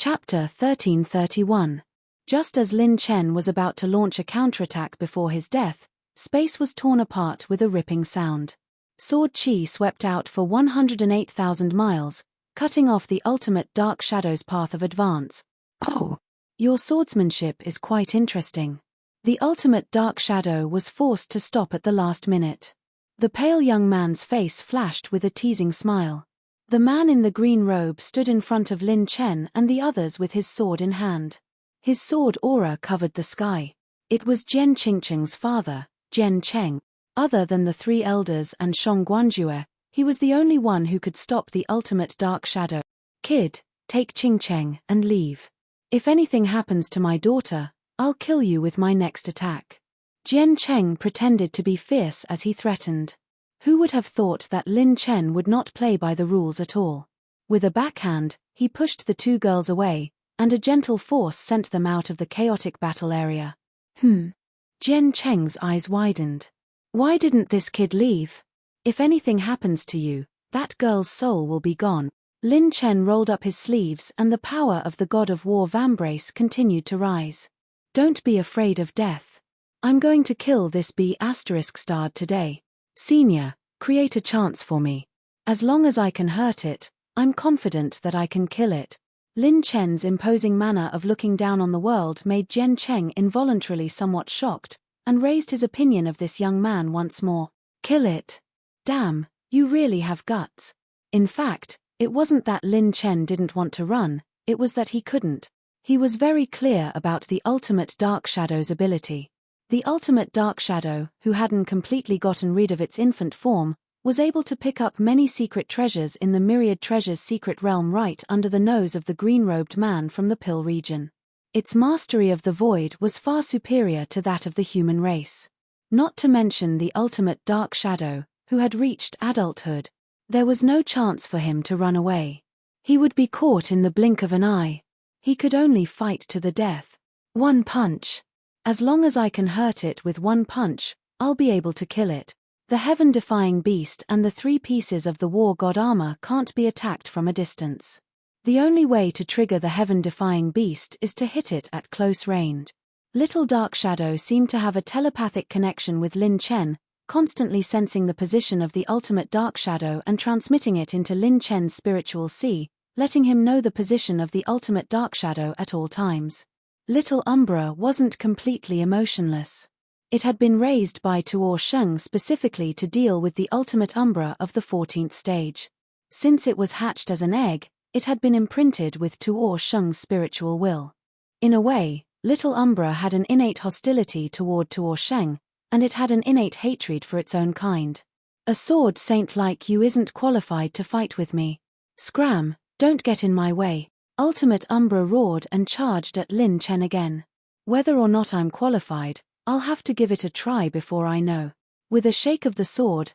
Chapter 1331. Just as Lin Chen was about to launch a counterattack before his death, space was torn apart with a ripping sound. Sword Chi swept out for 108,000 miles, cutting off the ultimate Dark Shadow's path of advance. Oh, your swordsmanship is quite interesting. The ultimate Dark Shadow was forced to stop at the last minute. The pale young man's face flashed with a teasing smile. The man in the green robe stood in front of Lin Chen and the others with his sword in hand. His sword aura covered the sky. It was Jian Qingcheng's father, Jian Cheng. Other than the three elders and Shong Guanjue, he was the only one who could stop the ultimate Dark Shadow. Kid, take Qingcheng and leave. If anything happens to my daughter, I'll kill you with my next attack. Jian Cheng pretended to be fierce as he threatened. Who would have thought that Lin Chen would not play by the rules at all? With a backhand, he pushed the two girls away, and a gentle force sent them out of the chaotic battle area. Jian Cheng's eyes widened. Why didn't this kid leave? If anything happens to you, that girl's soul will be gone. Lin Chen rolled up his sleeves and the power of the god of war Vambrace continued to rise. Don't be afraid of death. I'm going to kill this B***starred today. Senior, create a chance for me. As long as I can hurt it, I'm confident that I can kill it. Lin Chen's imposing manner of looking down on the world made Jian Cheng involuntarily somewhat shocked, and raised his opinion of this young man once more. Kill it. Damn, you really have guts. In fact, it wasn't that Lin Chen didn't want to run, it was that he couldn't. He was very clear about the ultimate Dark Shadow's ability. The ultimate Dark Shadow, who hadn't completely gotten rid of its infant form, was able to pick up many secret treasures in the Myriad Treasures secret realm right under the nose of the green-robed man from the Pill region. Its mastery of the void was far superior to that of the human race. Not to mention the ultimate Dark Shadow, who had reached adulthood. There was no chance for him to run away. He would be caught in the blink of an eye. He could only fight to the death. One punch. As long as I can hurt it with one punch, I'll be able to kill it. The heaven-defying beast and the three pieces of the war god armor can't be attacked from a distance. The only way to trigger the heaven-defying beast is to hit it at close range. Little Dark Shadow seemed to have a telepathic connection with Lin Chen, constantly sensing the position of the ultimate Dark Shadow and transmitting it into Lin Chen's spiritual sea, letting him know the position of the ultimate Dark Shadow at all times. Little Umbra wasn't completely emotionless. It had been raised by Tuo Sheng specifically to deal with the ultimate Umbra of the 14th stage. Since it was hatched as an egg, it had been imprinted with Tuo Sheng's spiritual will. In a way, Little Umbra had an innate hostility toward Tuo Sheng, and it had an innate hatred for its own kind. A sword saint like you isn't qualified to fight with me. Scram, don't get in my way. Ultimate Umbra roared and charged at Lin Chen again. Whether or not I'm qualified, I'll have to give it a try before I know. With a shake of the sword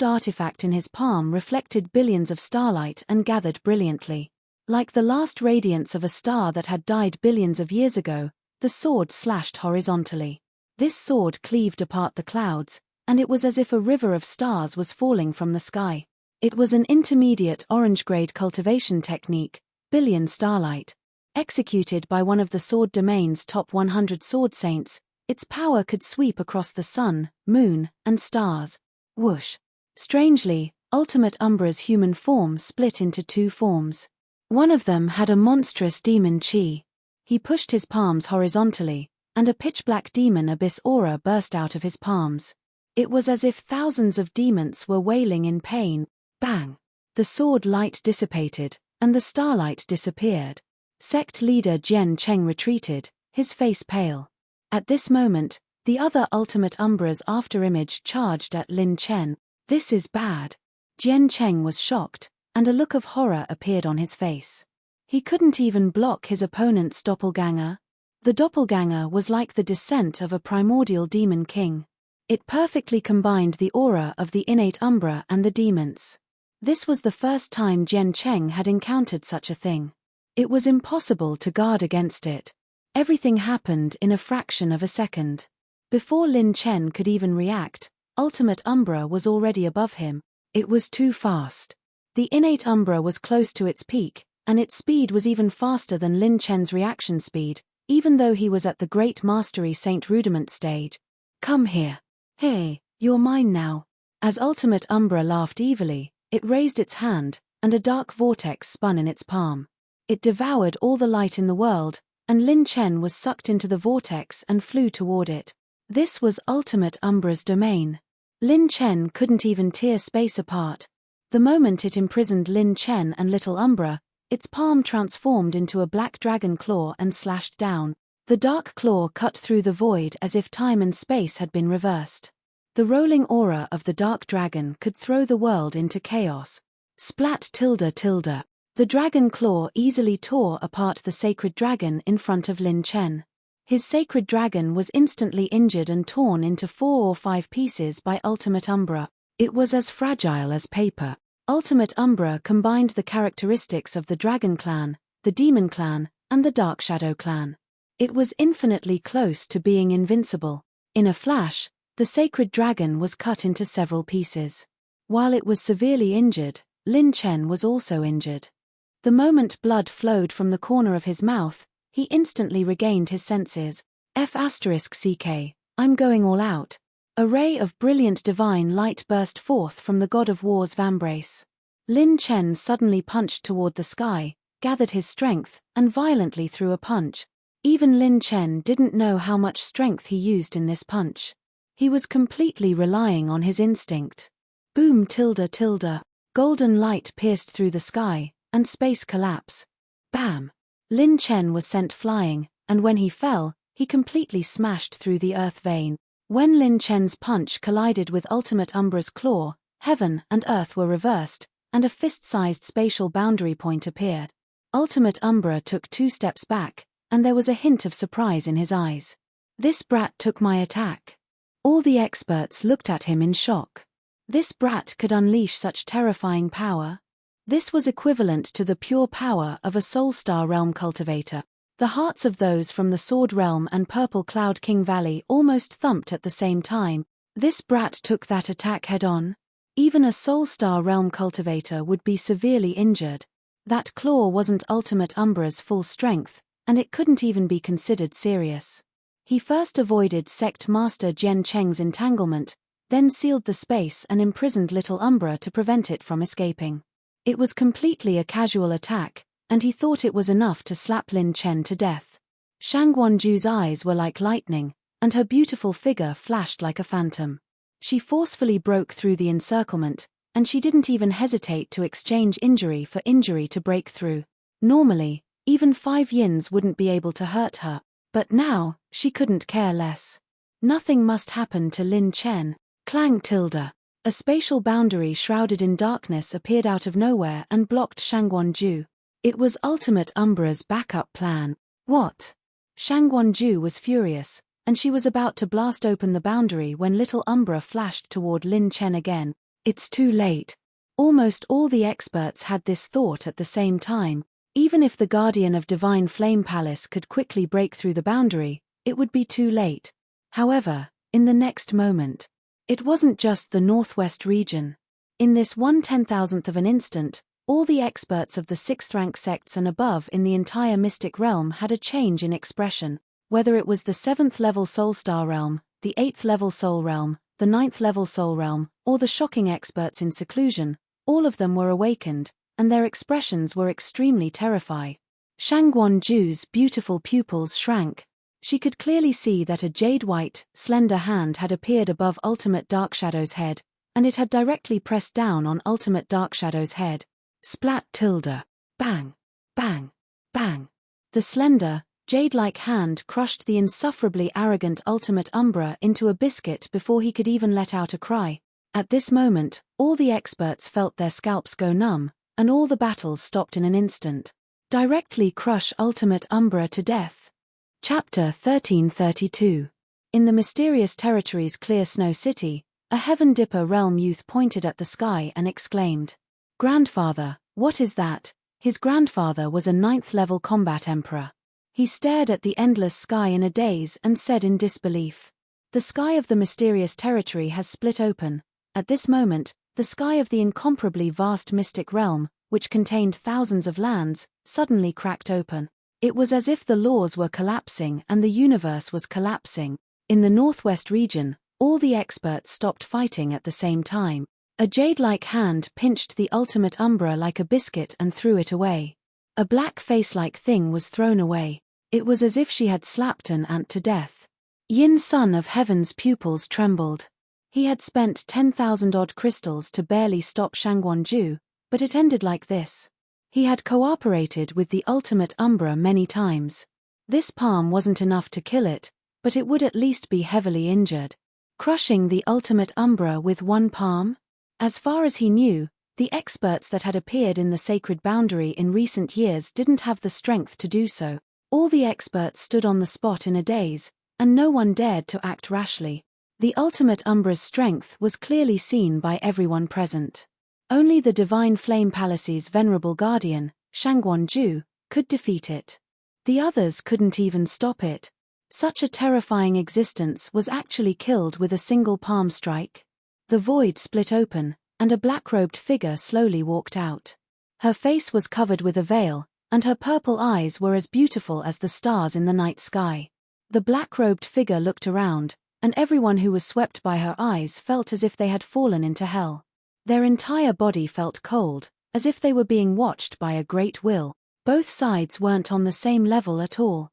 artifact in his palm reflected billions of starlight and gathered brilliantly. Like the last radiance of a star that had died billions of years ago, the sword slashed horizontally. This sword cleaved apart the clouds, and it was as if a river of stars was falling from the sky. It was an intermediate orange-grade cultivation technique, Billion Starlight. Executed by one of the sword domain's top 100 sword saints, its power could sweep across the sun, moon, and stars. Whoosh. Strangely, Ultimate Umbra's human form split into two forms. One of them had a monstrous demon chi. He pushed his palms horizontally, and a pitch-black demon abyss aura burst out of his palms. It was as if thousands of demons were wailing in pain. Bang! The sword light dissipated, and the starlight disappeared. Sect leader Jian Cheng retreated, his face pale. At this moment, the other Ultimate Umbra's afterimage charged at Lin Chen. This is bad. Jian Cheng was shocked, and a look of horror appeared on his face. He couldn't even block his opponent's doppelganger. The doppelganger was like the descent of a primordial demon king. It perfectly combined the aura of the innate Umbra and the demons. This was the first time Jian Cheng had encountered such a thing. It was impossible to guard against it. Everything happened in a fraction of a second. Before Lin Chen could even react, Ultimate Umbra was already above him. It was too fast. The innate Umbra was close to its peak, and its speed was even faster than Lin Chen's reaction speed, even though he was at the Great Mastery Saint Rudiment stage. Come here. Hey, you're mine now. As Ultimate Umbra laughed evilly, it raised its hand, and a dark vortex spun in its palm. It devoured all the light in the world, and Lin Chen was sucked into the vortex and flew toward it. This was Ultimate Umbra's domain. Lin Chen couldn't even tear space apart. The moment it imprisoned Lin Chen and Little Umbra, its palm transformed into a black dragon claw and slashed down. The dark claw cut through the void as if time and space had been reversed. The rolling aura of the dark dragon could throw the world into chaos. Splat tilde tilde. The dragon claw easily tore apart the sacred dragon in front of Lin Chen. His sacred dragon was instantly injured and torn into 4 or 5 pieces by Ultimate Umbra. It was as fragile as paper. Ultimate Umbra combined the characteristics of the Dragon Clan, the Demon Clan, and the Dark Shadow Clan. It was infinitely close to being invincible. In a flash, the sacred dragon was cut into several pieces. While it was severely injured, Lin Chen was also injured. The moment blood flowed from the corner of his mouth, he instantly regained his senses. F***CK, I'm going all out. A ray of brilliant divine light burst forth from the god of war's vambrace. Lin Chen suddenly punched toward the sky, gathered his strength, and violently threw a punch. Even Lin Chen didn't know how much strength he used in this punch. He was completely relying on his instinct. Boom tilde tilde. Golden light pierced through the sky, and space collapse. Bam! Lin Chen was sent flying, and when he fell, he completely smashed through the earth vein. When Lin Chen's punch collided with Ultimate Umbra's claw, heaven and earth were reversed, and a fist-sized spatial boundary point appeared. Ultimate Umbra took 2 steps back, and there was a hint of surprise in his eyes. This brat took my attack. All the experts looked at him in shock. This brat could unleash such terrifying power. This was equivalent to the pure power of a Soul Star Realm cultivator. The hearts of those from the Sword Realm and Purple Cloud King Valley almost thumped at the same time. This brat took that attack head-on. Even a Soul Star Realm cultivator would be severely injured. That claw wasn't Ultimate Umbra's full strength, and it couldn't even be considered serious. He first avoided Sect Master Jian Cheng's entanglement, then sealed the space and imprisoned Little Umbra to prevent it from escaping. It was completely a casual attack, and he thought it was enough to slap Lin Chen to death. Shang Guanju's eyes were like lightning, and her beautiful figure flashed like a phantom. She forcefully broke through the encirclement, and she didn't even hesitate to exchange injury for injury to break through. Normally, even 5 yins wouldn't be able to hurt her, but now, she couldn't care less. Nothing must happen to Lin Chen. Clang tilde. A spatial boundary shrouded in darkness appeared out of nowhere and blocked Shang Guanju. It was Ultimate Umbra's backup plan. What? Shang Guanju was furious, and she was about to blast open the boundary when Little Umbra flashed toward Lin Chen again. It's too late. Almost all the experts had this thought at the same time. Even if the Guardian of Divine Flame Palace could quickly break through the boundary, it would be too late. However, in the next moment, it wasn't just the northwest region. In this 1/10,000th of an instant, all the experts of the 6th rank sects and above in the entire mystic realm had a change in expression. Whether it was the 7th level Soul Star Realm, the 8th level Soul Realm, the 9th level Soul Realm, or the shocking experts in seclusion, all of them were awakened, and their expressions were extremely terrifying. Shang Guanju's beautiful pupils shrank. She could clearly see that a jade-white, slender hand had appeared above Ultimate Dark Shadow's head, and it had directly pressed down on Ultimate Dark Shadow's head. Splat tilde. Bang. Bang. Bang. The slender, jade-like hand crushed the insufferably arrogant Ultimate Umbra into a biscuit before he could even let out a cry. At this moment, all the experts felt their scalps go numb, and all the battles stopped in an instant. Directly crush Ultimate Umbra to death. Chapter 1332. In the mysterious territory's clear snow city, a Heaven Dipper realm youth pointed at the sky and exclaimed, "Grandfather, what is that?" His grandfather was a 9th-level combat emperor. He stared at the endless sky in a daze and said in disbelief, "The sky of the mysterious territory has split open." At this moment, the sky of the incomparably vast mystic realm, which contained thousands of lands, suddenly cracked open. It was as if the laws were collapsing and the universe was collapsing. In the northwest region, all the experts stopped fighting at the same time. A jade-like hand pinched the ultimate umbra like a biscuit and threw it away. A black face-like thing was thrown away. It was as if she had slapped an ant to death. Yin, son of heaven's pupils trembled. He had spent 10,000-odd crystals to barely stop Shangguan-ju, but it ended like this. He had cooperated with the ultimate umbra many times. This palm wasn't enough to kill it, but it would at least be heavily injured. Crushing the ultimate umbra with one palm? As far as he knew, the experts that had appeared in the sacred boundary in recent years didn't have the strength to do so. All the experts stood on the spot in a daze, and no one dared to act rashly. The ultimate umbra's strength was clearly seen by everyone present. Only the Divine Flame Palace's venerable guardian, Shangguan-ju, could defeat it. The others couldn't even stop it. Such a terrifying existence was actually killed with a single palm strike. The void split open, and a black-robed figure slowly walked out. Her face was covered with a veil, and her purple eyes were as beautiful as the stars in the night sky. The black-robed figure looked around, and everyone who was swept by her eyes felt as if they had fallen into hell. Their entire body felt cold, as if they were being watched by a great will. Both sides weren't on the same level at all.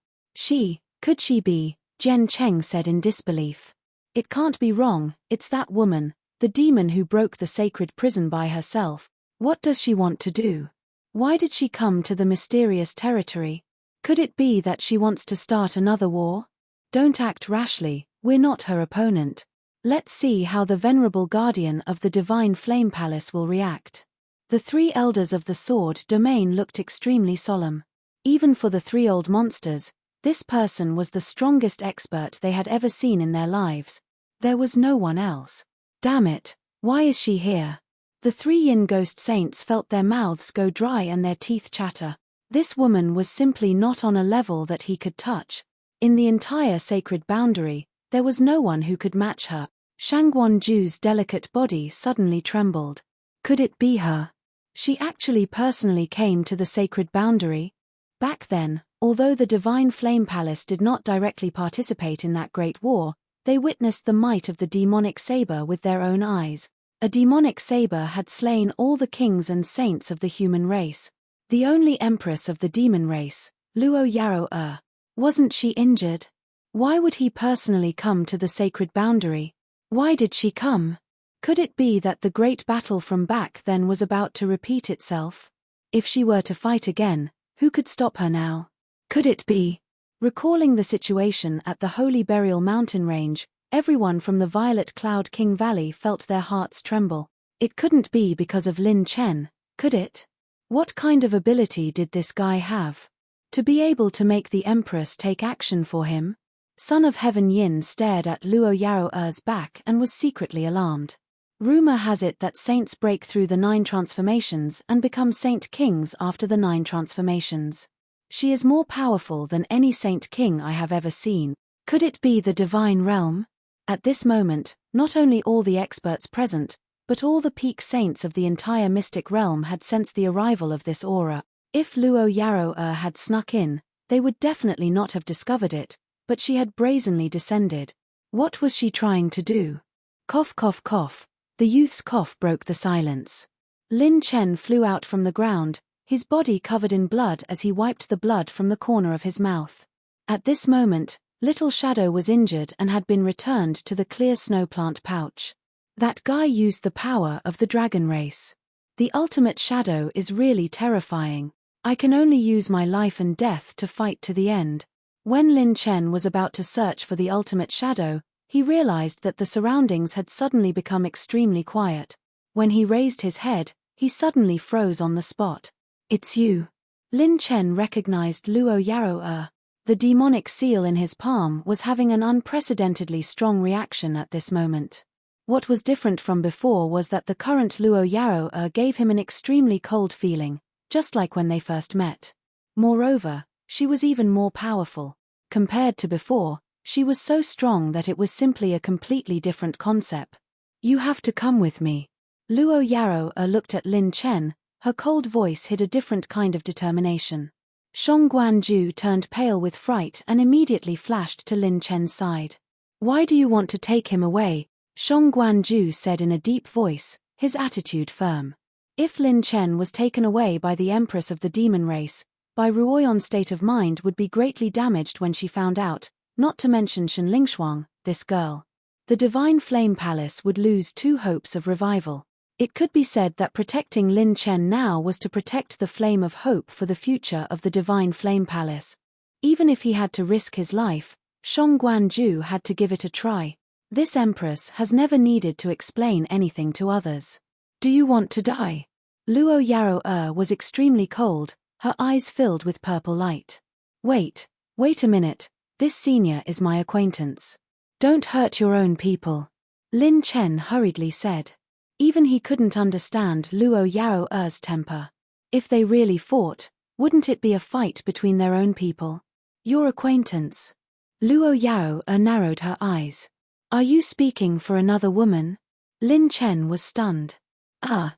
Could she be? Jen Cheng said in disbelief. It can't be wrong, it's that woman, the demon who broke the sacred prison by herself. What does she want to do? Why did she come to the mysterious territory? Could it be that she wants to start another war? Don't act rashly, we're not her opponent. Let's see how the venerable guardian of the Divine Flame Palace will react. The three elders of the Sword Domain looked extremely solemn. Even for the three old monsters, this person was the strongest expert they had ever seen in their lives. There was no one else. Damn it, why is she here? The three Yin ghost saints felt their mouths go dry and their teeth chatter. This woman was simply not on a level that he could touch. In the entire sacred boundary, there was no one who could match her. Shangguan-ju's delicate body suddenly trembled. Could it be her? She actually personally came to the sacred boundary? Back then, although the Divine Flame Palace did not directly participate in that great war, they witnessed the might of the demonic saber with their own eyes. A demonic saber had slain all the kings and saints of the human race. The only empress of the demon race, Luo Yaro. Wasn't she injured? Why would he personally come to the sacred boundary? Why did she come? Could it be that the great battle from back then was about to repeat itself? If she were to fight again, who could stop her now? Could it be? Recalling the situation at the Holy Burial Mountain Range, everyone from the Violet Cloud King Valley felt their hearts tremble. It couldn't be because of Lin Chen, could it? What kind of ability did this guy have? To be able to make the Empress take action for him? Son of Heaven Yin stared at Luo Yaro's back and was secretly alarmed. Rumor has it that saints break through the 9 transformations and become saint kings after the 9 transformations. She is more powerful than any saint king I have ever seen. Could it be the divine realm? At this moment, not only all the experts present, but all the peak saints of the entire mystic realm had sensed the arrival of this aura. If Luo Yaro had snuck in, they would definitely not have discovered it, but she had brazenly descended. What was she trying to do? Cough, cough, cough. The youth's cough broke the silence. Lin Chen flew out from the ground, his body covered in blood as he wiped the blood from the corner of his mouth. At this moment, Little Shadow was injured and had been returned to the clear snow plant pouch. That guy used the power of the dragon race. The ultimate shadow is really terrifying. I can only use my life and death to fight to the end. When Lin Chen was about to search for the ultimate shadow, he realized that the surroundings had suddenly become extremely quiet. When he raised his head, he suddenly froze on the spot. It's you. Lin Chen recognized Luo Yaro. The demonic seal in his palm was having an unprecedentedly strong reaction at this moment. What was different from before was that the current Luo Yaro gave him an extremely cold feeling, just like when they first met. Moreover, she was even more powerful. Compared to before, she was so strong that it was simply a completely different concept. You have to come with me. Luo Yaro looked at Lin Chen, Her cold voice hid a different kind of determination. Shang Guanju turned pale with fright and immediately flashed to Lin Chen's side. "Why do you want to take him away?" Shang Guanju said in a deep voice, his attitude firm. If Lin Chen was taken away by the Empress of the Demon Race, Bai Ruoyon's state of mind would be greatly damaged when she found out, not to mention Shen Lingshuang, this girl. The Divine Flame Palace would lose 2 hopes of revival. It could be said that protecting Lin Chen now was to protect the flame of hope for the future of the Divine Flame Palace. Even if he had to risk his life, Shang Guanju had to give it a try. This empress has never needed to explain anything to others. "Do you want to die?" Luo Yaro was extremely cold, her eyes filled with purple light. Wait a minute, this senior is my acquaintance. "Don't hurt your own people," Lin Chen hurriedly said. Even he couldn't understand Luo Yaro's temper. If they really fought, wouldn't it be a fight between their own people? "Your acquaintance?" Luo Yaro narrowed her eyes. "Are you speaking for another woman?" Lin Chen was stunned.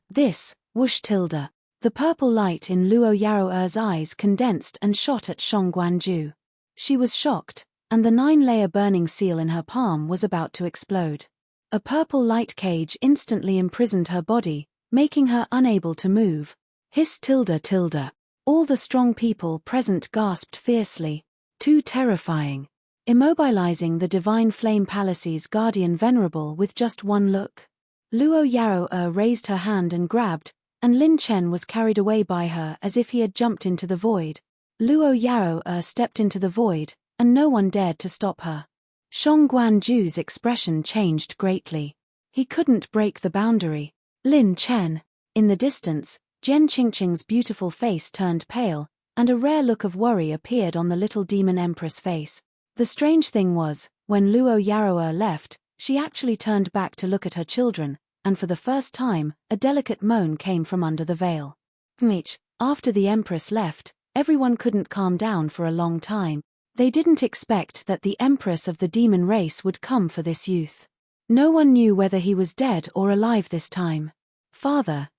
This, whoosh tilde. The purple light in Luo Yaro's eyes condensed and shot at Shang Guanju. She was shocked, and the 9-layer burning seal in her palm was about to explode. A purple light cage instantly imprisoned her body, making her unable to move. Hiss tilde. All the strong people present gasped fiercely. Too terrifying. Immobilizing the Divine Flame Palace's guardian venerable with just one look. Luo Yaro raised her hand and grabbed, and Lin Chen was carried away by her as if he had jumped into the void. Luo Yaro stepped into the void, and no one dared to stop her. Shang Guanju's expression changed greatly. He couldn't break the boundary. Lin Chen. In the distance, Jian Qingqing's beautiful face turned pale, and a rare look of worry appeared on the little demon empress face. The strange thing was, when Luo Yaro left, she actually turned back to look at her children, and for the first time, a delicate moan came from under the veil. After the empress left, everyone couldn't calm down for a long time. They didn't expect that the empress of the demon race would come for this youth. No one knew whether he was dead or alive this time. "Father,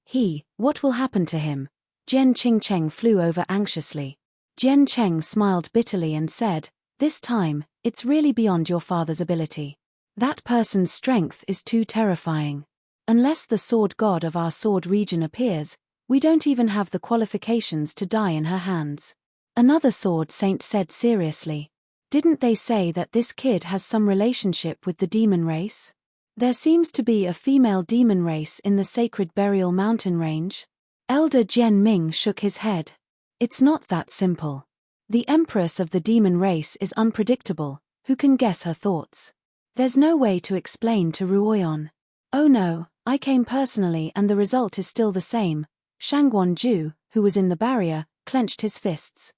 what will happen to him?" Jian Qingcheng flew over anxiously. Jian Cheng smiled bitterly and said, "This time, it's really beyond your father's ability. That person's strength is too terrifying. Unless the sword god of our sword region appears, we don't even have the qualifications to die in her hands." Another sword saint said seriously, "Didn't they say that this kid has some relationship with the demon race? There seems to be a female demon race in the sacred burial mountain range." Elder Jian Ming shook his head. "It's not that simple. The empress of the demon race is unpredictable, who can guess her thoughts? There's no way to explain to Ruoyon." "Oh no, I came personally and the result is still the same." Shang Guanju, who was in the barrier, clenched his fists.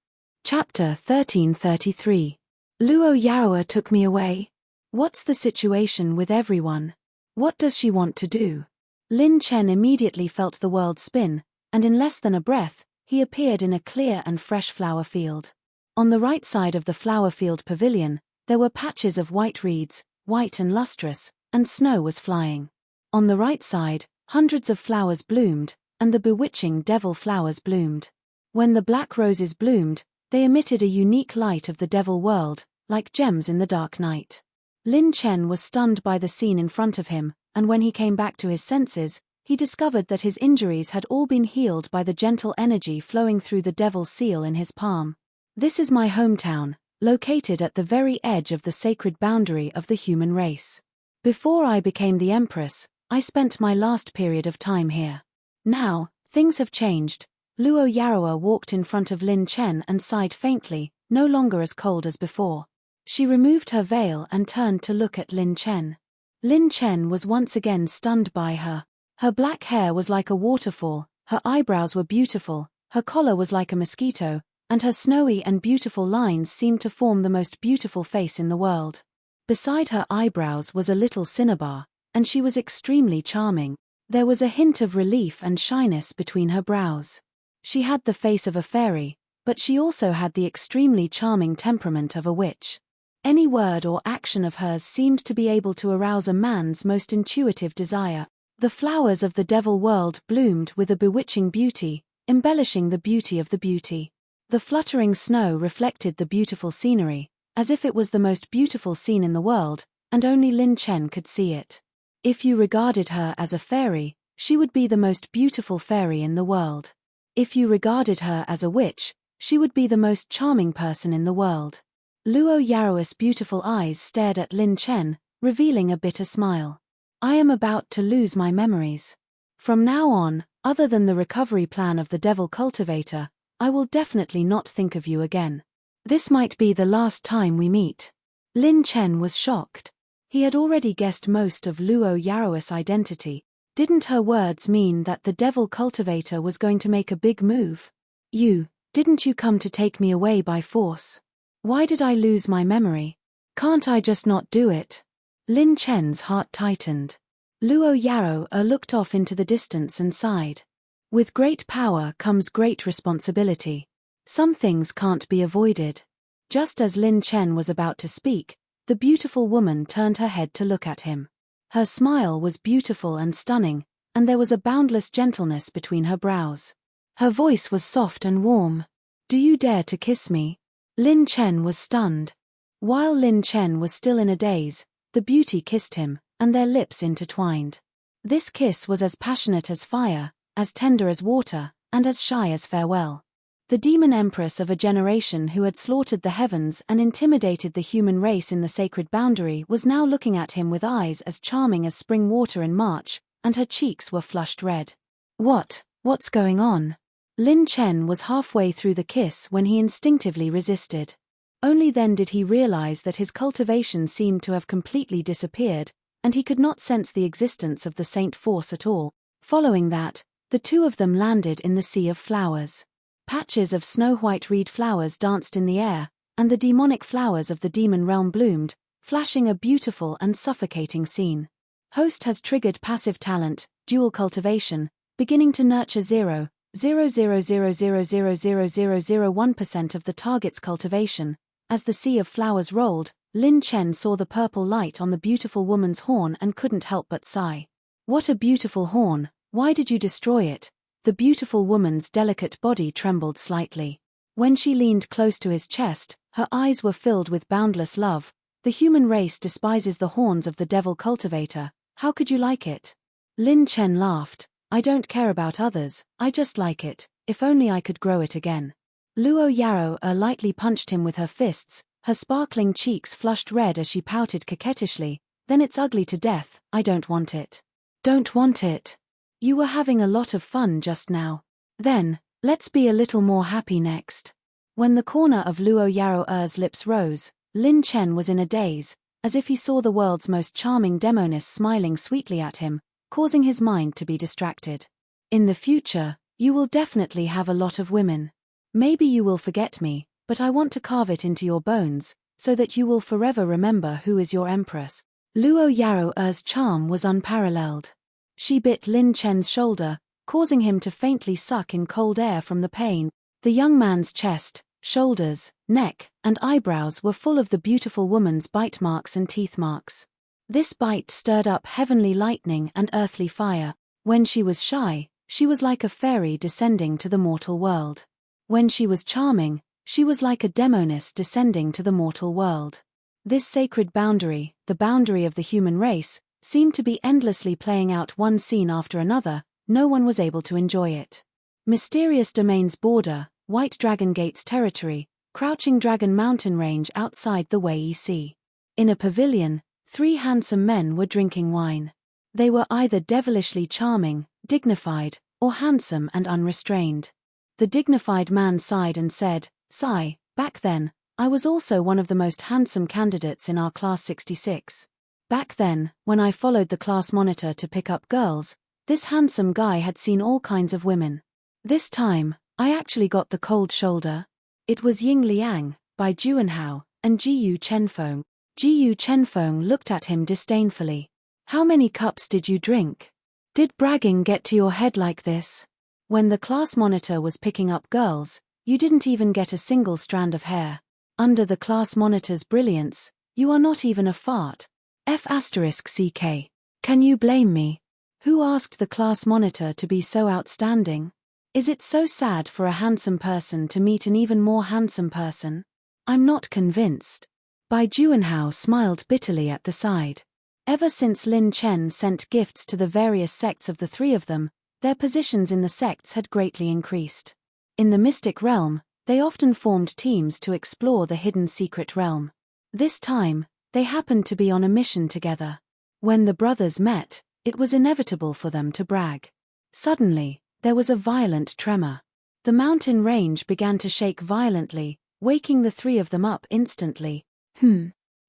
Chapter 1333. Luo Yaro took me away. What's the situation with everyone? What does she want to do? Lin Chen immediately felt the world spin, and in less than a breath, he appeared in a clear and fresh flower field. On the right side of the flower field pavilion, there were patches of white reeds, white and lustrous, and snow was flying. On the right side, hundreds of flowers bloomed, and the bewitching devil flowers bloomed. When the black roses bloomed, they emitted a unique light of the devil world, like gems in the dark night. Lin Chen was stunned by the scene in front of him, and when he came back to his senses, he discovered that his injuries had all been healed by the gentle energy flowing through the devil's seal in his palm. "This is my hometown, located at the very edge of the sacred boundary of the human race. Before I became the empress, I spent my last period of time here. Now, things have changed." Luo Yaro walked in front of Lin Chen and sighed faintly, no longer as cold as before. She removed her veil and turned to look at Lin Chen. Lin Chen was once again stunned by her. Her black hair was like a waterfall, her eyebrows were beautiful, her collar was like a mosquito, and her snowy and beautiful lines seemed to form the most beautiful face in the world. Beside her eyebrows was a little cinnabar, and she was extremely charming. There was a hint of relief and shyness between her brows. She had the face of a fairy, but she also had the extremely charming temperament of a witch. Any word or action of hers seemed to be able to arouse a man's most intuitive desire. The flowers of the devil world bloomed with a bewitching beauty, embellishing the beauty of the beauty. The fluttering snow reflected the beautiful scenery, as if it was the most beautiful scene in the world, and only Lin Chen could see it. If you regarded her as a fairy, she would be the most beautiful fairy in the world. If you regarded her as a witch, she would be the most charming person in the world. Luo Yaro's beautiful eyes stared at Lin Chen, revealing a bitter smile. I am about to lose my memories. From now on, other than the recovery plan of the devil cultivator, I will definitely not think of you again. This might be the last time we meet. Lin Chen was shocked. He had already guessed most of Luo Yaro's identity. Didn't her words mean that the devil cultivator was going to make a big move? Didn't you come to take me away by force? Why did I lose my memory? Can't I just not do it? Lin Chen's heart tightened. Luo Yaro looked off into the distance and sighed. With great power comes great responsibility. Some things can't be avoided. Just as Lin Chen was about to speak, the beautiful woman turned her head to look at him. Her smile was beautiful and stunning, and there was a boundless gentleness between her brows. Her voice was soft and warm. Do you dare to kiss me? Lin Chen was stunned. While Lin Chen was still in a daze, the beauty kissed him, and their lips intertwined. This kiss was as passionate as fire, as tender as water, and as shy as farewell. The demon empress of a generation who had slaughtered the heavens and intimidated the human race in the sacred boundary was now looking at him with eyes as charming as spring water in March, and her cheeks were flushed red. What's going on? Lin Chen was halfway through the kiss when he instinctively resisted. Only then did he realize that his cultivation seemed to have completely disappeared, and he could not sense the existence of the saint force at all. Following that, the two of them landed in the sea of flowers. Patches of snow-white reed flowers danced in the air, and the demonic flowers of the demon realm bloomed, flashing a beautiful and suffocating scene. Host has triggered passive talent, dual cultivation, beginning to nurture 0.0000000001% of the target's cultivation. As the sea of flowers rolled, Lin Chen saw the purple light on the beautiful woman's horn and couldn't help but sigh. What a beautiful horn, why did you destroy it? The beautiful woman's delicate body trembled slightly. When she leaned close to his chest, her eyes were filled with boundless love. The human race despises the horns of the devil cultivator. How could you like it? Lin Chen laughed. I don't care about others, I just like it, if only I could grow it again. Luo Yaro lightly punched him with her fists, her sparkling cheeks flushed red as she pouted coquettishly. Then it's ugly to death, I don't want it. Don't want it? You were having a lot of fun just now. Then, let's be a little more happy next. When the corner of Luo Yaro's lips rose, Lin Chen was in a daze, as if he saw the world's most charming demoness smiling sweetly at him, causing his mind to be distracted. In the future, you will definitely have a lot of women. Maybe you will forget me, but I want to carve it into your bones, so that you will forever remember who is your empress. Luo Yaro's charm was unparalleled. She bit Lin Chen's shoulder, causing him to faintly suck in cold air from the pain. The young man's chest, shoulders, neck, and eyebrows were full of the beautiful woman's bite marks and teeth marks. This bite stirred up heavenly lightning and earthly fire. When she was shy, she was like a fairy descending to the mortal world. When she was charming, she was like a demoness descending to the mortal world. This sacred boundary, the boundary of the human race, seemed to be endlessly playing out one scene after another. No one was able to enjoy it. Mysterious Domain's border, White Dragon Gate's territory, Crouching Dragon Mountain range outside the Wei Sea. In a pavilion, 3 handsome men were drinking wine. They were either devilishly charming, dignified, or handsome and unrestrained. The dignified man sighed and said, "Sigh, back then, I was also one of the most handsome candidates in our class 66. Back then, when I followed the class monitor to pick up girls, this handsome guy had seen all kinds of women. This time, I actually got the cold shoulder." It was Ying Liang, Bai Juanhao, and Jiyu Chenfeng. Jiyu Chenfeng looked at him disdainfully. "How many cups did you drink? Did bragging get to your head like this? When the class monitor was picking up girls, you didn't even get a single strand of hair. Under the class monitor's brilliance, you are not even a fart. F*ck. Can you blame me? Who asked the class monitor to be so outstanding? Is it so sad for a handsome person to meet an even more handsome person? I'm not convinced. Bai Juanhao smiled bitterly at the side. Ever since Lin Chen sent gifts to the various sects of the three of them, their positions in the sects had greatly increased. In the mystic realm, they often formed teams to explore the hidden secret realm. This time, they happened to be on a mission together. When the brothers met, it was inevitable for them to brag. Suddenly, there was a violent tremor. The mountain range began to shake violently, waking the three of them up instantly.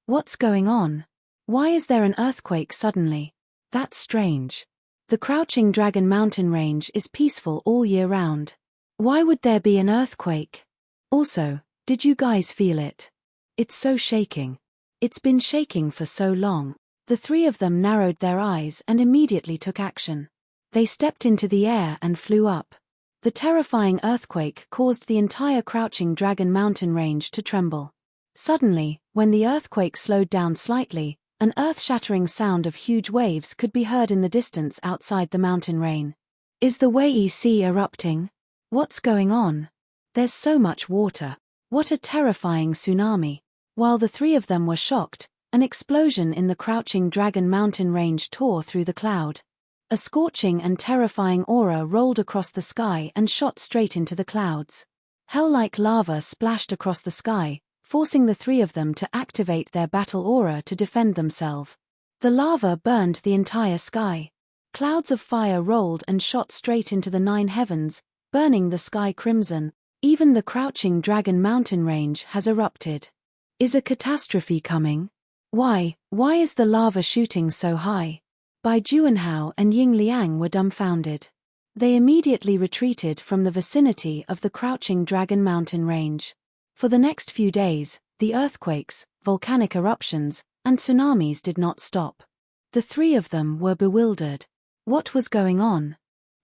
What's going on? Why is there an earthquake suddenly? That's strange. The Crouching Dragon mountain range is peaceful all year round. Why would there be an earthquake? Also, did you guys feel it? It's so shaking. It's been shaking for so long. The three of them narrowed their eyes and immediately took action. They stepped into the air and flew up. The terrifying earthquake caused the entire Crouching Dragon mountain range to tremble. Suddenly, when the earthquake slowed down slightly, an earth-shattering sound of huge waves could be heard in the distance outside the mountain range. Is the Wei Sea erupting? What's going on? There's so much water. What a terrifying tsunami. While the three of them were shocked, an explosion in the Crouching Dragon mountain range tore through the cloud. A scorching and terrifying aura rolled across the sky and shot straight into the clouds. Hell-like lava splashed across the sky, forcing the three of them to activate their battle aura to defend themselves. The lava burned the entire sky. Clouds of fire rolled and shot straight into the 9 heavens, burning the sky crimson. Even the Crouching Dragon mountain range has erupted. Is a catastrophe coming? Why is the lava shooting so high? Bai Juanhao and Ying Liang were dumbfounded. They immediately retreated from the vicinity of the Crouching Dragon mountain range. For the next few days, the earthquakes, volcanic eruptions, and tsunamis did not stop. The three of them were bewildered. What was going on?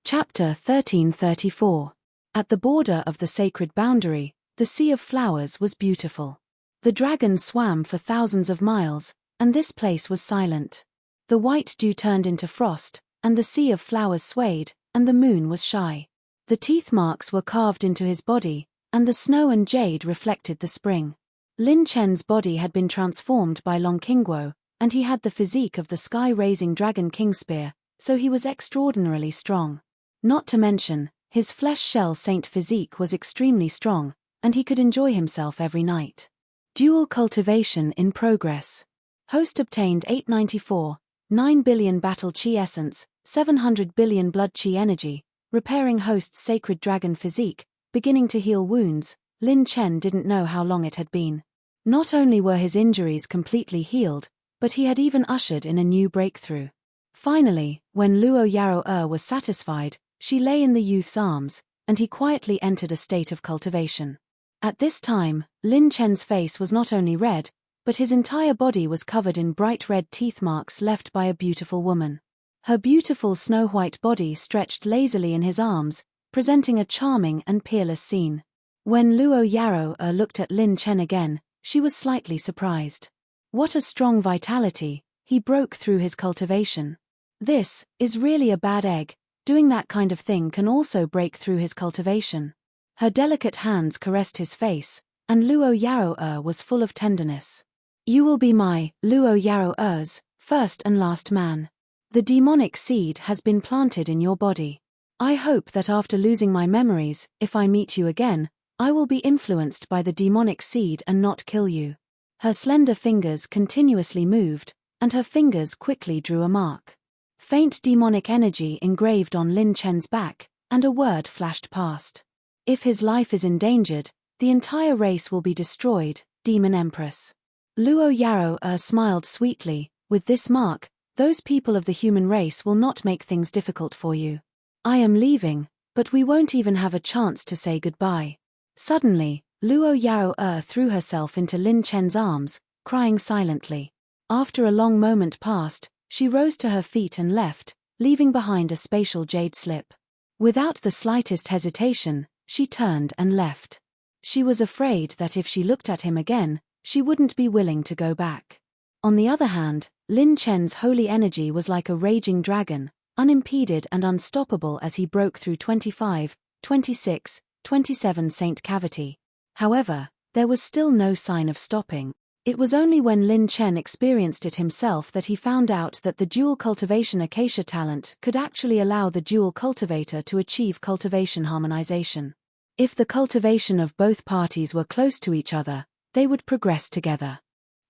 Chapter 1334. At the border of the sacred boundary, the Sea of Flowers was beautiful. The dragon swam for thousands of miles, and this place was silent. The white dew turned into frost, and the Sea of Flowers swayed, and the moon was shy. The teeth marks were carved into his body, and the snow and jade reflected the spring. Lin Chen's body had been transformed by Long Qingguo, and he had the physique of the sky-raising dragon Kingspear, so he was extraordinarily strong. Not to mention, his flesh shell saint physique was extremely strong, and he could enjoy himself every night. Dual cultivation in progress. Host obtained 894, 9 billion battle chi essence, 700 billion blood chi energy, repairing host's sacred dragon physique, beginning to heal wounds. Lin Chen didn't know how long it had been. Not only were his injuries completely healed, but he had even ushered in a new breakthrough. Finally, when Luo Yaro was satisfied, she lay in the youth's arms, and he quietly entered a state of cultivation. At this time, Lin Chen's face was not only red, but his entire body was covered in bright red teeth marks left by a beautiful woman. Her beautiful snow-white body stretched lazily in his arms, presenting a charming and peerless scene. When Luo Yaro looked at Lin Chen again, she was slightly surprised. What a strong vitality! He broke through his cultivation. This is really a bad egg. Doing that kind of thing can also break through his cultivation. Her delicate hands caressed his face, and Luo Yaro was full of tenderness. You will be my, Luo Yaro's, first and last man. The demonic seed has been planted in your body. I hope that after losing my memories, if I meet you again, I will be influenced by the demonic seed and not kill you. Her slender fingers continuously moved, and her fingers quickly drew a mark. Faint demonic energy engraved on Lin Chen's back, and a word flashed past. If his life is endangered, the entire race will be destroyed, Demon Empress. Luo Yaro smiled sweetly. With this mark, those people of the human race will not make things difficult for you. I am leaving, but we won't even have a chance to say goodbye. Suddenly, Luo Yaro threw herself into Lin Chen's arms, crying silently. After a long moment passed, she rose to her feet and left, leaving behind a spatial jade slip. Without the slightest hesitation, she turned and left. She was afraid that if she looked at him again, she wouldn't be willing to go back. On the other hand, Lin Chen's holy energy was like a raging dragon, unimpeded and unstoppable as he broke through 25, 26, 27 Saint cavity. However, there was still no sign of stopping. It was only when Lin Chen experienced it himself that he found out that the dual cultivation acacia talent could actually allow the dual cultivator to achieve cultivation harmonization. If the cultivation of both parties were close to each other, they would progress together.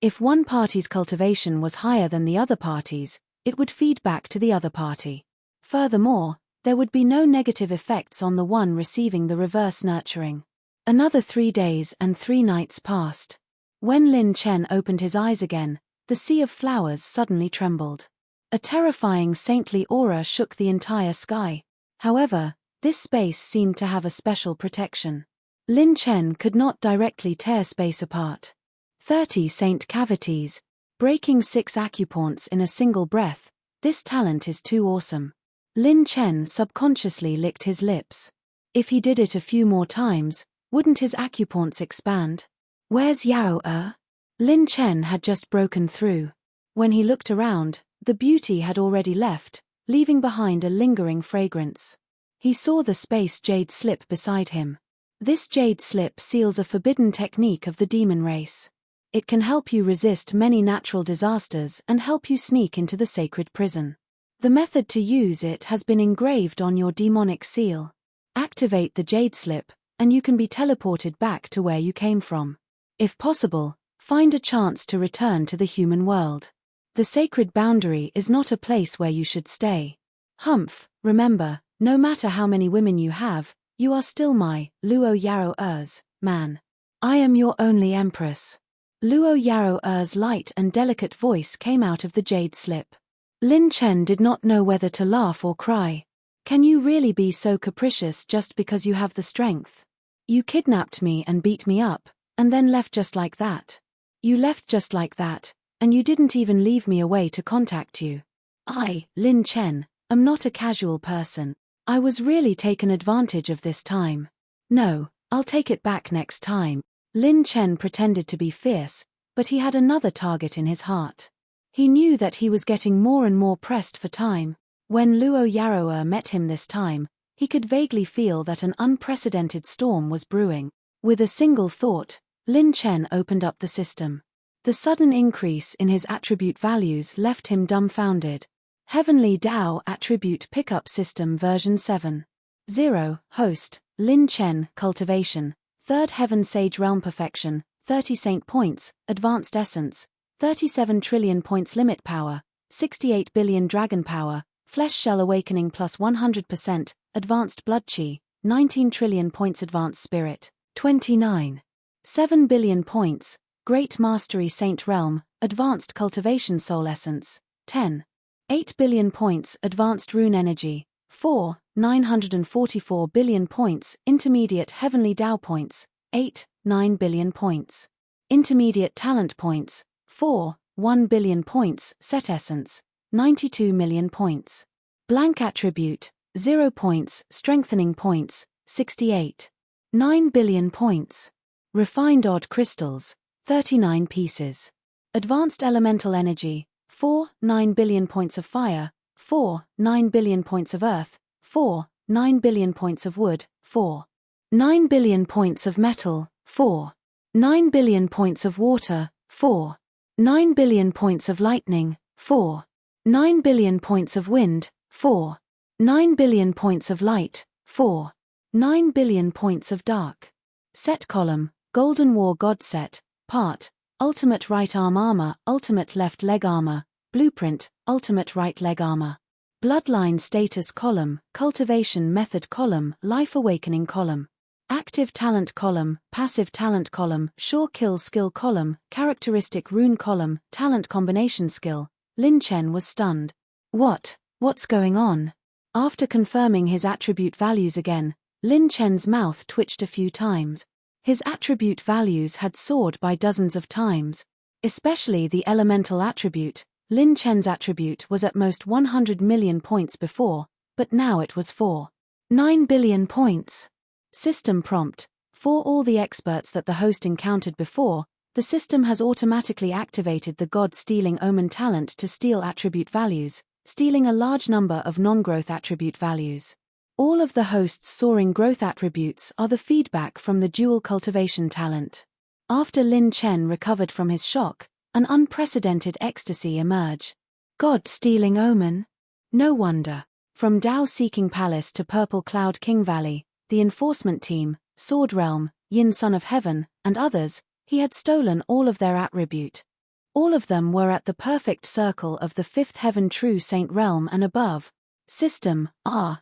If one party's cultivation was higher than the other party's, it would feed back to the other party. Furthermore, there would be no negative effects on the one receiving the reverse nurturing. Another 3 days and 3 nights passed. When Lin Chen opened his eyes again, the sea of flowers suddenly trembled. A terrifying saintly aura shook the entire sky. However, this space seemed to have a special protection. Lin Chen could not directly tear space apart. 30 saint cavities, breaking 6 acupoints in a single breath, this talent is too awesome. Lin Chen subconsciously licked his lips. If he did it a few more times, wouldn't his acupoints expand? Where's Yao? Lin Chen had just broken through. When he looked around, the beauty had already left, leaving behind a lingering fragrance. He saw the space jade slip beside him. This jade slip seals a forbidden technique of the demon race. It can help you resist many natural disasters and help you sneak into the sacred prison. The method to use it has been engraved on your demonic seal. Activate the jade slip, and you can be teleported back to where you came from. If possible, find a chance to return to the human world. The sacred boundary is not a place where you should stay. Humph, remember, no matter how many women you have, you are still my Luo Yaro Er's man. I am your only empress. Luo Yaro Er's light and delicate voice came out of the jade slip. Lin Chen did not know whether to laugh or cry. Can you really be so capricious just because you have the strength? You kidnapped me and beat me up, and then left just like that. You left just like that, and you didn't even leave me a way to contact you. I, Lin Chen, am not a casual person. I was really taken advantage of this time. No, I'll take it back next time. Lin Chen pretended to be fierce, but he had another target in his heart. He knew that he was getting more and more pressed for time. When Luo Yaroer met him this time, he could vaguely feel that an unprecedented storm was brewing. With a single thought, Lin Chen opened up the system. The sudden increase in his attribute values left him dumbfounded. Heavenly Dao Attribute Pickup System version 7.0 Host, Lin Chen Cultivation, 3rd Heaven Sage Realm Perfection, 30 Saint Points, Advanced Essence, 37 trillion points Limit Power, 68 billion Dragon Power, Flesh Shell Awakening plus 100%, Advanced Blood Chi, 19 trillion points Advanced Spirit, 29. 7 billion points, Great Mastery Saint Realm, Advanced Cultivation Soul Essence, 10. 8 billion points Advanced Rune Energy, 4. 944 billion points Intermediate Heavenly Dao Points, 8. 9 billion points. Intermediate Talent Points, 4. 1 billion points Set Essence, 92 million points. Blank Attribute, 0 points Strengthening Points, 68. 9 billion points. Refined Odd Crystals, 39 pieces. Advanced Elemental Energy, 4. 9 billion points of Fire, 4. 9 billion points of Earth, 4. 9 billion points of Wood, 4. 9 billion points of Metal, 4. 9 billion points of Water, 4. 9 billion points of Lightning, 4. 9 billion points of Wind, 4. 9 billion points of Light, 4. 9 billion points of Dark. Set Column, Golden War God Set, Part, Ultimate Right Arm Armor, Ultimate Left Leg Armor, Blueprint, Ultimate Right Leg Armor. Bloodline Status Column, Cultivation Method Column, Life Awakening Column. Active Talent Column, Passive Talent Column, Sure Kill Skill Column, Characteristic Rune Column, Talent Combination Skill. Lin Chen was stunned. What's going on? After confirming his attribute values again, Lin Chen's mouth twitched a few times. His attribute values had soared by dozens of times. Especially the elemental attribute. Lin Chen's attribute was at most 100 million points before, but now it was 9 billion points. System prompt. For all the experts that the host encountered before, the system has automatically activated the God Stealing Omen talent to steal attribute values. stealing a large number of non-growth attribute values. All of the host's soaring growth attributes are the feedback from the dual cultivation talent. After Lin Chen recovered from his shock, an unprecedented ecstasy emerged. God-stealing omen? No wonder. From Dao-seeking Palace to Purple Cloud King Valley, the enforcement team, Sword Realm, Yin Son of Heaven, and others, he had stolen all of their attribute. All of them were at the perfect circle of the fifth heaven true Saint Realm and above. System,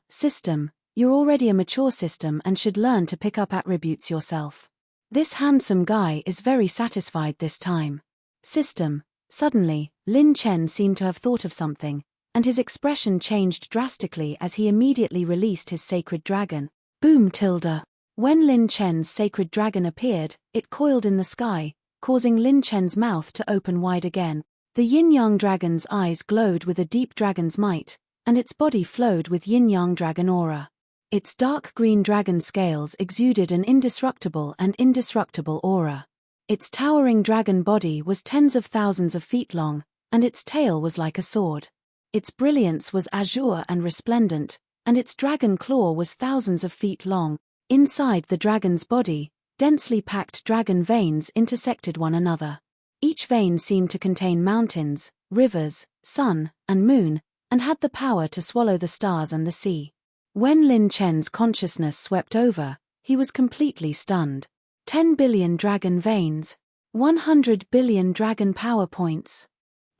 system, you're already a mature system and should learn to pick up attributes yourself. This handsome guy is very satisfied this time. System. Suddenly, Lin Chen seemed to have thought of something, and his expression changed drastically as he immediately released his sacred dragon. Boom tilde. When Lin Chen's sacred dragon appeared, it coiled in the sky, causing Lin Chen's mouth to open wide again. The yin-yang dragon's eyes glowed with a deep dragon's might, and its body flowed with yin-yang dragon aura. Its dark green dragon scales exuded an indestructible aura. Its towering dragon body was tens of thousands of feet long, and its tail was like a sword. Its brilliance was azure and resplendent, and its dragon claw was thousands of feet long. Inside the dragon's body, densely packed dragon veins intersected one another. Each vein seemed to contain mountains, rivers, sun, and moon, and had the power to swallow the stars and the sea. When Lin Chen's consciousness swept over, he was completely stunned. 10 billion dragon veins. 100 billion dragon power points.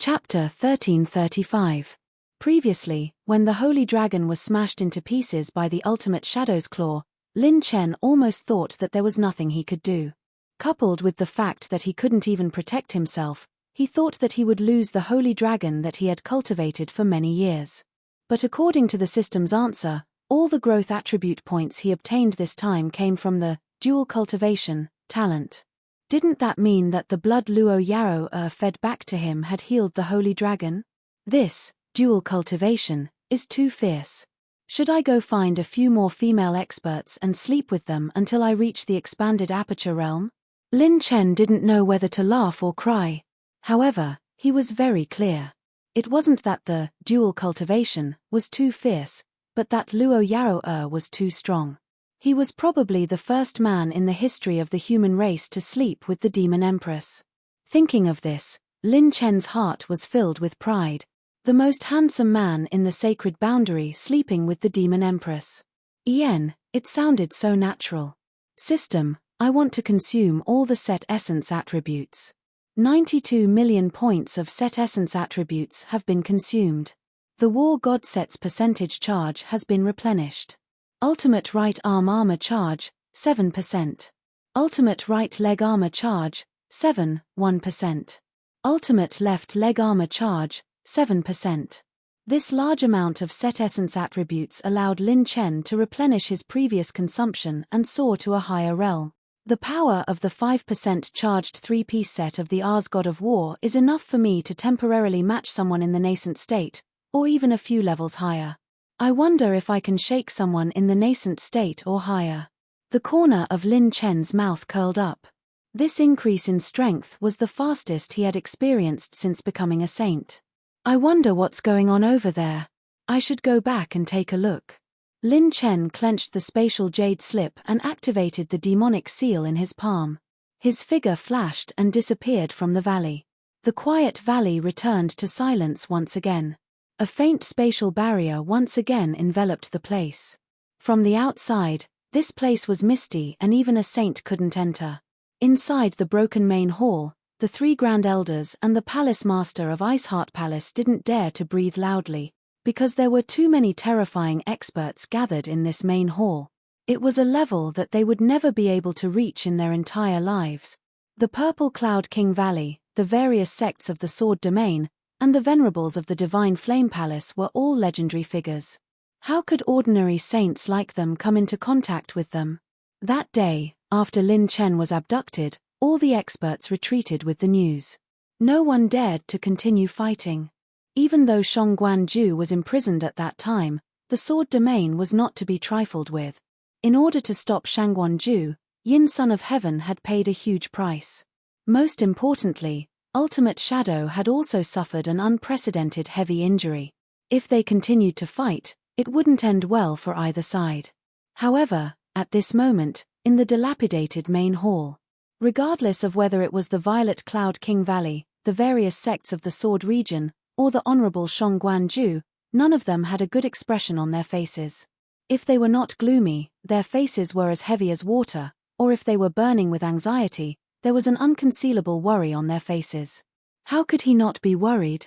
Chapter 1335. Previously, when the holy dragon was smashed into pieces by the ultimate Shadow's Claw, Lin Chen almost thought that there was nothing he could do. Coupled with the fact that he couldn't even protect himself, he thought that he would lose the holy dragon that he had cultivated for many years. But according to the system's answer, all the growth attribute points he obtained this time came from the dual cultivation talent. Didn't that mean that the blood Luo Yaro fed back to him had healed the holy dragon? This dual cultivation is too fierce. Should I go find a few more female experts and sleep with them until I reach the expanded aperture realm? Lin Chen didn't know whether to laugh or cry. However, he was very clear. It wasn't that the dual cultivation was too fierce, but that Luo Yaro was too strong. He was probably the first man in the history of the human race to sleep with the Demon Empress. Thinking of this, Lin Chen's heart was filled with pride. The most handsome man in the sacred boundary sleeping with the Demon Empress. It sounded so natural. System, I want to consume all the set essence attributes. 92 million points of set essence attributes have been consumed. The War God set's percentage charge has been replenished. Ultimate right arm armor charge, 7%. Ultimate right leg armor charge, 1%. Ultimate left leg armor charge, 7%. This large amount of set essence attributes allowed Lin Chen to replenish his previous consumption and soar to a higher realm. The power of the 5% charged 3-piece set of the Ars God of War is enough for me to temporarily match someone in the nascent state, or even a few levels higher. I wonder if I can shake someone in the nascent state or higher. The corner of Lin Chen's mouth curled up. This increase in strength was the fastest he had experienced since becoming a saint. I wonder what's going on over there. I should go back and take a look. Lin Chen clenched the spatial jade slip and activated the demonic seal in his palm. His figure flashed and disappeared from the valley. The quiet valley returned to silence once again. A faint spatial barrier once again enveloped the place. From the outside, this place was misty and even a saint couldn't enter. Inside the broken main hall, the 3 Grand Elders and the Palace Master of Iceheart Palace didn't dare to breathe loudly, because there were too many terrifying experts gathered in this main hall. It was a level that they would never be able to reach in their entire lives. The Purple Cloud King Valley, the various sects of the Sword Domain, and the venerables of the Divine Flame Palace were all legendary figures. How could ordinary saints like them come into contact with them? That day, after Lin Chen was abducted, all the experts retreated with the news. No one dared to continue fighting. Even though Shang Guanju was imprisoned at that time, the Sword Domain was not to be trifled with. In order to stop Shang Guanju, Yin Son of Heaven had paid a huge price. Most importantly, Ultimate Shadow had also suffered an unprecedented heavy injury. If they continued to fight, it wouldn't end well for either side. However, at this moment, in the dilapidated main hall, regardless of whether it was the Violet Cloud King Valley, the various sects of the Sword region, or the Honorable Shongguan-ju, none of them had a good expression on their faces. If they were not gloomy, their faces were as heavy as water, or if they were burning with anxiety, there was an unconcealable worry on their faces. How could he not be worried?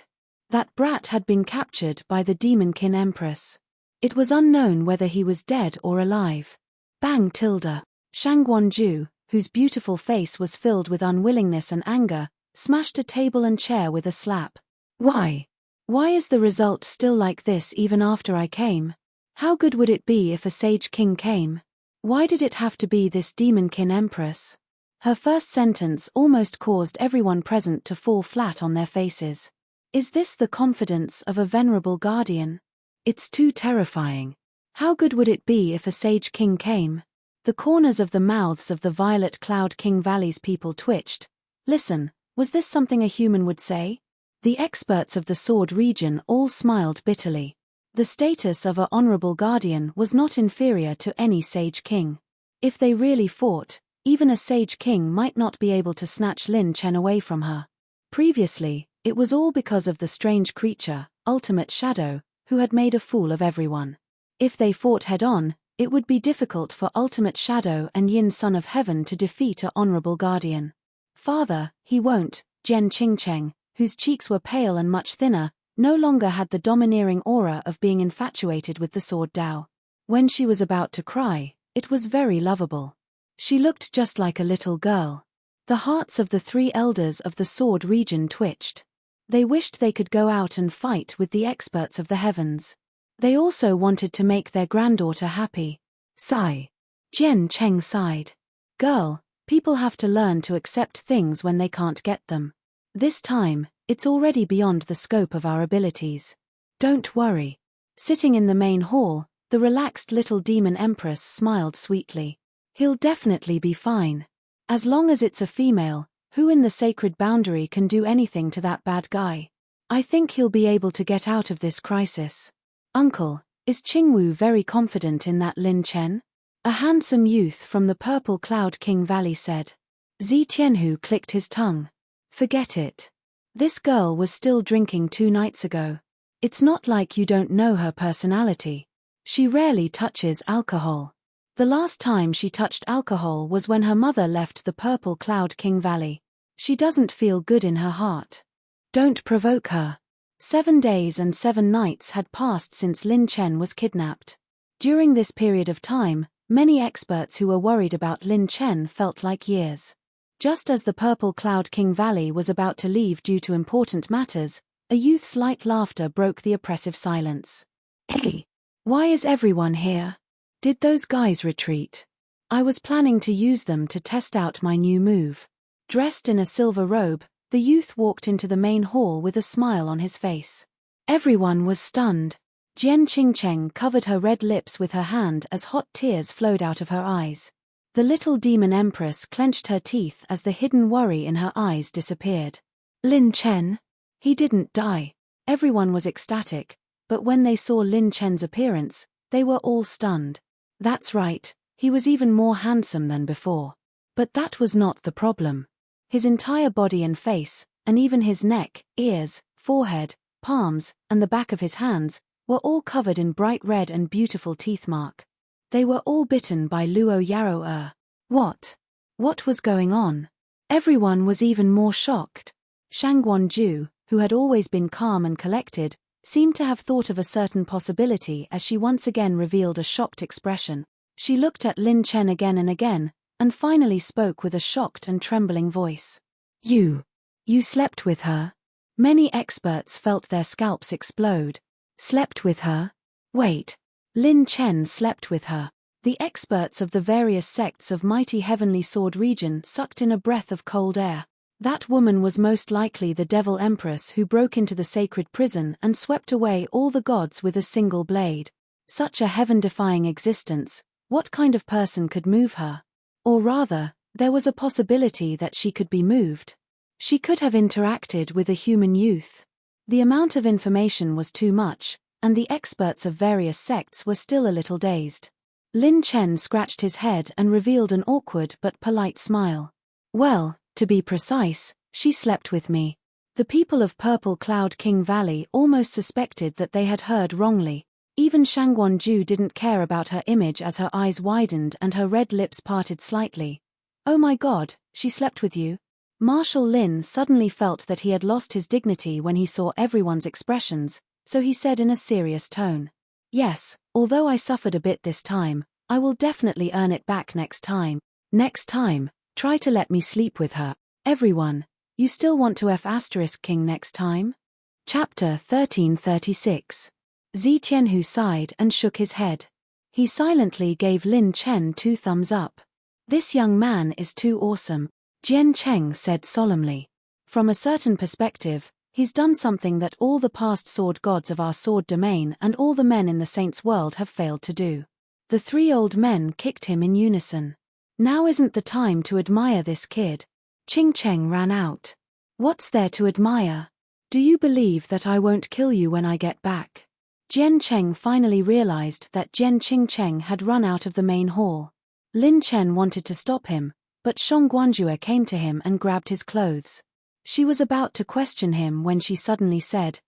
That brat had been captured by the Demonkin Empress. It was unknown whether he was dead or alive. Bang tilde. Shangguan-ju, whose beautiful face was filled with unwillingness and anger, smashed a table and chair with a slap. Why? Why is the result still like this even after I came? How good would it be if a sage king came? Why did it have to be this Demonkin Empress? Her first sentence almost caused everyone present to fall flat on their faces. Is this the confidence of a venerable guardian? It's too terrifying. How good would it be if a sage king came? The corners of the mouths of the Violet Cloud King Valley's people twitched. Listen, was this something a human would say? The experts of the Sword region all smiled bitterly. The status of a honorable guardian was not inferior to any sage king. If they really fought, even a sage king might not be able to snatch Lin Chen away from her. Previously, it was all because of the strange creature, Ultimate Shadow, who had made a fool of everyone. If they fought head-on, it would be difficult for Ultimate Shadow and Yin Son of Heaven to defeat a honorable guardian. Father, he won't. Jen Qingcheng, whose cheeks were pale and much thinner, no longer had the domineering aura of being infatuated with the sword Dao. When she was about to cry, it was very lovable. She looked just like a little girl. The hearts of the three elders of the Sword region twitched. They wished they could go out and fight with the experts of the heavens. They also wanted to make their granddaughter happy. Sigh. Jian Cheng sighed. Girl, people have to learn to accept things when they can't get them. This time, it's already beyond the scope of our abilities. Don't worry. Sitting in the main hall, the relaxed little demon empress smiled sweetly. He'll definitely be fine. As long as it's a female, who in the sacred boundary can do anything to that bad guy? I think he'll be able to get out of this crisis. Uncle, is Qingwu very confident in that Lin Chen? A handsome youth from the Purple Cloud King Valley said. Zi Tianhu clicked his tongue. Forget it. This girl was still drinking 2 nights ago. It's not like you don't know her personality. She rarely touches alcohol. The last time she touched alcohol was when her mother left the Purple Cloud King Valley. She doesn't feel good in her heart. Don't provoke her. 7 days and 7 nights had passed since Lin Chen was kidnapped. During this period of time, many experts who were worried about Lin Chen felt like years. Just as the Purple Cloud King Valley was about to leave due to important matters, a youth's light laughter broke the oppressive silence. Hey, why is everyone here? Did those guys retreat? I was planning to use them to test out my new move. Dressed in a silver robe, the youth walked into the main hall with a smile on his face. Everyone was stunned. Jian Qingcheng covered her red lips with her hand as hot tears flowed out of her eyes. The little demon empress clenched her teeth as the hidden worry in her eyes disappeared. Lin Chen? He didn't die. Everyone was ecstatic, but when they saw Lin Chen's appearance, they were all stunned. That's right, he was even more handsome than before. But that was not the problem. His entire body and face, and even his neck, ears, forehead, palms, and the back of his hands, were all covered in bright red and beautiful teeth mark. They were all bitten by Luo Yaro. What was going on? Everyone was even more shocked. Shangguan-ju, who had always been calm and collected, seemed to have thought of a certain possibility as she once again revealed a shocked expression. She looked at Lin Chen again and again, and finally spoke with a shocked and trembling voice. You slept with her? Many experts felt their scalps explode. Slept with her? Wait. Lin Chen slept with her. The experts of the various sects of mighty heavenly sword region sucked in a breath of cold air. That woman was most likely the devil empress who broke into the sacred prison and swept away all the gods with a single blade. Such a heaven-defying existence, what kind of person could move her? Or rather, there was a possibility that she could be moved. She could have interacted with a human youth. The amount of information was too much, and the experts of various sects were still a little dazed. Lin Chen scratched his head and revealed an awkward but polite smile. Well, to be precise, she slept with me. The people of Purple Cloud King Valley almost suspected that they had heard wrongly. Even Shangguanju didn't care about her image as her eyes widened and her red lips parted slightly. Oh my God, she slept with you? Marshal Lin suddenly felt that he had lost his dignity when he saw everyone's expressions, so he said in a serious tone. Yes, although I suffered a bit this time, I will definitely earn it back next time. Next time, try to let me sleep with her. Everyone, you still want to King next time? Chapter 1336. Zi Tianhu sighed and shook his head. He silently gave Lin Chen 2 thumbs up. This young man is too awesome, Jian Cheng said solemnly. From a certain perspective, he's done something that all the past sword gods of our sword domain and all the men in the saints' world have failed to do. The 3 old men kicked him in unison. Now isn't the time to admire this kid. Qing Cheng ran out. What's there to admire? Do you believe that I won't kill you when I get back? Jian Cheng finally realized that Qing Cheng had run out of the main hall. Lin Chen wanted to stop him, but Shangguanjue came to him and grabbed his clothes. She was about to question him when she suddenly said,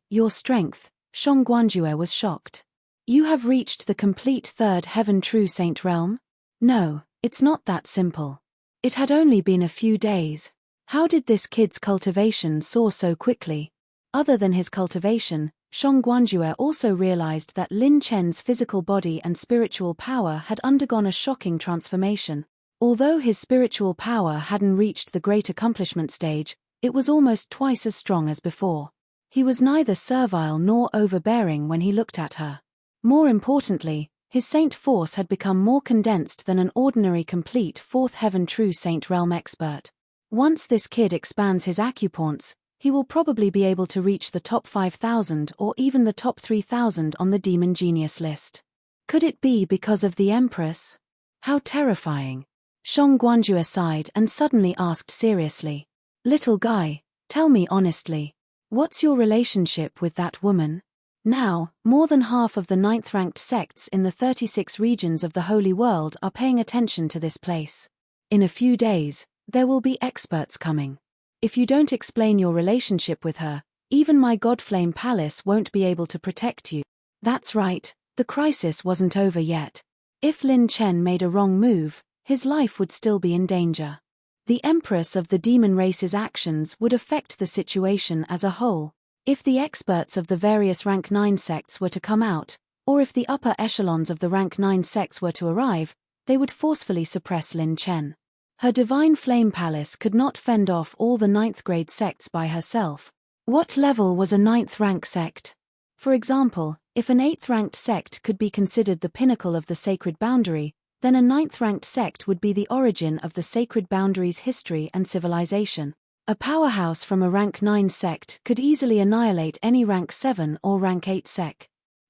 your strength. Shangguanjue was shocked. You have reached the complete 3rd heaven true saint realm? No, it's not that simple. It had only been a few days. How did this kid's cultivation soar so quickly? Other than his cultivation, Shangguanjue also realized that Lin Chen's physical body and spiritual power had undergone a shocking transformation. Although his spiritual power hadn't reached the great accomplishment stage, it was almost twice as strong as before. He was neither servile nor overbearing when he looked at her. More importantly, his saint force had become more condensed than an ordinary complete 4th heaven true saint realm expert. Once this kid expands his acupoints, he will probably be able to reach the top 5,000 or even the top 3,000 on the Demon Genius list. Could it be because of the Empress? How terrifying. Shangguanjue sighed and suddenly asked seriously. Little guy, tell me honestly, what's your relationship with that woman? Now, more than half of the 9th-ranked sects in the 36 regions of the Holy World are paying attention to this place. In a few days, there will be experts coming. If you don't explain your relationship with her, even my Godflame Palace won't be able to protect you. That's right, the crisis wasn't over yet. If Lin Chen made a wrong move, his life would still be in danger. The Empress of the demon race's actions would affect the situation as a whole. If the experts of the various rank 9 sects were to come out, or if the upper echelons of the rank 9 sects were to arrive, they would forcefully suppress Lin Chen. Her Divine Flame Palace could not fend off all the 9th grade sects by herself. What level was a 9th rank sect? For example, if an 8th ranked sect could be considered the pinnacle of the sacred boundary, then a 9th ranked sect would be the origin of the sacred boundary's history and civilization. A powerhouse from a rank 9 sect could easily annihilate any rank 7 or rank 8 sect.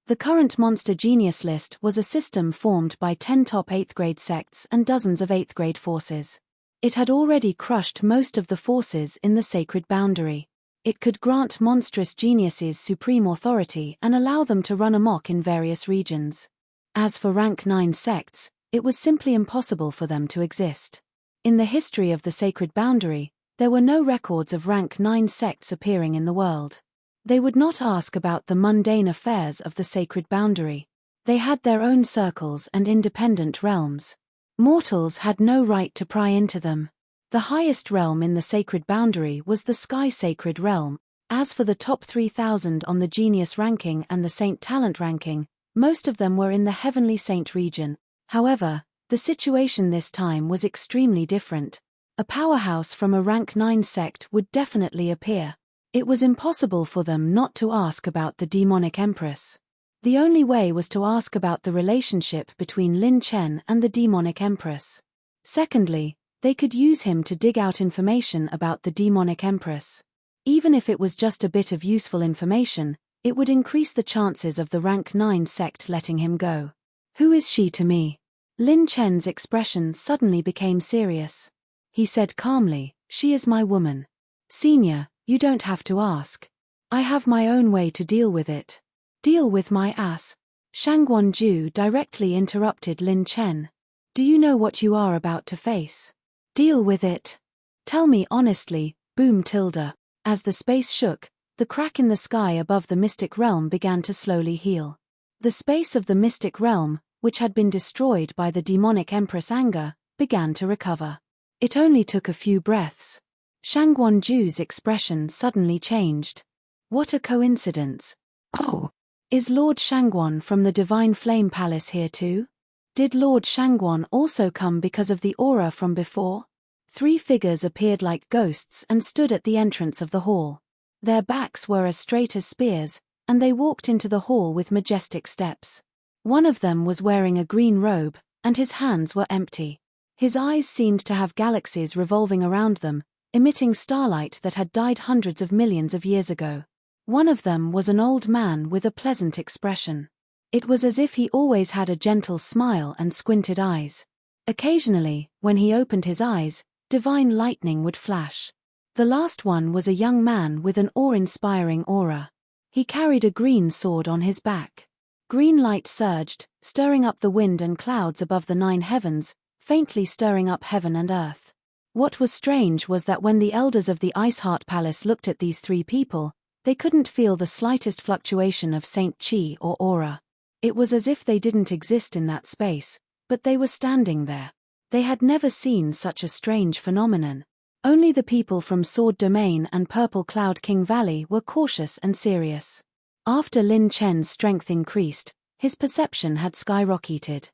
The current Monster Genius list was a system formed by 10 top 8th grade sects and dozens of 8th grade forces. It had already crushed most of the forces in the sacred boundary. It could grant monstrous geniuses supreme authority and allow them to run amok in various regions. As for rank 9 sects, it was simply impossible for them to exist. In the history of the sacred boundary, there were no records of rank 9 sects appearing in the world. They would not ask about the mundane affairs of the sacred boundary. They had their own circles and independent realms. Mortals had no right to pry into them. The highest realm in the sacred boundary was the Sky Sacred Realm. As for the top 3,000 on the Genius ranking and the Saint Talent ranking, most of them were in the Heavenly Saint region. However, the situation this time was extremely different. A powerhouse from a rank 9 sect would definitely appear. It was impossible for them not to ask about the demonic empress. The only way was to ask about the relationship between Lin Chen and the demonic empress. Secondly, they could use him to dig out information about the demonic empress. Even if it was just a bit of useful information, it would increase the chances of the rank 9 sect letting him go. Who is she to me? Lin Chen's expression suddenly became serious. He said calmly, she is my woman. Senior, you don't have to ask. I have my own way to deal with it. Deal with my ass. Shangguan-ju directly interrupted Lin Chen. Do you know what you are about to face? Deal with it. Tell me honestly, boom tilde. As the space shook, the crack in the sky above the mystic realm began to slowly heal. The space of the mystic realm, which had been destroyed by the demonic Empress anger, began to recover. It only took a few breaths. Shangguan-ju's expression suddenly changed. What a coincidence. Oh, is Lord Shangguan from the Divine Flame Palace here too? Did Lord Shangguan also come because of the aura from before? 3 figures appeared like ghosts and stood at the entrance of the hall. Their backs were as straight as spears, and they walked into the hall with majestic steps. One of them was wearing a green robe, and his hands were empty. His eyes seemed to have galaxies revolving around them, emitting starlight that had died hundreds of millions of years ago. One of them was an old man with a pleasant expression. It was as if he always had a gentle smile and squinted eyes. Occasionally, when he opened his eyes, divine lightning would flash. The last one was a young man with an awe-inspiring aura. He carried a green sword on his back. Green light surged, stirring up the wind and clouds above the 9 heavens, faintly stirring up heaven and earth. What was strange was that when the elders of the Iceheart Palace looked at these 3 people, they couldn't feel the slightest fluctuation of Saint Chi or aura. It was as if they didn't exist in that space, but they were standing there. They had never seen such a strange phenomenon. Only the people from Sword Domain and Purple Cloud King Valley were cautious and serious. After Lin Chen's strength increased, his perception had skyrocketed.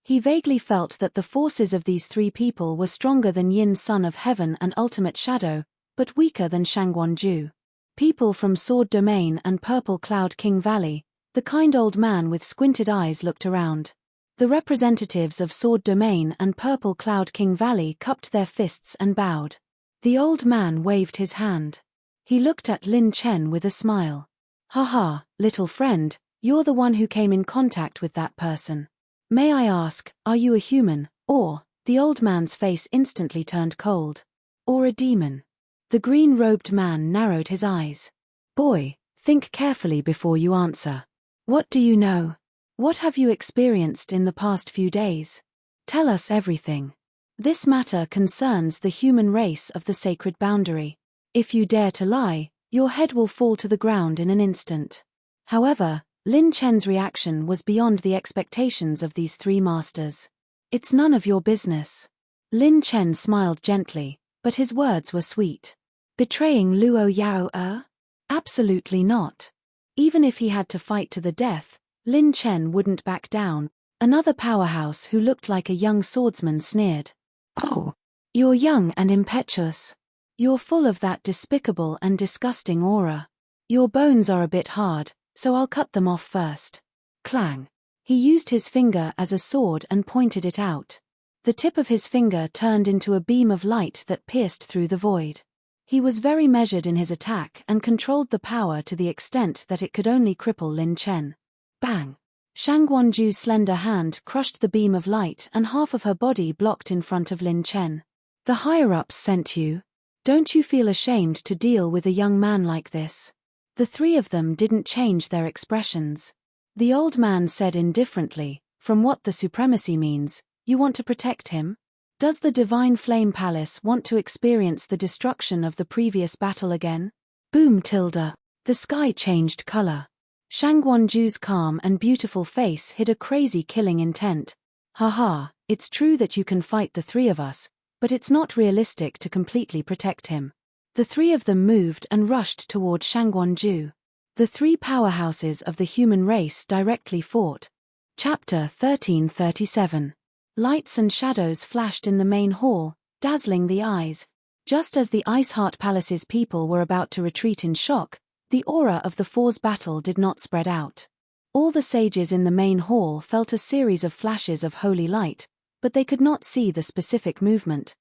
He vaguely felt that the forces of these 3 people were stronger than Yin Son of Heaven and Ultimate Shadow, but weaker than Shangguan-ju. People from Sword Domain and Purple Cloud King Valley, the kind old man with squinted eyes looked around. The representatives of Sword Domain and Purple Cloud King Valley cupped their fists and bowed. The old man waved his hand. He looked at Lin Chen with a smile. Haha, little friend, you're the one who came in contact with that person. May I ask, are you a human, or, the old man's face instantly turned cold, or a demon? The green-robed man narrowed his eyes. Boy, think carefully before you answer. What do you know? What have you experienced in the past few days? Tell us everything. This matter concerns the human race of the sacred boundary. If you dare to lie, your head will fall to the ground in an instant. However, Lin Chen's reaction was beyond the expectations of these 3 masters. It's none of your business. Lin Chen smiled gently, but his words were sweet. Betraying Luo Yao? Absolutely not. Even if he had to fight to the death, Lin Chen wouldn't back down. Another powerhouse who looked like a young swordsman sneered. Oh, you're young and impetuous. You're full of that despicable and disgusting aura. Your bones are a bit hard, so I'll cut them off first. Clang. He used his finger as a sword and pointed it out. The tip of his finger turned into a beam of light that pierced through the void. He was very measured in his attack and controlled the power to the extent that it could only cripple Lin Chen. Bang! Shangguan-ju's slender hand crushed the beam of light and half of her body blocked in front of Lin Chen. The higher-ups sent you. Don't you feel ashamed to deal with a young man like this? The 3 of them didn't change their expressions. The old man said indifferently, from what the supremacy means, you want to protect him? Does the Divine Flame Palace want to experience the destruction of the previous battle again? Boom tilde. The sky changed color. Shangguan-ju's calm and beautiful face hid a crazy killing intent. Haha, it's true that you can fight the 3 of us, but it's not realistic to completely protect him. The 3 of them moved and rushed toward Shangguan-ju. The 3 powerhouses of the human race directly fought. Chapter 1337. Lights and shadows flashed in the main hall, dazzling the eyes. Just as the Iceheart Palace's people were about to retreat in shock, the aura of the 4's battle did not spread out. All the sages in the main hall felt a series of flashes of holy light, but they could not see the specific movement.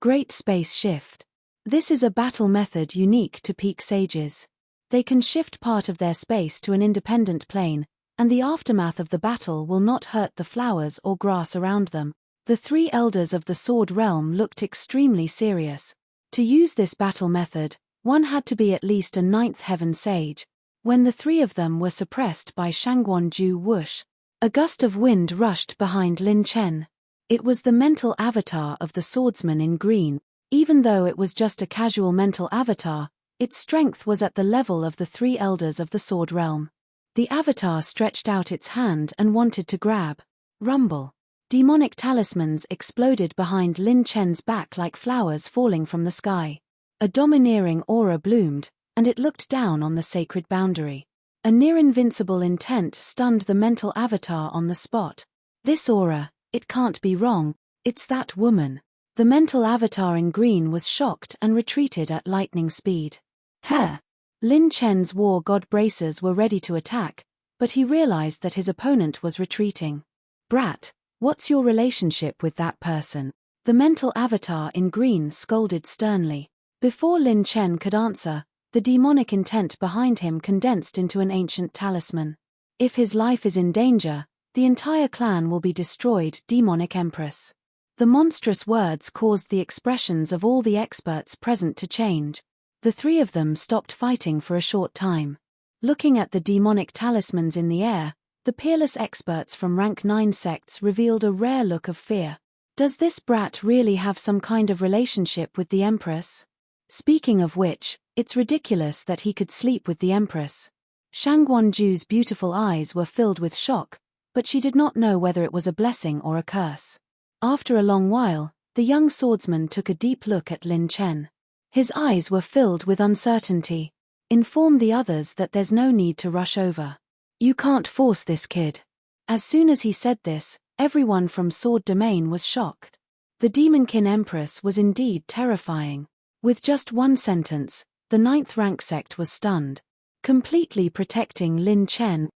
Great space shift. This is a battle method unique to peak sages. They can shift part of their space to an independent plane, and the aftermath of the battle will not hurt the flowers or grass around them. The 3 elders of the Sword Realm looked extremely serious. To use this battle method, One had to be at least a ninth heaven sage. When the three of them were suppressed by Shangguanju whoosh, a gust of wind rushed behind Lin Chen. It was the mental avatar of the swordsman in green. Even though it was just a casual mental avatar, its strength was at the level of the three elders of the sword realm. The avatar stretched out its hand and wanted to grab. Rumble. Demonic talismans exploded behind Lin Chen's back like flowers falling from the sky. A domineering aura bloomed, and it looked down on the sacred boundary. A near-invincible intent stunned the mental avatar on the spot. This aura, it can't be wrong, it's that woman. The mental avatar in green was shocked and retreated at lightning speed. Huh! Lin Chen's war god bracers were ready to attack, but he realized that his opponent was retreating. Brat, what's your relationship with that person? The mental avatar in green scolded sternly. Before Lin Chen could answer, the demonic intent behind him condensed into an ancient talisman. If his life is in danger, the entire clan will be destroyed, demonic empress. The monstrous words caused the expressions of all the experts present to change. The three of them stopped fighting for a short time. Looking at the demonic talismans in the air, the peerless experts from rank 9 sects revealed a rare look of fear. Does this brat really have some kind of relationship with the empress? Speaking of which, it's ridiculous that he could sleep with the empress. Shangguanju's beautiful eyes were filled with shock, but she did not know whether it was a blessing or a curse. After a long while, the young swordsman took a deep look at Lin Chen. His eyes were filled with uncertainty. Inform the others that there's no need to rush over. You can't force this kid. As soon as he said this, everyone from Sword Domain was shocked. The Demonkin Empress was indeed terrifying. With just one sentence, the 9th rank sect was stunned. Completely protecting Lin Chen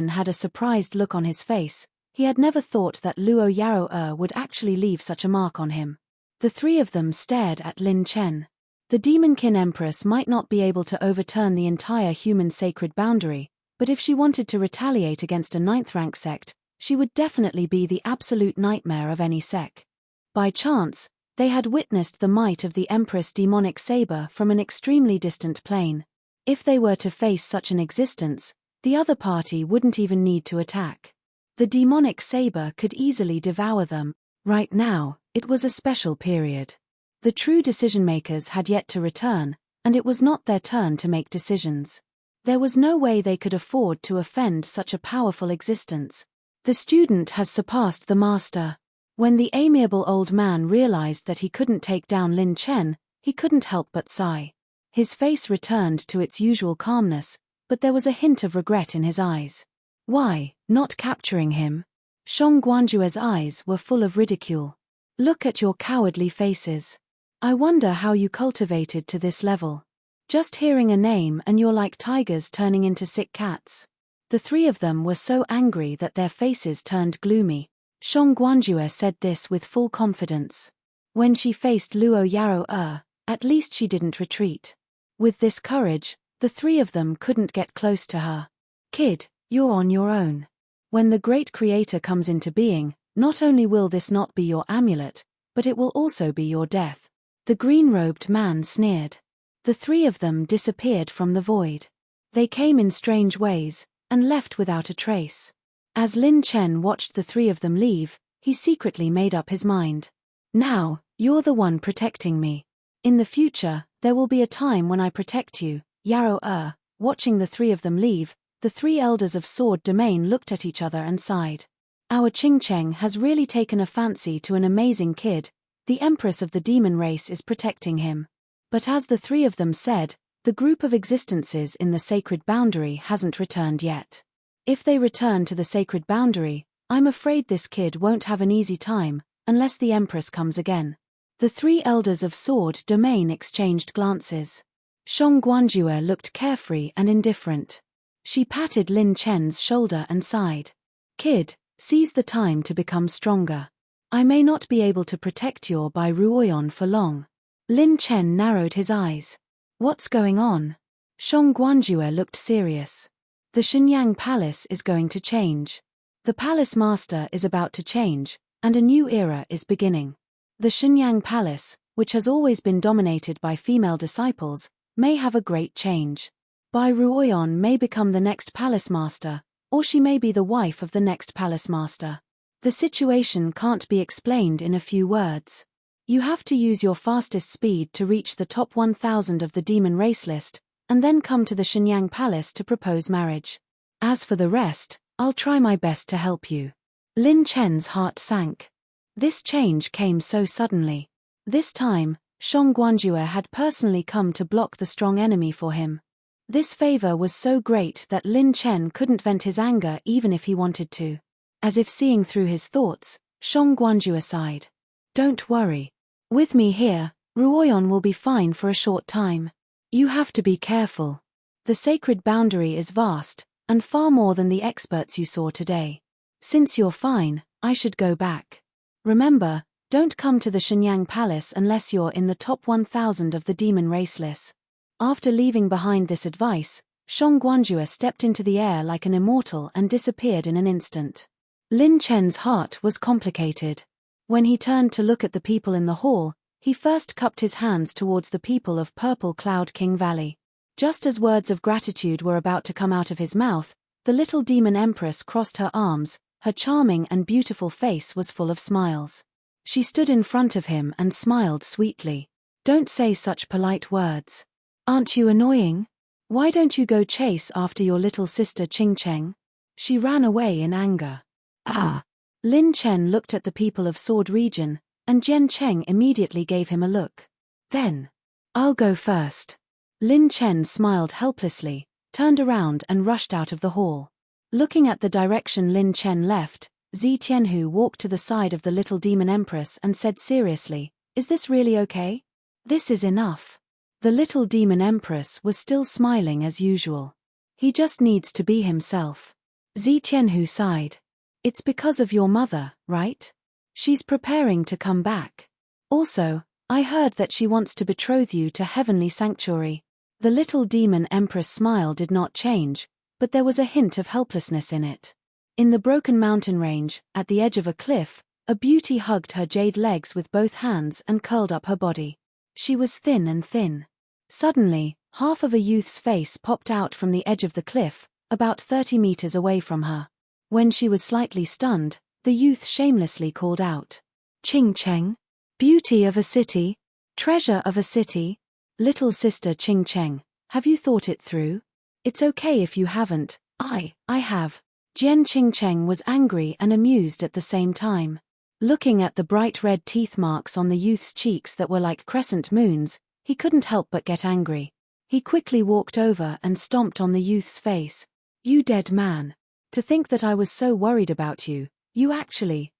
had a surprised look on his face. He had never thought that Luo Yaro would actually leave such a mark on him. The three of them stared at Lin Chen. The Demonkin Empress might not be able to overturn the entire human sacred boundary, but if she wanted to retaliate against a 9th rank sect, she would definitely be the absolute nightmare of any sect. By chance, they had witnessed the might of the Empress' demonic saber from an extremely distant plane. If they were to face such an existence, the other party wouldn't even need to attack. The demonic saber could easily devour them. Right now, it was a special period. The true decision-makers had yet to return, and it was not their turn to make decisions. There was no way they could afford to offend such a powerful existence. The student has surpassed the master. When the amiable old man realized that he couldn't take down Lin Chen, he couldn't help but sigh. His face returned to its usual calmness, but there was a hint of regret in his eyes. Why, not capturing him? Shangguanjue's eyes were full of ridicule. Look at your cowardly faces. I wonder how you cultivated to this level. Just hearing a name and you're like tigers turning into sick cats. The three of them were so angry that their faces turned gloomy. Shangguanjue said this with full confidence. When she faced Luo Yaro at least she didn't retreat. With this courage, the three of them couldn't get close to her. Kid, you're on your own. When the great creator comes into being, not only will this not be your amulet, but it will also be your death. The green-robed man sneered. The three of them disappeared from the void. They came in strange ways, and left without a trace. As Lin Chen watched the three of them leave, he secretly made up his mind. Now, you're the one protecting me. In the future, there will be a time when I protect you, Yaro. Watching the three of them leave, the three elders of Sword Domain looked at each other and sighed. Our Qingcheng has really taken a fancy to an amazing kid. The Empress of the demon race is protecting him. But as the three of them said, the group of existences in the sacred boundary hasn't returned yet. If they return to the sacred boundary, I'm afraid this kid won't have an easy time, unless the Empress comes again. The three elders of Sword Domain exchanged glances. Shangguanjue looked carefree and indifferent. She patted Lin Chen's shoulder and sighed. Kid, seize the time to become stronger. I may not be able to protect your Bai Ruoyan for long. Lin Chen narrowed his eyes. What's going on? Shangguanjue looked serious. The Shenyang Palace is going to change. The Palace Master is about to change, and a new era is beginning. The Shenyang Palace, which has always been dominated by female disciples, may have a great change. Bai Ruoyeon may become the next palace master, or she may be the wife of the next palace master. The situation can't be explained in a few words. You have to use your fastest speed to reach the top 1000 of the demon race list, and then come to the Shenyang Palace to propose marriage. As for the rest, I'll try my best to help you. Lin Chen's heart sank. This change came so suddenly. This time, Shang Guanjue had personally come to block the strong enemy for him. This favor was so great that Lin Chen couldn't vent his anger even if he wanted to. As if seeing through his thoughts, Shang Guanjue sighed. Don't worry. With me here, Ruoyeon will be fine for a short time. You have to be careful. The sacred boundary is vast, and far more than the experts you saw today. Since you're fine, I should go back. Remember, don't come to the Shenyang Palace unless you're in the top 1000 of the demon race list. After leaving behind this advice, Shang Guanjue stepped into the air like an immortal and disappeared in an instant. Lin Chen's heart was complicated. When he turned to look at the people in the hall, he first cupped his hands towards the people of Purple Cloud King Valley. Just as words of gratitude were about to come out of his mouth, the little demon empress crossed her arms. Her charming and beautiful face was full of smiles. She stood in front of him and smiled sweetly. Don't say such polite words. Aren't you annoying? Why don't you go chase after your little sister Qing Cheng? She ran away in anger. Ah! Lin Chen looked at the people of Sword Region, and Jian Cheng immediately gave him a look. Then, I'll go first. Lin Chen smiled helplessly, turned around and rushed out of the hall. Looking at the direction Lin Chen left, Zi Tianhu walked to the side of the little demon empress and said seriously, "Is this really okay? This is enough." The little demon empress was still smiling as usual. He just needs to be himself. Zi Tianhu sighed. It's because of your mother, right? She's preparing to come back. Also, I heard that she wants to betroth you to Heavenly Sanctuary. The little demon empress' smile did not change, but there was a hint of helplessness in it. In the broken mountain range, at the edge of a cliff, a beauty hugged her jade legs with both hands and curled up her body. She was thin and thin. Suddenly, half of a youth's face popped out from the edge of the cliff, about 30 meters away from her. When she was slightly stunned, the youth shamelessly called out, "Qing Cheng? Beauty of a city? Treasure of a city? Little sister Qing Cheng, have you thought it through? It's okay if you haven't, I have." Jian Qing Cheng was angry and amused at the same time. Looking at the bright red teeth marks on the youth's cheeks that were like crescent moons, he couldn't help but get angry. He quickly walked over and stomped on the youth's face. "You dead man. To think that I was so worried about you, you actually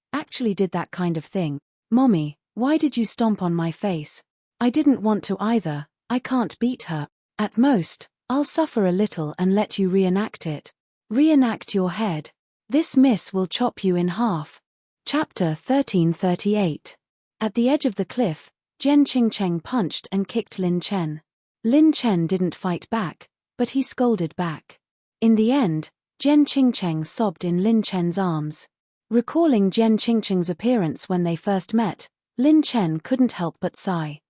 did that kind of thing. Mommy, why did you stomp on my face? I didn't want to either, I can't beat her. At most, I'll suffer a little and let you reenact it. Reenact your head. This miss will chop you in half." Chapter 1338. At the edge of the cliff, Jian Qingcheng punched and kicked Lin Chen. Lin Chen didn't fight back, but he scolded back. In the end, Jian Qingcheng sobbed in Lin Chen's arms. Recalling Jian Qingcheng's appearance when they first met, Lin Chen couldn't help but sigh.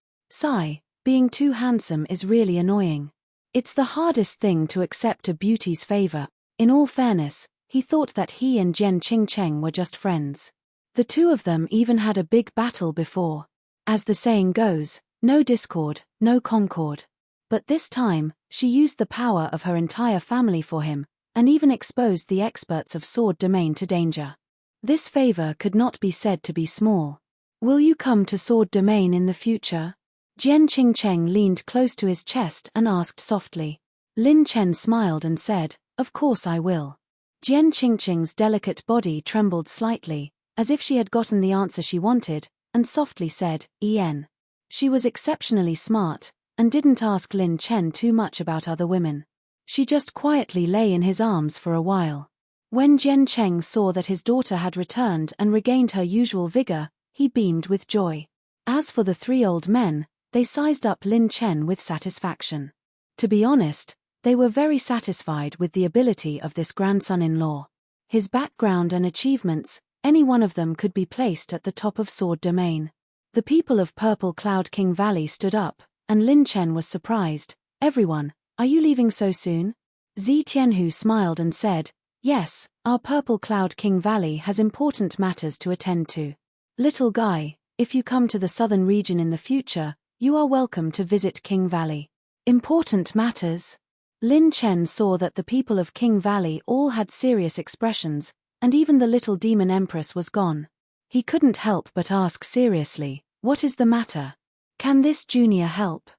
Being too handsome is really annoying. It's the hardest thing to accept a beauty's favor. In all fairness, he thought that he and Jian Qingcheng were just friends. The two of them even had a big battle before. As the saying goes, no discord, no concord. But this time, she used the power of her entire family for him, and even exposed the experts of Sword Domain to danger. This favor could not be said to be small. "Will you come to Sword Domain in the future?" Jian Qingcheng leaned close to his chest and asked softly. Lin Chen smiled and said, "Of course I will." Jian Qingcheng's delicate body trembled slightly, as if she had gotten the answer she wanted, and softly said, "En." She was exceptionally smart, and didn't ask Lin Chen too much about other women. She just quietly lay in his arms for a while. When Jian Cheng saw that his daughter had returned and regained her usual vigor, he beamed with joy. As for the three old men, they sized up Lin Chen with satisfaction. To be honest, they were very satisfied with the ability of this grandson-in-law. His background and achievements, any one of them could be placed at the top of Sword Domain. The people of Purple Cloud King Valley stood up, and Lin Chen was surprised. Everyone, are you leaving so soon? Zi Tianhu smiled and said, yes, our Purple Cloud King Valley has important matters to attend to. Little guy, if you come to the southern region in the future, you are welcome to visit King Valley. Important matters? Lin Chen saw that the people of King Valley all had serious expressions, and even the little demon empress was gone. He couldn't help but ask seriously, what is the matter? Can this junior help?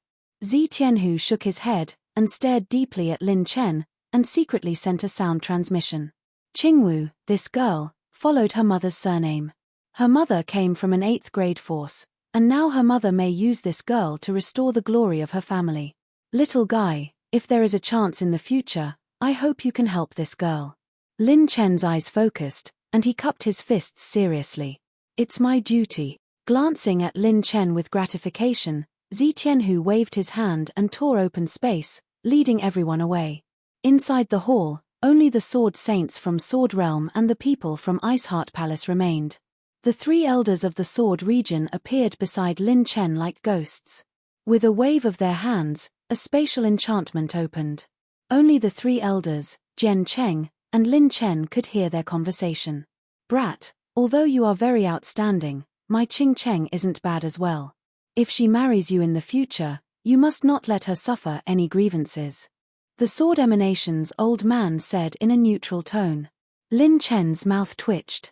Zi Tianhu shook his head, and stared deeply at Lin Chen, and secretly sent a sound transmission. Qingwu, this girl, followed her mother's surname. Her mother came from an 8th grade force, and now her mother may use this girl to restore the glory of her family. Little guy, if there is a chance in the future, I hope you can help this girl. Lin Chen's eyes focused, and he cupped his fists seriously. It's my duty. Glancing at Lin Chen with gratification, Zi Tianhu waved his hand and tore open space, leading everyone away. Inside the hall, only the Sword Saints from Sword Realm and the people from Iceheart Palace remained. The 3 elders of the Sword region appeared beside Lin Chen like ghosts. With a wave of their hands, a spatial enchantment opened. Only the 3 elders, Jian Cheng and Lin Chen, could hear their conversation. Brat, although you are very outstanding, my Qing Cheng isn't bad as well. If she marries you in the future, you must not let her suffer any grievances. The Sword Emanation's old man said in a neutral tone. Lin Chen's mouth twitched.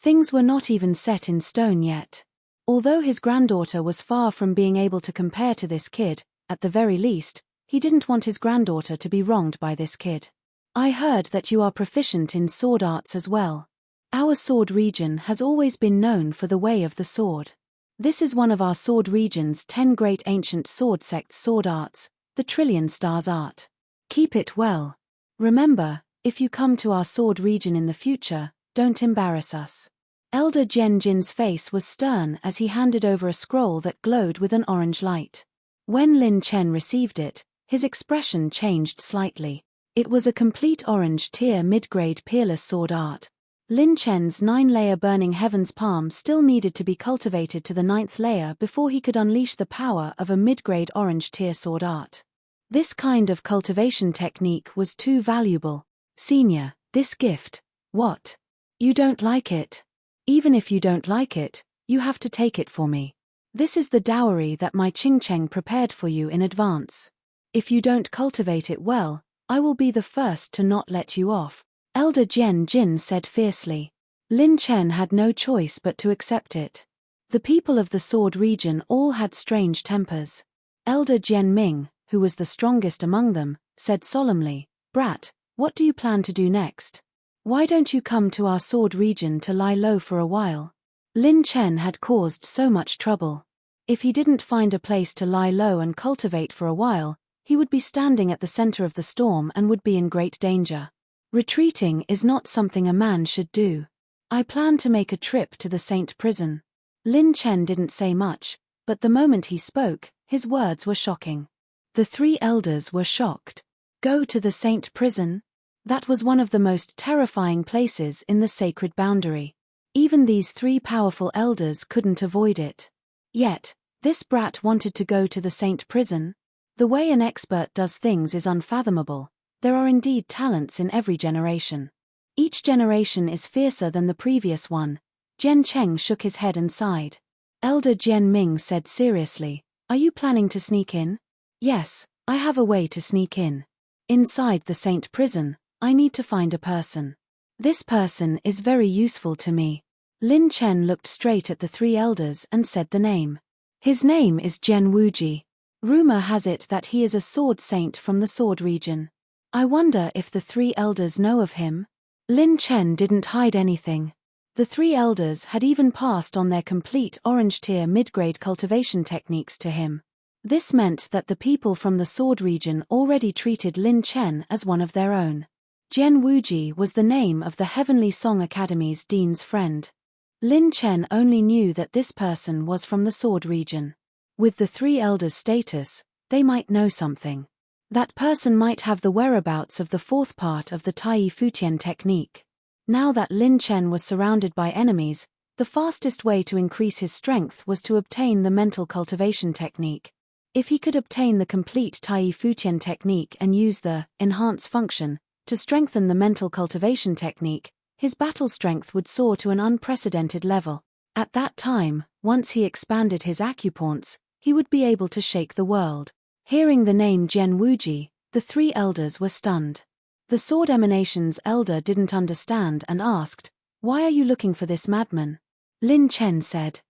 Things were not even set in stone yet. Although his granddaughter was far from being able to compare to this kid, at the very least, he didn't want his granddaughter to be wronged by this kid. I heard that you are proficient in sword arts as well. Our sword region has always been known for the way of the sword. This is one of our sword region's 10 great ancient sword sects' sword arts, the Trillion Stars art. Keep it well. Remember, if you come to our sword region in the future, don't embarrass us. Elder Jian Jin's face was stern as he handed over a scroll that glowed with an orange light. When Lin Chen received it, his expression changed slightly. It was a complete orange tier mid-grade peerless sword art. Lin Chen's 9-layer Burning Heaven's palm still needed to be cultivated to the 9th layer before he could unleash the power of a mid-grade orange tier sword art. This kind of cultivation technique was too valuable. Senior, this gift. What? You don't like it? Even if you don't like it, you have to take it for me. This is the dowry that my Qing Cheng prepared for you in advance. If you don't cultivate it well, I will be the first to not let you off, Elder Jian Jin said fiercely. Lin Chen had no choice but to accept it. The people of the Sword region all had strange tempers. Elder Jian Ming, who was the strongest among them, said solemnly, Brat, what do you plan to do next? Why don't you come to our Sword region to lie low for a while? Lin Chen had caused so much trouble. If he didn't find a place to lie low and cultivate for a while, he would be standing at the center of the storm and would be in great danger. Retreating is not something a man should do. I plan to make a trip to the Saint Prison. Lin Chen didn't say much, but the moment he spoke, his words were shocking. The 3 elders were shocked. Go to the Saint Prison? That was one of the most terrifying places in the sacred boundary. Even these 3 powerful elders couldn't avoid it. Yet, this brat wanted to go to the Saint Prison? The way an expert does things is unfathomable. There are indeed talents in every generation. Each generation is fiercer than the previous one. Jian Cheng shook his head and sighed. Elder Jian Ming said seriously, are you planning to sneak in? Yes, I have a way to sneak in. Inside the Saint Prison, I need to find a person. This person is very useful to me. Lin Chen looked straight at the 3 elders and said the name. His name is Zhen Wuji. Rumor has it that he is a sword saint from the Sword region. I wonder if the 3 elders know of him? Lin Chen didn't hide anything. The 3 elders had even passed on their complete orange tier mid-grade cultivation techniques to him. This meant that the people from the Sword region already treated Lin Chen as one of their own. Zhen Wuji was the name of the Heavenly Song Academy's dean's friend. Lin Chen only knew that this person was from the Sword region. With the 3 elders' status, they might know something. That person might have the whereabouts of the 4th part of the Tai Futian technique. Now that Lin Chen was surrounded by enemies, the fastest way to increase his strength was to obtain the mental cultivation technique. If he could obtain the complete Tai Futian technique and use the enhance function to strengthen the mental cultivation technique, his battle strength would soar to an unprecedented level. At that time, once he expanded his acupoints, he would be able to shake the world. Hearing the name Jian Wuji, the three elders were stunned. The sword emanation's elder didn't understand and asked, "Why are you looking for this madman?" Lin Chen said,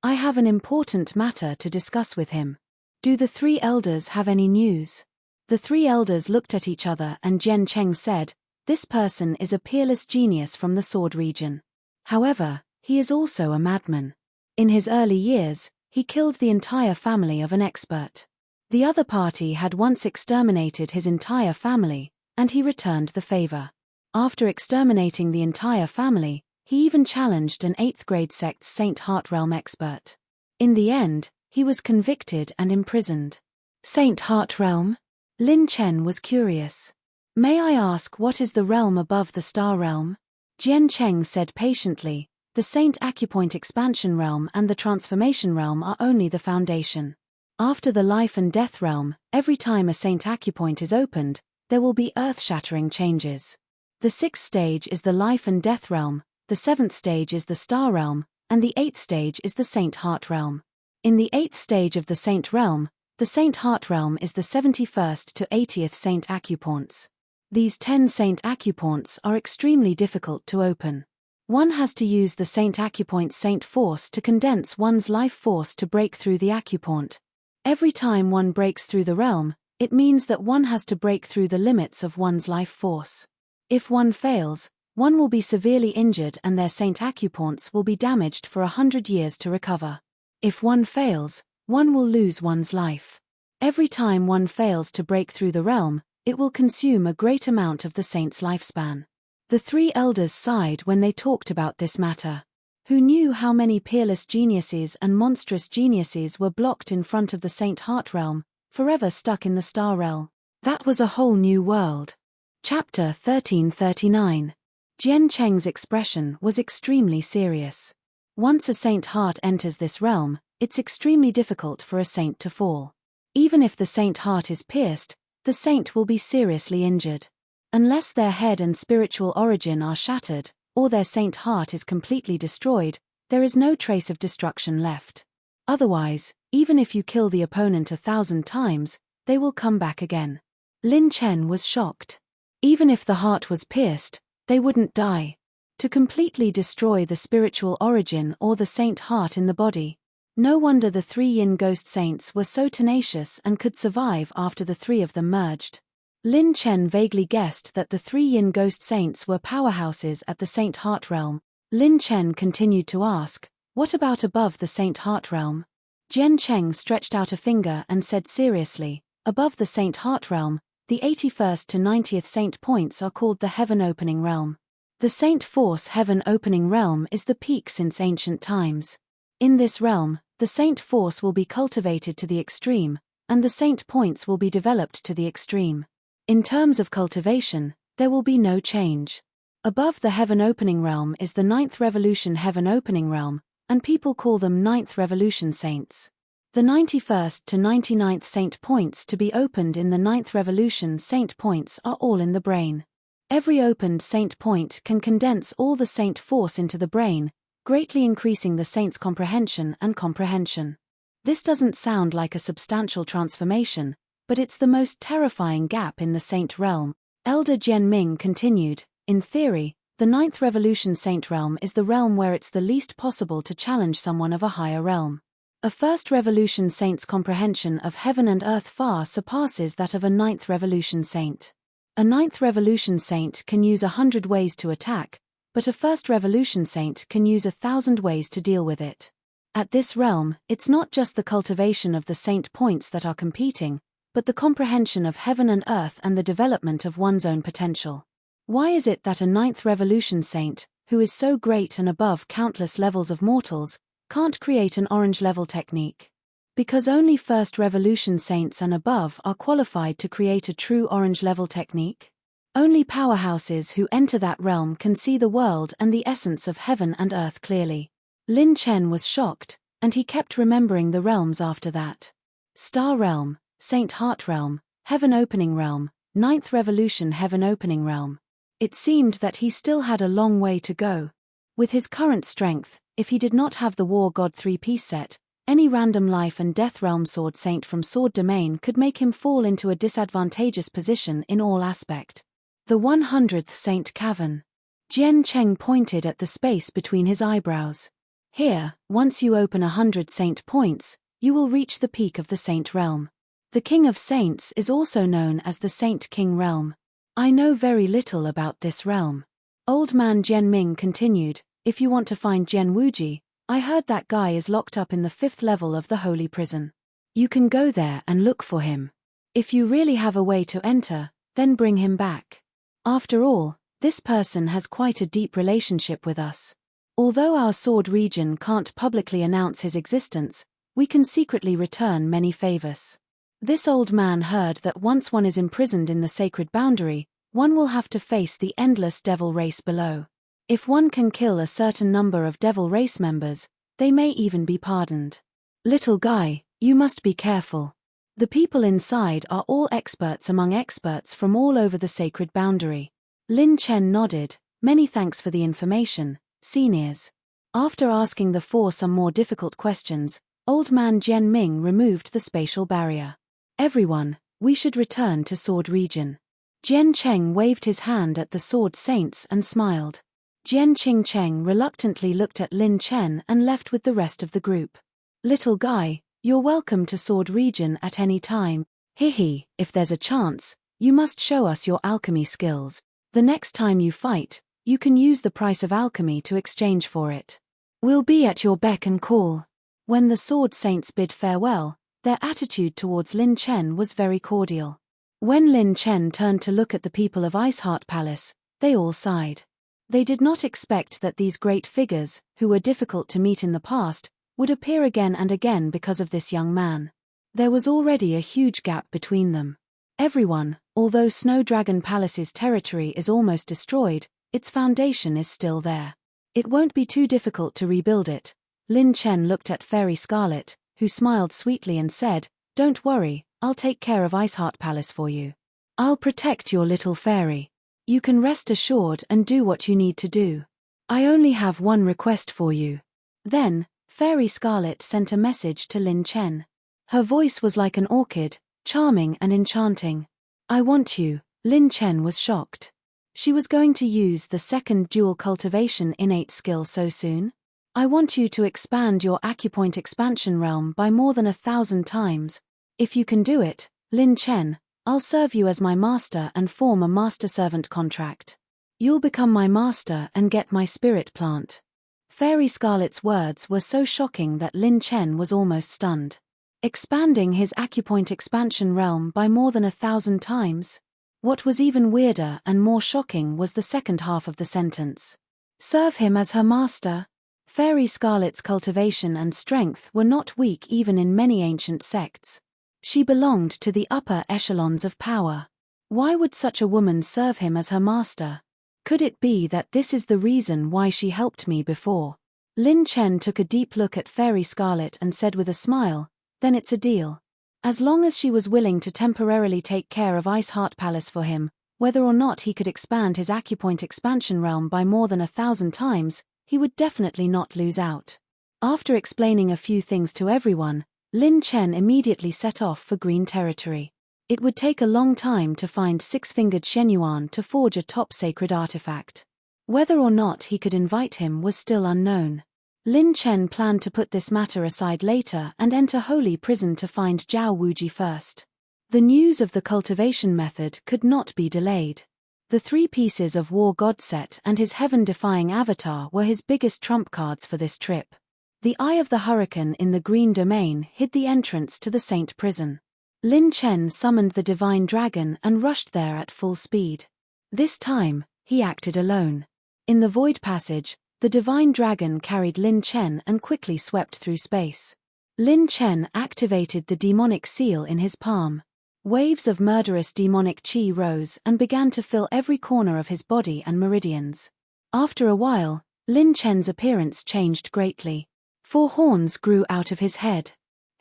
I have an important matter to discuss with him. Do the three elders have any news?" The three elders looked at each other and Jian Cheng said, "This person is a peerless genius from the sword region. However, he is also a madman. In his early years, he killed the entire family of an expert. The other party had once exterminated his entire family, and he returned the favor. After exterminating the entire family, he even challenged an 8th grade sect's Saint Heart Realm expert. In the end, he was convicted and imprisoned." Saint Heart Realm? Lin Chen was curious. "May I ask what is the realm above the star realm?" Jian Cheng said patiently, "The Saint Acupoint Expansion Realm and the Transformation Realm are only the foundation. After the Life and Death Realm, every time a Saint Acupoint is opened, there will be earth-shattering changes. The 6th stage is the Life and Death Realm, the 7th stage is the Star Realm, and the 8th stage is the Saint Heart Realm. In the 8th stage of the Saint Realm, the Saint Heart Realm is the 71st to 80th Saint Acupoints. These 10 Saint Acupoints are extremely difficult to open. One has to use the Saint Acupoint Saint Force to condense one's life force to break through the acupoint. Every time one breaks through the realm, it means that one has to break through the limits of one's life force. If one fails, one will be severely injured and their Saint Acupoints will be damaged for 100 years to recover. If one fails, one will lose one's life. Every time one fails to break through the realm, it will consume a great amount of the saint's lifespan." The three elders sighed when they talked about this matter. Who knew how many peerless geniuses and monstrous geniuses were blocked in front of the Saint Heart Realm, forever stuck in the Star Realm? That was a whole new world. Chapter 1339. Jian Cheng's expression was extremely serious. Once a saint heart enters this realm, it's extremely difficult for a saint to fall. Even if the saint heart is pierced, the saint will be seriously injured. Unless their head and spiritual origin are shattered, or their saint heart is completely destroyed, there is no trace of destruction left. Otherwise, even if you kill the opponent 1,000 times, they will come back again. Lin Chen was shocked. Even if the heart was pierced, they wouldn't die. To completely destroy the spiritual origin or the saint heart in the body. No wonder the 3 yin ghost saints were so tenacious and could survive after the 3 of them merged. Lin Chen vaguely guessed that the 3 yin ghost saints were powerhouses at the Saint Heart Realm. Lin Chen continued to ask, "What about above the Saint Heart Realm?" Jian Cheng stretched out a finger and said seriously, "Above the Saint Heart Realm, the 81st to 90th Saint points are called the Heaven Opening Realm. The Saint Force Heaven Opening Realm is the peak since ancient times. In this realm, the Saint Force will be cultivated to the extreme, and the Saint Points will be developed to the extreme. In terms of cultivation, there will be no change. Above the Heaven Opening Realm is the 9th Revolution Heaven Opening Realm, and people call them 9th Revolution Saints. The 91st to 99th Saint Points to be opened in the 9th Revolution Saint Points are all in the brain. Every opened Saint Point can condense all the Saint Force into the brain, greatly increasing the Saint's comprehension and comprehension. This doesn't sound like a substantial transformation, but it's the most terrifying gap in the Saint realm." Elder Jian Ming continued, "In theory, the 9th Revolution Saint realm is the realm where it's the least possible to challenge someone of a higher realm. A 1st Revolution Saint's comprehension of heaven and earth far surpasses that of a 9th Revolution Saint. A 9th Revolution Saint can use 100 ways to attack, but a 1st Revolution Saint can use 1,000 ways to deal with it. At this realm, it's not just the cultivation of the Saint points that are competing, but the comprehension of heaven and earth and the development of one's own potential. Why is it that a 9th Revolution Saint, who is so great and above countless levels of mortals, can't create an orange-level technique? Because only 1st Revolution Saints and above are qualified to create a true orange-level technique? Only powerhouses who enter that realm can see the world and the essence of heaven and earth clearly." Lin Chen was shocked, and he kept remembering the realms after that. Star Realm, Saint Heart Realm, Heaven Opening Realm, Ninth Revolution Heaven Opening Realm. It seemed that he still had a long way to go. With his current strength, if he did not have the War God 3-piece set, any random life and death realm sword saint from Sword Domain could make him fall into a disadvantageous position in all aspect. The 100th Saint Cavern. Jian Cheng pointed at the space between his eyebrows. Here, once you open 100 saint points, you will reach the peak of the saint realm. The King of Saints is also known as the Saint King realm. I know very little about this realm. Old man Jian Ming continued, if you want to find Jian Wuji, I heard that guy is locked up in the 5th level of the Holy Prison. You can go there and look for him. If you really have a way to enter, then bring him back. After all, this person has quite a deep relationship with us. Although our sword region can't publicly announce his existence, we can secretly return many favors. This old man heard that once one is imprisoned in the sacred boundary, one will have to face the endless devil race below. If one can kill a certain number of devil race members, they may even be pardoned. Little guy, you must be careful. The people inside are all experts among experts from all over the sacred boundary. Lin Chen nodded, many thanks for the information, seniors. After asking the four some more difficult questions, old man Jian Ming removed the spatial barrier. Everyone, we should return to Sword Region. Jian Cheng waved his hand at the Sword Saints and smiled. Jian Qing Cheng reluctantly looked at Lin Chen and left with the rest of the group. Little guy, you're welcome to Sword Region at any time. Hehe, if there's a chance, you must show us your alchemy skills. The next time you fight, you can use the price of alchemy to exchange for it. We'll be at your beck and call. When the Sword Saints bid farewell, their attitude towards Lin Chen was very cordial. When Lin Chen turned to look at the people of Iceheart Palace, they all sighed. They did not expect that these great figures, who were difficult to meet in the past, would appear again and again because of this young man. There was already a huge gap between them. Everyone, although Snow Dragon Palace's territory is almost destroyed, its foundation is still there. It won't be too difficult to rebuild it. Lin Chen looked at Fairy Scarlet, who smiled sweetly and said, don't worry, I'll take care of Iceheart Palace for you. I'll protect your little fairy. You can rest assured and do what you need to do. I only have one request for you. Then, Fairy Scarlet sent a message to Lin Chen. Her voice was like an orchid, charming and enchanting. I want you. Lin Chen was shocked. She was going to use the second dual cultivation innate skill so soon? I want you to expand your acupoint expansion realm by more than 1,000 times. If you can do it, Lin Chen, I'll serve you as my master and form a master-servant contract. You'll become my master and get my spirit plant. Fairy Scarlet's words were so shocking that Lin Chen was almost stunned. Expanding his acupoint expansion realm by more than 1,000 times? What was even weirder and more shocking was the second half of the sentence. Serve him as her master? Fairy Scarlet's cultivation and strength were not weak even in many ancient sects. She belonged to the upper echelons of power. Why would such a woman serve him as her master? Could it be that this is the reason why she helped me before? Lin Chen took a deep look at Fairy Scarlet and said with a smile, then it's a deal. As long as she was willing to temporarily take care of Iceheart Palace for him, whether or not he could expand his acupoint expansion realm by more than 1,000 times, he would definitely not lose out. After explaining a few things to everyone, Lin Chen immediately set off for Green Territory. It would take a long time to find Six-Fingered Shenyuan to forge a top sacred artifact. Whether or not he could invite him was still unknown. Lin Chen planned to put this matter aside later and enter Holy Prison to find Zhao Wuji first. The news of the cultivation method could not be delayed. The 3 pieces of War God set and his heaven-defying avatar were his biggest trump cards for this trip. The Eye of the Hurricane in the Green Domain hid the entrance to the Saint Prison. Lin Chen summoned the Divine Dragon and rushed there at full speed. This time, he acted alone. In the Void Passage, the Divine Dragon carried Lin Chen and quickly swept through space. Lin Chen activated the demonic seal in his palm. Waves of murderous demonic chi rose and began to fill every corner of his body and meridians. After a while, Lin Chen's appearance changed greatly. 4 horns grew out of his head.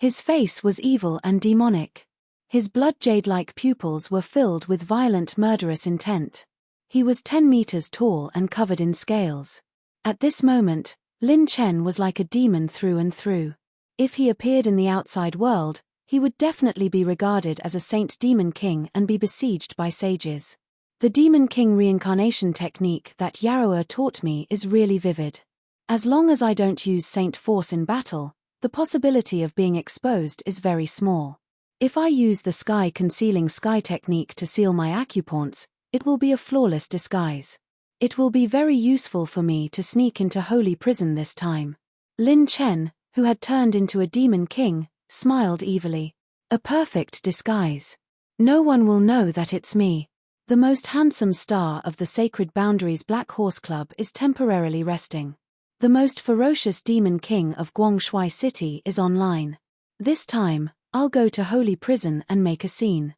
His face was evil and demonic. His blood jade-like pupils were filled with violent murderous intent. He was 10 meters tall and covered in scales. At this moment, Lin Chen was like a demon through and through. If he appeared in the outside world, he would definitely be regarded as a saint demon king and be besieged by sages. The demon king reincarnation technique that Yaroa taught me is really vivid. As long as I don't use saint force in battle, the possibility of being exposed is very small. If I use the sky concealing sky technique to seal my acupoints, it will be a flawless disguise. It will be very useful for me to sneak into holy prison this time. Lin Chen, who had turned into a demon king, smiled evilly. A perfect disguise. No one will know that it's me. The most handsome star of the Sacred Boundaries Black Horse Club is temporarily resting. The most ferocious demon king of Guangshui City is online. This time, I'll go to holy prison and make a scene.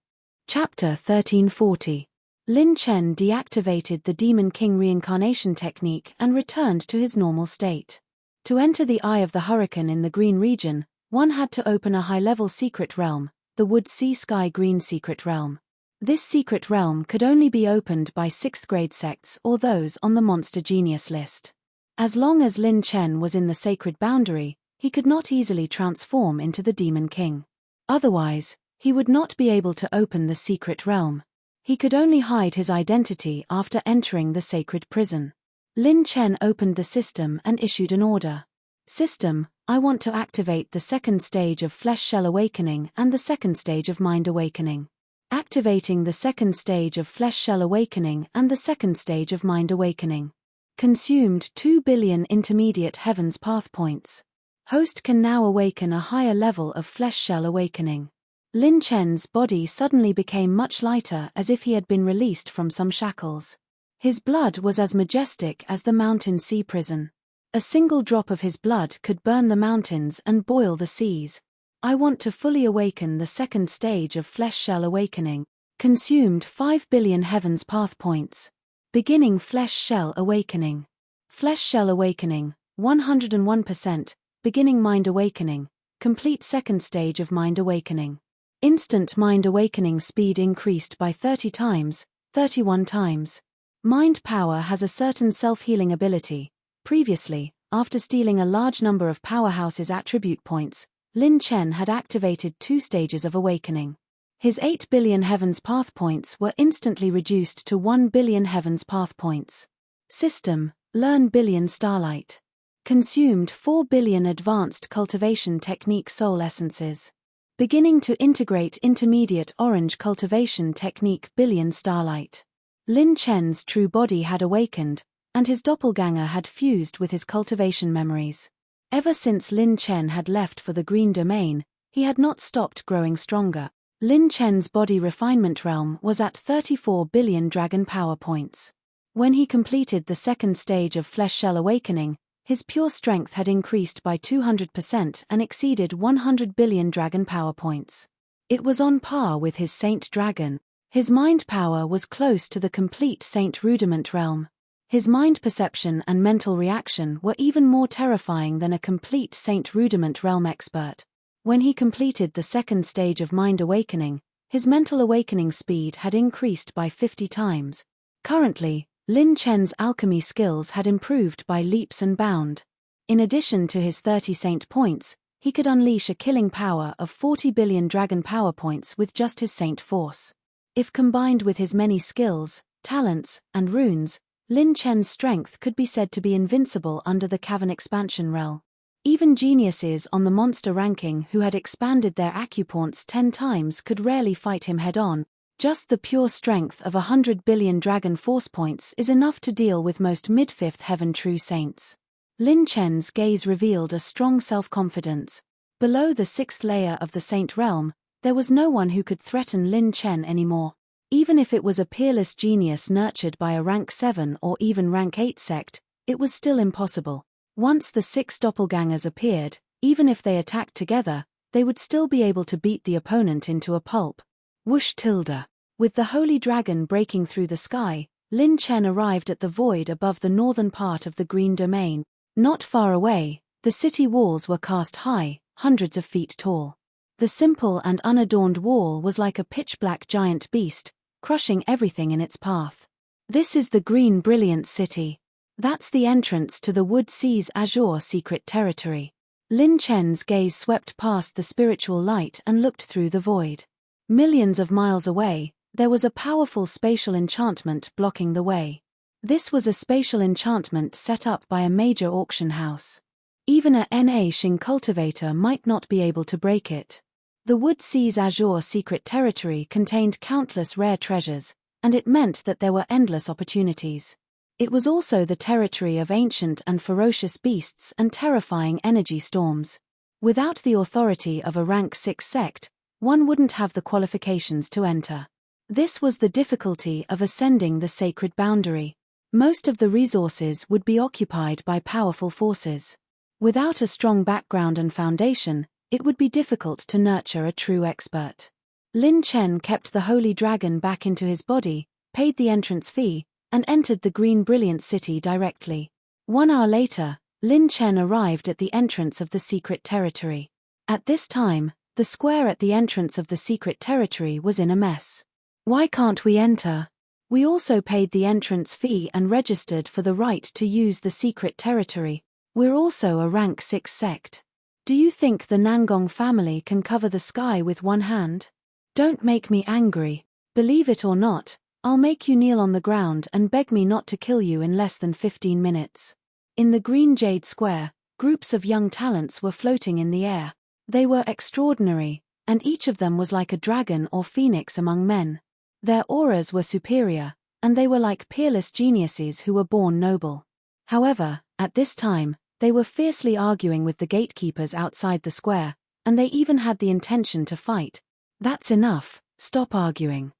Chapter 1340. Lin Chen deactivated the Demon King reincarnation technique and returned to his normal state. To enter the Eye of the Hurricane in the Green region, one had to open a high-level secret realm, the Wood Sea Sky Green secret realm. This secret realm could only be opened by 6th grade sects or those on the Monster Genius list. As long as Lin Chen was in the Sacred Boundary, he could not easily transform into the Demon King. Otherwise, he would not be able to open the secret realm. He could only hide his identity after entering the sacred prison. Lin Chen opened the system and issued an order. System, I want to activate the 2nd stage of Flesh Shell Awakening and the 2nd stage of Mind Awakening. Activating the 2nd stage of Flesh Shell Awakening and the 2nd stage of Mind Awakening. Consumed 2 billion intermediate heavens path points. Host can now awaken a higher level of Flesh Shell Awakening. Lin Chen's body suddenly became much lighter as if he had been released from some shackles. His blood was as majestic as the mountain sea prison. A single drop of his blood could burn the mountains and boil the seas. I want to fully awaken the 2nd stage of Flesh Shell Awakening. Consumed 5 billion heavens path points. Beginning Flesh Shell Awakening. Flesh Shell Awakening, 101%. Beginning Mind Awakening, complete 2nd stage of Mind Awakening. Instant Mind Awakening speed increased by 30 times, 31 times. Mind power has a certain self-healing ability. Previously, after stealing a large number of Powerhouse's attribute points, Lin Chen had activated 2 stages of awakening. His 8 billion heavens path points were instantly reduced to 1 billion heavens path points. System, learn billion starlight. Consumed 4 billion advanced cultivation technique soul essences. Beginning to integrate intermediate orange cultivation technique billion starlight. Lin Chen's true body had awakened, and his doppelganger had fused with his cultivation memories. Ever since Lin Chen had left for the Green Domain, he had not stopped growing stronger. Lin Chen's body refinement realm was at 34 billion dragon power points. When he completed the 2nd stage of Flesh Shell Awakening, his pure strength had increased by 200% and exceeded 100 billion dragon power points. It was on par with his Saint Dragon. His mind power was close to the complete Saint Rudiment realm. His mind perception and mental reaction were even more terrifying than a complete Saint Rudiment realm expert. When he completed the 2nd stage of Mind Awakening, his mental awakening speed had increased by 50 times. Currently, Lin Chen's alchemy skills had improved by leaps and bounds. In addition to his 30 saint points, he could unleash a killing power of 40 billion dragon power points with just his saint force. If combined with his many skills, talents, and runes, Lin Chen's strength could be said to be invincible under the Cavern expansion realm. Even geniuses on the monster ranking who had expanded their acupoints 10 times could rarely fight him head-on. Just the pure strength of 100 billion dragon force points is enough to deal with most mid-5th heaven true saints. Lin Chen's gaze revealed a strong self-confidence. Below the 6th layer of the saint realm, there was no one who could threaten Lin Chen anymore. Even if it was a peerless genius nurtured by a rank 7 or even rank 8 sect, it was still impossible. Once the 6 doppelgangers appeared, even if they attacked together, they would still be able to beat the opponent into a pulp. Whoosh tilde. With the holy dragon breaking through the sky, Lin Chen arrived at the void above the northern part of the Green Domain. Not far away, the city walls were cast high, hundreds of feet tall. The simple and unadorned wall was like a pitch-black giant beast, crushing everything in its path. This is the Green Brilliant City. That's the entrance to the Wood Sea's azure secret territory. Lin Chen's gaze swept past the spiritual light and looked through the void. Millions of miles away, there was a powerful spatial enchantment blocking the way. This was a spatial enchantment set up by a major auction house. Even a Xing cultivator might not be able to break it. The Wood Sea's azure secret territory contained countless rare treasures, and it meant that there were endless opportunities. It was also the territory of ancient and ferocious beasts and terrifying energy storms. Without the authority of a rank 6 sect, one wouldn't have the qualifications to enter. This was the difficulty of ascending the sacred boundary. Most of the resources would be occupied by powerful forces. Without a strong background and foundation, it would be difficult to nurture a true expert. Lin Chen kept the holy dragon back into his body, paid the entrance fee, and entered the Green Brilliant City directly. 1 hour later, Lin Chen arrived at the entrance of the secret territory. At this time, the square at the entrance of the secret territory was in a mess. Why can't we enter? We also paid the entrance fee and registered for the right to use the secret territory. We're also a rank 6 sect. Do you think the Nangong family can cover the sky with one hand? Don't make me angry. Believe it or not, I'll make you kneel on the ground and beg me not to kill you in less than 15 minutes. In the Green Jade Square, groups of young talents were floating in the air. They were extraordinary, and each of them was like a dragon or phoenix among men. Their auras were superior, and they were like peerless geniuses who were born noble. However, at this time, they were fiercely arguing with the gatekeepers outside the square, and they even had the intention to fight. That's enough, stop arguing.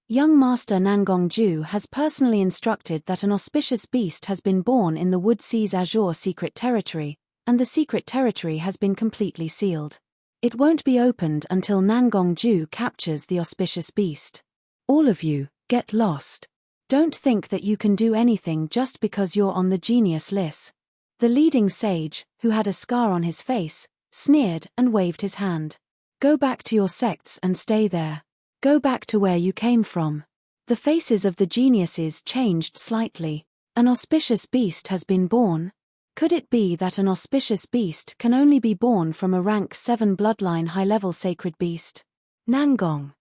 Young Master Nangong Ju has personally instructed that an auspicious beast has been born in the Wood Sea's azure secret territory, and the secret territory has been completely sealed. It won't be opened until Nangong Ju captures the auspicious beast. All of you, get lost. Don't think that you can do anything just because you're on the genius list. The leading sage, who had a scar on his face, sneered and waved his hand. Go back to your sects and stay there. Go back to where you came from. The faces of the geniuses changed slightly. An auspicious beast has been born. Could it be that an auspicious beast can only be born from a rank 7 bloodline high-level sacred beast? Nangong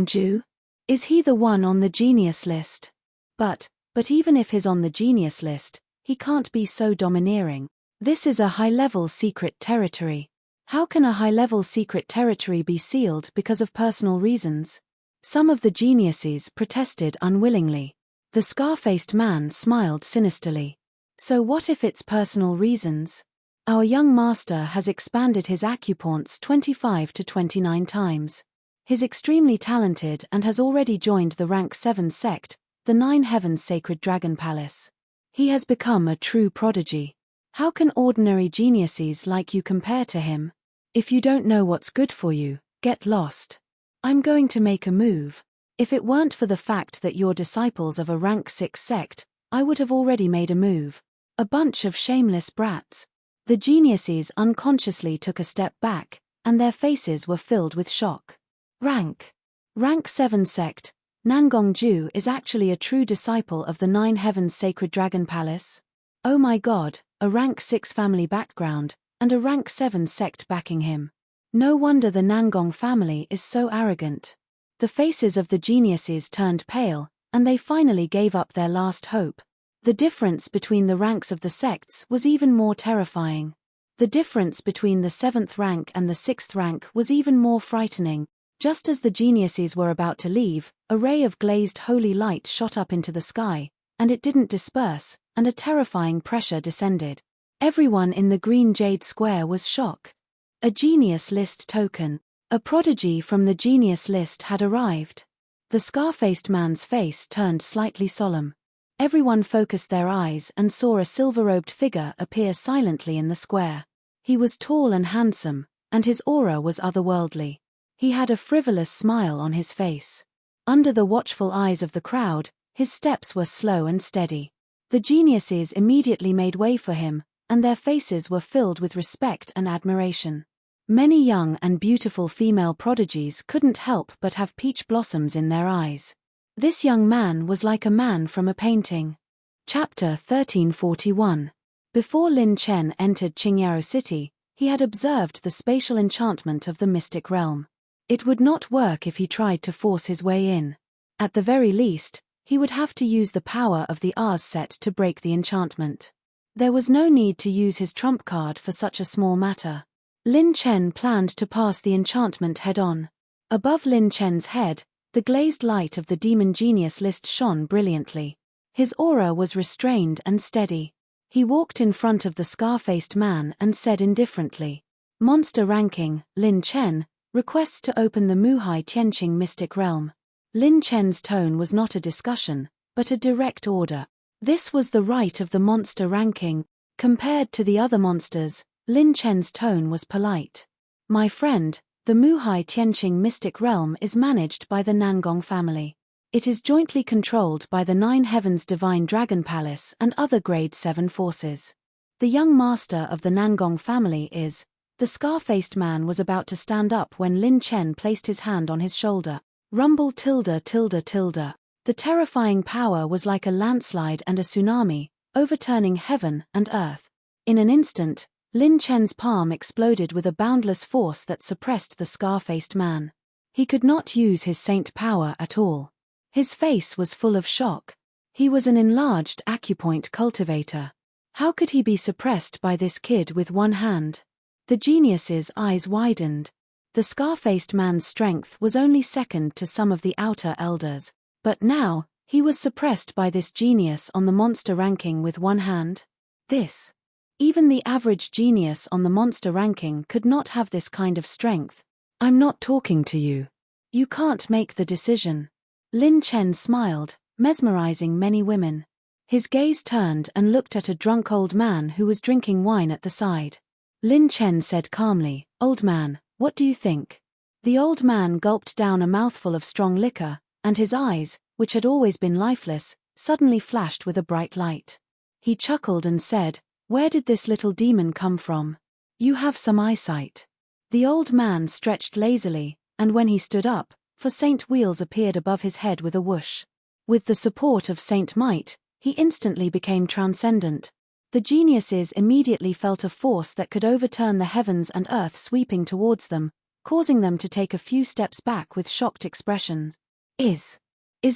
Ju? Is he the one on the genius list? But even if he's on the genius list, he can't be so domineering. This is a high-level secret territory. How can a high-level secret territory be sealed because of personal reasons? Some of the geniuses protested unwillingly. The scar-faced man smiled sinisterly. So what if it's personal reasons? Our young master has expanded his acupoints 25 to 29 times. He's extremely talented and has already joined the rank 7 sect, the 9 Heavens Sacred Dragon Palace. He has become a true prodigy. How can ordinary geniuses like you compare to him? If you don't know what's good for you, get lost. I'm going to make a move. If it weren't for the fact that you're disciples of a rank 6 sect, I would have already made a move. A bunch of shameless brats. The geniuses unconsciously took a step back, and their faces were filled with shock. Rank 7 sect, Nangong Ju is actually a true disciple of the 9 Heavens Sacred Dragon Palace? Oh my god, a rank 6 family background, and a rank 7 sect backing him. No wonder the Nangong family is so arrogant. The faces of the geniuses turned pale, and they finally gave up their last hope. The difference between the ranks of the sects was even more terrifying. The difference between the 7th rank and the 6th rank was even more frightening. Just as the geniuses were about to leave, a ray of glazed holy light shot up into the sky, and it didn't disperse, and a terrifying pressure descended. Everyone in the Green Jade Square was shocked. A genius list token. A prodigy from the genius list had arrived. The scar-faced man's face turned slightly solemn. Everyone focused their eyes and saw a silver-robed figure appear silently in the square. He was tall and handsome, and his aura was otherworldly. He had a frivolous smile on his face. Under the watchful eyes of the crowd, his steps were slow and steady. The geniuses immediately made way for him, and their faces were filled with respect and admiration. Many young and beautiful female prodigies couldn't help but have peach blossoms in their eyes. This young man was like a man from a painting. Chapter 1341. Before Lin Chen entered Qingyao City, he had observed the spatial enchantment of the mystic realm. It would not work if he tried to force his way in. At the very least, he would have to use the power of the R's set to break the enchantment. There was no need to use his trump card for such a small matter. Lin Chen planned to pass the enchantment head-on. Above Lin Chen's head, the glazed light of the demon genius list shone brilliantly. His aura was restrained and steady. He walked in front of the scar-faced man and said indifferently, "Monster ranking, Lin Chen, requests to open the Muhai Tianqing mystic realm." Lin Chen's tone was not a discussion, but a direct order. This was the right of the monster ranking. Compared to the other monsters, Lin Chen's tone was polite. "My friend, the Muhai Tianqing mystic realm is managed by the Nangong family. It is jointly controlled by the Nine Heavens Divine Dragon Palace and other Grade 7 forces. The young master of the Nangong family is..." The scar-faced man was about to stand up when Lin Chen placed his hand on his shoulder. Rumble tilde tilde tilde. The terrifying power was like a landslide and a tsunami, overturning heaven and earth. In an instant, Lin Chen's palm exploded with a boundless force that suppressed the scar-faced man. He could not use his saint power at all. His face was full of shock. He was an enlarged acupoint cultivator. How could he be suppressed by this kid with one hand? The genius's eyes widened. The scar-faced man's strength was only second to some of the outer elders, but now, he was suppressed by this genius on the monster ranking with one hand? Even the average genius on the monster ranking could not have this kind of strength. "I'm not talking to you. You can't make the decision." Lin Chen smiled, mesmerizing many women. His gaze turned and looked at a drunk old man who was drinking wine at the side. Lin Chen said calmly, "Old man, what do you think?" The old man gulped down a mouthful of strong liquor, and his eyes, which had always been lifeless, suddenly flashed with a bright light. He chuckled and said, "Where did this little demon come from? You have some eyesight." The old man stretched lazily, and when he stood up, for Saint Wheels appeared above his head with a whoosh. With the support of Saint Might, he instantly became transcendent. The geniuses immediately felt a force that could overturn the heavens and earth sweeping towards them, causing them to take a few steps back with shocked expressions. Is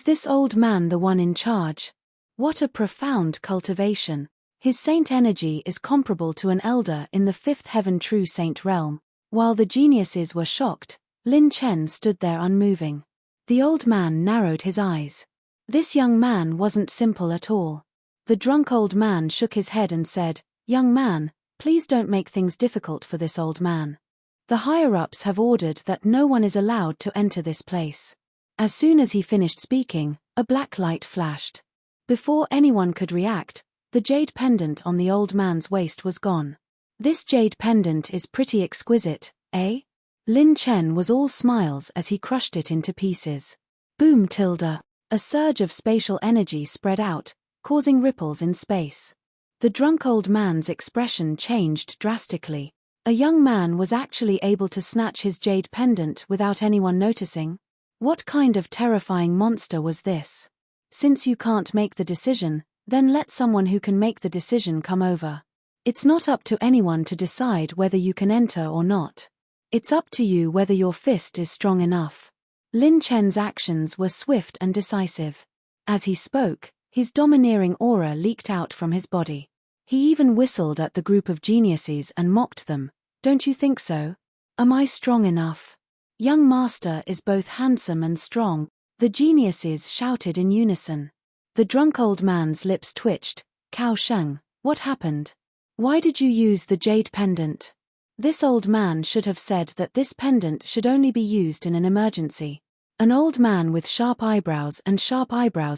this old man the one in charge? What a profound cultivation. His saint energy is comparable to an elder in the fifth heaven true saint realm. While the geniuses were shocked, Lin Chen stood there unmoving. The old man narrowed his eyes. This young man wasn't simple at all. The drunk old man shook his head and said, "Young man, please don't make things difficult for this old man. The higher-ups have ordered that no one is allowed to enter this place." As soon as he finished speaking, a black light flashed. Before anyone could react, the jade pendant on the old man's waist was gone. "This jade pendant is pretty exquisite, eh?" Lin Chen was all smiles as he crushed it into pieces. Boom tilde. A surge of spatial energy spread out, causing ripples in space. The drunk old man's expression changed drastically. A young man was actually able to snatch his jade pendant without anyone noticing? What kind of terrifying monster was this? Since you can't make the decision, then let someone who can make the decision come over. It's not up to anyone to decide whether you can enter or not. It's up to you whether your fist is strong enough. Lin Chen's actions were swift and decisive. As he spoke, his domineering aura leaked out from his body. He even whistled at the group of geniuses and mocked them. "Don't you think so? Am I strong enough? Young master is both handsome and strong." The geniuses shouted in unison. The drunk old man's lips twitched. "Cao Sheng, what happened? Why did you use the jade pendant?" This old man should have said that this pendant should only be used in an emergency. An old man with sharp eyebrows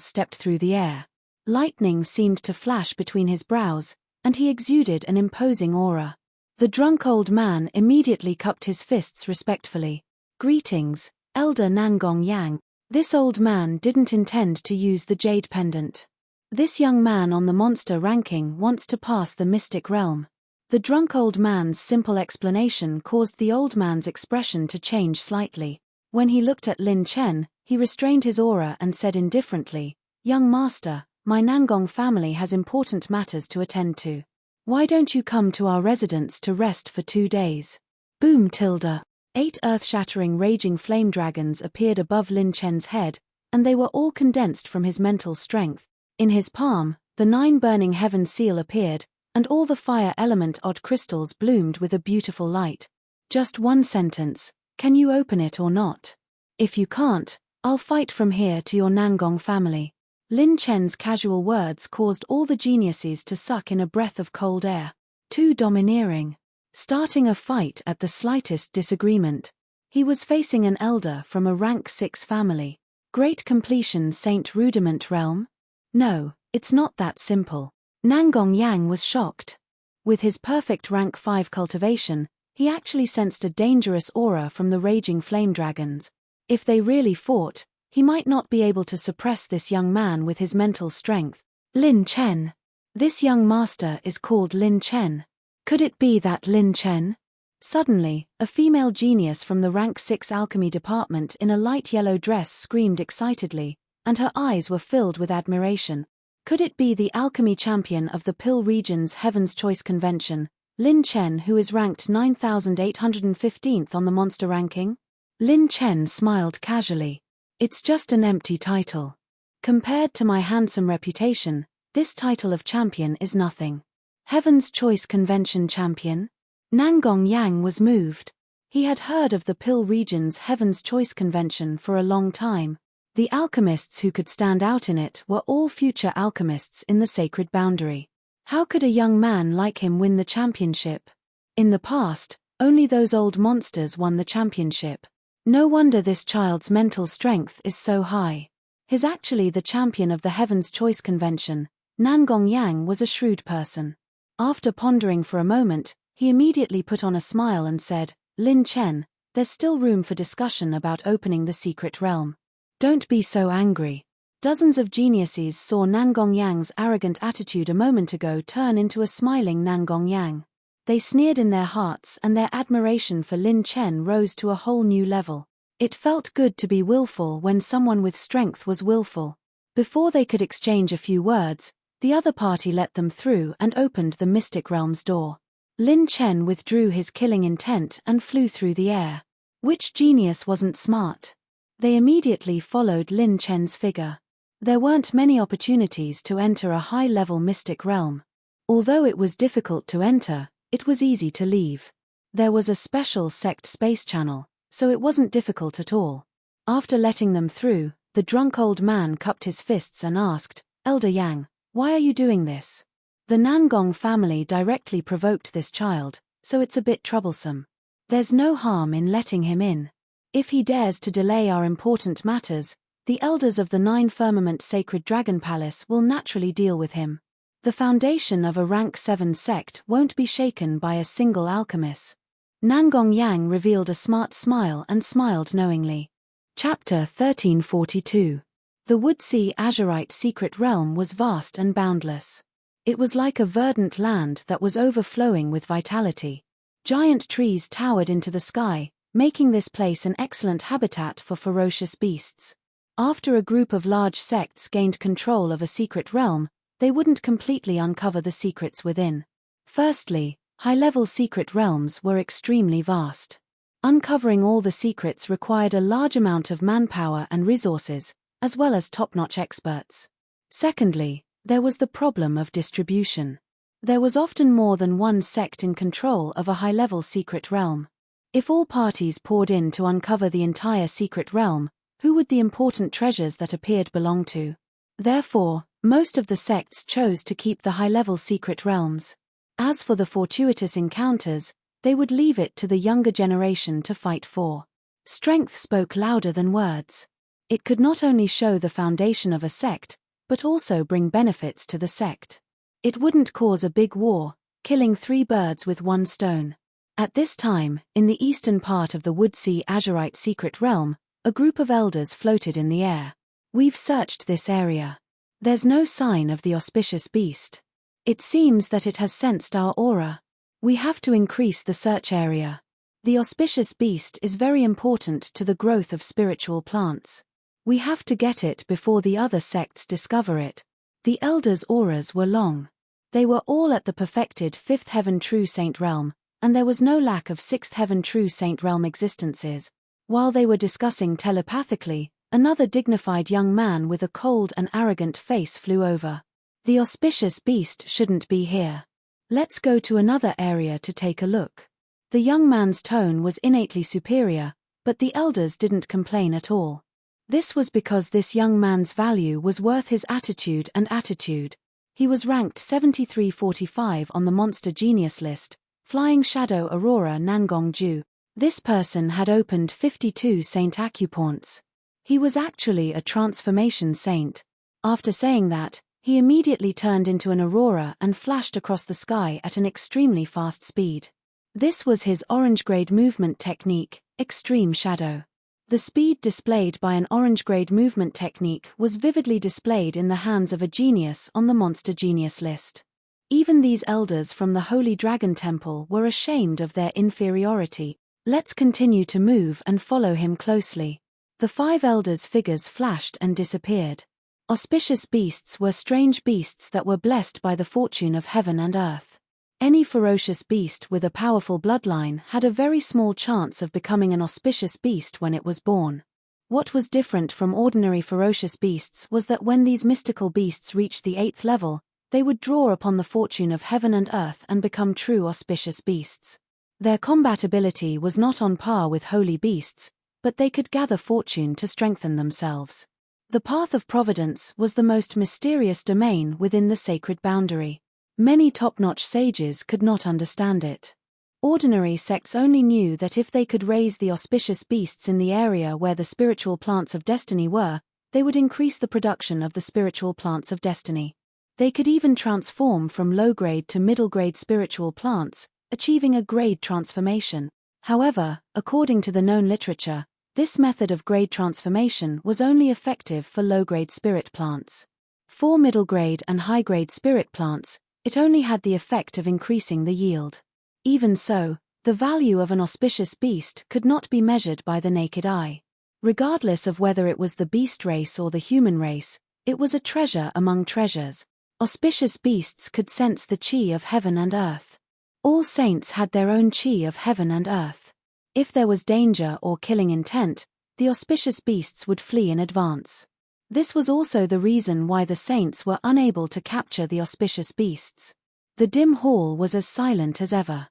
stepped through the air. Lightning seemed to flash between his brows, and he exuded an imposing aura. The drunk old man immediately cupped his fists respectfully. "Greetings, Elder Nangong Yang." This old man didn't intend to use the jade pendant. This young man on the monster ranking wants to pass the mystic realm. The drunk old man's simple explanation caused the old man's expression to change slightly. When he looked at Lin Chen, he restrained his aura and said indifferently, "Young master, my Nangong family has important matters to attend to. Why don't you come to our residence to rest for 2 days? Boom tilde. 8 earth-shattering raging flame dragons appeared above Lin Chen's head, and they were all condensed from his mental strength. In his palm, the 9 burning heaven seal appeared, and all the fire element odd crystals bloomed with a beautiful light. Just 1 sentence, can you open it or not? If you can't, I'll fight from here to your Nangong family." Lin Chen's casual words caused all the geniuses to suck in a breath of cold air. Too domineering. Starting a fight at the slightest disagreement. He was facing an elder from a rank 6 family. Great completion Saint Rudiment realm? No, it's not that simple. Nangong Yang was shocked. With his perfect rank 5 cultivation, he actually sensed a dangerous aura from the raging flame dragons. If they really fought, he might not be able to suppress this young man with his mental strength. Lin Chen. This young master is called Lin Chen. Could it be that Lin Chen? Suddenly, a female genius from the rank 6 alchemy department in a light yellow dress screamed excitedly, and her eyes were filled with admiration. Could it be the alchemy champion of the Pill region's Heaven's Choice Convention, Lin Chen, who is ranked 9815th on the monster ranking? Lin Chen smiled casually. It's just an empty title. Compared to my handsome reputation, this title of champion is nothing. Heaven's Choice Convention champion? Nangong Yang was moved. He had heard of the Pill region's Heaven's Choice Convention for a long time. The alchemists who could stand out in it were all future alchemists in the sacred boundary. How could a young man like him win the championship? In the past, only those old monsters won the championship. No wonder this child's mental strength is so high. He's actually the champion of the Heaven's Choice Convention. Nangong Yang was a shrewd person. After pondering for a moment, he immediately put on a smile and said, "Lin Chen, there's still room for discussion about opening the secret realm. Don't be so angry." Dozens of geniuses saw Nangong Yang's arrogant attitude a moment ago turn into a smiling Nangong Yang. They sneered in their hearts, and their admiration for Lin Chen rose to a whole new level. It felt good to be willful when someone with strength was willful. Before they could exchange a few words, the other party let them through and opened the mystic realm's door. Lin Chen withdrew his killing intent and flew through the air. Which genius wasn't smart? They immediately followed Lin Chen's figure. There weren't many opportunities to enter a high-level mystic realm. Although it was difficult to enter, it was easy to leave. There was a special sect space channel, so it wasn't difficult at all. After letting them through, the drunk old man cupped his fists and asked, "Elder Yang, why are you doing this?" The Nangong family directly provoked this child, so it's a bit troublesome. There's no harm in letting him in. If he dares to delay our important matters, the elders of the 9 Firmament Sacred Dragon Palace will naturally deal with him. The foundation of a rank 7 sect won't be shaken by a single alchemist. Nangong Yang revealed a smart smile and smiled knowingly. Chapter 1342. The Woodsea Azurite secret realm was vast and boundless. It was like a verdant land that was overflowing with vitality. Giant trees towered into the sky, making this place an excellent habitat for ferocious beasts. After a group of large sects gained control of a secret realm, they wouldn't completely uncover the secrets within. Firstly, high-level secret realms were extremely vast. Uncovering all the secrets required a large amount of manpower and resources, as well as top-notch experts. Secondly, there was the problem of distribution. There was often more than one sect in control of a high-level secret realm. If all parties poured in to uncover the entire secret realm, who would the important treasures that appeared belong to? Therefore, most of the sects chose to keep the high-level secret realms. As for the fortuitous encounters, they would leave it to the younger generation to fight for. Strength spoke louder than words. It could not only show the foundation of a sect, but also bring benefits to the sect. It wouldn't cause a big war, killing 3 birds with 1 stone. At this time, in the eastern part of the Woodsea Azurite secret realm, a group of elders floated in the air. "We've searched this area. There's no sign of the auspicious beast. It seems that it has sensed our aura. We have to increase the search area. The auspicious beast is very important to the growth of spiritual plants. We have to get it before the other sects discover it. The elders' auras were long. They were all at the perfected 5th heaven true saint realm, and there was no lack of 6th heaven true saint realm existences. While they were discussing telepathically, another dignified young man with a cold and arrogant face flew over. The auspicious beast shouldn't be here. Let's go to another area to take a look. The young man's tone was innately superior, but the elders didn't complain at all. This was because this young man's value was worth his attitude and attitude. He was ranked 7345 on the Monster Genius list, Flying Shadow Aurora Nangong-ju. This person had opened 52 saint acupoints. He was actually a transformation saint. After saying that, he immediately turned into an aurora and flashed across the sky at an extremely fast speed. This was his orange-grade movement technique, Extreme Shadow. The speed displayed by an orange-grade movement technique was vividly displayed in the hands of a genius on the Monster Genius list. Even these elders from the Holy Dragon Temple were ashamed of their inferiority. Let's continue to move and follow him closely. The 5 elders' figures flashed and disappeared. Auspicious beasts were strange beasts that were blessed by the fortune of heaven and earth. Any ferocious beast with a powerful bloodline had a very small chance of becoming an auspicious beast when it was born. What was different from ordinary ferocious beasts was that when these mystical beasts reached the 8th level, they would draw upon the fortune of heaven and earth and become true auspicious beasts. Their combat ability was not on par with holy beasts, but they could gather fortune to strengthen themselves. The path of providence was the most mysterious domain within the sacred boundary. Many top-notch sages could not understand it. Ordinary sects only knew that if they could raise the auspicious beasts in the area where the spiritual plants of destiny were, they would increase the production of the spiritual plants of destiny. They could even transform from low-grade to middle-grade spiritual plants, achieving a grade transformation. However, according to the known literature, this method of grade transformation was only effective for low-grade spirit plants. For middle-grade and high-grade spirit plants, it only had the effect of increasing the yield. Even so, the value of an auspicious beast could not be measured by the naked eye. Regardless of whether it was the beast race or the human race, it was a treasure among treasures. Auspicious beasts could sense the chi of heaven and earth. All saints had their own chi of heaven and earth. If there was danger or killing intent, the auspicious beasts would flee in advance. This was also the reason why the saints were unable to capture the auspicious beasts. The dim hall was as silent as ever.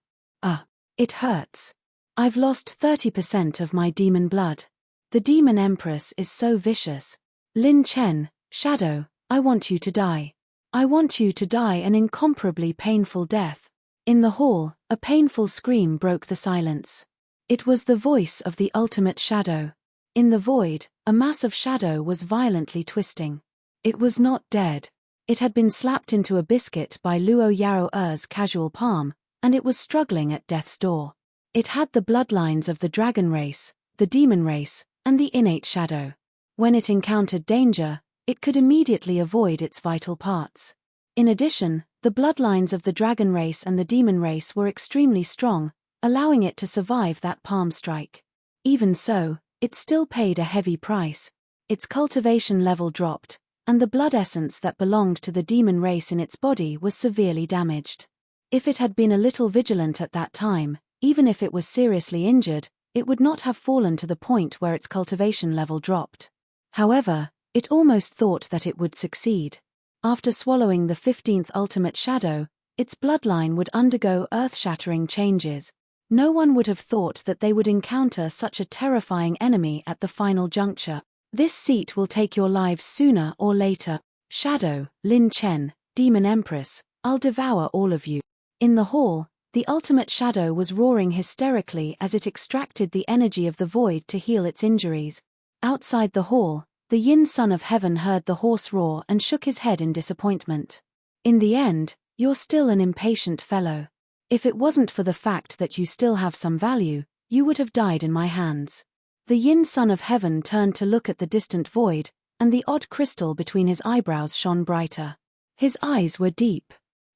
It hurts. I've lost 30% of my demon blood. The demon empress is so vicious. Lin Chen, Shadow, I want you to die. I want you to die an incomparably painful death. In the hall, a painful scream broke the silence. It was the voice of the ultimate shadow. In the void, a mass of shadow was violently twisting. It was not dead. It had been slapped into a biscuit by Luo Yaro Er's casual palm, and it was struggling at death's door. It had the bloodlines of the dragon race, the demon race, and the innate shadow. When it encountered danger, it could immediately avoid its vital parts. In addition, the bloodlines of the dragon race and the demon race were extremely strong, allowing it to survive that palm strike. Even so, it still paid a heavy price. Its cultivation level dropped, and the blood essence that belonged to the demon race in its body was severely damaged. If it had been a little vigilant at that time, even if it was seriously injured, it would not have fallen to the point where its cultivation level dropped. However, it almost thought that it would succeed. After swallowing the 15th ultimate shadow, its bloodline would undergo earth-shattering changes. No one would have thought that they would encounter such a terrifying enemy at the final juncture. This seat will take your lives sooner or later. Shadow, Lin Chen, Demon Empress, I'll devour all of you. In the hall, the ultimate shadow was roaring hysterically as it extracted the energy of the void to heal its injuries. Outside the hall, the Yin Son of Heaven heard the hoarse roar and shook his head in disappointment. In the end, you're still an impatient fellow. If it wasn't for the fact that you still have some value, you would have died in my hands. The Yin Son of Heaven turned to look at the distant void, and the odd crystal between his eyebrows shone brighter. His eyes were deep.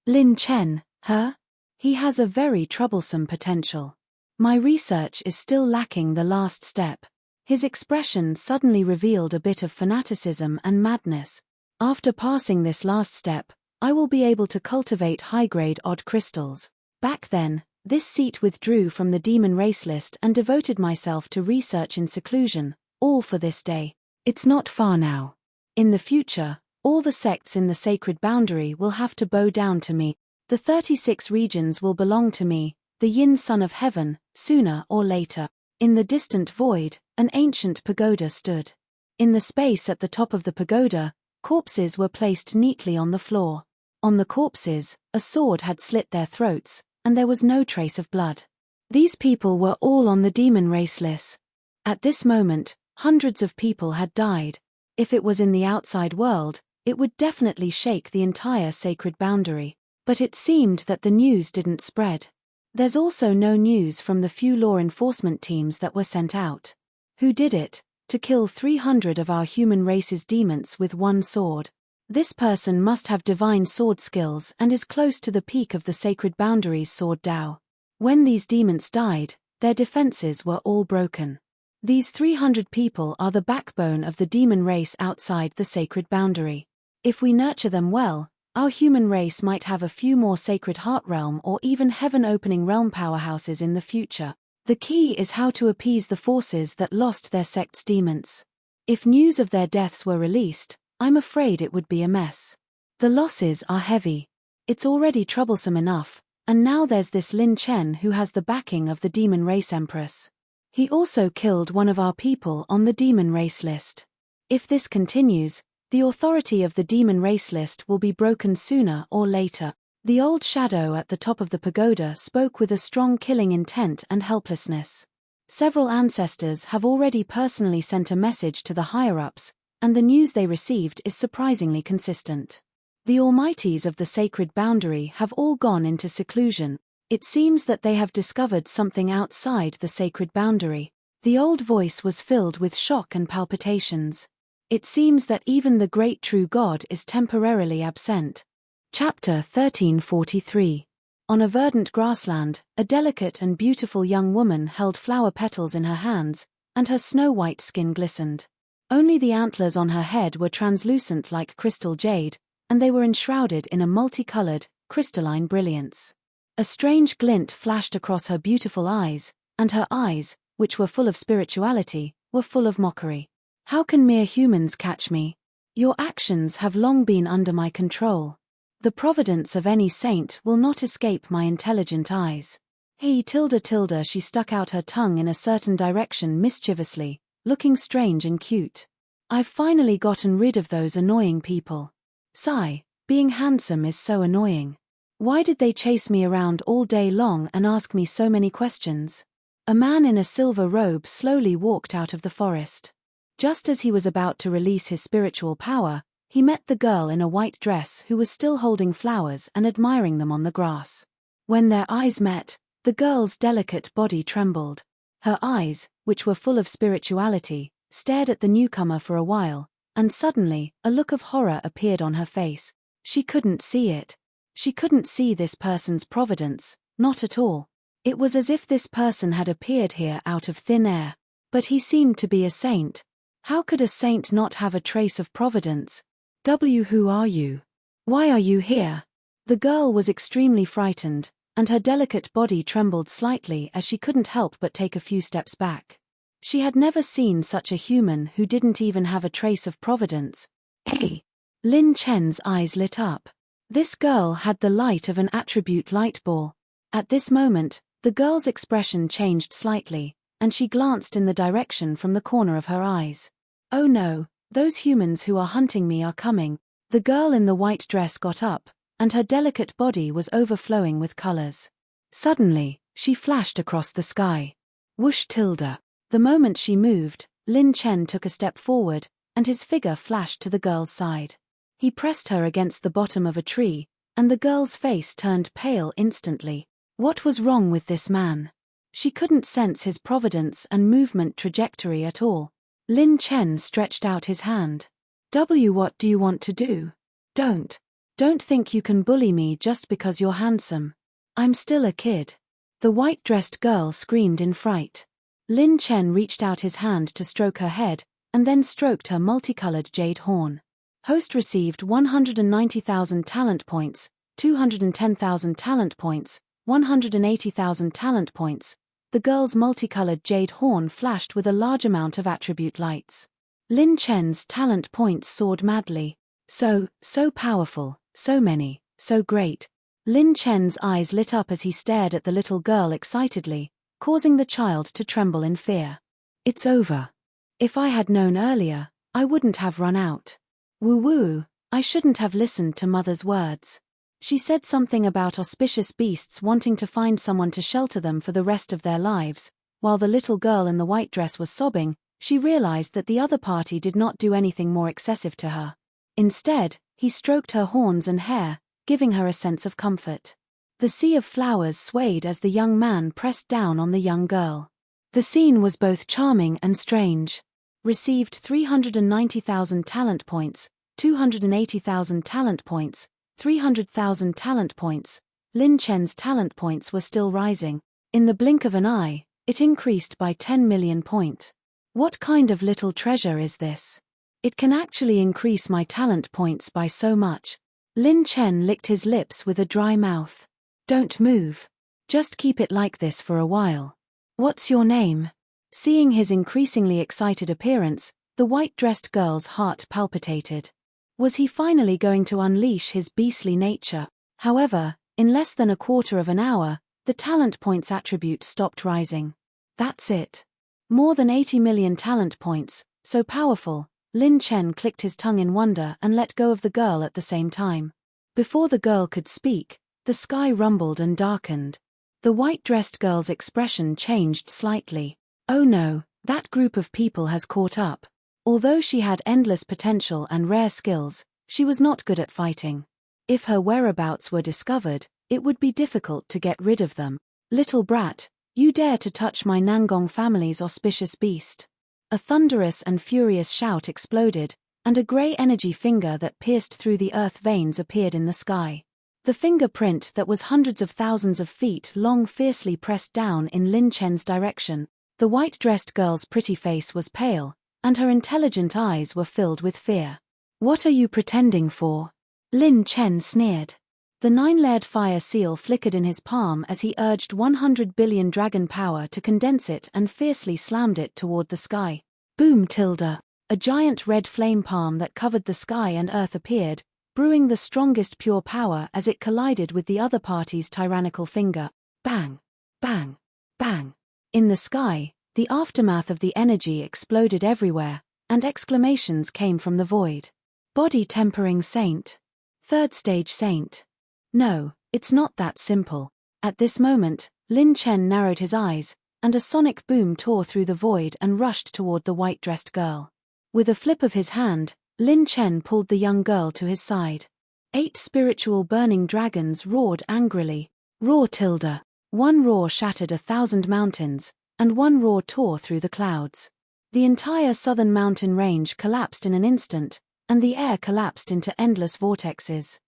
Lin Chen, huh? He has a very troublesome potential. My research is still lacking the last step. His expression suddenly revealed a bit of fanaticism and madness. After passing this last step, I will be able to cultivate high-grade odd crystals. Back then, this seat withdrew from the demon race list and devoted myself to research in seclusion, all for this day. It's not far now. In the future, all the sects in the sacred boundary will have to bow down to me. The 36 regions will belong to me, the Yin Son of Heaven, sooner or later. In the distant void, an ancient pagoda stood. In the space at the top of the pagoda, corpses were placed neatly on the floor. On the corpses, a sword had slit their throats, and there was no trace of blood. These people were all on the demon race list. At this moment, hundreds of people had died. If it was in the outside world, it would definitely shake the entire sacred boundary. But it seemed that the news didn't spread. There's also no news from the few law enforcement teams that were sent out. Who did it? To kill 300 of our human race's demons with one sword. This person must have divine sword skills and is close to the peak of the sacred boundary's sword Tao. When these demons died, their defenses were all broken. These 300 people are the backbone of the demon race outside the sacred boundary. If we nurture them well, our human race might have a few more sacred heart realm or even heaven-opening realm powerhouses in the future. The key is how to appease the forces that lost their sect's demons. If news of their deaths were released, I'm afraid it would be a mess. The losses are heavy. It's already troublesome enough, and now there's this Lin Chen who has the backing of the demon race empress. He also killed one of our people on the demon race list. If this continues, the authority of the demon race list will be broken sooner or later. The old shadow at the top of the pagoda spoke with a strong killing intent and helplessness. Several ancestors have already personally sent a message to the higher-ups, and the news they received is surprisingly consistent. The almighties of the sacred boundary have all gone into seclusion. It seems that they have discovered something outside the sacred boundary. The old voice was filled with shock and palpitations. It seems that even the great true God is temporarily absent. Chapter 1343. On a verdant grassland, a delicate and beautiful young woman held flower petals in her hands, and her snow-white skin glistened. Only the antlers on her head were translucent like crystal jade, and they were enshrouded in a multicolored, crystalline brilliance. A strange glint flashed across her beautiful eyes, and her eyes, which were full of spirituality, were full of mockery. How can mere humans catch me? Your actions have long been under my control. The providence of any saint will not escape my intelligent eyes. Hey tilde, she stuck out her tongue in a certain direction mischievously, looking strange and cute. I've finally gotten rid of those annoying people. Sigh, being handsome is so annoying. Why did they chase me around all day long and ask me so many questions? A man in a silver robe slowly walked out of the forest. Just as he was about to release his spiritual power, he met the girl in a white dress who was still holding flowers and admiring them on the grass. When their eyes met, the girl's delicate body trembled. Her eyes, which were full of spirituality, stared at the newcomer for a while, and suddenly, a look of horror appeared on her face. She couldn't see it. She couldn't see this person's providence, not at all. It was as if this person had appeared here out of thin air. But he seemed to be a saint. How could a saint not have a trace of providence? Who are you? Why are you here? The girl was extremely frightened, and her delicate body trembled slightly as she couldn't help but take a few steps back. She had never seen such a human who didn't even have a trace of providence. Hey! Lin Chen's eyes lit up. This girl had the light of an attribute light ball. At this moment, the girl's expression changed slightly, and she glanced in the direction from the corner of her eyes. Oh no, those humans who are hunting me are coming. The girl in the white dress got up, and her delicate body was overflowing with colors. Suddenly, she flashed across the sky. Whoosh tilde. The moment she moved, Lin Chen took a step forward, and his figure flashed to the girl's side. He pressed her against the bottom of a tree, and the girl's face turned pale instantly. What was wrong with this man? She couldn't sense his providence and movement trajectory at all. Lin Chen stretched out his hand. What do you want to do? Don't think you can bully me just because you're handsome. I'm still a kid. The white-dressed girl screamed in fright. Lin Chen reached out his hand to stroke her head, and then stroked her multicolored jade horn. Host received 190,000 talent points, 210,000 talent points, 180,000 talent points. The girl's multicolored jade horn flashed with a large amount of attribute lights. Lin Chen's talent points soared madly. So powerful, so many, so great. Lin Chen's eyes lit up as he stared at the little girl excitedly, causing the child to tremble in fear. It's over. If I had known earlier, I wouldn't have run out. Woo-woo, I shouldn't have listened to mother's words. She said something about auspicious beasts wanting to find someone to shelter them for the rest of their lives. While the little girl in the white dress was sobbing, she realized that the other party did not do anything more excessive to her. Instead, he stroked her horns and hair, giving her a sense of comfort. The sea of flowers swayed as the young man pressed down on the young girl. The scene was both charming and strange. Received 390,000 talent points, 280,000 talent points, 300,000 talent points. Lin Chen's talent points were still rising. In the blink of an eye, it increased by 10 million points. What kind of little treasure is this? It can actually increase my talent points by so much. Lin Chen licked his lips with a dry mouth. Don't move. Just keep it like this for a while. What's your name? Seeing his increasingly excited appearance, the white-dressed girl's heart palpitated. Was he finally going to unleash his beastly nature? However, in less than a quarter of an hour, the talent points attribute stopped rising. That's it. More than 80 million talent points, so powerful. Lin Chen clicked his tongue in wonder and let go of the girl at the same time. Before the girl could speak, the sky rumbled and darkened. The white-dressed girl's expression changed slightly. Oh no, that group of people has caught up. Although she had endless potential and rare skills, she was not good at fighting. If her whereabouts were discovered, it would be difficult to get rid of them. Little brat, you dare to touch my Nangong family's auspicious beast. A thunderous and furious shout exploded, and a grey energy finger that pierced through the earth veins appeared in the sky. The fingerprint that was hundreds of thousands of feet long fiercely pressed down in Lin Chen's direction. The white-dressed girl's pretty face was pale, and her intelligent eyes were filled with fear. What are you pretending for? Lin Chen sneered. The 9-layered fire seal flickered in his palm as he urged 100 billion dragon power to condense it and fiercely slammed it toward the sky. Boom tilde. A giant red flame palm that covered the sky and earth appeared, brewing the strongest pure power as it collided with the other party's tyrannical finger. Bang! Bang! Bang! In the sky, the aftermath of the energy exploded everywhere, and exclamations came from the void. Body tempering saint. Third stage saint. No, it's not that simple. At this moment, Lin Chen narrowed his eyes, and a sonic boom tore through the void and rushed toward the white-dressed girl. With a flip of his hand, Lin Chen pulled the young girl to his side. 8 spiritual burning dragons roared angrily. Roar tilde. One roar shattered 1,000 mountains, and one roar tore through the clouds. The entire southern mountain range collapsed in an instant, and the air collapsed into endless vortexes.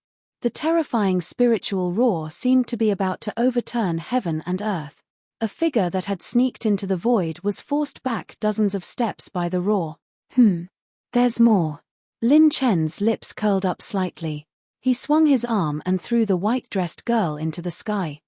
The terrifying spiritual roar seemed to be about to overturn heaven and earth. A figure that had sneaked into the void was forced back dozens of steps by the roar. There's more. Lin Chen's lips curled up slightly. He swung his arm and threw the white-dressed girl into the sky.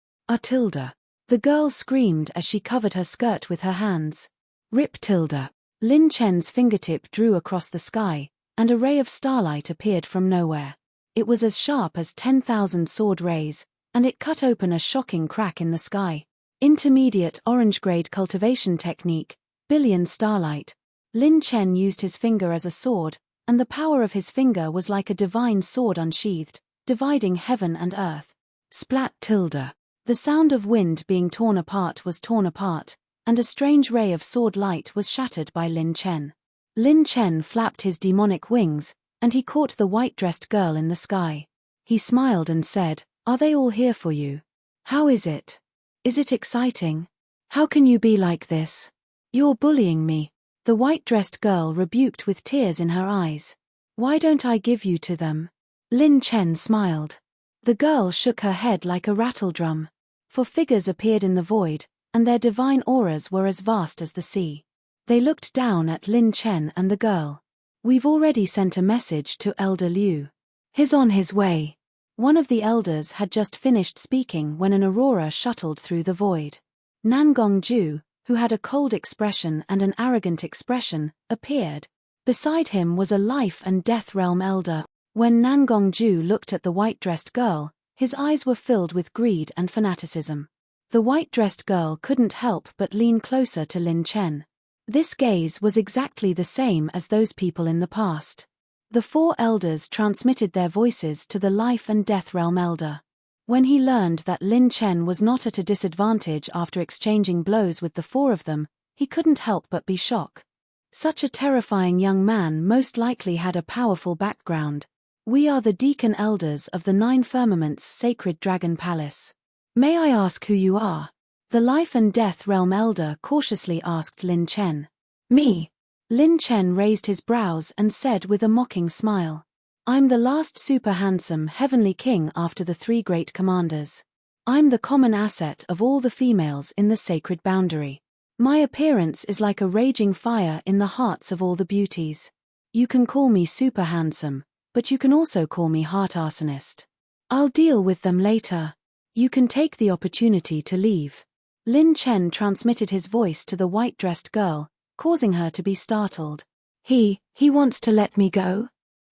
Tilde. The girl screamed as she covered her skirt with her hands. Rip tilde. Lin Chen's fingertip drew across the sky, and a ray of starlight appeared from nowhere. It was as sharp as 10,000 sword rays, and it cut open a shocking crack in the sky. Intermediate orange-grade cultivation technique, billion starlight. Lin Chen used his finger as a sword, and the power of his finger was like a divine sword unsheathed, dividing heaven and earth. Splat tilde. The sound of wind being torn apart was torn apart, and a strange ray of sword light was shattered by Lin Chen. Lin Chen flapped his demonic wings, and he caught the white-dressed girl in the sky. He smiled and said, "Are they all here for you? How is it? Is it exciting? How can you be like this? You're bullying me." The white-dressed girl rebuked with tears in her eyes. "Why don't I give you to them?" Lin Chen smiled. The girl shook her head like a rattledrum. For figures appeared in the void, and their divine auras were as vast as the sea. They looked down at Lin Chen and the girl. "We've already sent a message to Elder Liu. He's on his way." One of the elders had just finished speaking when an aurora shuttled through the void. Nangong Ju, who had a cold expression and an arrogant expression, appeared. Beside him was a life and death realm elder. When Nangong Ju looked at the white-dressed girl, his eyes were filled with greed and fanaticism. The white-dressed girl couldn't help but lean closer to Lin Chen. This gaze was exactly the same as those people in the past. The four elders transmitted their voices to the life and death realm elder. When he learned that Lin Chen was not at a disadvantage after exchanging blows with the four of them, he couldn't help but be shocked. Such a terrifying young man most likely had a powerful background. "We are the deacon elders of the Nine Firmaments Sacred Dragon Palace. May I ask who you are?" The life and death realm elder cautiously asked Lin Chen. "Me." Lin Chen raised his brows and said with a mocking smile. "I'm the last super handsome heavenly king after the three great commanders. I'm the common asset of all the females in the sacred boundary. My appearance is like a raging fire in the hearts of all the beauties. You can call me super handsome, but you can also call me heart arsonist. I'll deal with them later. You can take the opportunity to leave." Lin Chen transmitted his voice to the white-dressed girl, causing her to be startled. He wants to let me go?"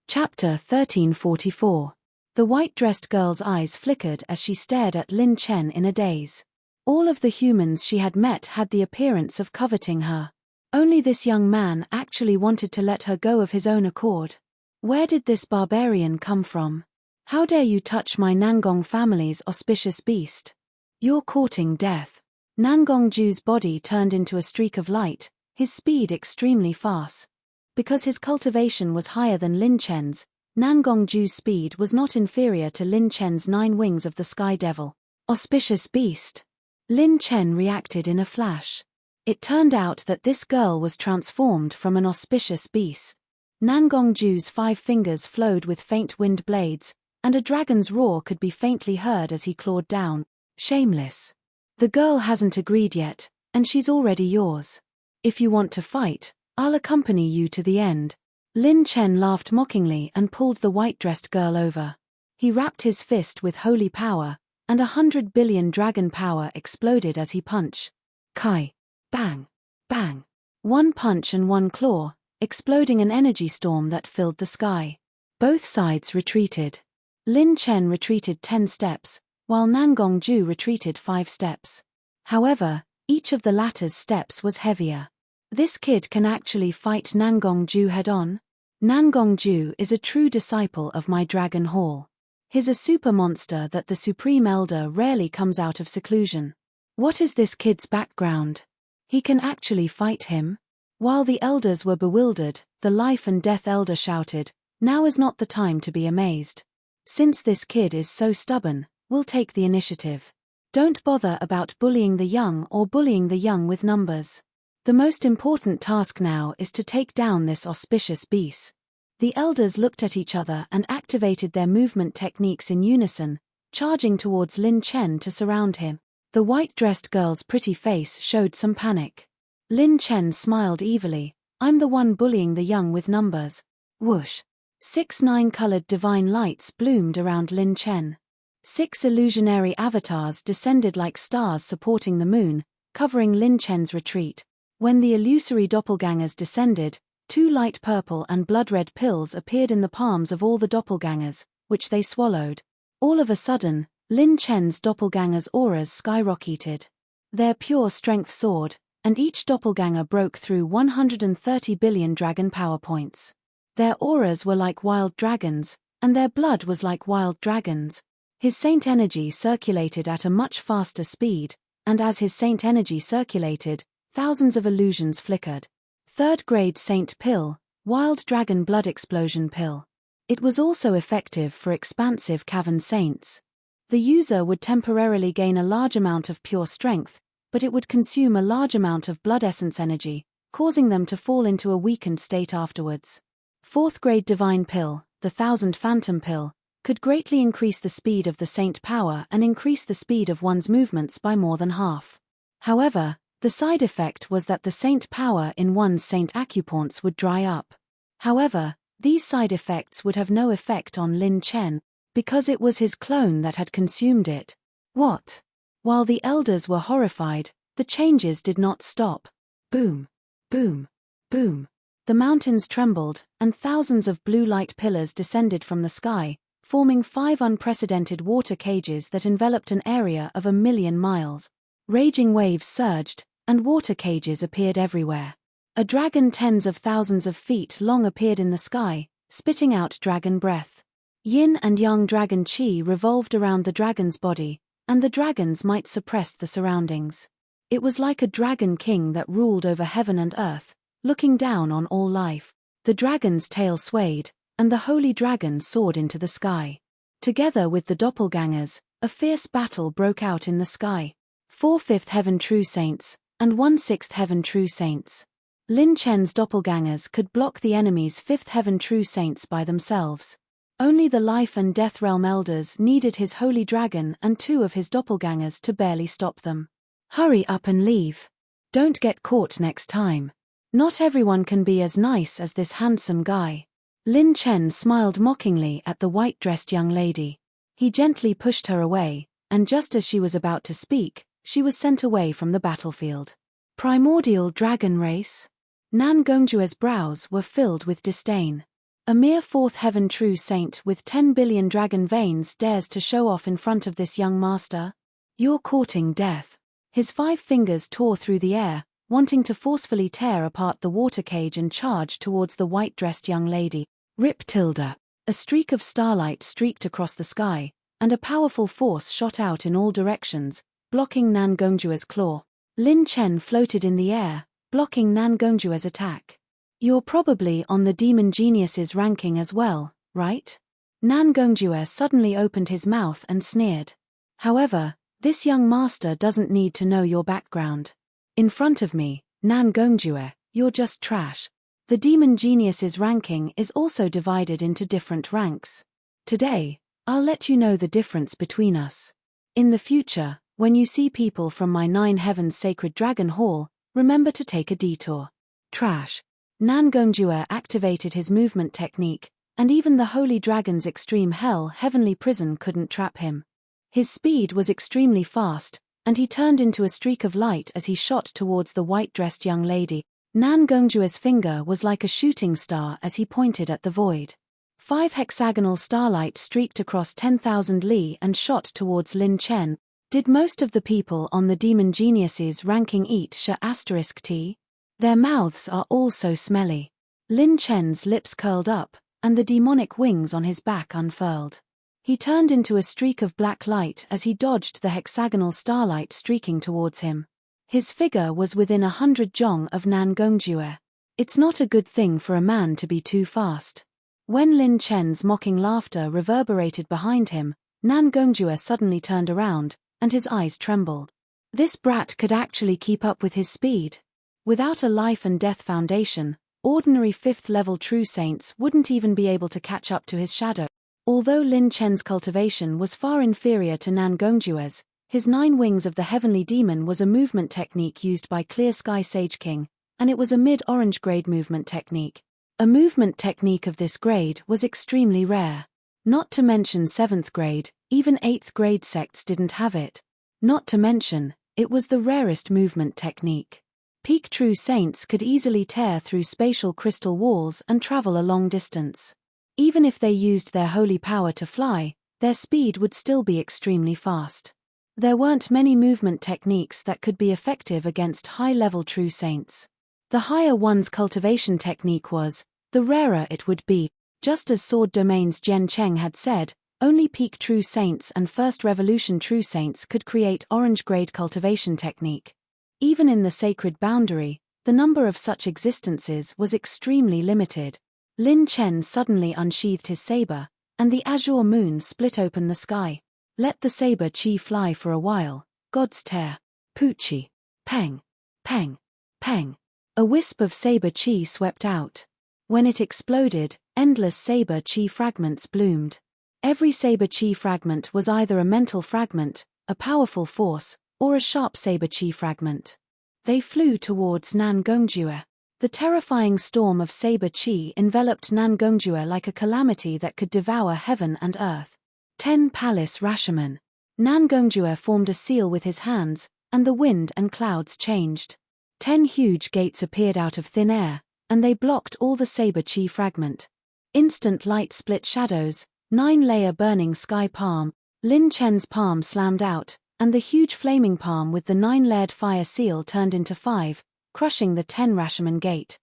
Chapter 1344. The white-dressed girl's eyes flickered as she stared at Lin Chen in a daze. All of the humans she had met had the appearance of coveting her. Only this young man actually wanted to let her go of his own accord. Where did this barbarian come from? How dare you touch my Nangong family's auspicious beast? You're courting death. Nangong Ju's body turned into a streak of light, his speed extremely fast. Because his cultivation was higher than Lin Chen's, Nangong Ju's speed was not inferior to Lin Chen's 9 wings of the Sky Devil. Auspicious beast. Lin Chen reacted in a flash. It turned out that this girl was transformed from an auspicious beast. Nangong Ju's 5 fingers flowed with faint wind blades, and a dragon's roar could be faintly heard as he clawed down. Shameless. The girl hasn't agreed yet, and she's already yours. If you want to fight, I'll accompany you to the end. Lin Chen laughed mockingly and pulled the white-dressed girl over. He wrapped his fist with holy power, and 100 billion dragon power exploded as he punched. Kai. Bang. Bang. One punch and one claw, exploding an energy storm that filled the sky. Both sides retreated. Lin Chen retreated 10 steps, while Nangong Ju retreated 5 steps. However, each of the latter's steps was heavier. This kid can actually fight Nangong Ju head-on? Nangong Ju is a true disciple of my Dragon Hall. He's a super monster that the Supreme Elder rarely comes out of seclusion. What is this kid's background? He can actually fight him? While the elders were bewildered, the Life and Death Elder shouted, "Now is not the time to be amazed. Since this kid is so stubborn, we'll take the initiative. Don't bother about bullying the young or bullying the young with numbers. The most important task now is to take down this auspicious beast." The elders looked at each other and activated their movement techniques in unison, charging towards Lin Chen to surround him. The white-dressed girl's pretty face showed some panic. Lin Chen smiled evilly. "I'm the one bullying the young with numbers." Whoosh. 6 9-colored divine lights bloomed around Lin Chen. 6 illusionary avatars descended like stars supporting the moon, covering Lin Chen's retreat. When the illusory doppelgangers descended, 2 light purple and blood-red pills appeared in the palms of all the doppelgangers, which they swallowed. All of a sudden, Lin Chen's doppelgangers' auras skyrocketed. Their pure strength soared, and each doppelganger broke through 130 billion dragon power points. Their auras were like wild dragons, and their blood was like wild dragons. His saint energy circulated at a much faster speed, and as his saint energy circulated, thousands of illusions flickered. 3rd grade Saint Pill, Wild Dragon Blood Explosion Pill. It was also effective for expansive cavern saints. The user would temporarily gain a large amount of pure strength, but it would consume a large amount of blood essence energy, causing them to fall into a weakened state afterwards. 4th grade Divine Pill, the 1000 Phantom Pill, could greatly increase the speed of the saint power and increase the speed of one's movements by more than half. However, the side effect was that the saint power in one's saint acupoints would dry up. However, these side effects would have no effect on Lin Chen, because it was his clone that had consumed it. What? While the elders were horrified, the changes did not stop. Boom, boom, boom. The mountains trembled, and thousands of blue light pillars descended from the sky, forming 5 unprecedented water cages that enveloped an area of 1,000,000 miles. Raging waves surged, and water cages appeared everywhere. A dragon tens of thousands of feet long appeared in the sky, spitting out dragon breath. Yin and yang dragon chi revolved around the dragon's body, and the dragon's might suppressed the surroundings. It was like a dragon king that ruled over heaven and earth, looking down on all life. The dragon's tail swayed, and the holy dragon soared into the sky. Together with the doppelgangers, a fierce battle broke out in the sky. 4 fifth heaven true saints, and 1 sixth heaven true saints. Lin Chen's doppelgangers could block the enemy's 5th heaven true saints by themselves. Only the life and death realm elders needed his holy dragon and 2 of his doppelgangers to barely stop them. Hurry up and leave. Don't get caught next time. Not everyone can be as nice as this handsome guy. Lin Chen smiled mockingly at the white-dressed young lady. He gently pushed her away, and just as she was about to speak, she was sent away from the battlefield. Primordial dragon race? Nan Gongjue's brows were filled with disdain. A mere 4th heaven true saint with 10 billion dragon veins dares to show off in front of this young master? You're courting death. His 5 fingers tore through the air, wanting to forcefully tear apart the water cage and charge towards the white-dressed young lady. Rip Tilda. A streak of starlight streaked across the sky, and a powerful force shot out in all directions, blocking Nan Gongjue's claw. Lin Chen floated in the air, blocking Nan Gongjue's attack. You're probably on the Demon Genius's ranking as well, right? Nan Gongjue suddenly opened his mouth and sneered. However, this young master doesn't need to know your background. In front of me, Nan Gongjue, you're just trash. The Demon Genius's ranking is also divided into different ranks. Today, I'll let you know the difference between us. In the future, when you see people from my 9 Heavens Sacred Dragon Hall, remember to take a detour. Trash. Nan Gongjuer activated his movement technique, and even the Holy Dragon's extreme hell heavenly prison couldn't trap him. His speed was extremely fast, and he turned into a streak of light as he shot towards the white-dressed young lady. Nan Gongjue's finger was like a shooting star as he pointed at the void. 5 hexagonal starlight streaked across 10,000 li and shot towards Lin Chen. Did most of the people on the Demon Genius's ranking eat **T? Their mouths are all so smelly. Lin Chen's lips curled up, and the demonic wings on his back unfurled. He turned into a streak of black light as he dodged the hexagonal starlight streaking towards him. His figure was within 100 jong of Nan Gongjue. It's not a good thing for a man to be too fast. When Lin Chen's mocking laughter reverberated behind him, Nan Gongjue suddenly turned around, and his eyes trembled. This brat could actually keep up with his speed. Without a life and death foundation, ordinary 5th-level true saints wouldn't even be able to catch up to his shadow. Although Lin Chen's cultivation was far inferior to Nan Gongjue's, his 9 wings of the heavenly demon was a movement technique used by Clear Sky Sage King, and it was a mid-orange grade movement technique. A movement technique of this grade was extremely rare. Not to mention 7th grade, even 8th grade sects didn't have it. Not to mention, it was the rarest movement technique. Peak true saints could easily tear through spatial crystal walls and travel a long distance. Even if they used their holy power to fly, their speed would still be extremely fast. There weren't many movement techniques that could be effective against high-level true saints. The higher one's cultivation technique was, the rarer it would be. Just as Sword Domain's Jian Cheng had said, only peak true saints and first revolution true saints could create orange-grade cultivation technique. Even in the sacred boundary, the number of such existences was extremely limited. Lin Chen suddenly unsheathed his saber, and the azure moon split open the sky. Let the saber chi fly for a while, God's tear. Poochie. Peng. Peng. Peng. A wisp of saber chi swept out. When it exploded, endless saber chi fragments bloomed. Every saber chi fragment was either a mental fragment, a powerful force, or a sharp saber chi fragment. They flew towards Nangongjue. The terrifying storm of saber chi enveloped Nangongjue like a calamity that could devour heaven and earth. 10 Palace Rashomon. Nangongjue formed a seal with his hands, and the wind and clouds changed. 10 huge gates appeared out of thin air, and they blocked all the saber chi fragment. Instant light split shadows, 9-layer burning sky palm. Lin Chen's palm slammed out, and the huge flaming palm with the 9-layered fire seal turned into 5, crushing the 10 Rashomon gate.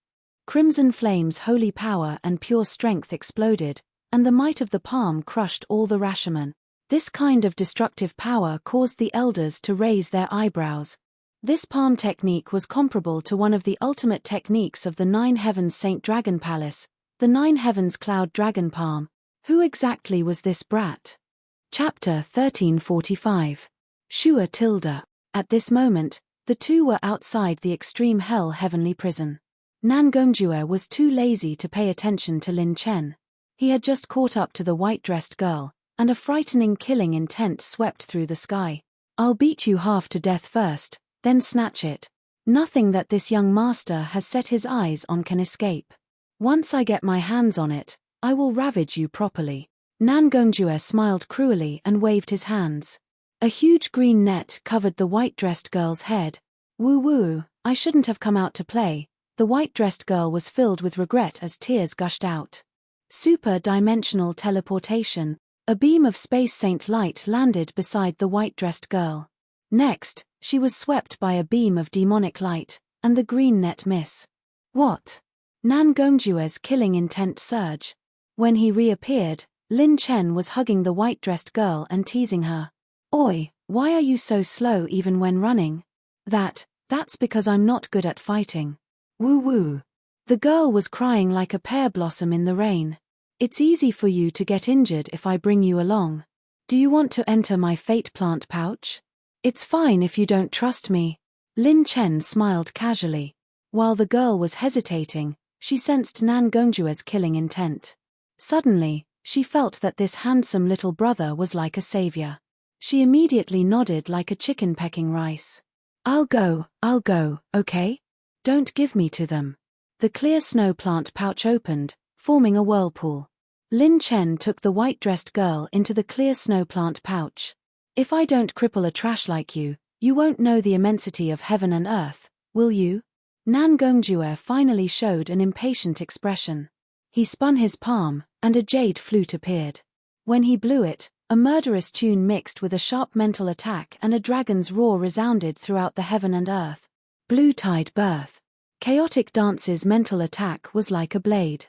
Crimson flames, holy power and pure strength exploded, and the might of the palm crushed all the Rashomon. This kind of destructive power caused the elders to raise their eyebrows. This palm technique was comparable to one of the ultimate techniques of the 9 Heavens Saint Dragon Palace, the 9 Heavens Cloud Dragon Palm. Who exactly was this brat? Chapter 1345. Shua Tilda. At this moment, the two were outside the extreme hell heavenly prison. Nangongjue was too lazy to pay attention to Lin Chen. He had just caught up to the white-dressed girl, and a frightening killing intent swept through the sky. I'll beat you half to death first, then snatch it. Nothing that this young master has set his eyes on can escape. Once I get my hands on it, I will ravage you properly. Nangongjue smiled cruelly and waved his hands. A huge green net covered the white-dressed girl's head. Woo-woo, I shouldn't have come out to play. The white-dressed girl was filled with regret as tears gushed out. Super-dimensional teleportation. A beam of space saint light landed beside the white-dressed girl. Next, she was swept by a beam of demonic light, and the green net miss. What? Nangongjue's killing intent surge. When he reappeared, Lin Chen was hugging the white-dressed girl and teasing her. Oi, why are you so slow even when running? That's because I'm not good at fighting. Woo-woo. The girl was crying like a pear blossom in the rain. It's easy for you to get injured if I bring you along. Do you want to enter my fate plant pouch? It's fine if you don't trust me. Lin Chen smiled casually. While the girl was hesitating, she sensed Nangongjue's killing intent. Suddenly, she felt that this handsome little brother was like a savior. She immediately nodded like a chicken pecking rice. I'll go, okay? Don't give me to them. The clear snow plant pouch opened, forming a whirlpool. Lin Chen took the white-dressed girl into the clear snow plant pouch. If I don't cripple a trash like you, you won't know the immensity of heaven and earth, will you? Nangongjue finally showed an impatient expression. He spun his palm, and a jade flute appeared. When he blew it, a murderous tune mixed with a sharp mental attack and a dragon's roar resounded throughout the heaven and earth. Blue Tide Birth. Chaotic Dance's mental attack was like a blade.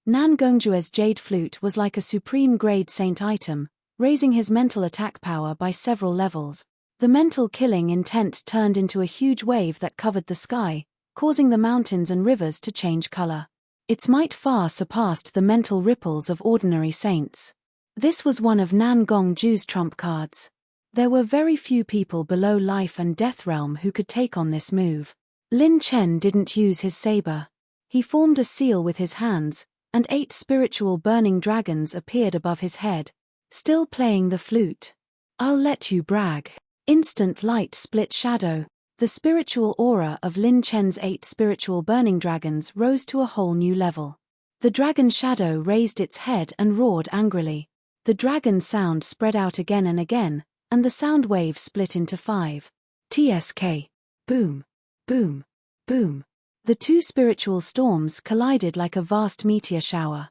Nangongjue's jade flute was like a supreme grade saint item, raising his mental attack power by several levels. The mental killing intent turned into a huge wave that covered the sky, causing the mountains and rivers to change color. Its might far surpassed the mental ripples of ordinary saints. This was one of Nangongjue's trump cards. There were very few people below life and death realm who could take on this move. Lin Chen didn't use his saber. He formed a seal with his hands, and 8 spiritual burning dragons appeared above his head, still playing the flute. I'll let you brag. Instant light split shadow. The spiritual aura of Lin Chen's 8 spiritual burning dragons rose to a whole new level. The dragon shadow raised its head and roared angrily. The dragon sound spread out again and again, and the sound wave split into 5. TSK. Boom. Boom. Boom. The 2 spiritual storms collided like a vast meteor shower.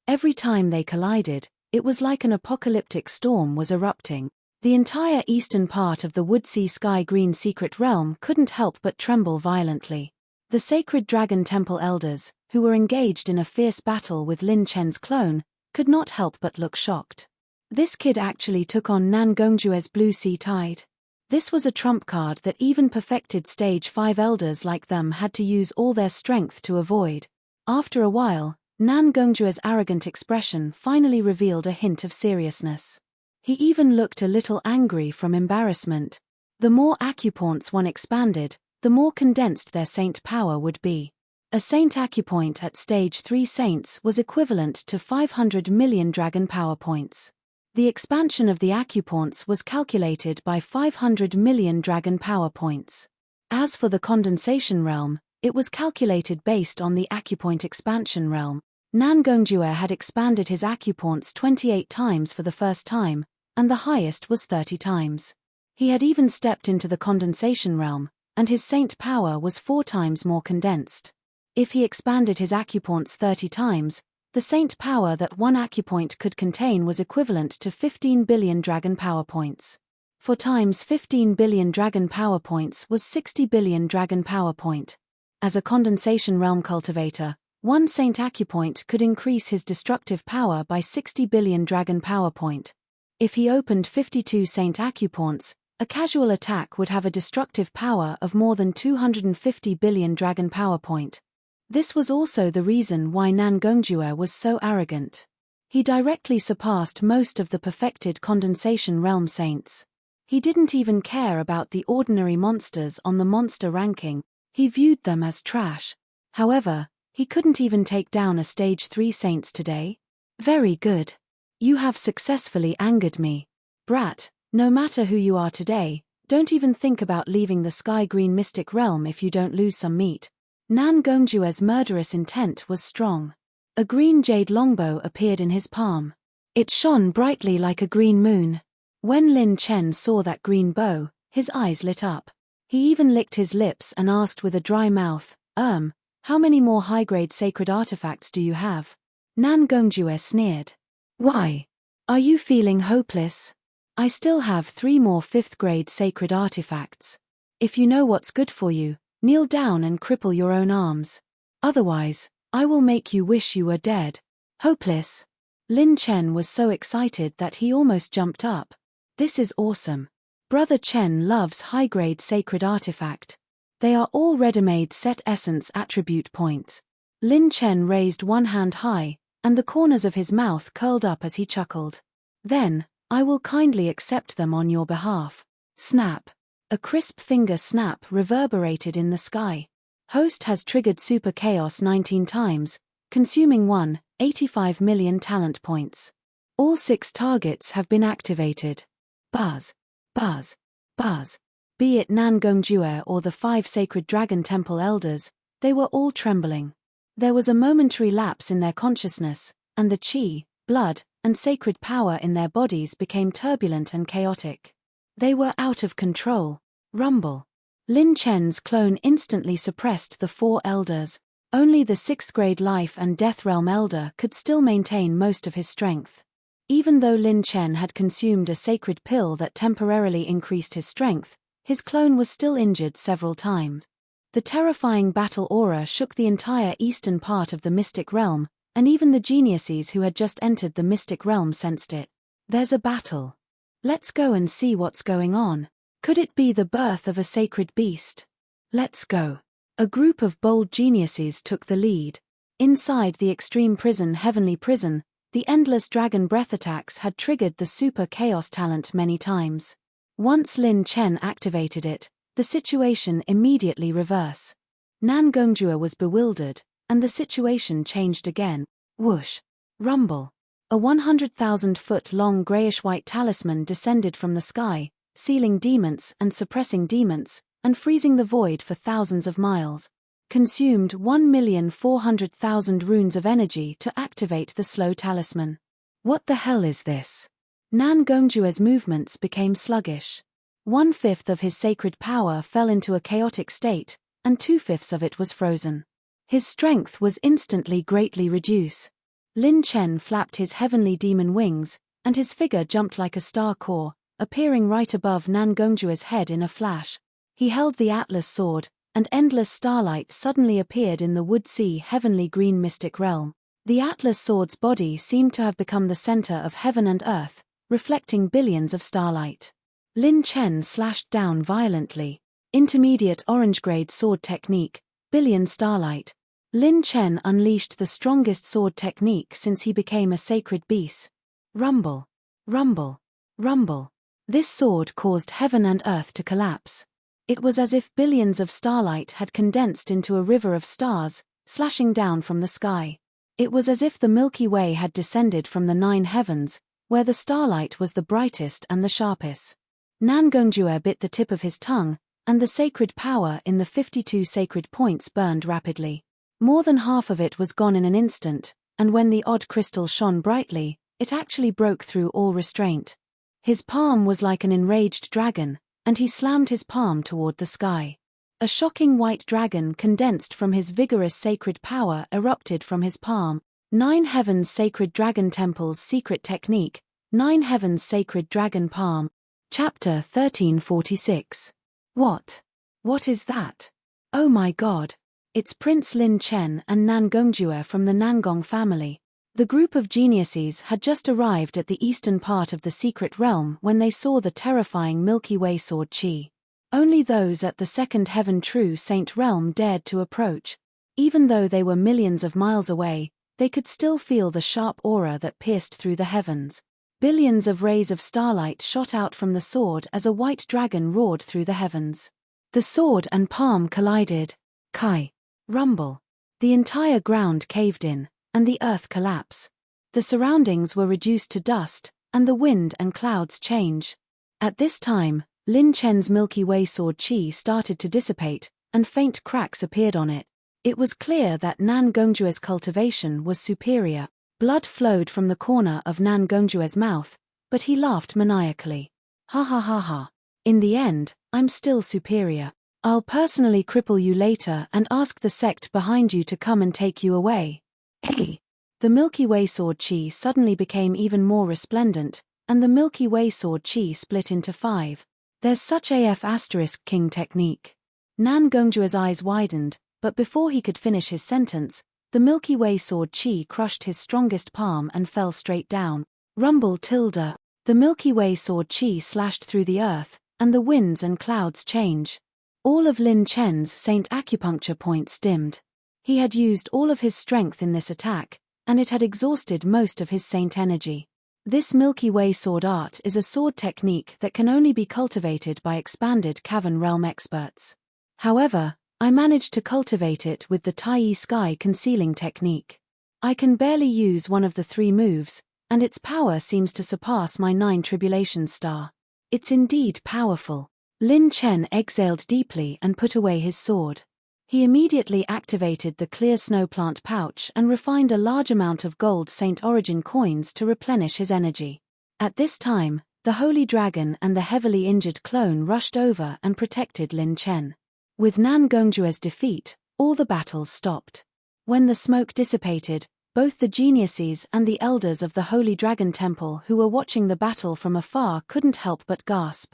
Every time they collided, it was like an apocalyptic storm was erupting. The entire eastern part of the Woodsea Sky Green secret realm couldn't help but tremble violently. The sacred dragon temple elders, who were engaged in a fierce battle with Lin Chen's clone, could not help but look shocked. This kid actually took on Nangongjue's Blue Sea Tide. This was a trump card that even perfected stage 5 elders like them had to use all their strength to avoid. After a while, Nangongjue's arrogant expression finally revealed a hint of seriousness. He even looked a little angry from embarrassment. The more acupoints one expanded, the more condensed their saint power would be. A saint acupoint at stage 3 saints was equivalent to 500 million dragon power points. The expansion of the acupoints was calculated by 500 million dragon power points. As for the condensation realm, it was calculated based on the acupoint expansion realm. Nangongjue had expanded his acupoints 28 times for the first time, and the highest was 30 times. He had even stepped into the condensation realm, and his saint power was 4 times more condensed. If he expanded his acupoints 30 times, the saint power that one acupoint could contain was equivalent to 15 billion dragon power points. 4 times 15 billion dragon power points was 60 billion dragon power point. As a condensation realm cultivator, one saint acupoint could increase his destructive power by 60 billion dragon power point. If he opened 52 saint acupoints, a casual attack would have a destructive power of more than 250 billion dragon power point. This was also the reason why Nangongjue was so arrogant. He directly surpassed most of the perfected condensation realm saints. He didn't even care about the ordinary monsters on the monster ranking, he viewed them as trash. However, he couldn't even take down a stage 3 saints today. Very good. You have successfully angered me. Brat, no matter who you are today, don't even think about leaving the sky-green mystic realm if you don't lose some meat. Nangongjue's murderous intent was strong. A green jade longbow appeared in his palm. It shone brightly like a green moon. When Lin Chen saw that green bow, his eyes lit up. He even licked his lips and asked with a dry mouth, how many more high-grade sacred artifacts do you have? Nangongjue sneered. Why? Are you feeling hopeless? I still have 3 more 5th-grade sacred artifacts. If you know what's good for you, kneel down and cripple your own arms. Otherwise, I will make you wish you were dead. Hopeless? Lin Chen was so excited that he almost jumped up. This is awesome. Brother Chen loves high-grade sacred artifact. They are all ready-made set essence attribute points. Lin Chen raised one hand high, and the corners of his mouth curled up as he chuckled. Then, I will kindly accept them on your behalf. Snap. A crisp finger snap reverberated in the sky. Host has triggered Super Chaos 19 times, consuming 85 million talent points. All 6 targets have been activated. Buzz. Buzz. Buzz. Be it Nangongjue or the 5 sacred dragon temple elders, they were all trembling. There was a momentary lapse in their consciousness, and the chi, blood, and sacred power in their bodies became turbulent and chaotic. They were out of control. Rumble. Lin Chen's clone instantly suppressed the 4 elders. Only the 6th grade life and death realm elder could still maintain most of his strength. Even though Lin Chen had consumed a sacred pill that temporarily increased his strength, his clone was still injured several times. The terrifying battle aura shook the entire eastern part of the mystic realm, and even the geniuses who had just entered the mystic realm sensed it. There's a battle. Let's go and see what's going on. Could it be the birth of a sacred beast? Let's go. A group of bold geniuses took the lead. Inside the extreme prison, heavenly prison, the endless dragon breath attacks had triggered the super chaos talent many times. Once Lin Chen activated it, the situation immediately reversed. Nangongjue was bewildered, and the situation changed again. Whoosh. Rumble. A 100,000-foot-long grayish-white talisman descended from the sky, sealing demons and suppressing demons, and freezing the void for thousands of miles. Consumed 1,400,000 runes of energy to activate the slow talisman. What the hell is this? Nangongjue's movements became sluggish. 1/5 of his sacred power fell into a chaotic state, and 2/5 of it was frozen. His strength was instantly greatly reduced. Lin Chen flapped his heavenly demon wings, and his figure jumped like a star core, appearing right above Nangongjue's head in a flash. He held the Atlas sword, and endless starlight suddenly appeared in the wood-sea heavenly green mystic realm. The Atlas sword's body seemed to have become the center of heaven and earth, reflecting billions of starlight. Lin Chen slashed down violently. Intermediate orange-grade sword technique, billion starlight. Lin Chen unleashed the strongest sword technique since he became a sacred beast. Rumble. Rumble. Rumble. This sword caused heaven and earth to collapse. It was as if billions of starlight had condensed into a river of stars, slashing down from the sky. It was as if the Milky Way had descended from the 9 heavens, where the starlight was the brightest and the sharpest. Nangongjue bit the tip of his tongue, and the sacred power in the 52 sacred points burned rapidly. More than half of it was gone in an instant, and when the odd crystal shone brightly, it actually broke through all restraint. His palm was like an enraged dragon, and he slammed his palm toward the sky. A shocking white dragon condensed from his vigorous sacred power erupted from his palm. 9 Heavens Sacred Dragon Temple's Secret Technique, 9 Heavens Sacred Dragon Palm. Chapter 1346. What? What is that? Oh my god. It's Prince Lin Chen and Nangongjue from the Nangong family. The group of geniuses had just arrived at the eastern part of the secret realm when they saw the terrifying Milky Way sword Qi. Only those at the second heaven true saint realm dared to approach. Even though they were millions of miles away, they could still feel the sharp aura that pierced through the heavens. Billions of rays of starlight shot out from the sword as a white dragon roared through the heavens. The sword and palm collided. Kai. Rumble. The entire ground caved in, and the earth collapsed. The surroundings were reduced to dust, and the wind and clouds change. At this time, Lin Chen's Milky Way sword Qi started to dissipate, and faint cracks appeared on it. It was clear that Nangongjue's cultivation was superior. Blood flowed from the corner of Nangongjue's mouth, but he laughed maniacally. Ha ha ha ha. In the end, I'm still superior. I'll personally cripple you later and ask the sect behind you to come and take you away. Hey! The Milky Way sword Qi suddenly became even more resplendent, and the Milky Way sword Qi split into 5. There's such AF * king technique. Nangongjue's eyes widened, but before he could finish his sentence, the Milky Way sword Qi crushed his strongest palm and fell straight down. Rumble tilde. The Milky Way sword Qi slashed through the earth, and the winds and clouds change. All of Lin Chen's saint acupuncture points dimmed. He had used all of his strength in this attack, and it had exhausted most of his saint energy. This Milky Way sword art is a sword technique that can only be cultivated by expanded cavern realm experts. However, I managed to cultivate it with the Tai Sky concealing technique. I can barely use one of the 3 moves, and its power seems to surpass my 9 tribulation star. It's indeed powerful. Lin Chen exhaled deeply and put away his sword. He immediately activated the clear snow plant pouch and refined a large amount of gold Saint Origin coins to replenish his energy. At this time, the Holy Dragon and the heavily injured clone rushed over and protected Lin Chen. With Nangongjue's defeat, all the battles stopped. When the smoke dissipated, both the geniuses and the elders of the Holy Dragon Temple who were watching the battle from afar couldn't help but gasp.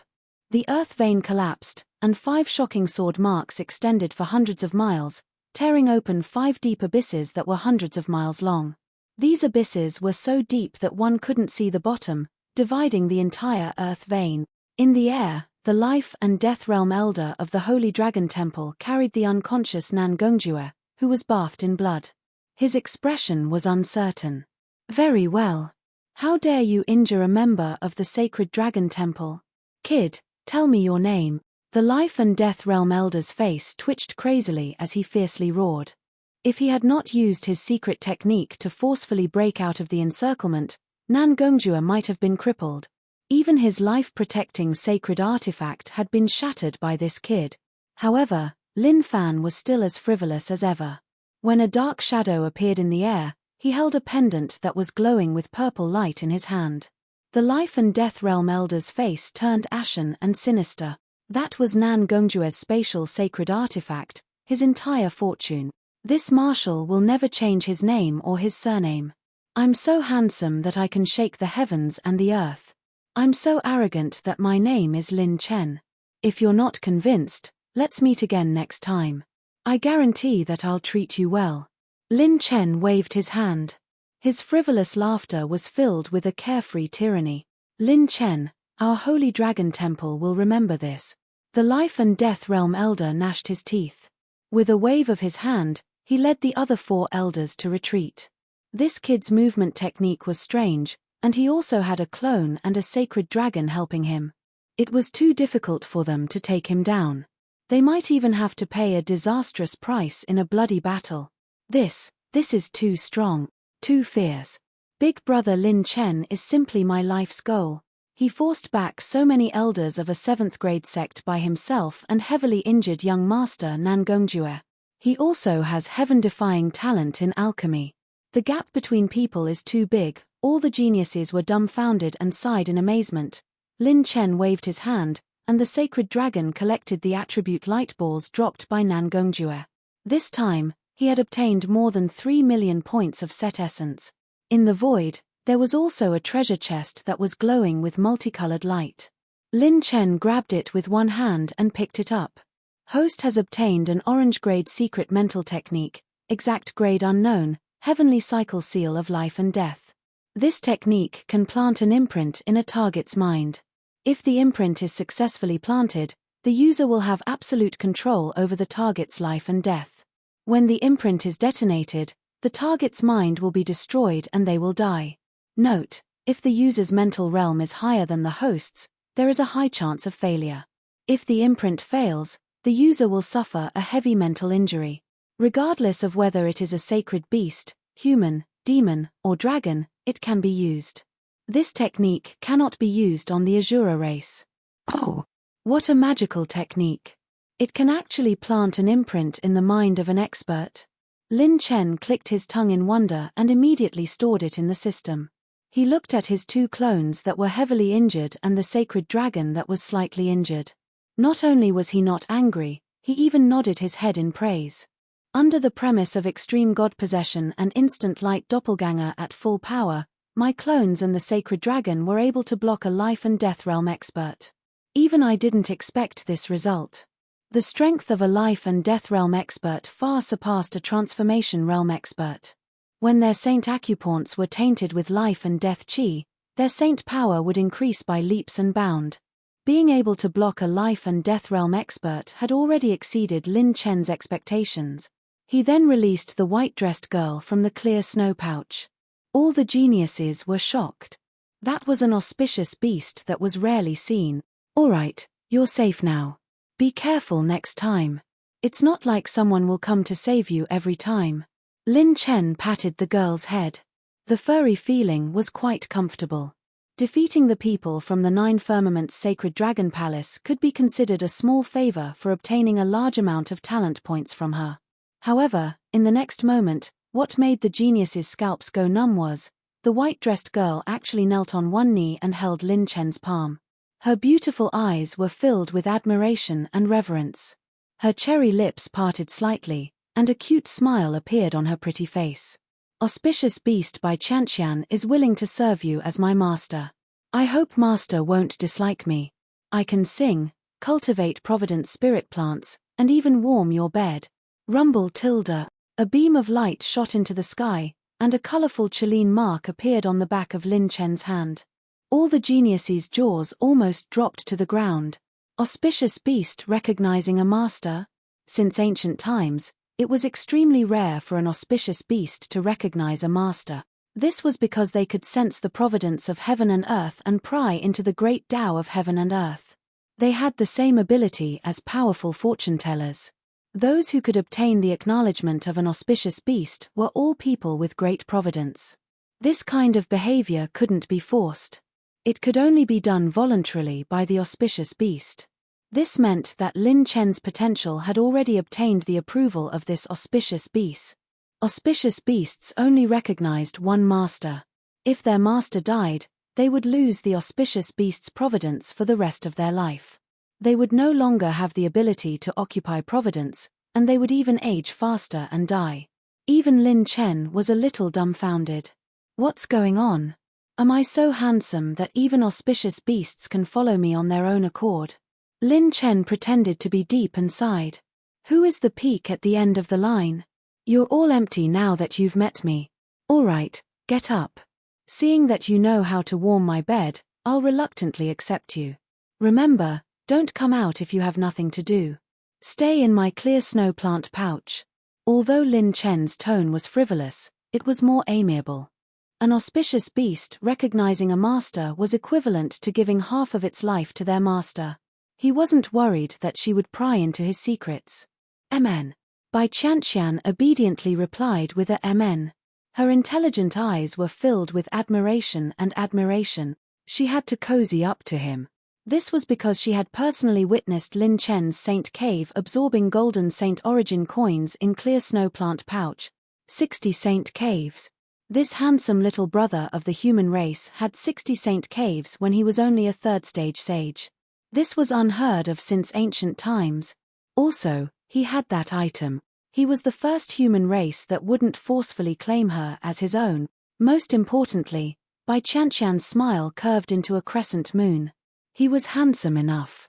The earth vein collapsed, and 5 shocking sword marks extended for hundreds of miles, tearing open 5 deep abysses that were hundreds of miles long. These abysses were so deep that one couldn't see the bottom, dividing the entire earth vein. In the air, the life and death realm elder of the Holy Dragon Temple carried the unconscious Nangongjue, who was bathed in blood. His expression was uncertain. Very well. How dare you injure a member of the Sacred Dragon Temple? Kid, tell me your name. The life and death realm elder's face twitched crazily as he fiercely roared. If he had not used his secret technique to forcefully break out of the encirclement, Nangongjue might have been crippled. Even his life-protecting sacred artifact had been shattered by this kid. However, Lin Fan was still as frivolous as ever. When a dark shadow appeared in the air, he held a pendant that was glowing with purple light in his hand. The life and death realm elder's face turned ashen and sinister. That was Nangongjue's spatial sacred artifact, his entire fortune. This marshal will never change his name or his surname. I'm so handsome that I can shake the heavens and the earth. I'm so arrogant that my name is Lin Chen. If you're not convinced, let's meet again next time. I guarantee that I'll treat you well. Lin Chen waved his hand. His frivolous laughter was filled with a carefree tyranny. Lin Chen, our Holy Dragon Temple will remember this. The life and death realm elder gnashed his teeth. With a wave of his hand, he led the other 4 elders to retreat. This kid's movement technique was strange, and he also had a clone and a sacred dragon helping him. It was too difficult for them to take him down. They might even have to pay a disastrous price in a bloody battle. This is too strong, too fierce. Big Brother Lin Chen is simply my life's goal. He forced back so many elders of a 7th grade sect by himself and heavily injured young master Nan Gongjue. He also has heaven-defying talent in alchemy. The gap between people is too big. All the geniuses were dumbfounded and sighed in amazement. Lin Chen waved his hand, and the sacred dragon collected the attribute light balls dropped by Nan Gongjue. This time, he had obtained more than 3 million points of set essence. In the void, there was also a treasure chest that was glowing with multicolored light. Lin Chen grabbed it with one hand and picked it up. Host has obtained an orange-grade secret mental technique, exact grade unknown, heavenly cycle seal of life and death. This technique can plant an imprint in a target's mind. If the imprint is successfully planted, the user will have absolute control over the target's life and death. When the imprint is detonated, the target's mind will be destroyed and they will die. Note, if the user's mental realm is higher than the host's, there is a high chance of failure. If the imprint fails, the user will suffer a heavy mental injury. Regardless of whether it is a sacred beast, human, demon, or dragon, it can be used. This technique cannot be used on the Azura race. Oh, what a magical technique! It can actually plant an imprint in the mind of an expert. Lin Chen clicked his tongue in wonder and immediately stored it in the system. He looked at his 2 clones that were heavily injured and the sacred dragon that was slightly injured. Not only was he not angry, he even nodded his head in praise. Under the premise of extreme god possession and instant light doppelganger at full power, my clones and the sacred dragon were able to block a life and death realm expert. Even I didn't expect this result. The strength of a life and death realm expert far surpassed a transformation realm expert. When their saint acupoints were tainted with life and death chi, their saint power would increase by leaps and bounds. Being able to block a life and death realm expert had already exceeded Lin Chen's expectations. He then released the white-dressed girl from the clear snow pouch. All the geniuses were shocked. That was an auspicious beast that was rarely seen. Alright, you're safe now. Be careful next time. It's not like someone will come to save you every time. Lin Chen patted the girl's head. The furry feeling was quite comfortable. Defeating the people from the 9 Firmament's Sacred Dragon Palace could be considered a small favor for obtaining a large amount of talent points from her. However, in the next moment, what made the geniuses' scalps go numb was, the white-dressed girl actually knelt on one knee and held Lin Chen's palm. Her beautiful eyes were filled with admiration and reverence. Her cherry lips parted slightly, and a cute smile appeared on her pretty face. Auspicious Beast by Chanxian is willing to serve you as my master. I hope master won't dislike me. I can sing, cultivate Providence spirit plants, and even warm your bed. Rumble tilde. A beam of light shot into the sky, and a colorful Chelene mark appeared on the back of Lin Chen's hand. All the geniuses' jaws almost dropped to the ground. Auspicious Beast recognizing a master? Since ancient times, it was extremely rare for an auspicious beast to recognize a master. This was because they could sense the providence of heaven and earth and pry into the great Tao of heaven and earth. They had the same ability as powerful fortune-tellers. Those who could obtain the acknowledgement of an auspicious beast were all people with great providence. This kind of behavior couldn't be forced. It could only be done voluntarily by the auspicious beast. This meant that Lin Chen's potential had already obtained the approval of this auspicious beast. Auspicious beasts only recognized one master. If their master died, they would lose the auspicious beast's providence for the rest of their life. They would no longer have the ability to occupy providence, and they would even age faster and die. Even Lin Chen was a little dumbfounded. What's going on? Am I so handsome that even auspicious beasts can follow me on their own accord? Lin Chen pretended to be deep and sighed. Who is the peak at the end of the line? You're all empty now that you've met me. Alright, get up. Seeing that you know how to warm my bed, I'll reluctantly accept you. Remember, don't come out if you have nothing to do. Stay in my clear snow plant pouch. Although Lin Chen's tone was frivolous, it was more amiable. An auspicious beast recognizing a master was equivalent to giving half of its life to their master. He wasn't worried that she would pry into his secrets. Amen. Bai Chanxian obediently replied with a Amen. Her intelligent eyes were filled with admiration and admiration. She had to cozy up to him. This was because she had personally witnessed Lin Chen's Saint Cave absorbing golden Saint Origin coins in clear snow plant pouch. 60 Saint Caves. This handsome little brother of the human race had 60 Saint Caves when he was only a third-stage sage. This was unheard of since ancient times. Also, he had that item. He was the first human race that wouldn't forcefully claim her as his own. Most importantly, Bai Qianqian's smile curved into a crescent moon. He was handsome enough.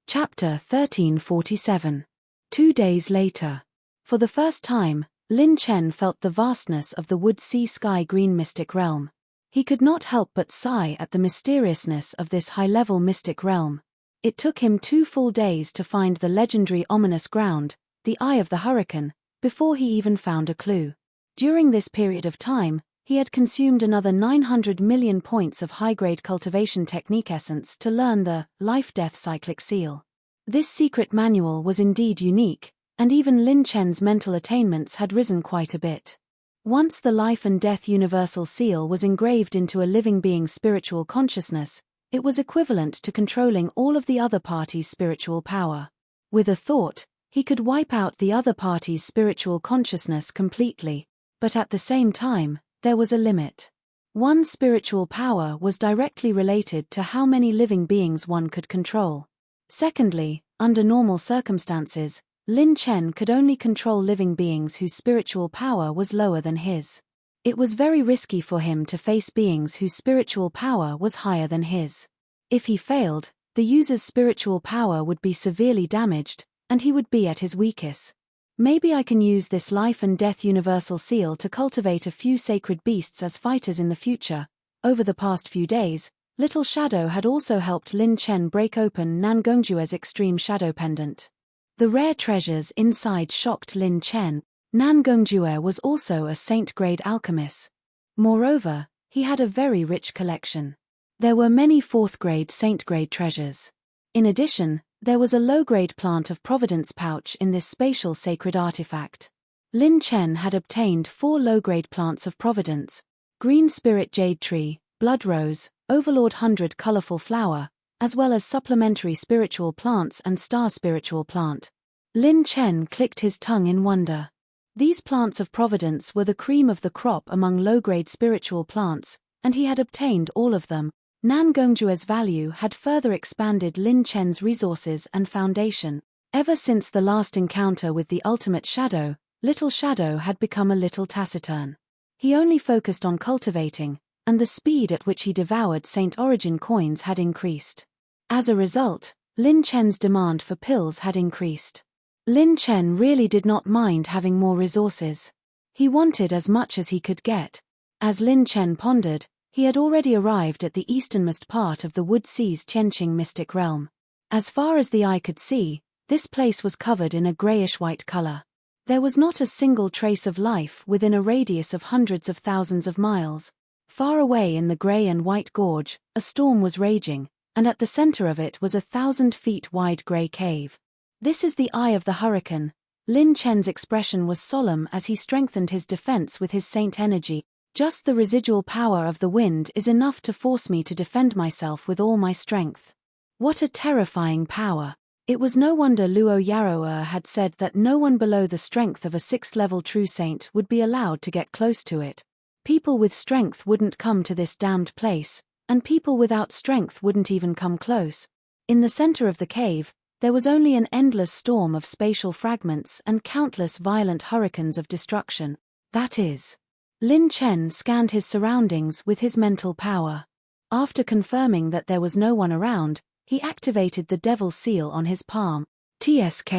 Chapter 1347. 2 days later. For the first time, Lin Chen felt the vastness of the wood-sea-sky-green mystic realm. He could not help but sigh at the mysteriousness of this high-level mystic realm. It took him 2 full days to find the legendary ominous ground, the Eye of the Hurricane, before he even found a clue. During this period of time, he had consumed another 900 million points of high-grade cultivation technique essence to learn the life-death cyclic seal. This secret manual was indeed unique, and even Lin Chen's mental attainments had risen quite a bit. Once the life and death universal seal was engraved into a living being's spiritual consciousness, it was equivalent to controlling all of the other party's spiritual power. With a thought, he could wipe out the other party's spiritual consciousness completely, but at the same time, there was a limit. One's spiritual power was directly related to how many living beings one could control. Secondly, under normal circumstances, Lin Chen could only control living beings whose spiritual power was lower than his. It was very risky for him to face beings whose spiritual power was higher than his. If he failed, the user's spiritual power would be severely damaged, and he would be at his weakest. Maybe I can use this life and death universal seal to cultivate a few sacred beasts as fighters in the future. Over the past few days, Little Shadow had also helped Lin Chen break open Nan Gongjue's extreme shadow pendant. The rare treasures inside shocked Lin Chen. Nan Gongjue was also a saint-grade alchemist. Moreover, he had a very rich collection. There were many 4th-grade saint-grade treasures. In addition, there was a low-grade plant of providence pouch in this spatial sacred artifact. Lin Chen had obtained 4 low-grade plants of providence: green spirit jade tree, blood rose, overlord 100 colorful flower, as well as supplementary spiritual plants and star spiritual plant. Lin Chen clicked his tongue in wonder. These plants of providence were the cream of the crop among low-grade spiritual plants, and he had obtained all of them. Nan Gongjue's value had further expanded Lin Chen's resources and foundation. Ever since the last encounter with the ultimate shadow, Little Shadow had become a little taciturn. He only focused on cultivating, and the speed at which he devoured Saint Origin coins had increased. As a result, Lin Chen's demand for pills had increased. Lin Chen really did not mind having more resources. He wanted as much as he could get. As Lin Chen pondered, he had already arrived at the easternmost part of the Wood Sea's Tianqing mystic realm. As far as the eye could see, this place was covered in a grayish-white color. There was not a single trace of life within a radius of hundreds of thousands of miles. Far away in the gray and white gorge, a storm was raging, and at the center of it was a 1,000-feet-wide gray cave. This is the Eye of the Hurricane. Lin Chen's expression was solemn as he strengthened his defense with his saint energy. Just the residual power of the wind is enough to force me to defend myself with all my strength. What a terrifying power. It was no wonder Luo Yaroer had said that no one below the strength of a 6th-level true saint would be allowed to get close to it. People with strength wouldn't come to this damned place, and people without strength wouldn't even come close. In the center of the cave, there was only an endless storm of spatial fragments and countless violent hurricanes of destruction. That is. Lin Chen scanned his surroundings with his mental power. After confirming that there was no one around, he activated the Devil Seal on his palm. TSK.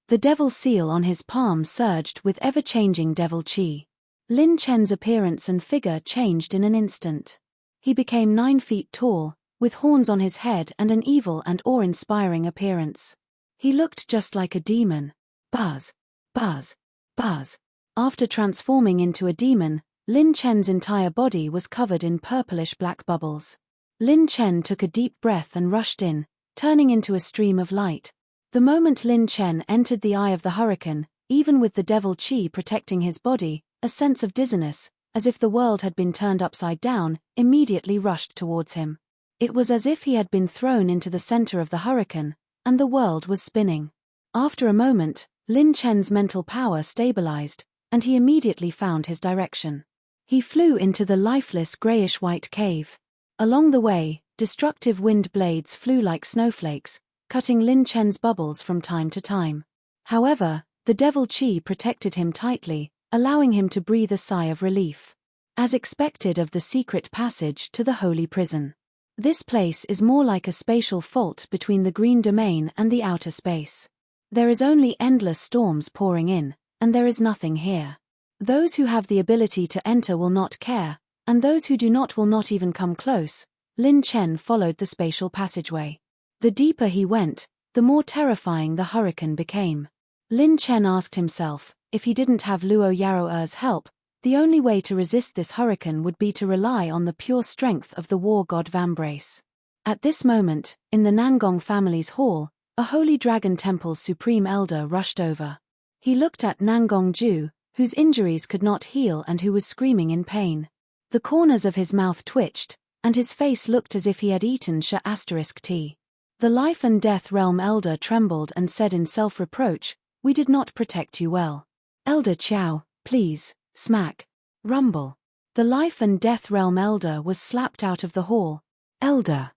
The Devil Seal on his palm surged with ever-changing devil chi. Lin Chen's appearance and figure changed in an instant. He became 9 feet tall, with horns on his head and an evil and awe-inspiring appearance. He looked just like a demon. Buzz. Buzz. Buzz. After transforming into a demon, Lin Chen's entire body was covered in purplish black bubbles. Lin Chen took a deep breath and rushed in, turning into a stream of light. The moment Lin Chen entered the Eye of the Hurricane, even with the devil chi protecting his body, a sense of dizziness, as if the world had been turned upside down, immediately rushed towards him. It was as if he had been thrown into the center of the hurricane, and the world was spinning. After a moment, Lin Chen's mental power stabilized, and he immediately found his direction. He flew into the lifeless grayish-white cave. Along the way, destructive wind blades flew like snowflakes, cutting Lin Chen's bubbles from time to time. However, the devil chi protected him tightly, allowing him to breathe a sigh of relief. As expected of the secret passage to the holy prison. This place is more like a spatial fault between the green domain and the outer space. There is only endless storms pouring in, and there is nothing here. Those who have the ability to enter will not care, and those who do not will not even come close. Lin Chen followed the spatial passageway. The deeper he went, the more terrifying the hurricane became. Lin Chen asked himself, if he didn't have Luo Yaroer's help, the only way to resist this hurricane would be to rely on the pure strength of the war god Vambrace. At this moment, in the Nangong family's hall, a holy dragon temple's supreme elder rushed over. He looked at Nangong Ju, whose injuries could not heal and who was screaming in pain. The corners of his mouth twitched, and his face looked as if he had eaten *T. The life and death realm elder trembled and said in self-reproach, "We did not protect you well. Elder Qiao, please." Smack. Rumble. The life and death realm elder was slapped out of the hall. Elder,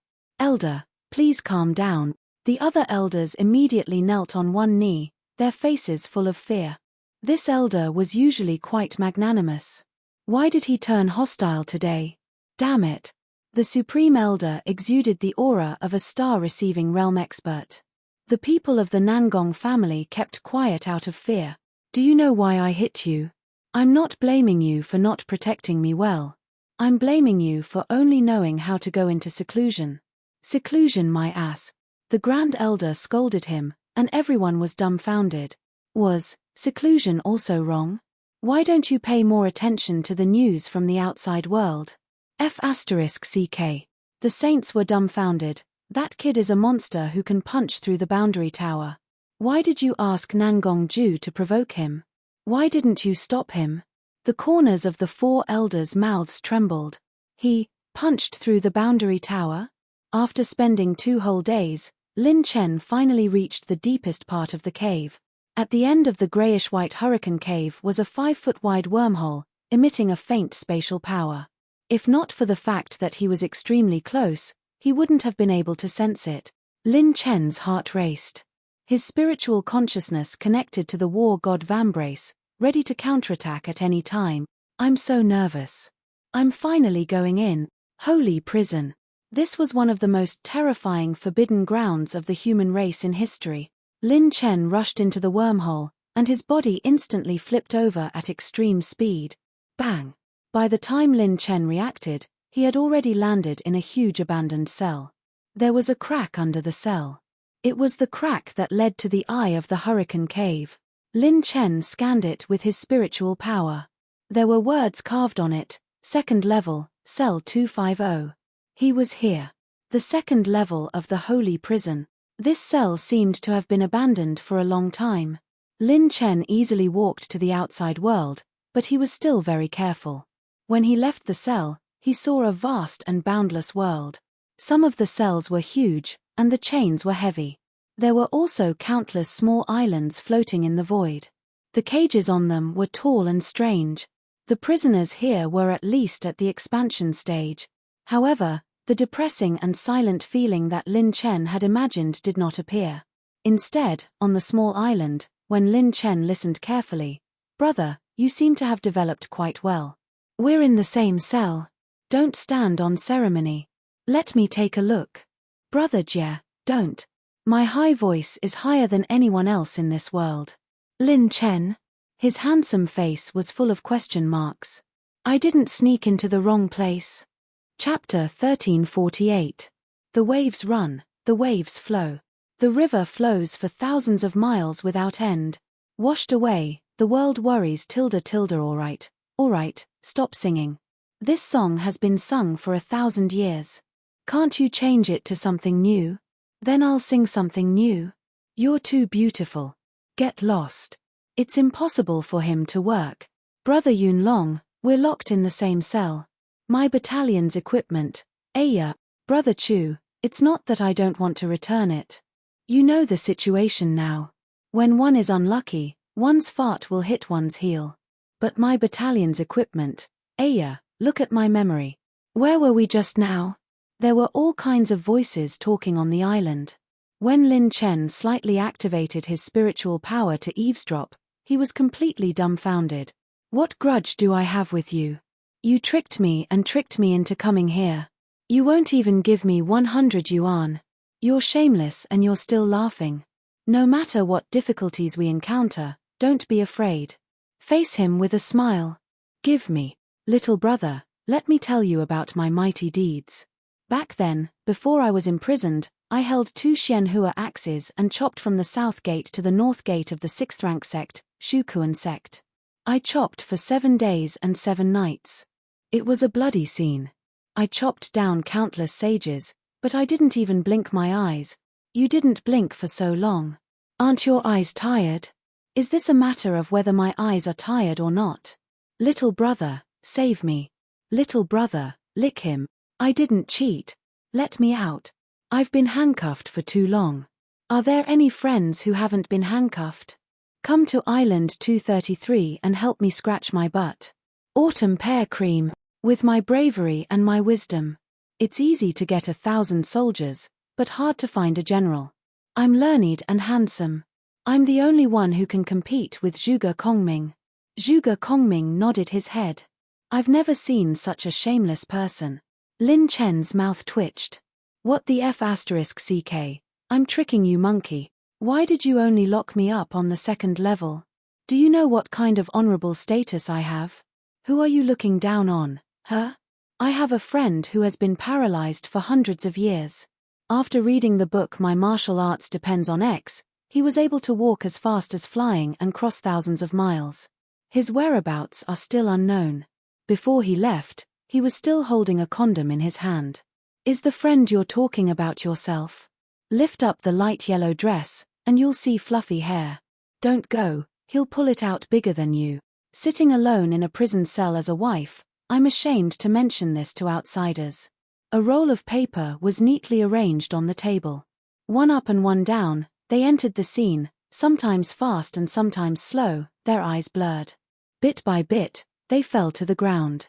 please calm down." The other elders immediately knelt on one knee, their faces full of fear. This elder was usually quite magnanimous. Why did he turn hostile today? Damn it. The supreme elder exuded the aura of a star-receiving realm expert. The people of the Nangong family kept quiet out of fear. "Do you know why I hit you? I'm not blaming you for not protecting me well. I'm blaming you for only knowing how to go into seclusion." "Seclusion, my ass." The Grand Elder scolded him, and everyone was dumbfounded. Was seclusion also wrong? Why don't you pay more attention to the news from the outside world? *CK. The saints were dumbfounded. That kid is a monster who can punch through the boundary tower. Why did you ask Nangong Ju to provoke him? Why didn't you stop him? The corners of the four elders' mouths trembled. He punched through the boundary tower? After spending 2 whole days, Lin Chen finally reached the deepest part of the cave. At the end of the grayish-white hurricane cave was a 5-foot-wide wormhole, emitting a faint spatial power. If not for the fact that he was extremely close, he wouldn't have been able to sense it. Lin Chen's heart raced. His spiritual consciousness connected to the war god Vambrace, ready to counterattack at any time. "I'm so nervous. I'm finally going in. Holy prison." This was one of the most terrifying forbidden grounds of the human race in history. Lin Chen rushed into the wormhole, and his body instantly flipped over at extreme speed. Bang! By the time Lin Chen reacted, he had already landed in a huge abandoned cell. There was a crack under the cell. It was the crack that led to the eye of the hurricane cave. Lin Chen scanned it with his spiritual power. There were words carved on it: second level, cell 250. He was here. The second level of the holy prison. This cell seemed to have been abandoned for a long time. Lin Chen easily walked to the outside world, but he was still very careful. When he left the cell, he saw a vast and boundless world. Some of the cells were huge, and the chains were heavy. There were also countless small islands floating in the void. The cages on them were tall and strange. The prisoners here were at least at the expansion stage. However, the depressing and silent feeling that Lin Chen had imagined did not appear. Instead, on the small island, when Lin Chen listened carefully, "Brother, you seem to have developed quite well. We're in the same cell. Don't stand on ceremony. Let me take a look." "Brother Jie, don't. My high voice is higher than anyone else in this world." Lin Chen? His handsome face was full of question marks. "I didn't sneak into the wrong place." Chapter 1348. The waves run, the waves flow. The river flows for thousands of miles without end. Washed away, the world worries all right, stop singing. This song has been sung for 1,000 years. Can't you change it to something new? Then I'll sing something new. You're too beautiful. Get lost. It's impossible for him to work. Brother Yunlong, We're locked in the same cell. My battalion's equipment. Aya, Brother Chu, it's not that I don't want to return it. You know the situation now. When one is unlucky, one's fart will hit one's heel. But my battalion's equipment. Aya, look at my memory. Where were we just now? There were all kinds of voices talking on the island. When Lin Chen slightly activated his spiritual power to eavesdrop, he was completely dumbfounded. What grudge do I have with you? You tricked me into coming here. You won't even give me 100 yuan. You're shameless and you're still laughing. No matter what difficulties we encounter, don't be afraid. Face him with a smile. Give me, little brother, let me tell you about my mighty deeds. Back then, before I was imprisoned, I held 2 Xianhua axes and chopped from the south gate to the north gate of the 6th rank sect, Shukuan sect. I chopped for 7 days and 7 nights. It was a bloody scene. I chopped down countless sages, but I didn't even blink my eyes. You didn't blink for so long. Aren't your eyes tired? Is this a matter of whether my eyes are tired or not? Little brother, save me. Little brother, lick him. I didn't cheat. Let me out. I've been handcuffed for too long. Are there any friends who haven't been handcuffed? Come to Island 233 and help me scratch my butt. Autumn pear cream. With my bravery and my wisdom. It's easy to get 1,000 soldiers, but hard to find a general. I'm learned and handsome. I'm the only one who can compete with Zhuge Kongming. Zhuge Kongming nodded his head. I've never seen such a shameless person. Lin Chen's mouth twitched. What the F***ck? I'm tricking you, monkey. Why did you only lock me up on the 2nd level? Do you know what kind of honorable status I have? Who are you looking down on, huh? I have a friend who has been paralyzed for hundreds of years. After reading the book My Martial Arts Depends on X, he was able to walk as fast as flying and cross thousands of miles. His whereabouts are still unknown. Before he left, he was still holding a condom in his hand. Is the friend you're talking about yourself? Lift up the light yellow dress, and you'll see fluffy hair. Don't go, he'll pull it out bigger than you. Sitting alone in a prison cell as a wife, I'm ashamed to mention this to outsiders. A roll of paper was neatly arranged on the table. One up and one down, they entered the scene, sometimes fast and sometimes slow, their eyes blurred. Bit by bit, they fell to the ground.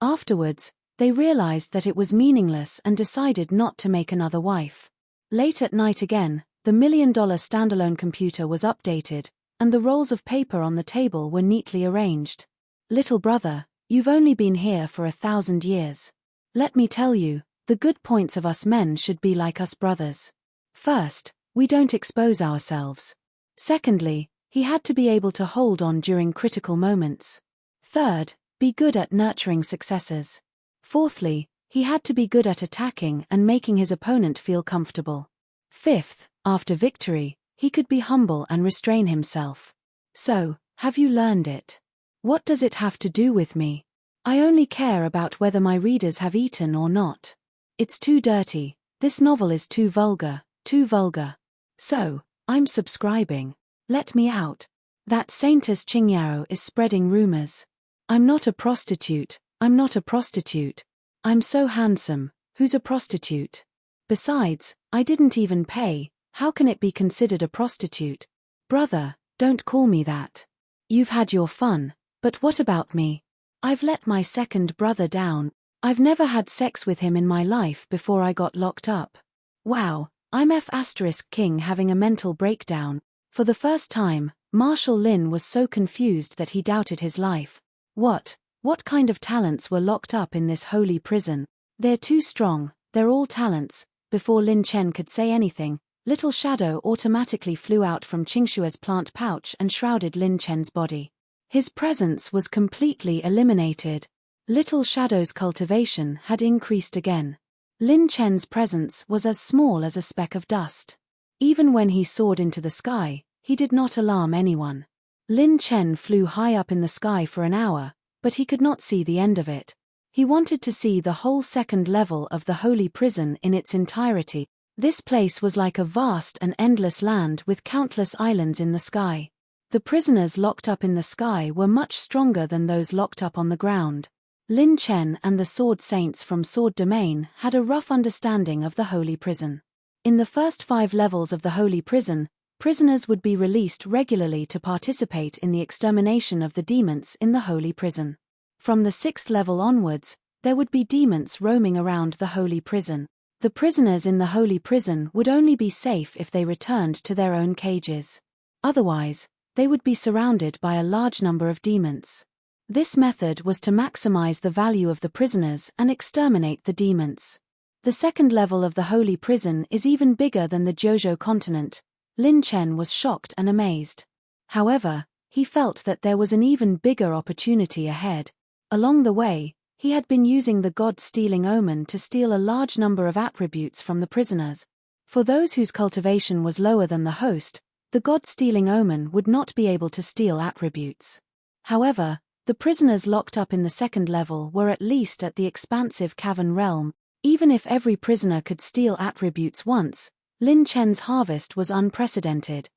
Afterwards, they realized that it was meaningless and decided not to make another wife. Late at night again, the $1 million standalone computer was updated, and the rolls of paper on the table were neatly arranged. Little brother, you've only been here for 1,000 years. Let me tell you, the good points of us men should be like us brothers. First, we don't expose ourselves. Secondly, he had to be able to hold on during critical moments. Third, be good at nurturing successes. Fourthly, he had to be good at attacking and making his opponent feel comfortable. Fifth, after victory, he could be humble and restrain himself. So, have you learned it? What does it have to do with me? I only care about whether my readers have eaten or not. It's too dirty, this novel is too vulgar, too vulgar. So, I'm subscribing. Let me out. That Saintess Qingyao is spreading rumors. I'm not a prostitute, I'm not a prostitute. I'm so handsome, who's a prostitute? Besides, I didn't even pay, how can it be considered a prostitute? Brother, don't call me that. You've had your fun, but what about me? I've let my second brother down. I've never had sex with him in my life before I got locked up. Wow, I'm F***king having a mental breakdown. For the first time, Marshal Lin was so confused that he doubted his life. What kind of talents were locked up in this holy prison? They're too strong, they're all talents. Before Lin Chen could say anything, Little Shadow automatically flew out from Qingshua's plant pouch and shrouded Lin Chen's body. His presence was completely eliminated. Little Shadow's cultivation had increased again. Lin Chen's presence was as small as a speck of dust. Even when he soared into the sky, he did not alarm anyone. Lin Chen flew high up in the sky for an hour, but he could not see the end of it. He wanted to see the whole 2nd level of the holy prison in its entirety. This place was like a vast and endless land with countless islands in the sky. The prisoners locked up in the sky were much stronger than those locked up on the ground. Lin Chen and the Sword Saints from Sword Domain had a rough understanding of the Holy Prison. In the first 5 levels of the Holy Prison, prisoners would be released regularly to participate in the extermination of the demons in the Holy Prison. From the 6th level onwards, there would be demons roaming around the Holy Prison. The prisoners in the Holy Prison would only be safe if they returned to their own cages. Otherwise, they would be surrounded by a large number of demons. This method was to maximize the value of the prisoners and exterminate the demons. The 2nd level of the Holy Prison is even bigger than the Jojo continent. Lin Chen was shocked and amazed. However, he felt that there was an even bigger opportunity ahead. Along the way, he had been using the God-stealing omen to steal a large number of attributes from the prisoners. For those whose cultivation was lower than the host, the God-stealing omen would not be able to steal attributes. However, the prisoners locked up in the 2nd level were at least at the expansive cavern realm. Even if every prisoner could steal attributes once, Lin Chen's harvest was unprecedented.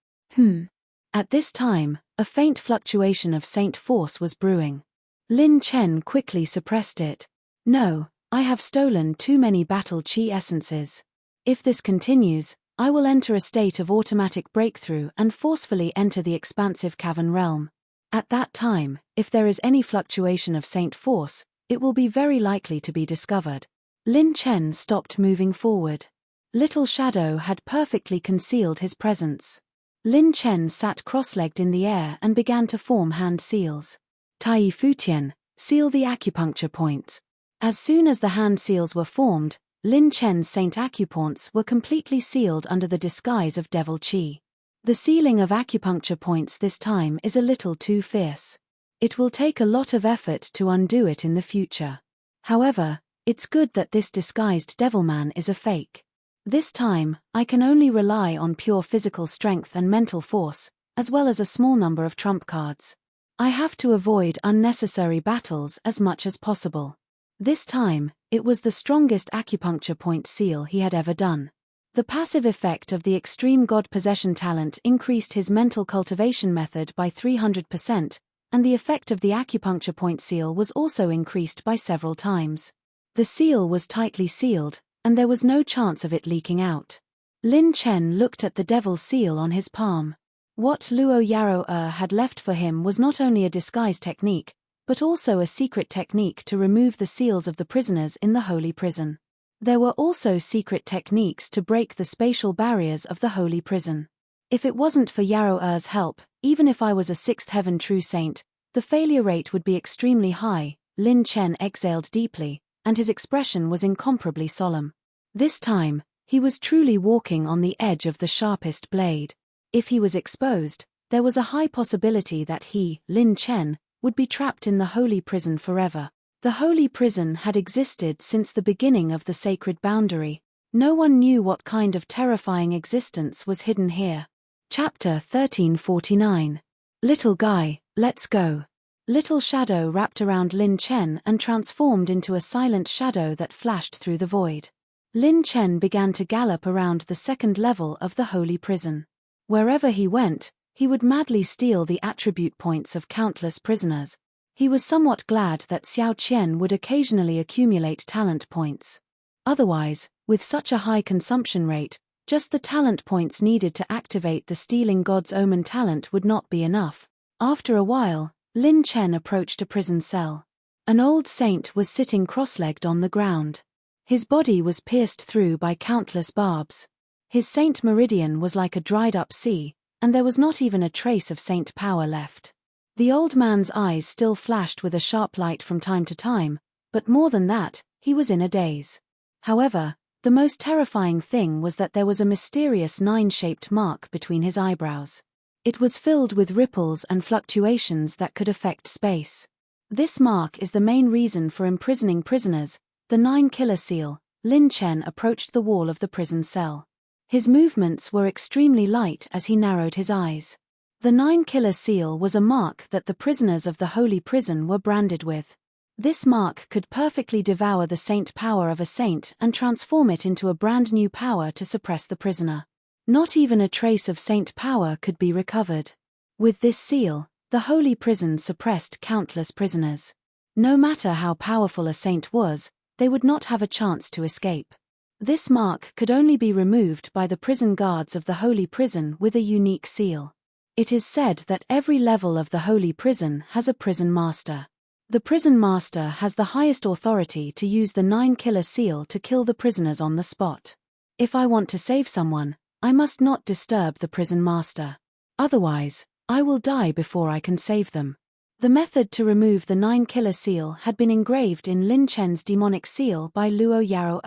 At this time, a faint fluctuation of saint force was brewing. Lin Chen quickly suppressed it. No, I have stolen too many battle chi essences. If this continues, I will enter a state of automatic breakthrough and forcefully enter the expansive cavern realm. At that time, if there is any fluctuation of saint force, it will be very likely to be discovered. Lin Chen stopped moving forward. Little Shadow had perfectly concealed his presence. Lin Chen sat cross-legged in the air and began to form hand seals. Tai Futian, seal the acupuncture points. As soon as the hand seals were formed, Lin Chen's saint acupoints were completely sealed under the disguise of devil chi. The sealing of acupuncture points this time is a little too fierce. It will take a lot of effort to undo it in the future. However, it's good that this disguised devilman is a fake. This time, I can only rely on pure physical strength and mental force, as well as a small number of trump cards. I have to avoid unnecessary battles as much as possible. This time, it was the strongest acupuncture point seal he had ever done. The passive effect of the extreme god possession talent increased his mental cultivation method by 300%, and the effect of the acupuncture point seal was also increased by several times. The seal was tightly sealed, and there was no chance of it leaking out. Lin Chen looked at the devil's seal on his palm. What Luo Yaro had left for him was not only a disguise technique, but also a secret technique to remove the seals of the prisoners in the Holy Prison. There were also secret techniques to break the spatial barriers of the Holy Prison. If it wasn't for Yaro help, even if I was a 6th heaven true saint, the failure rate would be extremely high. Lin Chen exhaled deeply, and his expression was incomparably solemn. This time, he was truly walking on the edge of the sharpest blade. If he was exposed, there was a high possibility that he, Lin Chen, would be trapped in the Holy Prison forever. The Holy Prison had existed since the beginning of the sacred boundary. No one knew what kind of terrifying existence was hidden here. Chapter 1349. Little guy, let's go. Little Shadow wrapped around Lin Chen and transformed into a silent shadow that flashed through the void. Lin Chen began to gallop around the 2nd level of the Holy Prison. Wherever he went, he would madly steal the attribute points of countless prisoners. He was somewhat glad that Xiao Qian would occasionally accumulate talent points. Otherwise, with such a high consumption rate, just the talent points needed to activate the stealing god's omen talent would not be enough. After a while, Lin Chen approached a prison cell. An old saint was sitting cross-legged on the ground. His body was pierced through by countless barbs. His saint meridian was like a dried-up sea, and there was not even a trace of saint power left. The old man's eyes still flashed with a sharp light from time to time, but more than that, he was in a daze. However, the most terrifying thing was that there was a mysterious 9-shaped mark between his eyebrows. It was filled with ripples and fluctuations that could affect space. This mark is the main reason for imprisoning prisoners, the 9-killer seal. Lin Chen approached the wall of the prison cell. His movements were extremely light as he narrowed his eyes. The 9-killer seal was a mark that the prisoners of the Holy Prison were branded with. This mark could perfectly devour the saint power of a saint and transform it into a brand new power to suppress the prisoner. Not even a trace of saint power could be recovered. With this seal, the holy prison suppressed countless prisoners. No matter how powerful a saint was, they would not have a chance to escape. This mark could only be removed by the prison guards of the holy prison with a unique seal. It is said that every level of the holy prison has a prison master. The prison master has the highest authority to use the 9-killer seal to kill the prisoners on the spot. If I want to save someone, I must not disturb the prison master. Otherwise, I will die before I can save them. The method to remove the 9-killer seal had been engraved in Lin Chen's demonic seal by Luo Yao.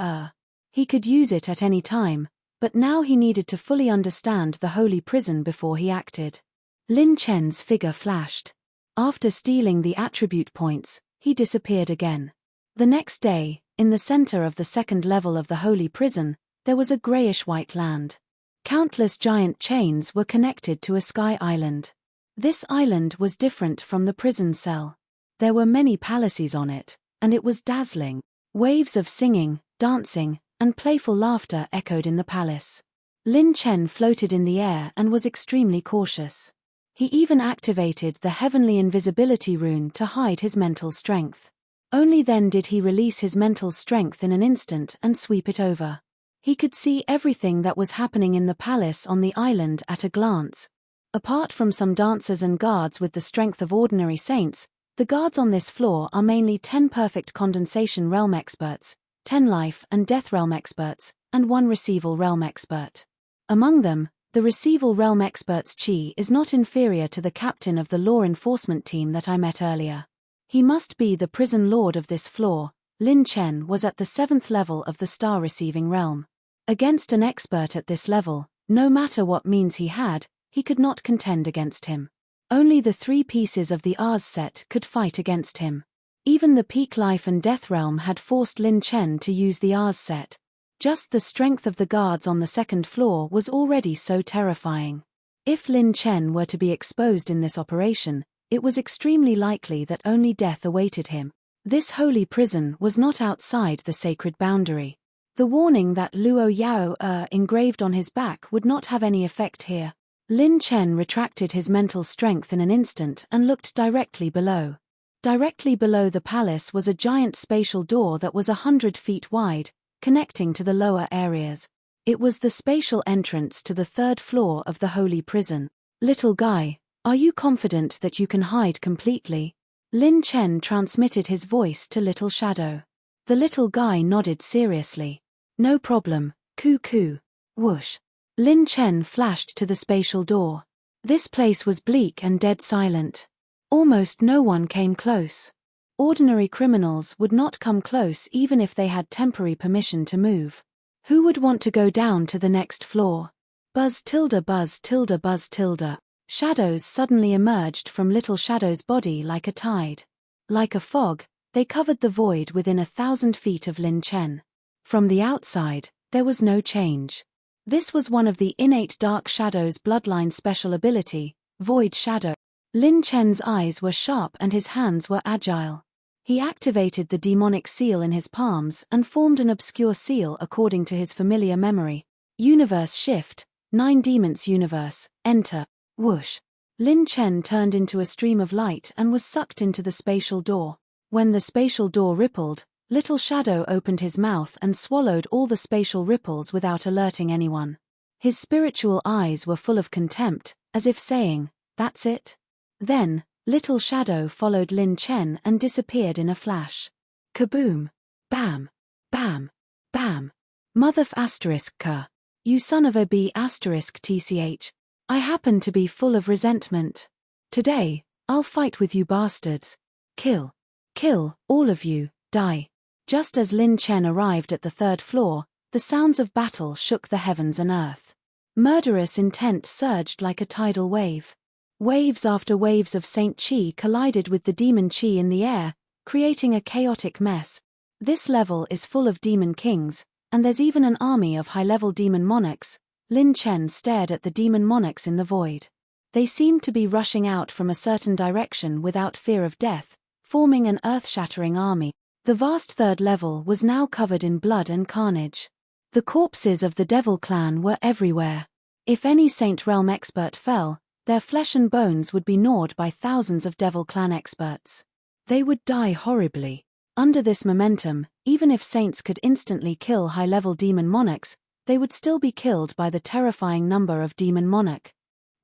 He could use it at any time, but now he needed to fully understand the holy prison before he acted. Lin Chen's figure flashed. After stealing the attribute points, he disappeared again. The next day, in the center of the second level of the holy prison, there was a grayish-white land. Countless giant chains were connected to a sky island. This island was different from the prison cell. There were many palaces on it, and it was dazzling. Waves of singing, dancing, and playful laughter echoed in the palace. Lin Chen floated in the air and was extremely cautious. He even activated the heavenly invisibility rune to hide his mental strength. Only then did he release his mental strength in an instant and sweep it over. He could see everything that was happening in the palace on the island at a glance. Apart from some dancers and guards with the strength of ordinary saints, the guards on this floor are mainly 10 perfect condensation realm experts, 10 life and death realm experts, and 1 receival realm expert. Among them, the receival realm expert's chi is not inferior to the captain of the law enforcement team that I met earlier. He must be the prison lord of this floor. Lin Chen was at the 7th level of the star receiving realm. Against an expert at this level, no matter what means he had, he could not contend against him. Only the 3 pieces of the Ars set could fight against him. Even the peak life and death realm had forced Lin Chen to use the Ars set. Just the strength of the guards on the 2nd floor was already so terrifying. If Lin Chen were to be exposed in this operation, it was extremely likely that only death awaited him. This holy prison was not outside the sacred boundary. The warning that Luo Yao engraved on his back would not have any effect here. Lin Chen retracted his mental strength in an instant and looked directly below. Directly below the palace was a giant spatial door that was 100 feet wide, connecting to the lower areas. It was the spatial entrance to the 3rd floor of the holy prison. Little guy, are you confident that you can hide completely? Lin Chen transmitted his voice to Little Shadow. The little guy nodded seriously. No problem, coo. Whoosh. Lin Chen flashed to the spatial door. This place was bleak and dead silent. Almost no one came close. Ordinary criminals would not come close even if they had temporary permission to move. Who would want to go down to the next floor? Buzz tilde buzz tilde buzz tilde. Shadows suddenly emerged from Little Shadow's body like a tide. Like a fog, they covered the void within 1,000 feet of Lin Chen. From the outside, there was no change. This was one of the innate Dark Shadow's bloodline special ability, Void Shadow. Lin Chen's eyes were sharp and his hands were agile. He activated the demonic seal in his palms and formed an obscure seal according to his familiar memory. Universe shift, 9 demons universe, enter, whoosh. Lin Chen turned into a stream of light and was sucked into the spatial door. When the spatial door rippled, Little Shadow opened his mouth and swallowed all the spatial ripples without alerting anyone. His spiritual eyes were full of contempt, as if saying, "That's it?" Then, Little Shadow followed Lin Chen and disappeared in a flash. Kaboom! Bam! Bam! Bam! Motherf asterisk ka. You son of a b asterisk tch. I happen to be full of resentment. Today, I'll fight with you bastards. Kill. Kill, all of you, die. Just as Lin Chen arrived at the 3rd floor, the sounds of battle shook the heavens and earth. Murderous intent surged like a tidal wave. Waves after waves of Saint Chi collided with the demon Chi in the air, creating a chaotic mess. This level is full of demon kings, and there's even an army of high-level demon monarchs. Lin Chen stared at the demon monarchs in the void. They seemed to be rushing out from a certain direction without fear of death, forming an earth-shattering army. The vast 3rd level was now covered in blood and carnage. The corpses of the Devil Clan were everywhere. If any Saint Realm expert fell, Their flesh and bones would be gnawed by thousands of Devil Clan experts. They would die horribly. Under this momentum, even if saints could instantly kill high-level demon monarchs, they would still be killed by the terrifying number of demon monarch.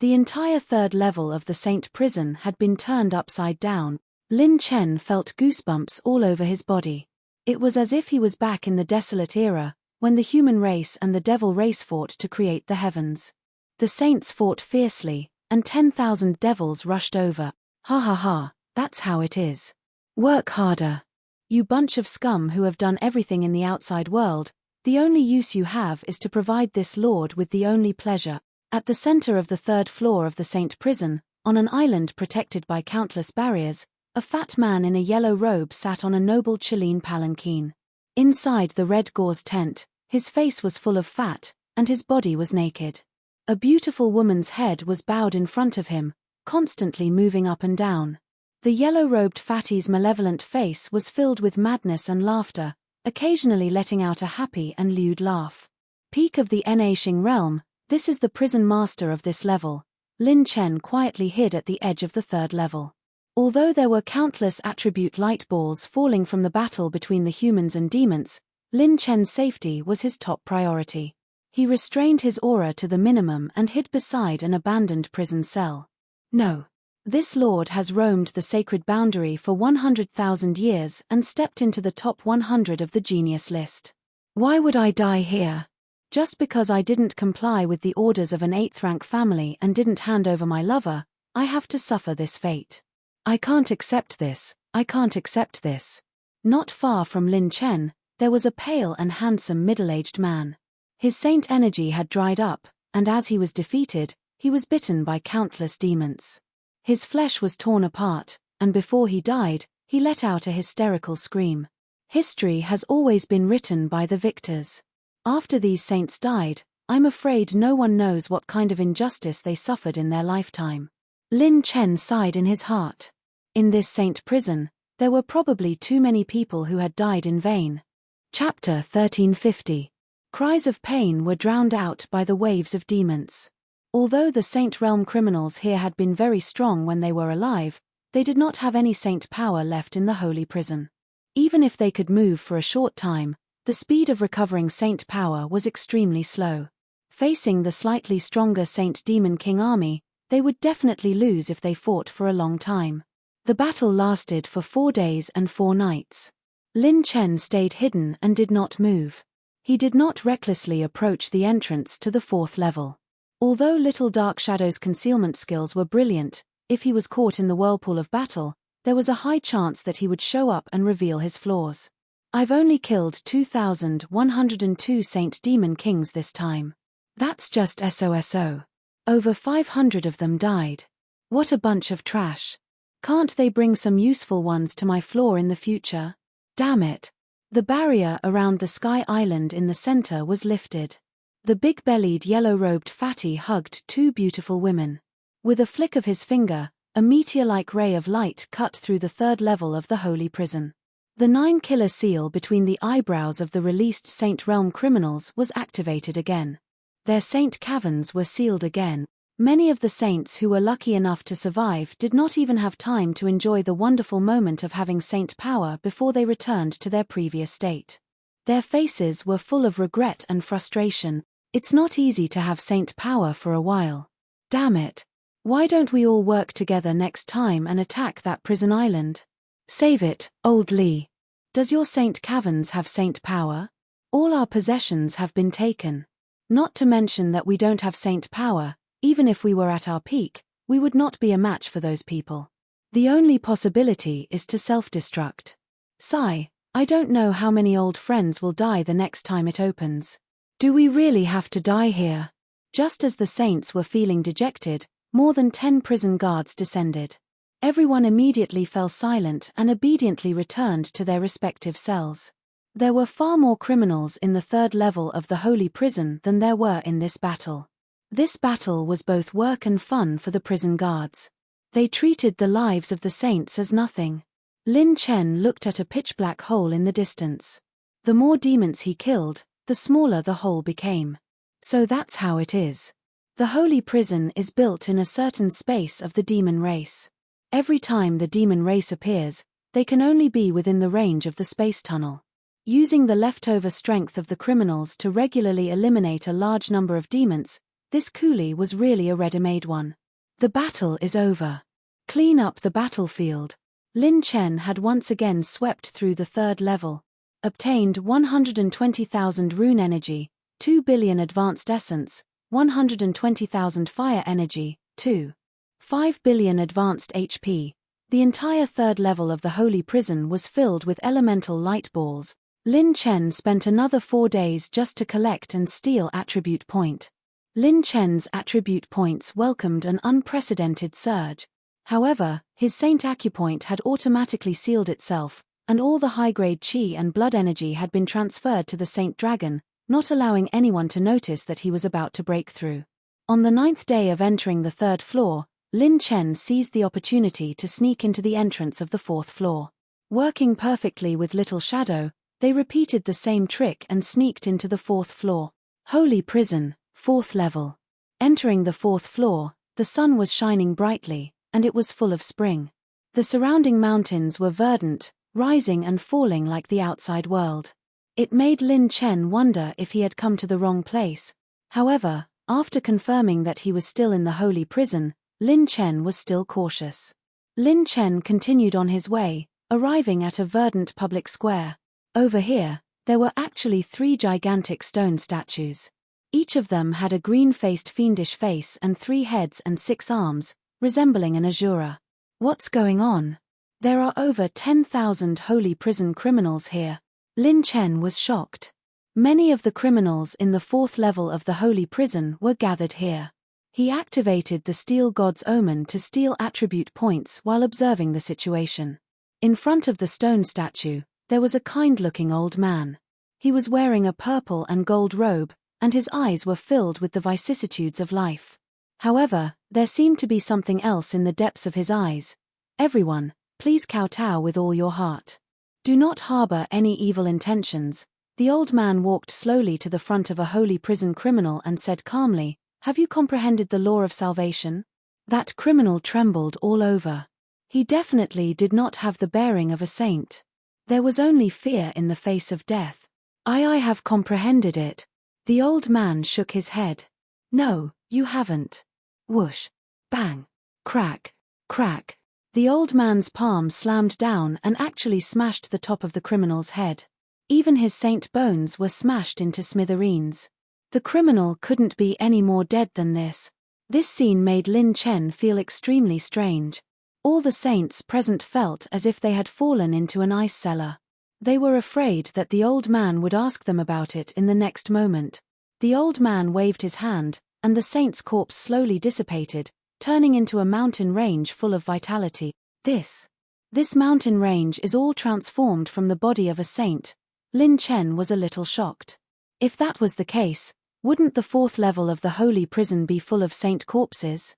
The entire third level of the saint prison had been turned upside down. Lin Chen felt goosebumps all over his body. It was as if he was back in the desolate era, when the human race and the devil race fought to create the heavens. The saints fought fiercely, and 10,000 devils rushed over. Ha ha ha, that's how it is. Work harder. You bunch of scum who have done everything in the outside world, the only use you have is to provide this lord with the only pleasure. At the center of the third floor of the saint prison, on an island protected by countless barriers, a fat man in a yellow robe sat on a noble Chilean palanquin. Inside the red gauze tent, his face was full of fat, and his body was naked. A beautiful woman's head was bowed in front of him, constantly moving up and down. The yellow-robed fatty's malevolent face was filled with madness and laughter, occasionally letting out a happy and lewd laugh. Peak of the Nashing realm, this is the prison master of this level. Lin Chen quietly hid at the edge of the third level. Although there were countless attribute light balls falling from the battle between the humans and demons, Lin Chen's safety was his top priority. He restrained his aura to the minimum and hid beside an abandoned prison cell. No. This lord has roamed the sacred boundary for 100,000 years and stepped into the top 100 of the genius list. Why would I die here? Just because I didn't comply with the orders of an 8th-rank family and didn't hand over my lover, I have to suffer this fate. I can't accept this, I can't accept this. Not far from Lin Chen, there was a pale and handsome middle-aged man. His saint energy had dried up, and as he was defeated, he was bitten by countless demons. His flesh was torn apart, and before he died, he let out a hysterical scream. History has always been written by the victors. After these saints died, I'm afraid no one knows what kind of injustice they suffered in their lifetime. Lin Chen sighed in his heart. In this saint prison, there were probably too many people who had died in vain. Chapter 1350. Cries of pain were drowned out by the waves of demons. Although the Saint Realm criminals here had been very strong when they were alive, they did not have any saint power left in the holy prison. Even if they could move for a short time, the speed of recovering saint power was extremely slow. Facing the slightly stronger Saint Demon King army, they would definitely lose if they fought for a long time. The battle lasted for 4 days and 4 nights. Lin Chen stayed hidden and did not move. He did not recklessly approach the entrance to the 4th level. Although Little Dark Shadow's concealment skills were brilliant, if he was caught in the whirlpool of battle, there was a high chance that he would show up and reveal his flaws. I've only killed 2,102 Saint Demon Kings this time. That's just SOSO. Over 500 of them died. What a bunch of trash. Can't they bring some useful ones to my floor in the future? Damn it. The barrier around the Sky Island in the center was lifted. The big-bellied yellow-robed fatty hugged 2 beautiful women. With a flick of his finger, a meteor-like ray of light cut through the 3rd level of the holy prison. The 9-killer seal between the eyebrows of the released Saint Realm criminals was activated again. Their saint caverns were sealed again. Many of the saints who were lucky enough to survive did not even have time to enjoy the wonderful moment of having saint power before they returned to their previous state. Their faces were full of regret and frustration. It's not easy to have saint power for a while. Damn it. Why don't we all work together next time and attack that prison island? Save it, old Lee. Does your saint caverns have saint power? All our possessions have been taken. Not to mention that we don't have saint power. Even if we were at our peak, we would not be a match for those people. The only possibility is to self-destruct. Sigh, I don't know how many old friends will die the next time it opens. Do we really have to die here? Just as the saints were feeling dejected, more than 10 prison guards descended. Everyone immediately fell silent and obediently returned to their respective cells. There were far more criminals in the 3rd level of the holy prison than there were in this battle. This battle was both work and fun for the prison guards. They treated the lives of the saints as nothing. Lin Chen looked at a pitch-black hole in the distance. The more demons he killed, the smaller the hole became. So that's how it is. The holy prison is built in a certain space of the demon race. Every time the demon race appears, they can only be within the range of the space tunnel. Using the leftover strength of the criminals to regularly eliminate a large number of demons, this coolie was really a ready-made one. The battle is over. Clean up the battlefield. Lin Chen had once again swept through the third level. Obtained 120,000 rune energy, 2 billion advanced essence, 120,000 fire energy, 5 billion advanced HP. The entire third level of the holy prison was filled with elemental light balls. Lin Chen spent another 4 days just to collect and steal attribute point. Lin Chen's attribute points welcomed an unprecedented surge. However, his Saint Acupoint had automatically sealed itself, and all the high-grade Qi and blood energy had been transferred to the Saint Dragon, not allowing anyone to notice that he was about to break through. On the 9th day of entering the 3rd floor, Lin Chen seized the opportunity to sneak into the entrance of the 4th floor. Working perfectly with little shadow, they repeated the same trick and sneaked into the 4th floor. Holy Prison, 4th level. Entering the 4th floor, the sun was shining brightly, and it was full of spring. The surrounding mountains were verdant, rising and falling like the outside world. It made Lin Chen wonder if he had come to the wrong place. However, after confirming that he was still in the holy prison, Lin Chen was still cautious. Lin Chen continued on his way, arriving at a verdant public square. Over here, there were actually 3 gigantic stone statues. Each of them had a green-faced fiendish face and 3 heads and 6 arms, resembling an Azura. What's going on? There are over 10,000 holy prison criminals here. Lin Chen was shocked. Many of the criminals in the 4th level of the holy prison were gathered here. He activated the Steel God's Omen to steal attribute points while observing the situation. In front of the stone statue, there was a kind-looking old man. He was wearing a purple and gold robe, and his eyes were filled with the vicissitudes of life. However, there seemed to be something else in the depths of his eyes. Everyone, please kowtow with all your heart. Do not harbor any evil intentions. The old man walked slowly to the front of a holy prison criminal and said calmly, "Have you comprehended the law of salvation?" That criminal trembled all over. He definitely did not have the bearing of a saint. There was only fear in the face of death. I have comprehended it." The old man shook his head. "No, you haven't." Whoosh. Bang. Crack. Crack. The old man's palm slammed down and actually smashed the top of the criminal's head. Even his saint bones were smashed into smithereens. The criminal couldn't be any more dead than this. This scene made Lin Chen feel extremely strange. All the saints present felt as if they had fallen into an ice cellar. They were afraid that the old man would ask them about it in the next moment. The old man waved his hand, and the saint's corpse slowly dissipated, turning into a mountain range full of vitality. This mountain range is all transformed from the body of a saint. Lin Chen was a little shocked. If that was the case, wouldn't the 4th level of the holy prison be full of saint corpses?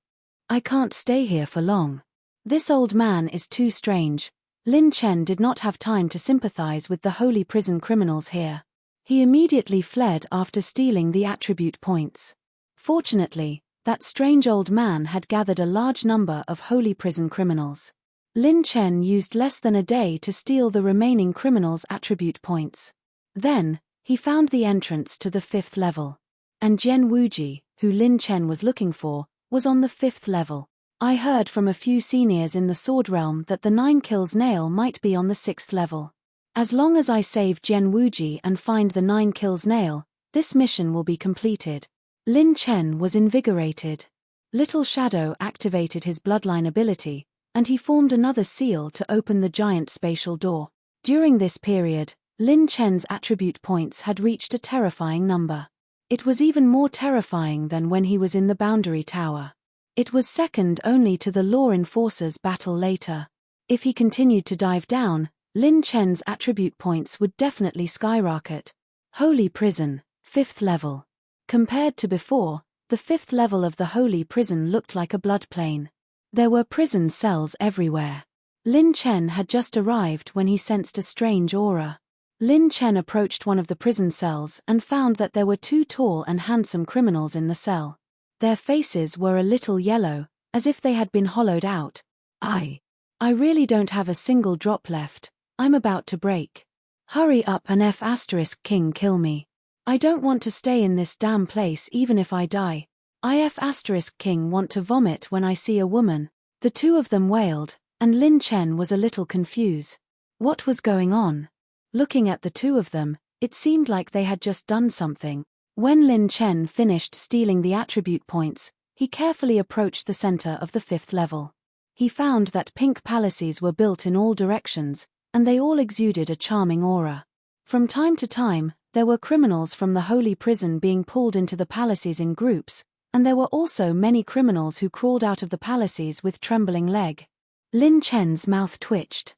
I can't stay here for long. This old man is too strange. Lin Chen did not have time to sympathize with the holy prison criminals here. He immediately fled after stealing the attribute points. Fortunately, that strange old man had gathered a large number of holy prison criminals. Lin Chen used less than a day to steal the remaining criminals' attribute points. Then, he found the entrance to the 5th level. And Jian Wuji, who Lin Chen was looking for, was on the 5th level. I heard from a few seniors in the Sword Realm that the 9 kills nail might be on the 6th level. As long as I save Jian Wuji and find the 9 kills nail, this mission will be completed. Lin Chen was invigorated. Little Shadow activated his bloodline ability, and he formed another seal to open the giant spatial door. During this period, Lin Chen's attribute points had reached a terrifying number. It was even more terrifying than when he was in the Boundary Tower. It was second only to the Law Enforcer's battle later. If he continued to dive down, Lin Chen's attribute points would definitely skyrocket. Holy Prison, 5th level. Compared to before, the 5th level of the Holy Prison looked like a blood plain. There were prison cells everywhere. Lin Chen had just arrived when he sensed a strange aura. Lin Chen approached one of the prison cells and found that there were 2 tall and handsome criminals in the cell. Their faces were a little yellow, as if they had been hollowed out. I really don't have a single drop left. I'm about to break. Hurry up and King kill me. I don't want to stay in this damn place even if I die. King want to vomit when I see a woman. The two of them wailed, and Lin Chen was a little confused. What was going on? Looking at the two of them, it seemed like they had just done something. When Lin Chen finished stealing the attribute points, he carefully approached the center of the 5th level. He found that pink palaces were built in all directions, and they all exuded a charming aura. From time to time, there were criminals from the holy prison being pulled into the palaces in groups, and there were also many criminals who crawled out of the palaces with trembling leg. Lin Chen's mouth twitched.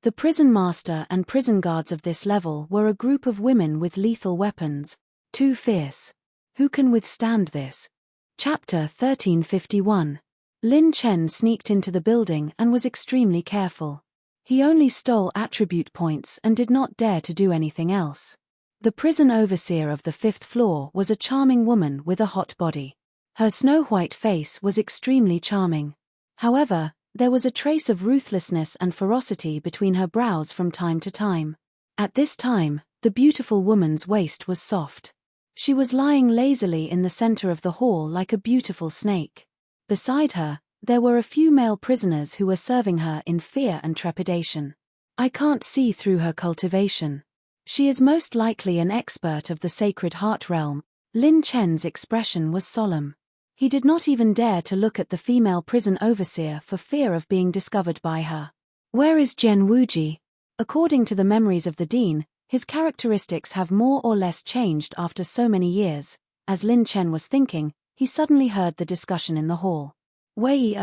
The prison master and prison guards of this level were a group of women with lethal weapons. Too fierce. Who can withstand this? Chapter 1351. Lin Chen sneaked into the building and was extremely careful. He only stole attribute points and did not dare to do anything else. The prison overseer of the 5th floor was a charming woman with a hot body. Her snow-white face was extremely charming. However, there was a trace of ruthlessness and ferocity between her brows from time to time. At this time, the beautiful woman's waist was soft. She was lying lazily in the center of the hall like a beautiful snake. Beside her, there were a few male prisoners who were serving her in fear and trepidation. I can't see through her cultivation. She is most likely an expert of the Sacred Heart Realm. Lin Chen's expression was solemn. He did not even dare to look at the female prison overseer for fear of being discovered by her. Where is Zhen Wuji? According to the memories of the dean, his characteristics have more or less changed after so many years. As Lin Chen was thinking, he suddenly heard the discussion in the hall. Wei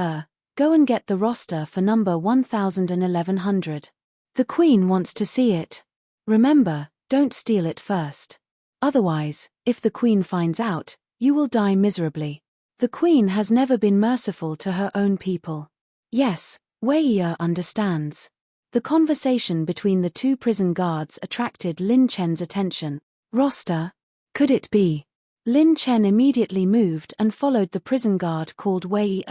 go and get the roster for number 1100. The queen wants to see it. Remember, don't steal it first. Otherwise, if the queen finds out, you will die miserably. The queen has never been merciful to her own people. Yes, Wei understands. The conversation between the two prison guards attracted Lin Chen's attention. Roster? Could it be? Lin Chen immediately moved and followed the prison guard called Wei.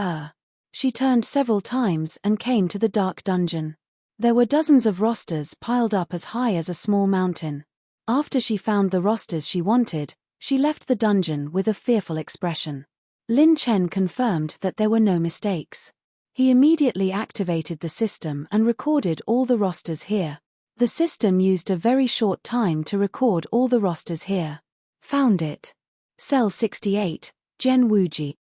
She turned several times and came to the dark dungeon. There were dozens of rosters piled up as high as a small mountain. After she found the rosters she wanted, she left the dungeon with a fearful expression. Lin Chen confirmed that there were no mistakes. He immediately activated the system and recorded all the rosters here. The system used a very short time to record all the rosters here. Found it. Cell 68, Zhen Wuji.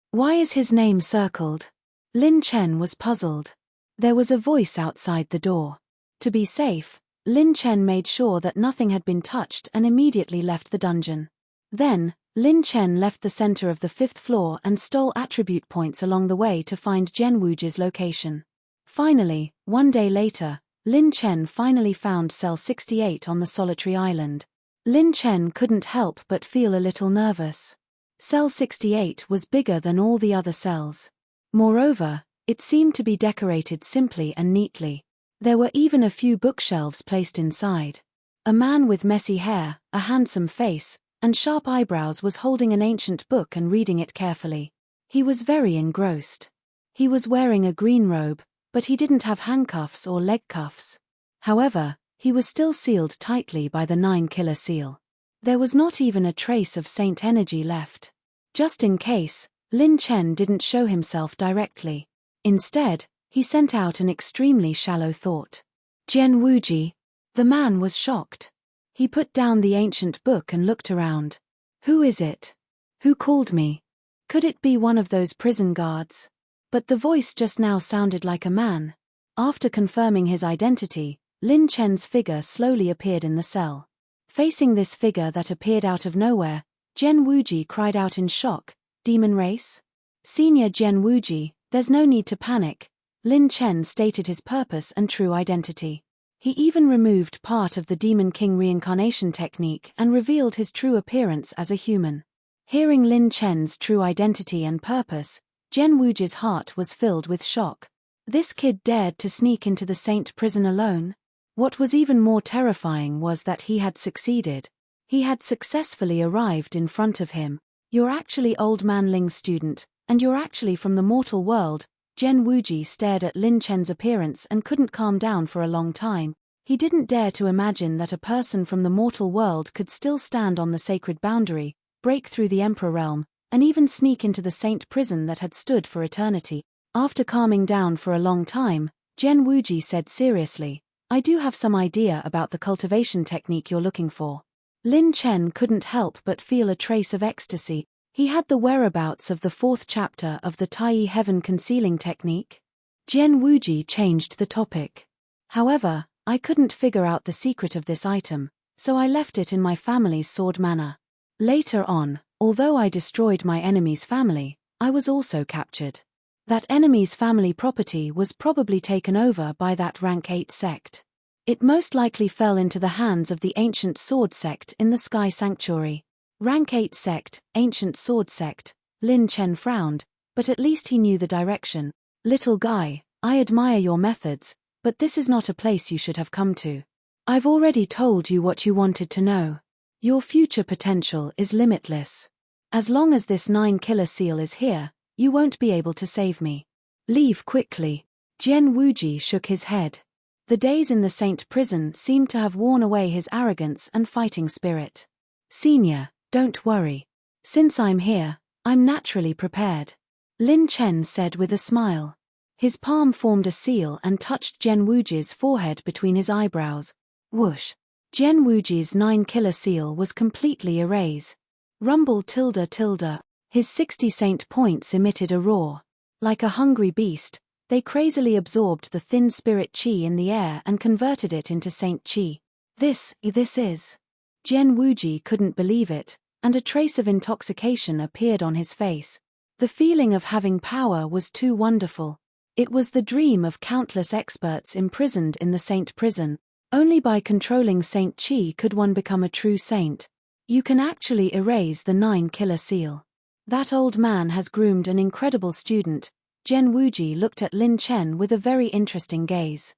Why is his name circled? Lin Chen was puzzled. There was a voice outside the door. To be safe, Lin Chen made sure that nothing had been touched and immediately left the dungeon. Then, Lin Chen left the center of the 5th floor and stole attribute points along the way to find Zhen Wuji's location. Finally, one day later, Lin Chen finally found Cell 68 on the solitary island. Lin Chen couldn't help but feel a little nervous. Cell 68 was bigger than all the other cells. Moreover, it seemed to be decorated simply and neatly. There were even a few bookshelves placed inside. A man with messy hair, a handsome face, and sharp eyebrows was holding an ancient book and reading it carefully. He was very engrossed. He was wearing a green robe, but he didn't have handcuffs or leg cuffs. However, he was still sealed tightly by the 9-killer seal. There was not even a trace of saint energy left. Just in case, Lin Chen didn't show himself directly. Instead, he sent out an extremely shallow thought. Zhen Wuji. The man was shocked. He put down the ancient book and looked around. Who is it? Who called me? Could it be one of those prison guards? But the voice just now sounded like a man. After confirming his identity, Lin Chen's figure slowly appeared in the cell. Facing this figure that appeared out of nowhere, Zhen Wuji cried out in shock, Demon race? Senior Zhen Wuji, there's no need to panic. Lin Chen stated his purpose and true identity. He even removed part of the Demon King reincarnation technique and revealed his true appearance as a human. Hearing Lin Chen's true identity and purpose, Zhen Wuji's heart was filled with shock. This kid dared to sneak into the Saint prison alone? What was even more terrifying was that he had succeeded. He had successfully arrived in front of him. You're actually Old Man Ling's student, and you're actually from the mortal world. Jen Wuji stared at Lin Chen's appearance and couldn't calm down for a long time. He didn't dare to imagine that a person from the mortal world could still stand on the sacred boundary, break through the Emperor realm, and even sneak into the saint prison that had stood for eternity. After calming down for a long time, Jen Wuji said seriously, I do have some idea about the cultivation technique you're looking for. Lin Chen couldn't help but feel a trace of ecstasy. He had the whereabouts of the 4th chapter of the Tai Heaven concealing technique. Jen Wuji changed the topic. However, I couldn't figure out the secret of this item, so I left it in my family's sword manor. Later on, although I destroyed my enemy's family, I was also captured. That enemy's family property was probably taken over by that rank 8 sect. It most likely fell into the hands of the ancient sword sect in the Sky Sanctuary. Rank 8 sect, ancient sword sect. Lin Chen frowned, but at least he knew the direction. Little guy, I admire your methods, but this is not a place you should have come to. I've already told you what you wanted to know. Your future potential is limitless. As long as this 9 killer seal is here, you won't be able to save me. Leave quickly. Jen Wuji shook his head. The days in the Saint prison seemed to have worn away his arrogance and fighting spirit. Senior, don't worry. Since I'm here, I'm naturally prepared. Lin Chen said with a smile. His palm formed a seal and touched Jen Wuji's forehead between his eyebrows. Whoosh. Jen Wuji's 9 killer seal was completely erased. Rumble tilde tilde. His 60 saint points emitted a roar. Like a hungry beast, they crazily absorbed the thin spirit chi in the air and converted it into saint chi. This is. Jen Wuji couldn't believe it, and a trace of intoxication appeared on his face. The feeling of having power was too wonderful. It was the dream of countless experts imprisoned in the saint prison. Only by controlling saint chi could one become a true saint. You can actually erase the 9 killer seal. That old man has groomed an incredible student. Jen Wuji looked at Lin Chen with a very interesting gaze.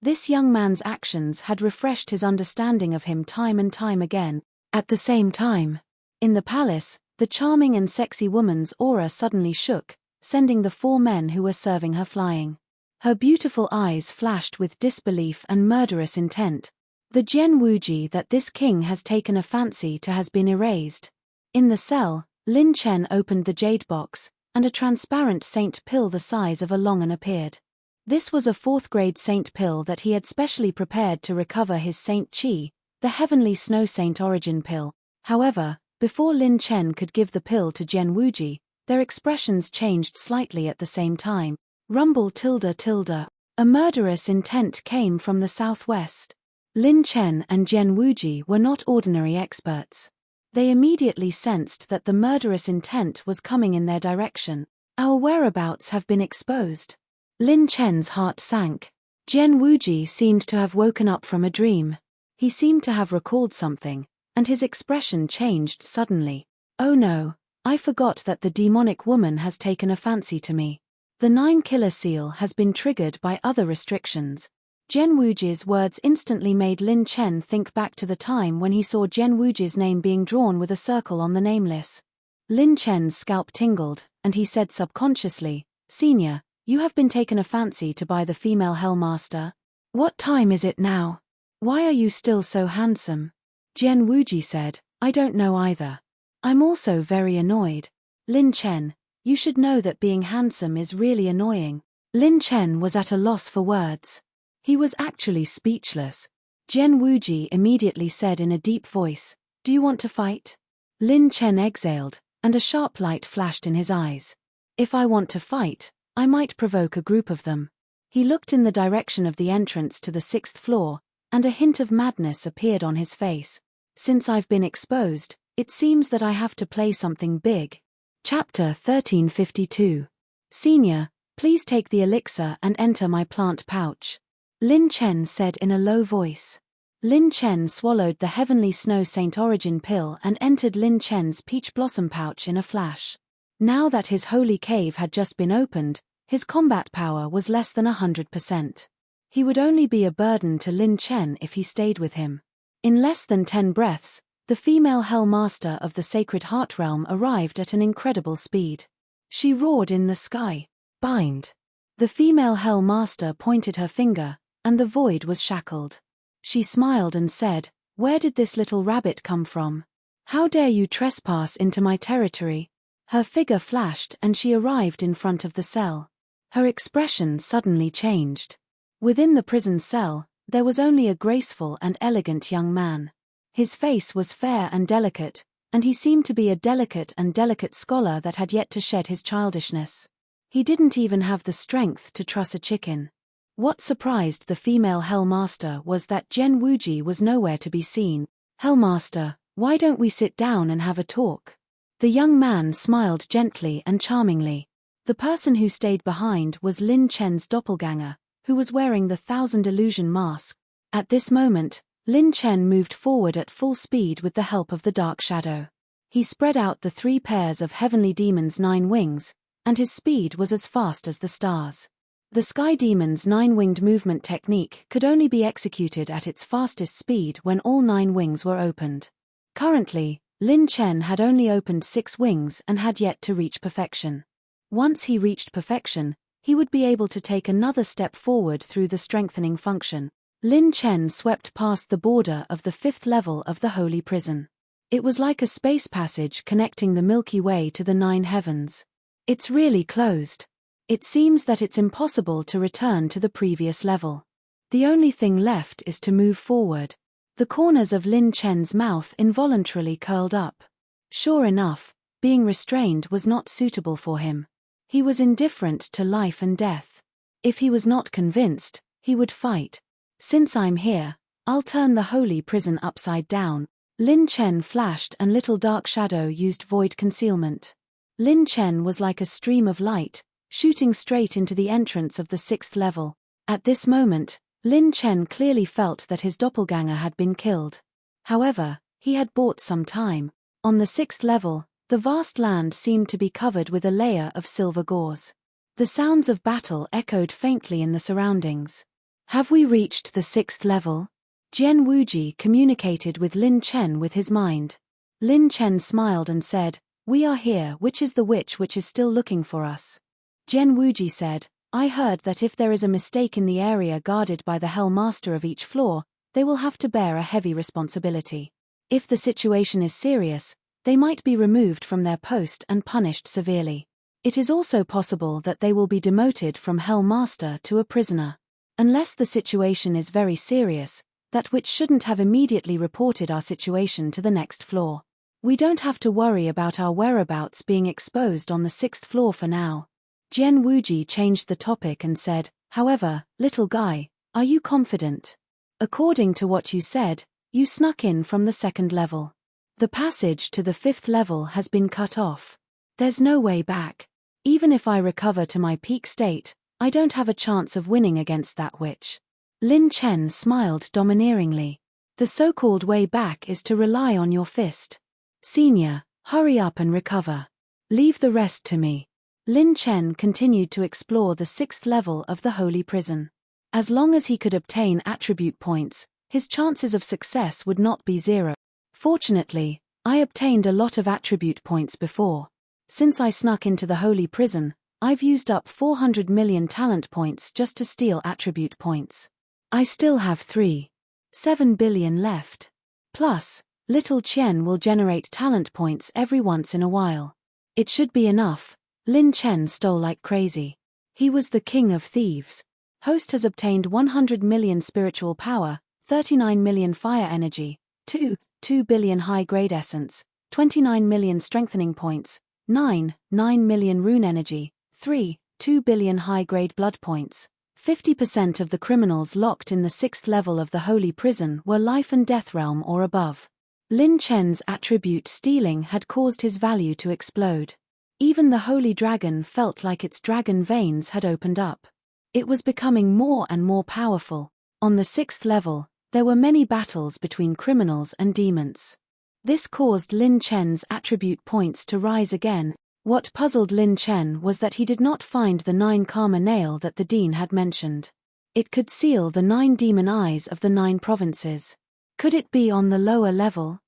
This young man's actions had refreshed his understanding of him time and time again. At the same time, in the palace, the charming and sexy woman's aura suddenly shook, sending the 4 men who were serving her flying. Her beautiful eyes flashed with disbelief and murderous intent. The Jen Wuji that this king has taken a fancy to has been erased. In the cell, Lin Chen opened the jade box, and a transparent saint pill the size of a longan appeared. This was a 4th grade saint pill that he had specially prepared to recover his saint chi, the heavenly snow saint origin pill. However, before Lin Chen could give the pill to Jen Wuji, their expressions changed slightly at the same time. Rumble tilde tilde. A murderous intent came from the southwest. Lin Chen and Jen Wuji were not ordinary experts. They immediately sensed that the murderous intent was coming in their direction. Our whereabouts have been exposed. Lin Chen's heart sank. Jen Wuji seemed to have woken up from a dream. He seemed to have recalled something, and his expression changed suddenly. Oh no, I forgot that the demonic woman has taken a fancy to me. The 9 killer seal has been triggered by other restrictions. Jen Wuji's words instantly made Lin Chen think back to the time when he saw Jen Wuji's name being drawn with a circle on the nameless. Lin Chen's scalp tingled, and he said subconsciously, Senior, you have been taken a fancy to by the female Hellmaster. What time is it now? Why are you still so handsome? Jen Wuji said, I don't know either. I'm also very annoyed. Lin Chen, you should know that being handsome is really annoying. Lin Chen was at a loss for words. He was actually speechless. Jen Wuji immediately said in a deep voice, Do you want to fight? Lin Chen exhaled, and a sharp light flashed in his eyes. If I want to fight, I might provoke a group of them. He looked in the direction of the entrance to the 6th floor, and a hint of madness appeared on his face. Since I've been exposed, it seems that I have to play something big. Chapter 1352. Senior, please take the elixir and enter my plant pouch. Lin Chen said in a low voice. Lin Chen swallowed the heavenly snow saint origin pill and entered Lin Chen's peach blossom pouch in a flash. Now that his holy cave had just been opened, his combat power was less than 100%. He would only be a burden to Lin Chen if he stayed with him. In less than 10 breaths, The female Hell Master of the Sacred Heart Realm arrived at an incredible speed. She roared in the sky, "Bind!" The female Hell Master pointed her finger, and the void was shackled. She smiled and said, "Where did this little rabbit come from? How dare you trespass into my territory?" Her figure flashed and she arrived in front of the cell. Her expression suddenly changed. Within the prison cell, there was only a graceful and elegant young man. His face was fair and delicate, and he seemed to be a delicate scholar that had yet to shed his childishness. He didn't even have the strength to truss a chicken. What surprised the female Hellmaster was that Gen Wuji was nowhere to be seen. "Hellmaster, why don't we sit down and have a talk?" The young man smiled gently and charmingly. The person who stayed behind was Lin Chen's doppelganger, who was wearing the Thousand Illusion mask. At this moment, Lin Chen moved forward at full speed with the help of the Dark Shadow. He spread out the 3 pairs of Heavenly Demon's 9 wings, and his speed was as fast as the stars. The Sky Demon's 9-winged movement technique could only be executed at its fastest speed when all 9 wings were opened. Currently, Lin Chen had only opened 6 wings and had yet to reach perfection. Once he reached perfection, he would be able to take another step forward through the strengthening function. Lin Chen swept past the border of the 5th level of the Holy Prison. It was like a space passage connecting the Milky Way to the 9 heavens. It's really closed. It seems that it's impossible to return to the previous level. The only thing left is to move forward. The corners of Lin Chen's mouth involuntarily curled up. Sure enough, being restrained was not suitable for him. He was indifferent to life and death. If he was not convinced, he would fight. "Since I'm here, I'll turn the Holy Prison upside down." Lin Chen flashed and Little Dark Shadow used void concealment. Lin Chen was like a stream of light, shooting straight into the entrance of the 6th level. At this moment, Lin Chen clearly felt that his doppelganger had been killed. However, he had bought some time. On the 6th level, the vast land seemed to be covered with a layer of silver gauze. The sounds of battle echoed faintly in the surroundings. "Have we reached the 6th level?" Jian Wuji communicated with Lin Chen with his mind. Lin Chen smiled and said, "We are here. Which is the witch which is still looking for us?" Jian Wuji said, "I heard that if there is a mistake in the area guarded by the Hell Master of each floor, they will have to bear a heavy responsibility. If the situation is serious, they might be removed from their post and punished severely. It is also possible that they will be demoted from Hell Master to a prisoner. Unless the situation is very serious, that witch shouldn't have immediately reported our situation to the next floor. We don't have to worry about our whereabouts being exposed on the 6th floor for now." Jian Wuji changed the topic and said, "However, little guy, are you confident? According to what you said, you snuck in from the 2nd level. The passage to the 5th level has been cut off. There's no way back. Even if I recover to my peak state, I don't have a chance of winning against that witch." Lin Chen smiled domineeringly. "The so-called way back is to rely on your fist. Senior, hurry up and recover. Leave the rest to me." Lin Chen continued to explore the 6th level of the Holy Prison. As long as he could obtain attribute points, his chances of success would not be 0. "Fortunately, I obtained a lot of attribute points before. Since I snuck into the Holy Prison, I've used up 400 million talent points just to steal attribute points. I still have 3.7 billion left. Plus, Little Chen will generate talent points every once in a while. It should be enough." Lin Chen stole like crazy. He was the king of thieves. Host has obtained 100 million spiritual power, 39 million fire energy, 2 billion high-grade essence, 29 million strengthening points, 9 million rune energy, 2 billion high-grade blood points. 50% of the criminals locked in the 6th level of the Holy Prison were life and death realm or above. Lin Chen's attribute stealing had caused his value to explode. Even the Holy Dragon felt like its dragon veins had opened up. It was becoming more and more powerful. On the 6th level, there were many battles between criminals and demons. This caused Lin Chen's attribute points to rise again. What puzzled Lin Chen was that he did not find the 9 karma nail that the dean had mentioned. It could seal the 9 demon eyes of the 9 provinces. Could it be on the lower level?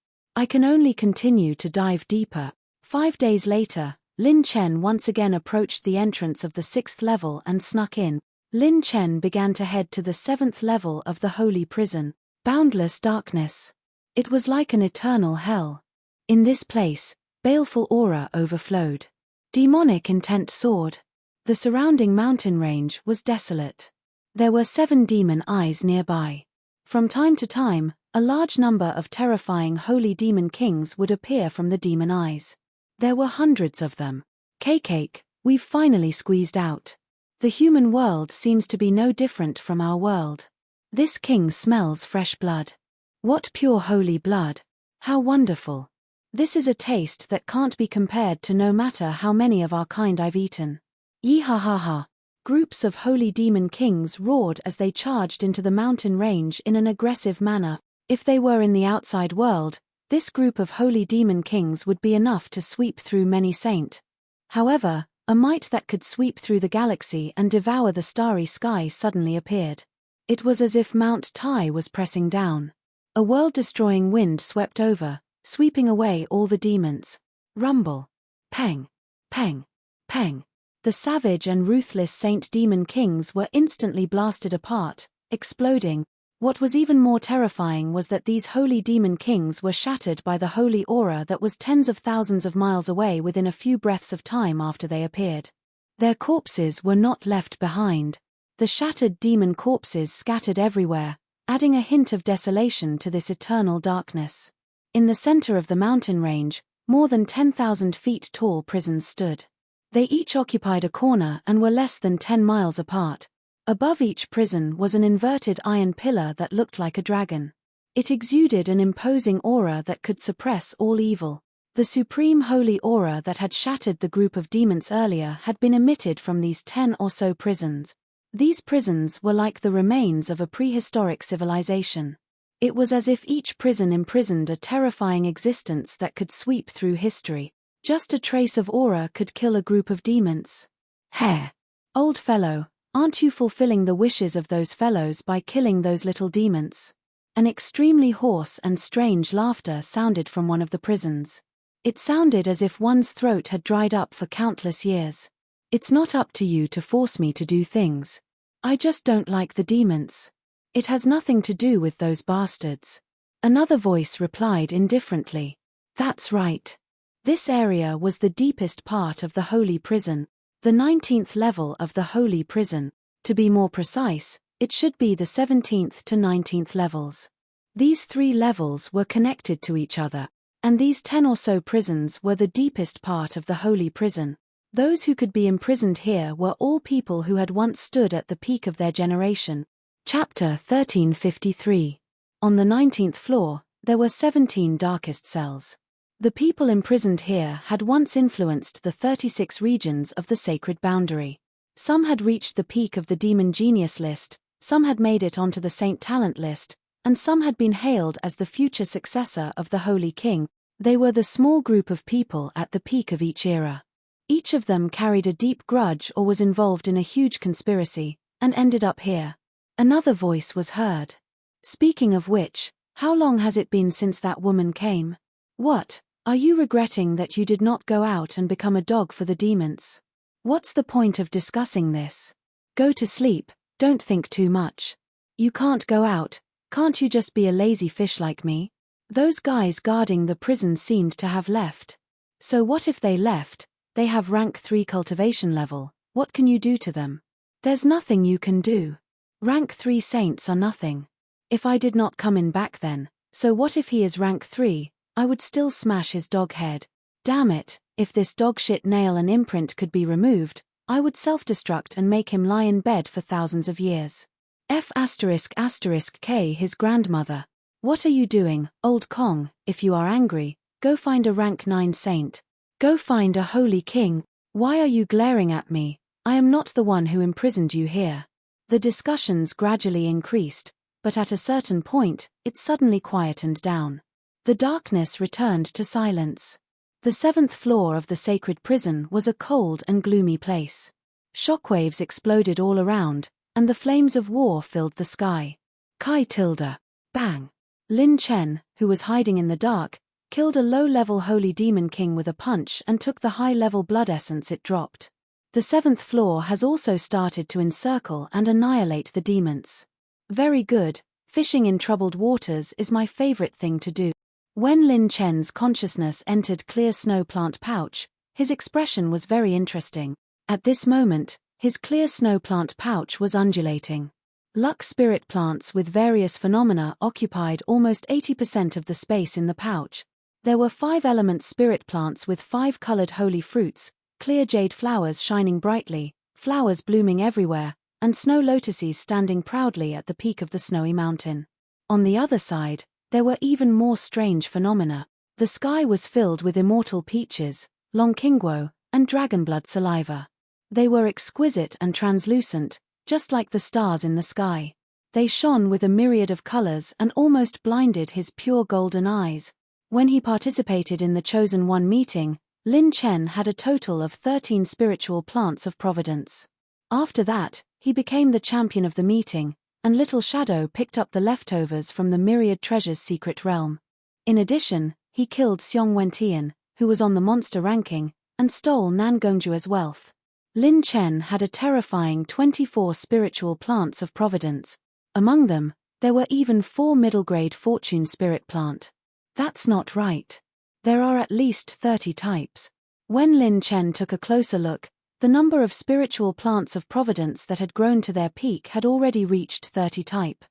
I can only continue to dive deeper. 5 days later, Lin Chen once again approached the entrance of the 6th level and snuck in. Lin Chen began to head to the 7th level of the holy prison. Boundless darkness. It was like an eternal hell. In this place, baleful aura overflowed. Demonic intent soared. The surrounding mountain range was desolate. There were 7 demon eyes nearby. From time to time, a large number of terrifying holy demon kings would appear from the demon eyes. There were hundreds of them. Cake, we've finally squeezed out. The human world seems to be no different from our world. This king smells fresh blood. What pure holy blood. How wonderful. This is a taste that can't be compared to no matter how many of our kind I've eaten. Yee-ha-ha-ha. Groups of holy demon kings roared as they charged into the mountain range in an aggressive manner. If they were in the outside world, this group of holy demon kings would be enough to sweep through many saint. However, a might that could sweep through the galaxy and devour the starry sky suddenly appeared. It was as if Mount Tai was pressing down. A world-destroying wind swept over, sweeping away all the demons. Rumble. Pang. Pang. Pang. The savage and ruthless saint demon kings were instantly blasted apart, exploding. What was even more terrifying was that these holy demon kings were shattered by the holy aura that was tens of thousands of miles away within a few breaths of time after they appeared. Their corpses were not left behind. The shattered demon corpses scattered everywhere, adding a hint of desolation to this eternal darkness. In the center of the mountain range, more than 10,000 feet tall prisons stood. They each occupied a corner and were less than 10 miles apart. Above each prison was an inverted iron pillar that looked like a dragon. It exuded an imposing aura that could suppress all evil. The supreme holy aura that had shattered the group of demons earlier had been emitted from these 10 or so prisons. These prisons were like the remains of a prehistoric civilization. It was as if each prison imprisoned a terrifying existence that could sweep through history. Just a trace of aura could kill a group of demons. Heh! Old fellow, aren't you fulfilling the wishes of those fellows by killing those little demons? An extremely hoarse and strange laughter sounded from one of the prisons. It sounded as if one's throat had dried up for countless years. It's not up to you to force me to do things. I just don't like the demons. It has nothing to do with those bastards. Another voice replied indifferently. That's right. This area was the deepest part of the holy prison. The 19th level of the holy prison. To be more precise, it should be the 17th to 19th levels. These 3 levels were connected to each other, and these 10 or so prisons were the deepest part of the holy prison. Those who could be imprisoned here were all people who had once stood at the peak of their generation. Chapter 1353. On the 19th floor, there were 17 darkest cells. The people imprisoned here had once influenced the 36 regions of the sacred boundary. Some had reached the peak of the Demon Genius list, some had made it onto the Saint Talent list, and some had been hailed as the future successor of the Holy King. They were the small group of people at the peak of each era. Each of them carried a deep grudge or was involved in a huge conspiracy, and ended up here. Another voice was heard. Speaking of which, how long has it been since that woman came? What? Are you regretting that you did not go out and become a dog for the demons? What's the point of discussing this? Go to sleep, don't think too much. You can't go out, can't you just be a lazy fish like me? Those guys guarding the prison seemed to have left. So what if they left? They have rank 3 cultivation level, what can you do to them? There's nothing you can do. Rank 3 saints are nothing. If I did not come in back then, so what if he is rank 3? I would still smash his dog head. Damn it, if this dogshit nail and imprint could be removed, I would self-destruct and make him lie in bed for thousands of years. F***K his grandmother. What are you doing, old Kong? If you are angry, go find a rank 9 saint. Go find a holy king. Why are you glaring at me? I am not the one who imprisoned you here. The discussions gradually increased, but at a certain point, it suddenly quietened down. The darkness returned to silence. The 7th floor of the sacred prison was a cold and gloomy place. Shockwaves exploded all around, and the flames of war filled the sky. Bang! Lin Chen, who was hiding in the dark, killed a low-level holy demon king with a punch and took the high-level blood essence it dropped. The 7th floor has also started to encircle and annihilate the demons. Very good, fishing in troubled waters is my favorite thing to do. When Lin Chen's consciousness entered clear snow plant pouch, his expression was very interesting. At this moment, his clear snow plant pouch was undulating. Luck spirit plants with various phenomena occupied almost 80% of the space in the pouch. There were 5 element spirit plants with 5 colored holy fruits, clear jade flowers shining brightly, flowers blooming everywhere, and snow lotuses standing proudly at the peak of the snowy mountain. On the other side, there were even more strange phenomena. The sky was filled with immortal peaches, longqingguo, and dragonblood saliva. They were exquisite and translucent, just like the stars in the sky. They shone with a myriad of colors and almost blinded his pure golden eyes. When he participated in the Chosen One meeting, Lin Chen had a total of 13 spiritual plants of providence. After that, he became the champion of the meeting, and Little Shadow picked up the leftovers from the myriad treasures secret realm. In addition, he killed Xiong Wentian, who was on the monster ranking, and stole Nangongjua's wealth. Lin Chen had a terrifying 24 spiritual plants of providence. Among them, there were even 4 middle-grade fortune spirit plant. That's not right. There are at least 30 types. When Lin Chen took a closer look, the number of spiritual plants of providence that had grown to their peak had already reached 30 type.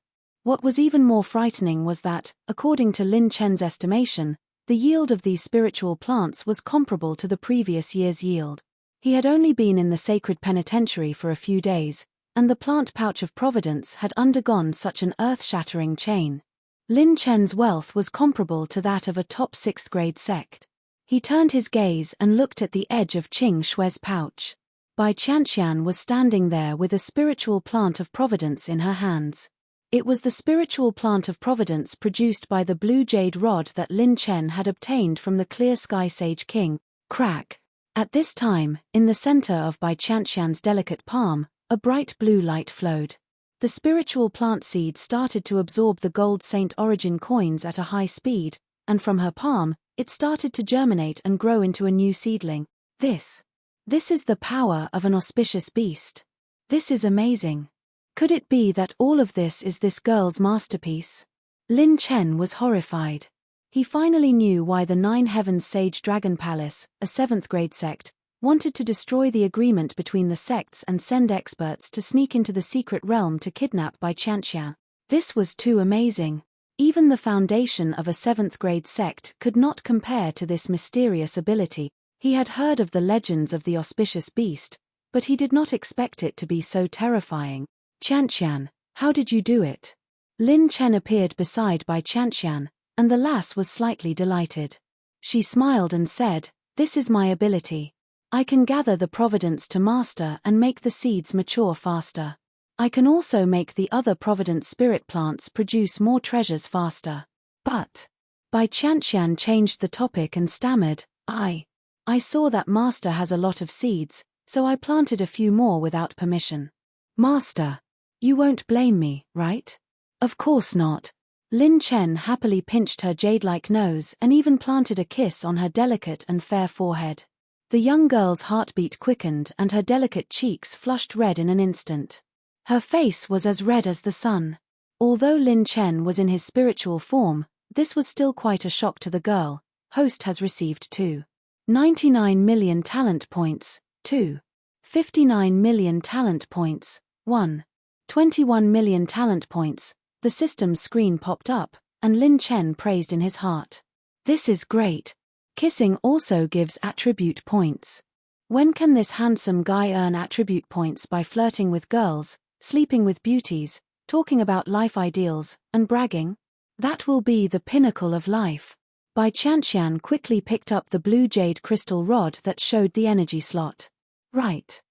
What was even more frightening was that, according to Lin Chen's estimation, the yield of these spiritual plants was comparable to the previous year's yield. He had only been in the sacred penitentiary for a few days, and the plant pouch of providence had undergone such an earth-shattering change. Lin Chen's wealth was comparable to that of a top 6th grade sect. He turned his gaze and looked at the edge of Qing Shue's pouch. Bai Qianqian was standing there with a spiritual plant of providence in her hands. It was the spiritual plant of providence produced by the blue jade rod that Lin Chen had obtained from the clear sky sage king. Crack. At this time, in the center of Bai Qianqian's delicate palm, a bright blue light flowed. The spiritual plant seed started to absorb the gold Saint Origin coins at a high speed, and from her palm, it started to germinate and grow into a new seedling. This is the power of an auspicious beast. This is amazing. Could it be that all of this is this girl's masterpiece? Lin Chen was horrified. He finally knew why the 9 Heavens Sage Dragon Palace, a 7th grade sect, wanted to destroy the agreement between the sects and send experts to sneak into the secret realm to kidnap Bai Qianqian. This was too amazing. Even the foundation of a 7th grade sect could not compare to this mysterious ability. He had heard of the legends of the auspicious beast, but he did not expect it to be so terrifying. Qianqian, how did you do it? Lin Chen appeared beside Bai Qianqian, and the lass was slightly delighted. She smiled and said, "This is my ability. I can gather the providence to master and make the seeds mature faster. I can also make the other providence spirit plants produce more treasures faster." But Bai Qianqian changed the topic and stammered, I saw that master has a lot of seeds, so I planted a few more without permission. Master, you won't blame me, right? Of course not. Lin Chen happily pinched her jade-like nose and even planted a kiss on her delicate and fair forehead. The young girl's heartbeat quickened and her delicate cheeks flushed red in an instant. Her face was as red as the sun. Although Lin Chen was in his spiritual form, this was still quite a shock to the girl. Host has received 2.99 million talent points, 2.59 million talent points, 1.21 million talent points. The system's screen popped up, and Lin Chen praised in his heart. This is great. Kissing also gives attribute points. When can this handsome guy earn attribute points? By flirting with girls, sleeping with beauties, talking about life ideals, and bragging? That will be the pinnacle of life. Bai Qianqian quickly picked up the blue jade crystal rod that showed the energy slot. Right.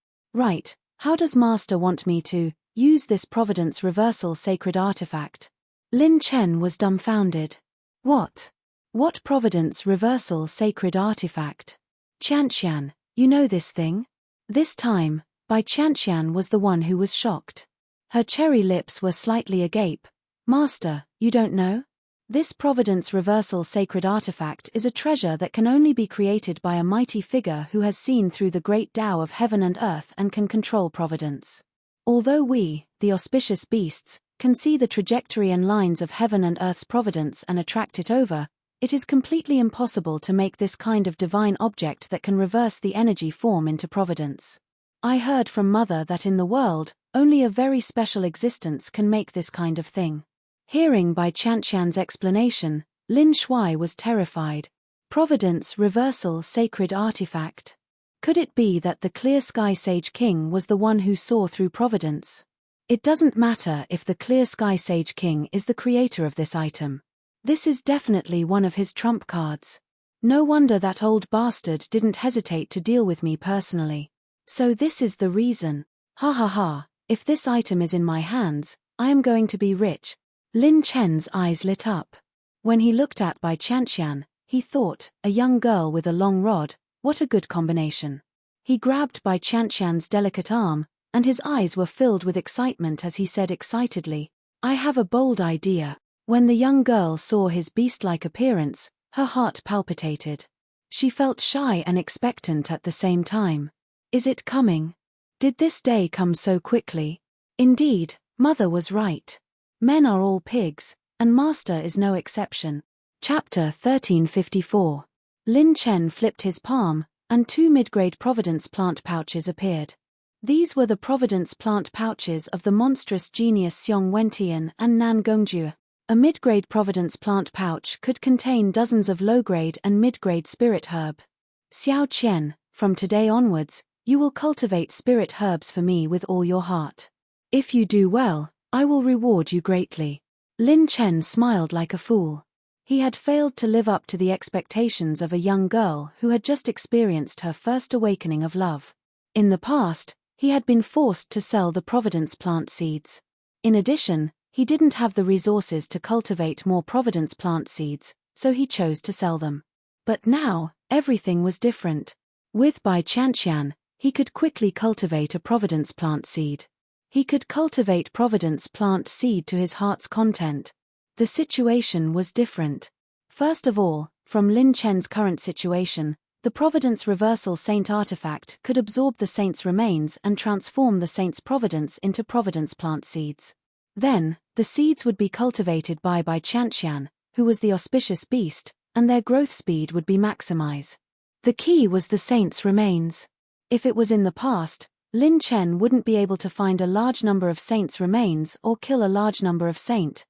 How does Master want me to use this Providence Reversal sacred artifact? Lin Chen was dumbfounded. What Providence Reversal sacred artifact? Qianqian, you know this thing? This time, Bai Qianqian was the one who was shocked. Her cherry lips were slightly agape. Master, you don't know? This Providence Reversal sacred artifact is a treasure that can only be created by a mighty figure who has seen through the great Tao of heaven and earth and can control providence. Although we, the auspicious beasts, can see the trajectory and lines of heaven and earth's providence and attract it over, it is completely impossible to make this kind of divine object that can reverse the energy form into providence. I heard from Mother that in the world, only a very special existence can make this kind of thing. Hearing Bai Chanxian's explanation, Lin Shuai was terrified. Providence Reversal sacred artifact. Could it be that the Clear Sky Sage King was the one who saw through providence? It doesn't matter if the Clear Sky Sage King is the creator of this item. This is definitely one of his trump cards. No wonder that old bastard didn't hesitate to deal with me personally. So this is the reason. Ha ha ha, if this item is in my hands, I am going to be rich. Lin Chen's eyes lit up. When he looked at Bai Chanxian, he thought, a young girl with a long rod, what a good combination. He grabbed Bai Chanxian's delicate arm, and his eyes were filled with excitement as he said excitedly, I have a bold idea. When the young girl saw his beast-like appearance, her heart palpitated. She felt shy and expectant at the same time. Is it coming? Did this day come so quickly? Indeed, Mother was right. Men are all pigs, and Master is no exception. Chapter 1354. Lin Chen flipped his palm, and 2 mid-grade Providence plant pouches appeared. These were the Providence plant pouches of the monstrous genius Xiong Wentian and Nan Gongjue. A mid-grade Providence plant pouch could contain dozens of low-grade and mid-grade spirit herb. Xiao Qian, from today onwards, you will cultivate spirit herbs for me with all your heart. If you do well, I will reward you greatly. Lin Chen smiled like a fool. He had failed to live up to the expectations of a young girl who had just experienced her first awakening of love. In the past, he had been forced to sell the Providence plant seeds. In addition, he didn't have the resources to cultivate more Providence plant seeds, so he chose to sell them. But now, everything was different. With Bai Chanxian, he could quickly cultivate a Providence plant seed. He could cultivate Providence plant seed to his heart's content. The situation was different. First of all, from Lin Chen's current situation, the Providence Reversal Saint artifact could absorb the saint's remains and transform the saint's providence into Providence plant seeds. Then, the seeds would be cultivated by Bai Chanxian, who was the auspicious beast, and their growth speed would be maximize. The key was the saint's remains. If it was in the past, Lin Chen wouldn't be able to find a large number of saints' remains or kill a large number of saint.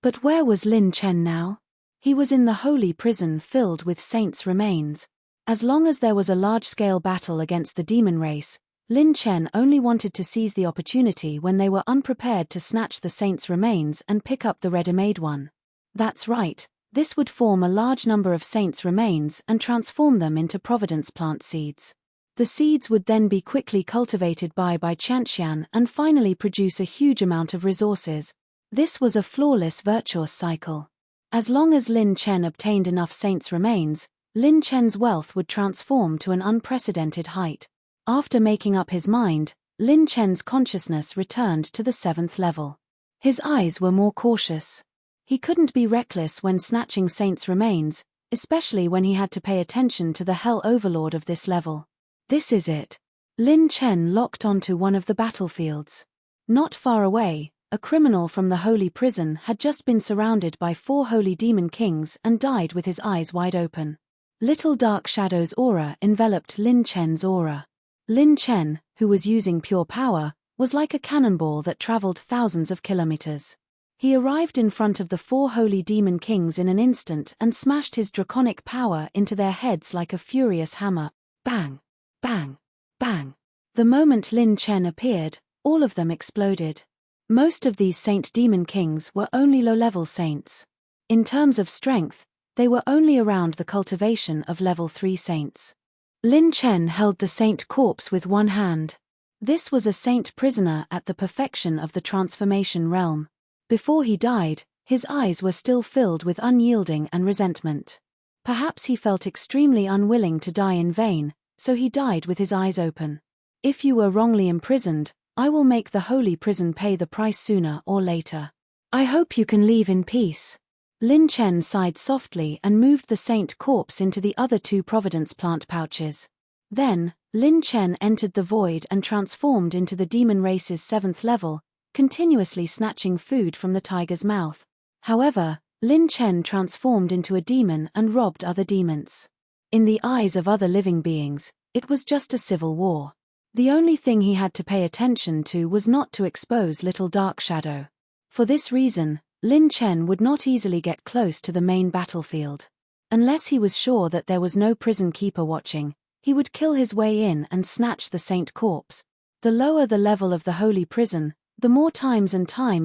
But where was Lin Chen now? He was in the holy prison filled with saints' remains. As long as there was a large-scale battle against the demon race, Lin Chen only wanted to seize the opportunity when they were unprepared to snatch the saints' remains and pick up the ready-made one. That's right, this would form a large number of saints' remains and transform them into Providence plant seeds. The seeds would then be quickly cultivated by Chanxian and finally produce a huge amount of resources. This was a flawless virtuous cycle. As long as Lin Chen obtained enough saints' remains, Lin Chen's wealth would transform to an unprecedented height. After making up his mind, Lin Chen's consciousness returned to the 7th level. His eyes were more cautious. He couldn't be reckless when snatching saints' remains, especially when he had to pay attention to the Hell Overlord of this level. This is it. Lin Chen locked onto one of the battlefields. Not far away, a criminal from the holy prison had just been surrounded by 4 holy demon kings and died with his eyes wide open. Little dark shadow's aura enveloped Lin Chen's aura. Lin Chen, who was using pure power, was like a cannonball that traveled thousands of kilometers. He arrived in front of the 4 holy demon kings in an instant and smashed his draconic power into their heads like a furious hammer. Bang! Bang! Bang! The moment Lin Chen appeared, all of them exploded. Most of these saint demon kings were only low-level saints. In terms of strength, they were only around the cultivation of level 3 saints. Lin Chen held the saint corpse with one hand. This was a saint prisoner at the perfection of the transformation realm. Before he died, his eyes were still filled with unyielding and resentment. Perhaps he felt extremely unwilling to die in vain, so he died with his eyes open. If you were wrongly imprisoned, I will make the holy prison pay the price sooner or later. I hope you can leave in peace. Lin Chen sighed softly and moved the saint corpse into the other 2 Providence plant pouches. Then, Lin Chen entered the void and transformed into the demon race's 7th level, continuously snatching food from the tiger's mouth. However, Lin Chen transformed into a demon and robbed other demons. In the eyes of other living beings, it was just a civil war. The only thing he had to pay attention to was not to expose little Dark Shadow. For this reason, Lin Chen would not easily get close to the main battlefield. Unless he was sure that there was no prison keeper watching, he would kill his way in and snatch the saint corpse. The lower the level of the holy prison, the more time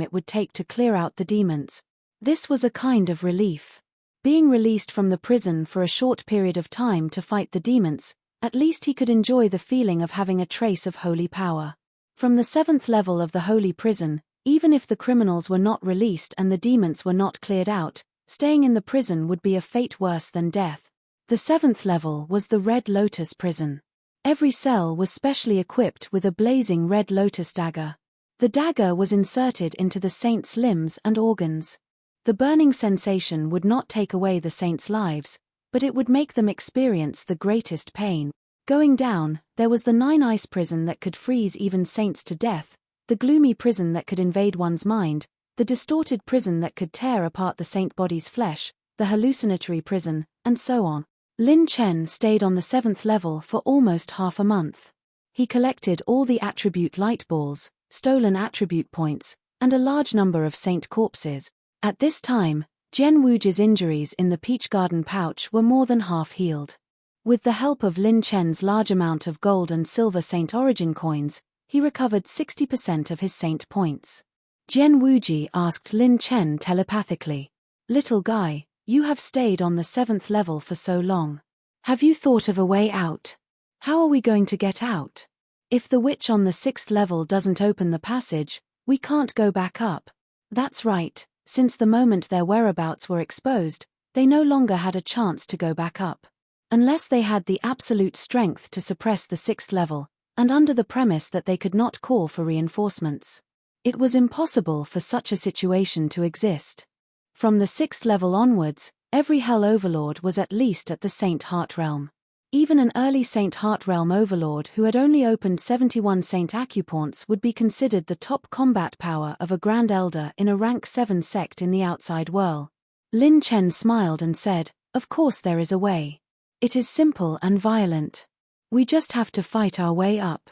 it would take to clear out the demons. This was a kind of relief. Being released from the prison for a short period of time to fight the demons, at least he could enjoy the feeling of having a trace of holy power. From the 7th level of the holy prison, even if the criminals were not released and the demons were not cleared out, staying in the prison would be a fate worse than death. The 7th level was the Red Lotus prison. Every cell was specially equipped with a blazing red lotus dagger. The dagger was inserted into the saint's limbs and organs. The burning sensation would not take away the saints' lives, but it would make them experience the greatest pain. Going down, there was the 9 ice prison that could freeze even saints to death, the gloomy prison that could invade one's mind, the distorted prison that could tear apart the saint body's flesh, the hallucinatory prison, and so on. Lin Chen stayed on the 7th level for almost half a month. He collected all the attribute light balls, stolen attribute points, and a large number of saint corpses. At this time, Jian Wuji's injuries in the peach garden pouch were more than half healed. With the help of Lin Chen's large amount of gold and silver saint origin coins, he recovered 60% of his saint points. Jian Wuji asked Lin Chen telepathically, "Little guy, you have stayed on the 7th level for so long. Have you thought of a way out? How are we going to get out? If the witch on the 6th level doesn't open the passage, we can't go back up." That's right. Since the moment their whereabouts were exposed, they no longer had a chance to go back up. Unless they had the absolute strength to suppress the 6th level, and under the premise that they could not call for reinforcements. It was impossible for such a situation to exist. From the 6th level onwards, every Hell Overlord was at least at the Saint Heart Realm. Even an early Saint Heart Realm Overlord who had only opened 71 Saint Acupoints would be considered the top combat power of a Grand Elder in a rank 7 sect in the outside world. Lin Chen smiled and said, "Of course there is a way. It is simple and violent. We just have to fight our way up.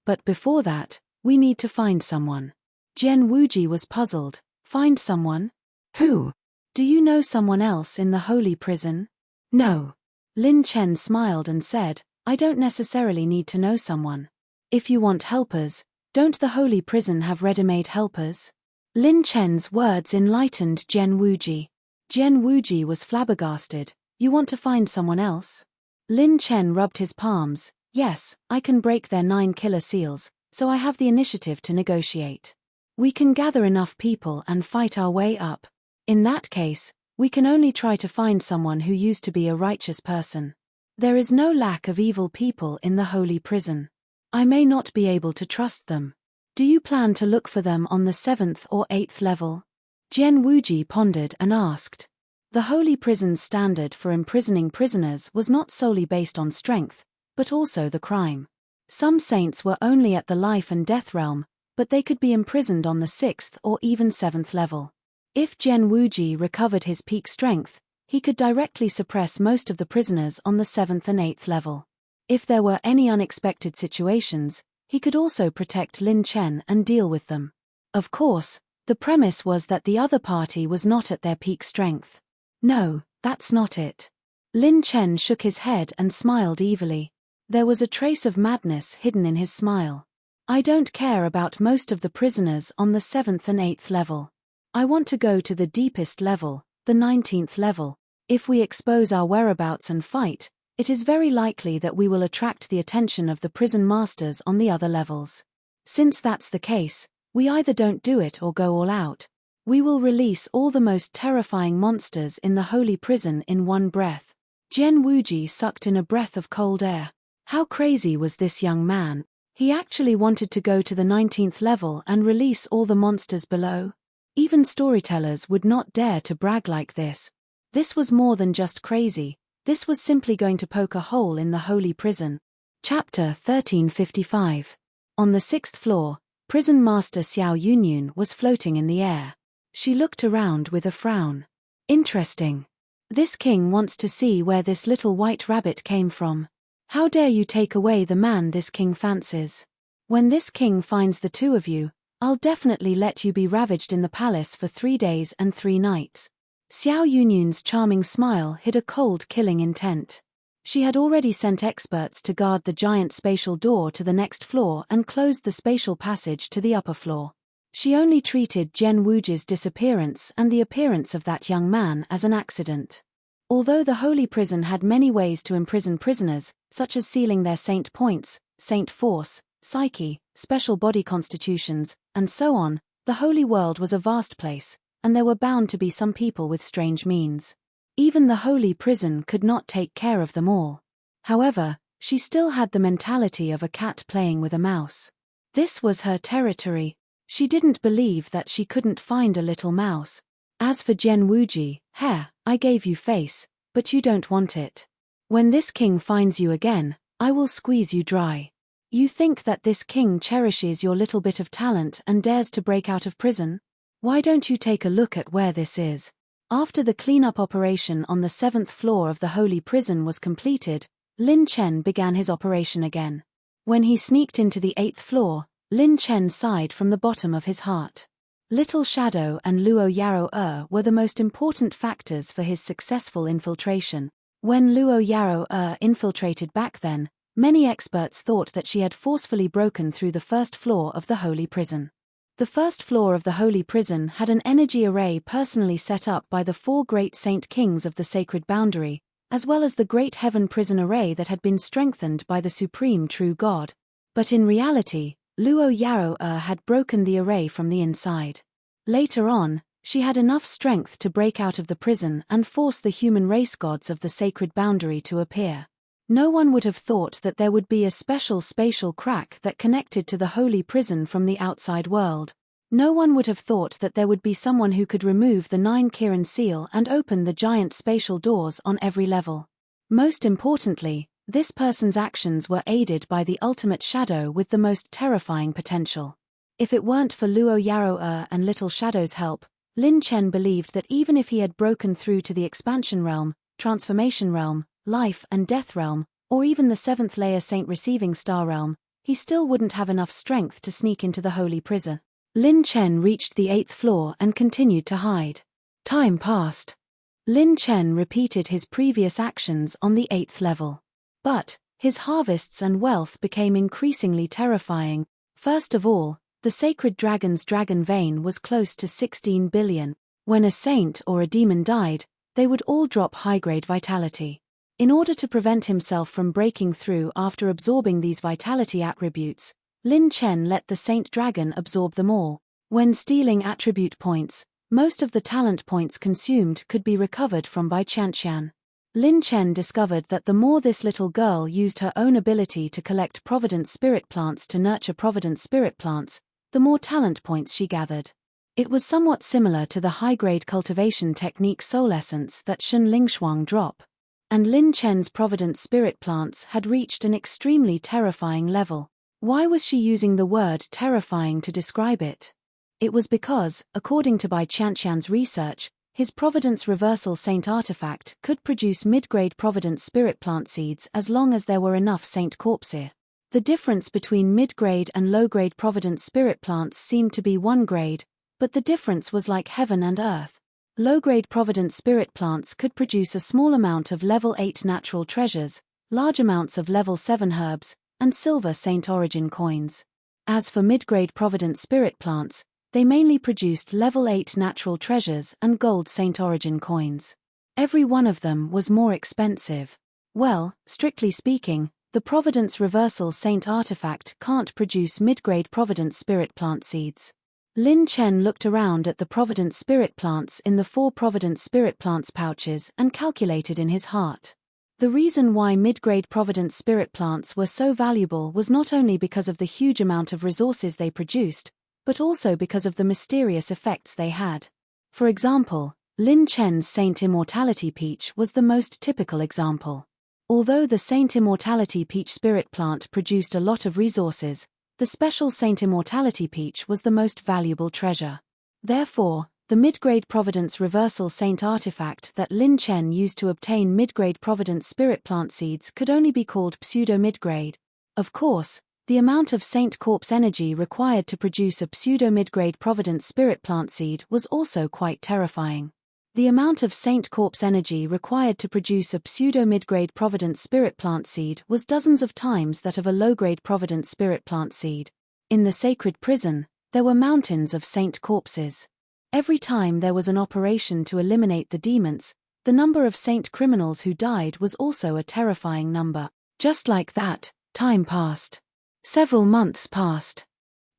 But before that, we need to find someone." Jian Wuji was puzzled. "Find someone? Who? Do you know someone else in the holy prison?" "No." Lin Chen smiled and said, "I don't necessarily need to know someone. If you want helpers, don't the holy prison have ready-made helpers?" Lin Chen's words enlightened Jian Wuji. Jian Wuji was flabbergasted. "You want to find someone else?" Lin Chen rubbed his palms. "Yes, I can break their 9 killer seals, so I have the initiative to negotiate. We can gather enough people and fight our way up. In that case, we can only try to find someone who used to be a righteous person. There is no lack of evil people in the holy prison. I may not be able to trust them. Do you plan to look for them on the 7th or 8th level?" Jian Wuji pondered and asked. The holy prison's standard for imprisoning prisoners was not solely based on strength, but also the crime. Some saints were only at the life and death realm, but they could be imprisoned on the 6th or even 7th level. If Jian Wuji recovered his peak strength, he could directly suppress most of the prisoners on the 7th and 8th level. If there were any unexpected situations, he could also protect Lin Chen and deal with them. Of course, the premise was that the other party was not at their peak strength. "No, that's not it." Lin Chen shook his head and smiled evilly. There was a trace of madness hidden in his smile. "I don't care about most of the prisoners on the 7th and 8th level. I want to go to the deepest level, the 19th level. If we expose our whereabouts and fight, it is very likely that we will attract the attention of the prison masters on the other levels. Since that's the case, we either don't do it or go all out. We will release all the most terrifying monsters in the holy prison in one breath." Jian Wuji sucked in a breath of cold air. How crazy was this young man? He actually wanted to go to the 19th level and release all the monsters below. Even storytellers would not dare to brag like this. This was more than just crazy, this was simply going to poke a hole in the holy prison. Chapter 1355. On the 6th floor, prison master Xiao Yunyun was floating in the air. She looked around with a frown. Interesting. This king wants to see where this little white rabbit came from. How dare you take away the man this king fancies? When this king finds the two of you, I'll definitely let you be ravaged in the palace for 3 days and 3 nights. Xiao Yunyun's charming smile hid a cold killing intent. She had already sent experts to guard the giant spatial door to the next floor and closed the spatial passage to the upper floor. She only treated Zhen Wuji's disappearance and the appearance of that young man as an accident. Although the holy prison had many ways to imprison prisoners, such as sealing their saint points, saint force, psyche, special body constitutions, and so on, the holy world was a vast place, and there were bound to be some people with strange means. Even the holy prison could not take care of them all. However, she still had the mentality of a cat playing with a mouse. This was her territory. She didn't believe that she couldn't find a little mouse. As for Zhen Wuji, hair, I gave you face, but you don't want it. When this king finds you again, I will squeeze you dry. You think that this king cherishes your little bit of talent and dares to break out of prison? Why don't you take a look at where this is? After the cleanup operation on the 7th floor of the holy prison was completed, Lin Chen began his operation again. When he sneaked into the 8th floor, Lin Chen sighed from the bottom of his heart. Little Shadow and Luo Yaro were the most important factors for his successful infiltration. When Luo Yaro infiltrated back then, many experts thought that she had forcefully broken through the 1st floor of the holy prison. The 1st floor of the holy prison had an energy array personally set up by the 4 great saint kings of the sacred boundary, as well as the great heaven prison array that had been strengthened by the supreme true God. But in reality, Luo Yaro had broken the array from the inside. Later on, she had enough strength to break out of the prison and force the human race gods of the sacred boundary to appear. No one would have thought that there would be a special spatial crack that connected to the holy prison from the outside world. No one would have thought that there would be someone who could remove the 9 Kiran seal and open the giant spatial doors on every level. Most importantly, this person's actions were aided by the ultimate shadow with the most terrifying potential. If it weren't for Luo Yaro and Little Shadow's help, Lin Chen believed that even if he had broken through to the expansion realm, transformation realm, life and death realm, or even the 7th layer saint receiving star realm, he still wouldn't have enough strength to sneak into the holy prison. Lin Chen reached the 8th floor and continued to hide. Time passed. Lin Chen repeated his previous actions on the 8th level. But his harvests and wealth became increasingly terrifying. First of all, the sacred dragon's dragon vein was close to 16 billion. When a saint or a demon died, they would all drop high-grade vitality. In order to prevent himself from breaking through after absorbing these vitality attributes, Lin Chen let the Saint Dragon absorb them all. When stealing attribute points, most of the talent points consumed could be recovered from by Qianqian. Lin Chen discovered that the more this little girl used her own ability to collect provident spirit plants to nurture provident spirit plants, the more talent points she gathered. It was somewhat similar to the high-grade cultivation technique Soul Essence that Shen Lingshuang drop. And Lin Chen's provident spirit plants had reached an extremely terrifying level. Why was she using the word terrifying to describe it? It was because, according to Bai Qianqian's research, his Providence Reversal Saint artifact could produce mid-grade Providence spirit plant seeds as long as there were enough Saint corpses. The difference between mid-grade and low-grade Providence spirit plants seemed to be 1 grade, but the difference was like heaven and earth. Low-grade Providence spirit plants could produce a small amount of level 8 natural treasures, large amounts of level 7 herbs, and silver Saint origin coins. As for mid-grade Providence spirit plants, they mainly produced level 8 natural treasures and gold Saint origin coins. Every one of them was more expensive. Well, strictly speaking, the Providence Reversal Saint artifact can't produce mid-grade Providence spirit plant seeds. Lin Chen looked around at the Providence spirit plants in the 4 Providence spirit plants pouches and calculated in his heart. The reason why mid-grade Providence spirit plants were so valuable was not only because of the huge amount of resources they produced, but also because of the mysterious effects they had. For example, Lin Chen's Saint Immortality Peach was the most typical example. Although the Saint Immortality Peach spirit plant produced a lot of resources, the special Saint Immortality Peach was the most valuable treasure. Therefore, the mid-grade Providence Reversal Saint artifact that Lin Chen used to obtain mid-grade Providence spirit plant seeds could only be called pseudo-mid-grade. Of course, the amount of Saint Corpse energy required to produce a pseudo-mid-grade Providence spirit plant seed was also quite terrifying. The amount of Saint Corpse energy required to produce a pseudo-mid-grade Providence spirit plant seed was dozens of times that of a low-grade Providence spirit plant seed. In the sacred prison, there were mountains of Saint Corpses. Every time there was an operation to eliminate the demons, the number of Saint criminals who died was also a terrifying number. Just like that, time passed. Several months passed.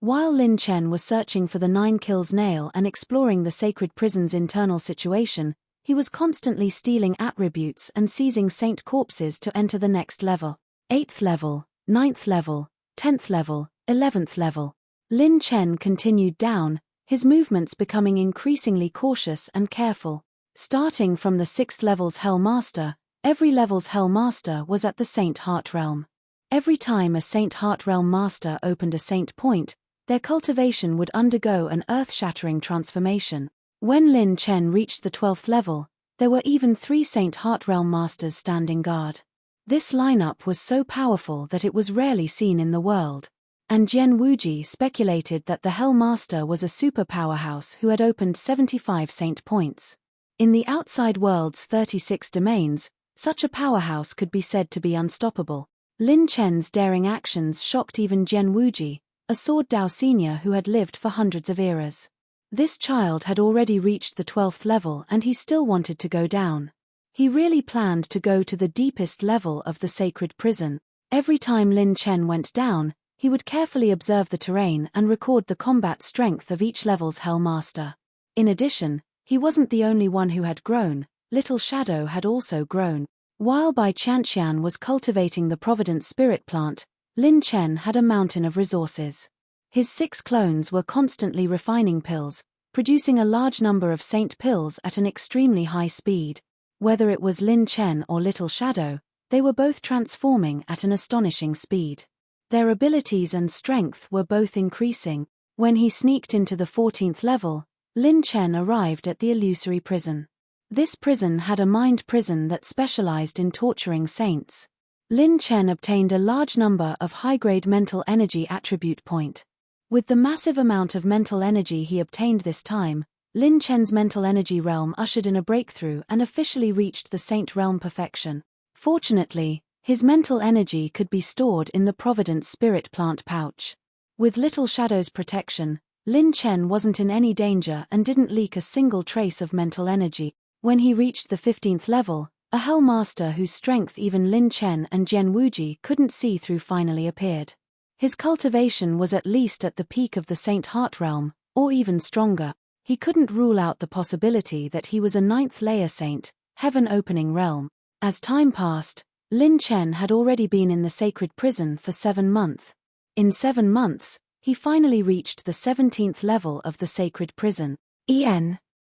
While Lin Chen was searching for the 9 kills nail and exploring the sacred prison's internal situation, he was constantly stealing attributes and seizing Saint corpses to enter the next level. 8th level, 9th level, 10th level, 11th level. Lin Chen continued down, his movements becoming increasingly cautious and careful. Starting from the 6th level's Hell Master, every level's Hell Master was at the Saint Heart Realm. Every time a Saint Heart Realm Master opened a Saint Point, their cultivation would undergo an earth-shattering transformation. When Lin Chen reached the 12th level, there were even 3 Saint Heart Realm Masters standing guard. This lineup was so powerful that it was rarely seen in the world. And Jian Wuji speculated that the Hell Master was a super powerhouse who had opened 75 Saint Points. In the outside world's 36 domains, such a powerhouse could be said to be unstoppable. Lin Chen's daring actions shocked even Jian Wuji, a Sword Dao senior who had lived for hundreds of eras. This child had already reached the 12th level and he still wanted to go down. He really planned to go to the deepest level of the sacred prison. Every time Lin Chen went down, he would carefully observe the terrain and record the combat strength of each level's Hell Master. In addition, he wasn't the only one who had grown, Little Shadow had also grown. While Bai Qianqian was cultivating the Providence Spirit Plant, Lin Chen had a mountain of resources. His 6 clones were constantly refining pills, producing a large number of Saint pills at an extremely high speed. Whether it was Lin Chen or Little Shadow, they were both transforming at an astonishing speed. Their abilities and strength were both increasing. When he sneaked into the 14th level, Lin Chen arrived at the illusory prison. This prison had a mind prison that specialized in torturing saints. Lin Chen obtained a large number of high-grade mental energy attribute point. With the massive amount of mental energy he obtained this time, Lin Chen's mental energy realm ushered in a breakthrough and officially reached the Saint realm perfection. Fortunately, his mental energy could be stored in the Providence Spirit Plant pouch. With Little Shadow's protection, Lin Chen wasn't in any danger and didn't leak a single trace of mental energy. When he reached the 15th level, a Hell Master whose strength even Lin Chen and Jian Wuji couldn't see through finally appeared. His cultivation was at least at the peak of the Saint Heart Realm, or even stronger. He couldn't rule out the possibility that he was a 9th layer Saint, Heaven Opening Realm. As time passed, Lin Chen had already been in the sacred prison for 7 months. In 7 months, he finally reached the 17th level of the sacred prison.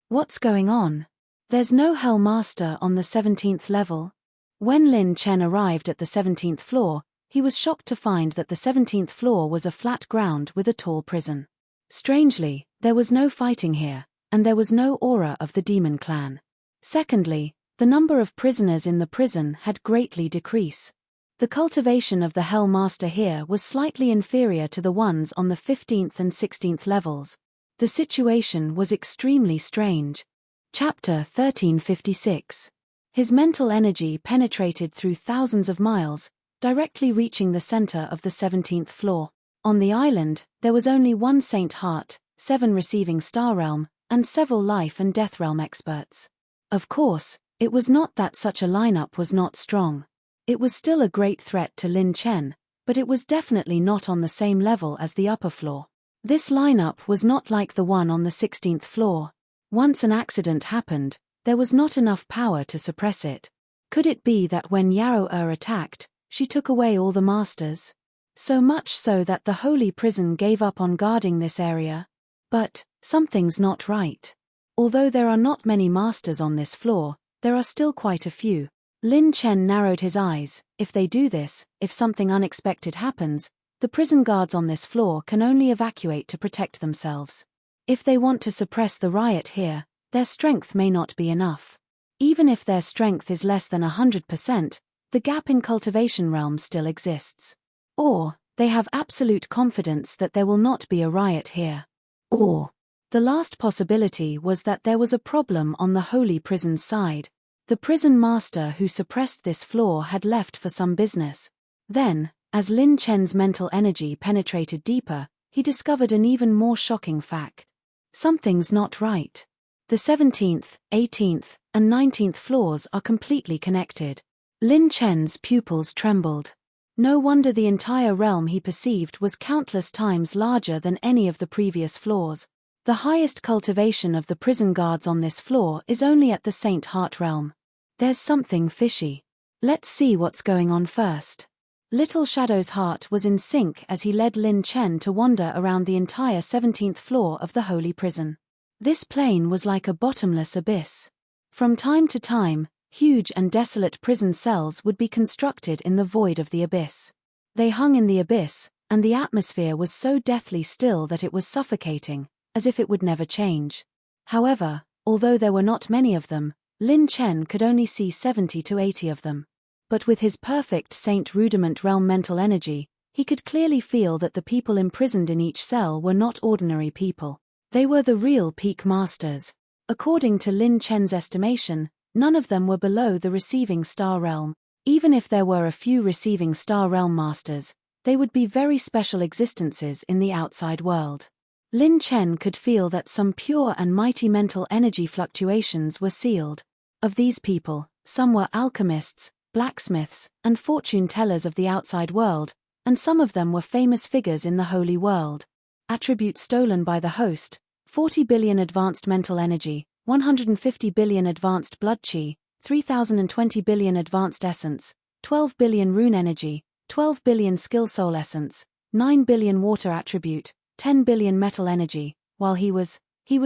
What's going on? There's no Hell Master on the 17th level. When Lin Chen arrived at the 17th floor, he was shocked to find that the 17th floor was a flat ground with a tall prison. Strangely, there was no fighting here, and there was no aura of the demon clan. Secondly, the number of prisoners in the prison had greatly decreased. The cultivation of the Hell Master here was slightly inferior to the ones on the 15th and 16th levels. The situation was extremely strange. Chapter 1356. His mental energy penetrated through thousands of miles, directly reaching the center of the 17th floor. On the island, there was only 1 Saint Heart, 7 receiving Star Realm, and several Life and Death Realm experts. Of course, it was not that such a lineup was not strong. It was still a great threat to Lin Chen, but it was definitely not on the same level as the upper floor. This lineup was not like the one on the 16th floor. Once an accident happened, there was not enough power to suppress it. Could it be that when Yarrow attacked, she took away all the masters? So much so that the holy prison gave up on guarding this area. But something's not right. Although there are not many masters on this floor, there are still quite a few. Lin Chen narrowed his eyes. If they do this, if something unexpected happens, the prison guards on this floor can only evacuate to protect themselves. If they want to suppress the riot here, their strength may not be enough. Even if their strength is less than 100%, the gap in cultivation realm still exists. Or, they have absolute confidence that there will not be a riot here. Or, the last possibility was that there was a problem on the holy prison's side. The prison master who suppressed this floor had left for some business. Then, as Lin Chen's mental energy penetrated deeper, he discovered an even more shocking fact. Something's not right. The 17th, 18th, and 19th floors are completely connected. Lin Chen's pupils trembled. No wonder the entire realm he perceived was countless times larger than any of the previous floors. The highest cultivation of the prison guards on this floor is only at the Saint Heart realm. There's something fishy. Let's see what's going on first. Little Shadow's heart was in sync as he led Lin Chen to wander around the entire 17th floor of the holy prison. This plane was like a bottomless abyss. From time to time, huge and desolate prison cells would be constructed in the void of the abyss. They hung in the abyss, and the atmosphere was so deathly still that it was suffocating, as if it would never change. However, although there were not many of them, Lin Chen could only see 70 to 80 of them. But with his perfect Saint Rudiment realm mental energy, he could clearly feel that the people imprisoned in each cell were not ordinary people. They were the real peak masters. According to Lin Chen's estimation, none of them were below the receiving star realm. Even if there were a few receiving star realm masters, they would be very special existences in the outside world. Lin Chen could feel that some pure and mighty mental energy fluctuations were sealed. Of these people, some were alchemists, blacksmiths, and fortune tellers of the outside world, and some of them were famous figures in the holy world. Attribute stolen by the host: 40 billion advanced mental energy, 150 billion advanced blood chi, 3020 billion advanced essence, 12 billion rune energy, 12 billion skill soul essence, 9 billion water attribute, 10 billion metal energy. While he was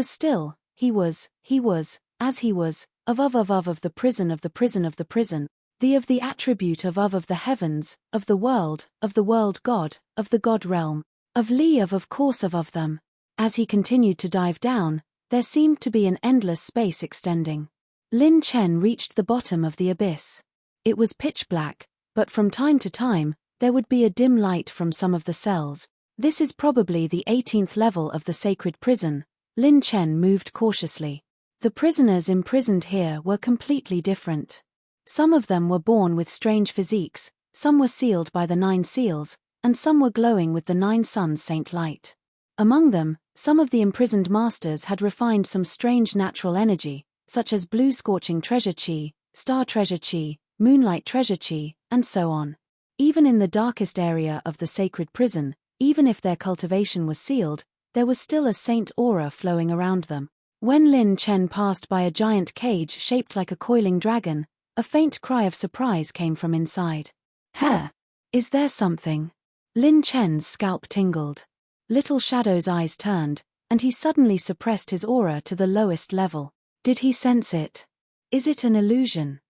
still, as he was, of the prison of the prison of the prison, of the attribute of the heavens, of the world God, of the God realm, of Li of course of them. As he continued to dive down, there seemed to be an endless space extending. Lin Chen reached the bottom of the abyss. It was pitch black, but from time to time, there would be a dim light from some of the cells. This is probably the 18th level of the sacred prison. Lin Chen moved cautiously. The prisoners imprisoned here were completely different. Some of them were born with strange physiques, some were sealed by the 9 seals, and some were glowing with the 9 suns saint light. Among them, some of the imprisoned masters had refined some strange natural energy, such as blue scorching treasure chi, star treasure chi, moonlight treasure chi, and so on. Even in the darkest area of the sacred prison, even if their cultivation was sealed, there was still a saint aura flowing around them. When Lin Chen passed by a giant cage shaped like a coiling dragon, a faint cry of surprise came from inside. "Huh? Is there something?" Lin Chen's scalp tingled. Little Shadow's eyes turned, and he suddenly suppressed his aura to the lowest level. Did he sense it? Is it an illusion?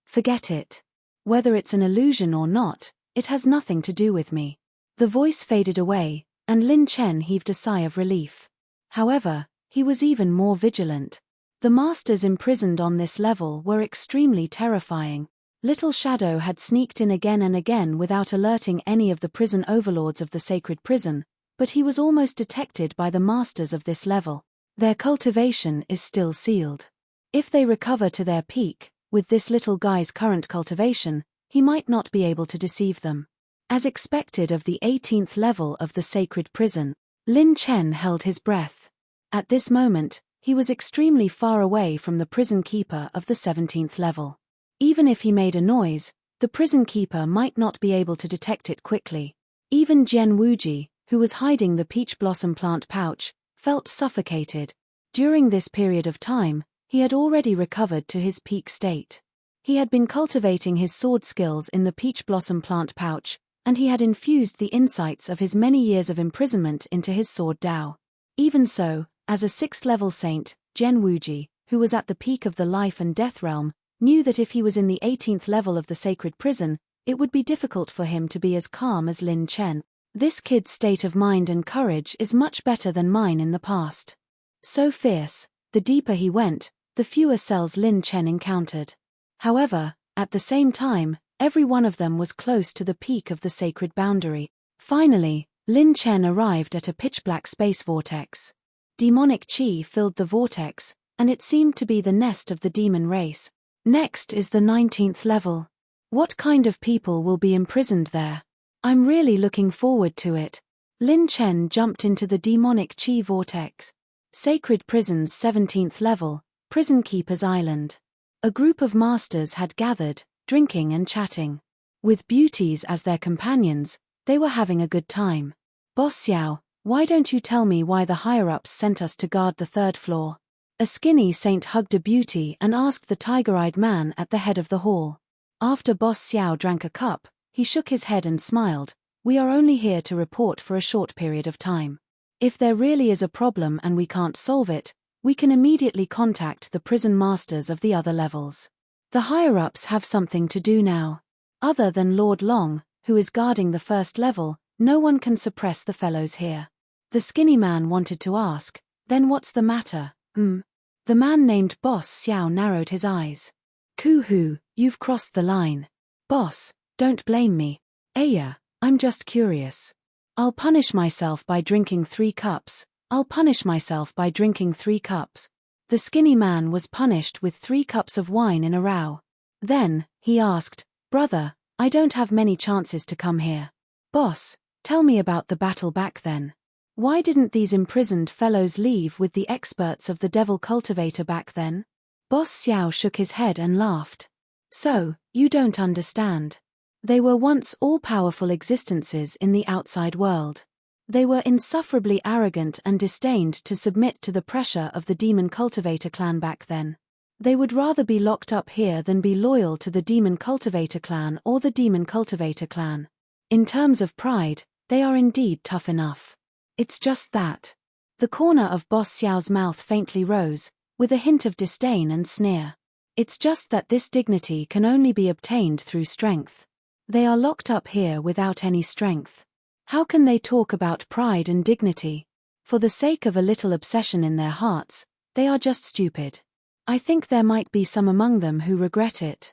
Forget it. Whether it's an illusion or not, it has nothing to do with me. The voice faded away, and Lin Chen heaved a sigh of relief. However, he was even more vigilant. The masters imprisoned on this level were extremely terrifying. Little Shadow had sneaked in again and again without alerting any of the prison overlords of the sacred prison, but he was almost detected by the masters of this level. Their cultivation is still sealed. If they recover to their peak, with this little guy's current cultivation, he might not be able to deceive them. As expected of the 18th level of the sacred prison, Lin Chen held his breath. At this moment, he was extremely far away from the prison keeper of the 17th level. Even if he made a noise, the prison keeper might not be able to detect it quickly. Even Jian Wuji, who was hiding the peach blossom plant pouch, felt suffocated. During this period of time, he had already recovered to his peak state. He had been cultivating his sword skills in the peach blossom plant pouch, and he had infused the insights of his many years of imprisonment into his sword Dao. Even so, as a 6th-level saint, Zhen Wuji, who was at the peak of the life and death realm, knew that if he was in the 18th level of the sacred prison, it would be difficult for him to be as calm as Lin Chen. This kid's state of mind and courage is much better than mine in the past. So fierce, the deeper he went, the fewer cells Lin Chen encountered. However, at the same time, every one of them was close to the peak of the sacred boundary. Finally, Lin Chen arrived at a pitch-black space vortex. Demonic qi filled the vortex, and it seemed to be the nest of the demon race. Next is the 19th level. What kind of people will be imprisoned there? I'm really looking forward to it. Lin Chen jumped into the demonic qi vortex. Sacred Prison's 17th level, Prison Keeper's Island. A group of masters had gathered, drinking and chatting. With beauties as their companions, they were having a good time. Boss Xiao, why don't you tell me why the higher-ups sent us to guard the 3rd floor? A skinny saint hugged a beauty and asked the tiger-eyed man at the head of the hall. After Boss Xiao drank a cup, he shook his head and smiled. We are only here to report for a short period of time. If there really is a problem and we can't solve it, we can immediately contact the prison masters of the other levels. The higher-ups have something to do now. Other than Lord Long, who is guarding the 1st level, no one can suppress the fellows here. The skinny man wanted to ask, then what's the matter, The man named Boss Xiao narrowed his eyes. Kuhu, you've crossed the line. Boss, don't blame me. Aya, I'm just curious. I'll punish myself by drinking 3 cups. I'll punish myself by drinking 3 cups. The skinny man was punished with 3 cups of wine in a row. Then, he asked, Brother, I don't have many chances to come here. Boss, tell me about the battle back then. Why didn't these imprisoned fellows leave with the experts of the Devil Cultivator back then? Boss Xiao shook his head and laughed. So, you don't understand. They were once all-powerful existences in the outside world. They were insufferably arrogant and disdained to submit to the pressure of the Demon Cultivator clan back then. They would rather be locked up here than be loyal to the Demon Cultivator clan or the Demon Cultivator clan. In terms of pride, they are indeed tough enough. It's just that. The corner of Boss Xiao's mouth faintly rose, with a hint of disdain and sneer. It's just that this dignity can only be obtained through strength. They are locked up here without any strength. How can they talk about pride and dignity? For the sake of a little obsession in their hearts, they are just stupid. I think there might be some among them who regret it.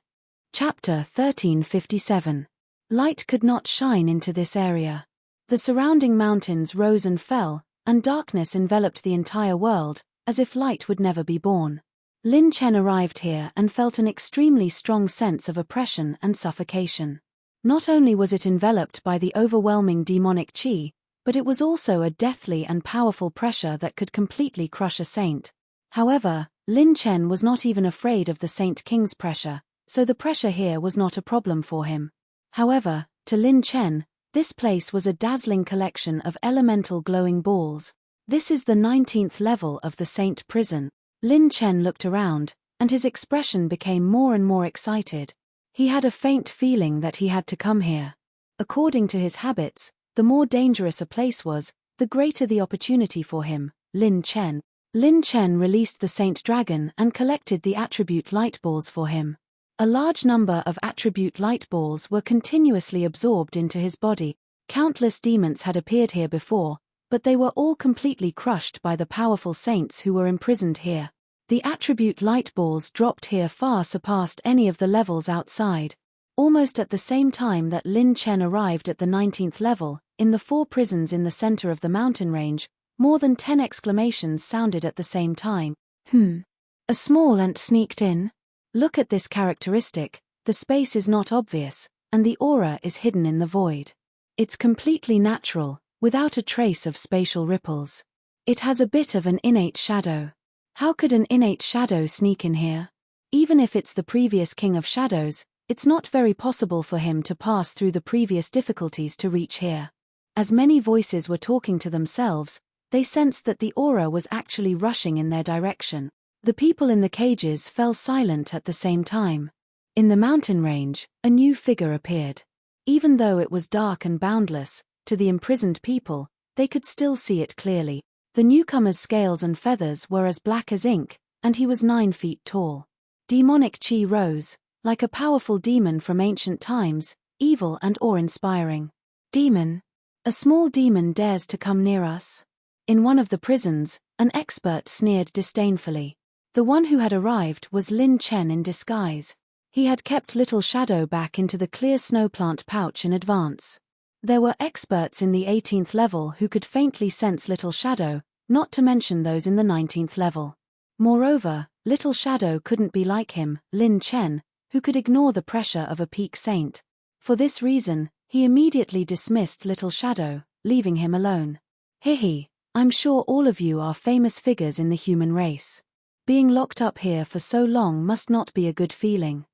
Chapter 1357. Light could not shine into this area. The surrounding mountains rose and fell, and darkness enveloped the entire world, as if light would never be born. Lin Chen arrived here and felt an extremely strong sense of oppression and suffocation. Not only was it enveloped by the overwhelming demonic qi, but it was also a deathly and powerful pressure that could completely crush a saint. However, Lin Chen was not even afraid of the Saint King's pressure, so the pressure here was not a problem for him. However, to Lin Chen, this place was a dazzling collection of elemental glowing balls. This is the 19th level of the Saint Prison. Lin Chen looked around, and his expression became more and more excited. He had a faint feeling that he had to come here. According to his habits, the more dangerous a place was, the greater the opportunity for him, Lin Chen. Lin Chen released the Saint Dragon and collected the attribute light balls for him. A large number of attribute light balls were continuously absorbed into his body. Countless demons had appeared here before, but they were all completely crushed by the powerful saints who were imprisoned here. The attribute light balls dropped here far surpassed any of the levels outside. Almost at the same time that Lin Chen arrived at the 19th level, in the 4 prisons in the center of the mountain range, more than 10 exclamations sounded at the same time. A small ant sneaked in? Look at this characteristic, the space is not obvious, and the aura is hidden in the void. It's completely natural, without a trace of spatial ripples. It has a bit of an innate shadow. How could an innate shadow sneak in here? Even if it's the previous King of Shadows, it's not very possible for him to pass through the previous difficulties to reach here. As many voices were talking to themselves, they sensed that the aura was actually rushing in their direction. The people in the cages fell silent at the same time. In the mountain range, a new figure appeared. Even though it was dark and boundless, to the imprisoned people, they could still see it clearly. The newcomer's scales and feathers were as black as ink, and he was 9 feet tall. Demonic chi rose, like a powerful demon from ancient times, evil and awe-inspiring. Demon. A small demon dares to come near us? In one of the prisons, an expert sneered disdainfully. The one who had arrived was Lin Chen in disguise. He had kept Little Shadow back into the clear snowplant pouch in advance. There were experts in the 18th level who could faintly sense Little Shadow, not to mention those in the 19th level. Moreover, Little Shadow couldn't be like him, Lin Chen, who could ignore the pressure of a peak saint. For this reason, he immediately dismissed Little Shadow, leaving him alone. Hihi, I'm sure all of you are famous figures in the human race. Being locked up here for so long must not be a good feeling.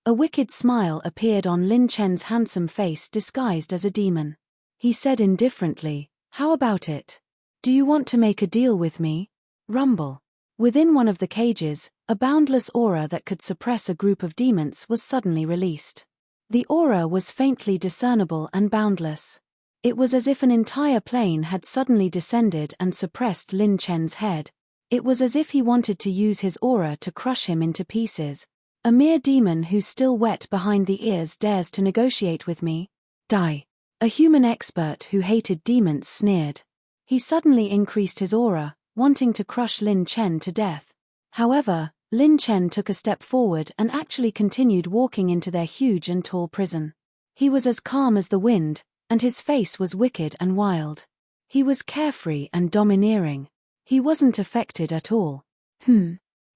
A wicked smile appeared on Lin Chen's handsome face disguised as a demon. He said indifferently, "How about it? Do you want to make a deal with me?" Rumble. Within one of the cages, a boundless aura that could suppress a group of demons was suddenly released. The aura was faintly discernible and boundless. It was as if an entire plane had suddenly descended and suppressed Lin Chen's head. It was as if he wanted to use his aura to crush him into pieces. A mere demon who's still wet behind the ears dares to negotiate with me? Die. A human expert who hated demons sneered. He suddenly increased his aura, wanting to crush Lin Chen to death. However, Lin Chen took a step forward and actually continued walking into their huge and tall prison. He was as calm as the wind, and his face was wicked and wild. He was carefree and domineering. He wasn't affected at all.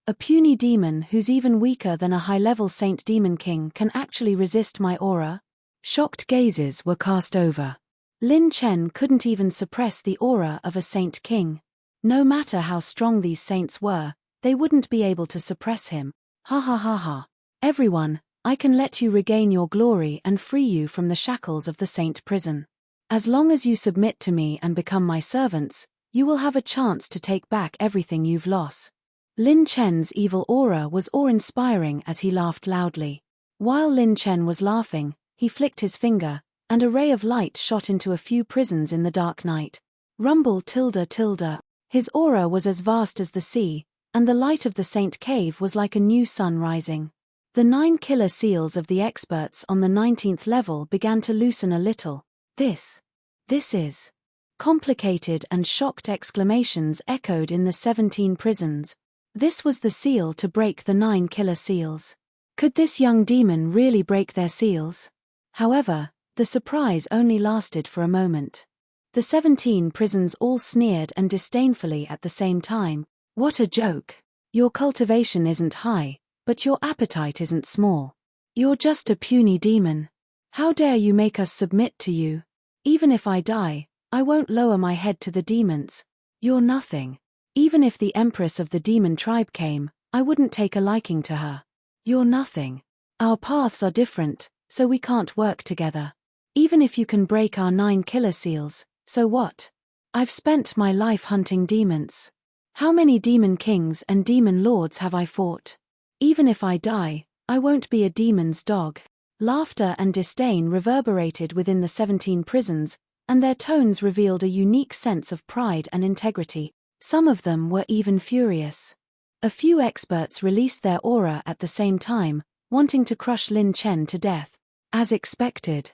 A puny demon who's even weaker than a high-level Saint Demon King can actually resist my aura? Shocked gazes were cast over. Lin Chen couldn't even suppress the aura of a Saint King. No matter how strong these saints were, they wouldn't be able to suppress him. Ha ha ha ha. Everyone, I can let you regain your glory and free you from the shackles of the Saint prison. As long as you submit to me and become my servants, you will have a chance to take back everything you've lost. Lin Chen's evil aura was awe-inspiring as he laughed loudly. While Lin Chen was laughing, he flicked his finger, and a ray of light shot into a few prisons in the dark night. Rumble tilde tilde. His aura was as vast as the sea, and the light of the Saint Cave was like a new sun rising. The 9 killer seals of the experts on the 19th level began to loosen a little. This is complicated, and shocked exclamations echoed in the 17 prisons. This was the seal to break the 9 killer seals. Could this young demon really break their seals? However, the surprise only lasted for a moment. The 17 prisons all sneered and disdainfully at the same time. What a joke. Your cultivation isn't high, but your appetite isn't small. You're just a puny demon. How dare you make us submit to you? Even if I die, I won't lower my head to the demons. You're nothing. Even if the empress of the demon tribe came, I wouldn't take a liking to her. You're nothing. Our paths are different, so we can't work together. Even if you can break our 9 killer seals, so what? I've spent my life hunting demons. How many demon kings and demon lords have I fought? Even if I die, I won't be a demon's dog. Laughter and disdain reverberated within the 17 prisons, and their tones revealed a unique sense of pride and integrity. Some of them were even furious. A few experts released their aura at the same time, wanting to crush Lin Chen to death. As expected.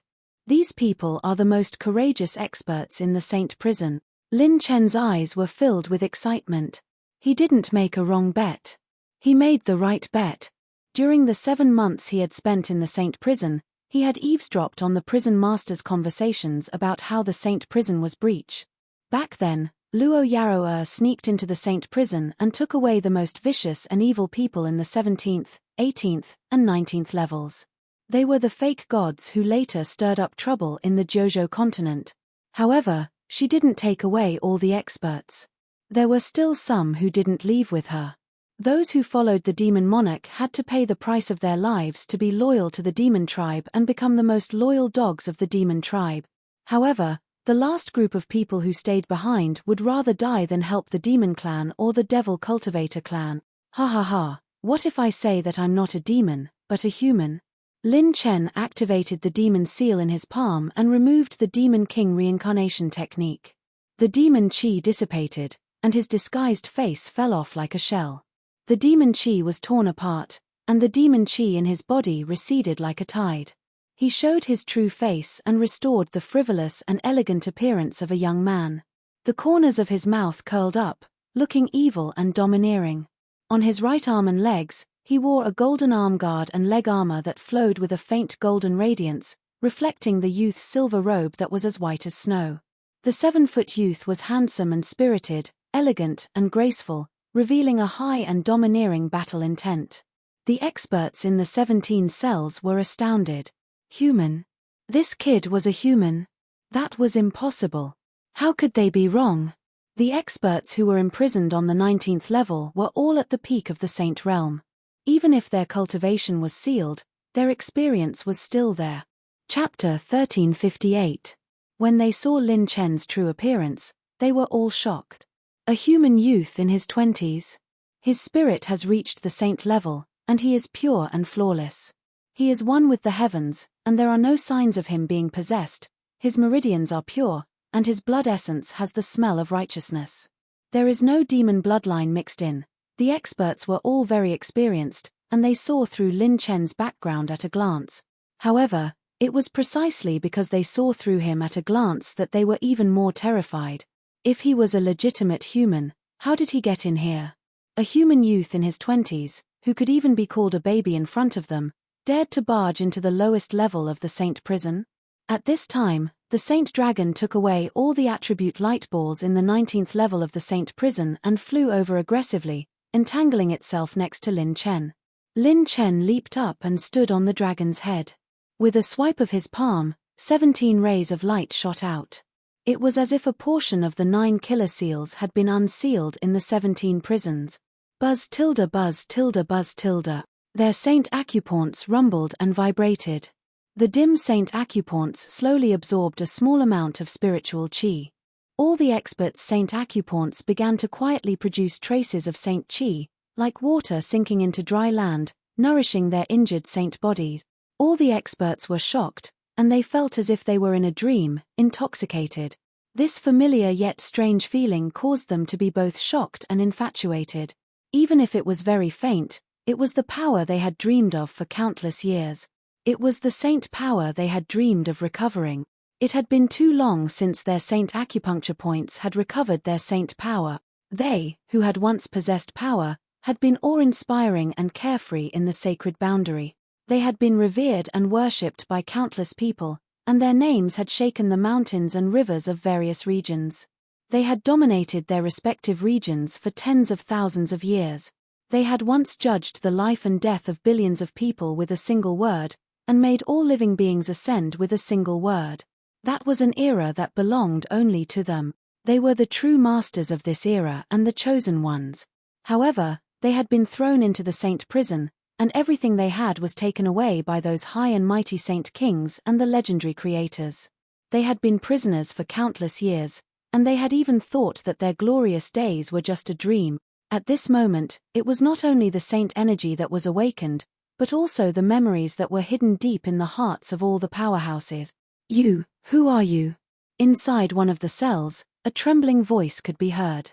These people are the most courageous experts in the Saint prison. Lin Chen's eyes were filled with excitement. He didn't make a wrong bet. He made the right bet. During the 7 months he had spent in the Saint prison, he had eavesdropped on the prison master's conversations about how the Saint prison was breached. Back then, Luo Yaroer sneaked into the Saint prison and took away the most vicious and evil people in the 17th, 18th, and 19th levels. They were the fake gods who later stirred up trouble in the Jojo continent. However, she didn't take away all the experts. There were still some who didn't leave with her. Those who followed the demon monarch had to pay the price of their lives to be loyal to the demon tribe and become the most loyal dogs of the demon tribe. However, the last group of people who stayed behind would rather die than help the demon clan or the devil cultivator clan. Ha ha ha, what if I say that I'm not a demon, but a human? Lin Chen activated the demon seal in his palm and removed the Demon King reincarnation technique. The demon chi dissipated, and his disguised face fell off like a shell. The demon chi was torn apart, and the demon chi in his body receded like a tide. He showed his true face and restored the frivolous and elegant appearance of a young man. The corners of his mouth curled up, looking evil and domineering. On his right arm and legs, he wore a golden arm guard and leg armor that flowed with a faint golden radiance, reflecting the youth's silver robe that was as white as snow. The 7-foot youth was handsome and spirited, elegant and graceful, revealing a high and domineering battle intent. The experts in the 17 cells were astounded. Human? This kid was a human? That was impossible. How could they be wrong? The experts who were imprisoned on the 19th level were all at the peak of the Saint realm. Even if their cultivation was sealed, their experience was still there. Chapter 1358. When they saw Lin Chen's true appearance, they were all shocked. A human youth in his 20s. His spirit has reached the saint level, and he is pure and flawless. He is one with the heavens, and there are no signs of him being possessed. His meridians are pure, and his blood essence has the smell of righteousness. There is no demon bloodline mixed in. The experts were all very experienced, and they saw through Lin Chen's background at a glance. However, it was precisely because they saw through him at a glance that they were even more terrified. If he was a legitimate human, how did he get in here? A human youth in his 20s, who could even be called a baby in front of them, dared to barge into the lowest level of the saint prison? At this time, the saint dragon took away all the attribute light balls in the 19th level of the saint prison and flew over aggressively, entangling itself next to Lin Chen. Lin Chen leaped up and stood on the dragon's head. With a swipe of his palm, 17 rays of light shot out. It was as if a portion of the 9 killer seals had been unsealed in the 17 prisons. Buzz tilde buzz tilde buzz tilde. Their saint acupoints rumbled and vibrated. The dim saint acupoints slowly absorbed a small amount of spiritual chi. All the experts' saint acupoints began to quietly produce traces of saint chi, like water sinking into dry land, nourishing their injured saint bodies. All the experts were shocked, and they felt as if they were in a dream, intoxicated. This familiar yet strange feeling caused them to be both shocked and infatuated. Even if it was very faint, it was the power they had dreamed of for countless years. It was the saint power they had dreamed of recovering. It had been too long since their saint acupuncture points had recovered their saint power. They, who had once possessed power, had been awe-inspiring and carefree in the sacred boundary. They had been revered and worshipped by countless people, and their names had shaken the mountains and rivers of various regions. They had dominated their respective regions for tens of thousands of years. They had once judged the life and death of billions of people with a single word, and made all living beings ascend with a single word. That was an era that belonged only to them. They were the true masters of this era and the chosen ones. However, they had been thrown into the saint prison, and everything they had was taken away by those high and mighty saint kings and the legendary creators. They had been prisoners for countless years, and they had even thought that their glorious days were just a dream. At this moment, it was not only the saint energy that was awakened, but also the memories that were hidden deep in the hearts of all the powerhouses. You, who are you? Inside one of the cells, a trembling voice could be heard.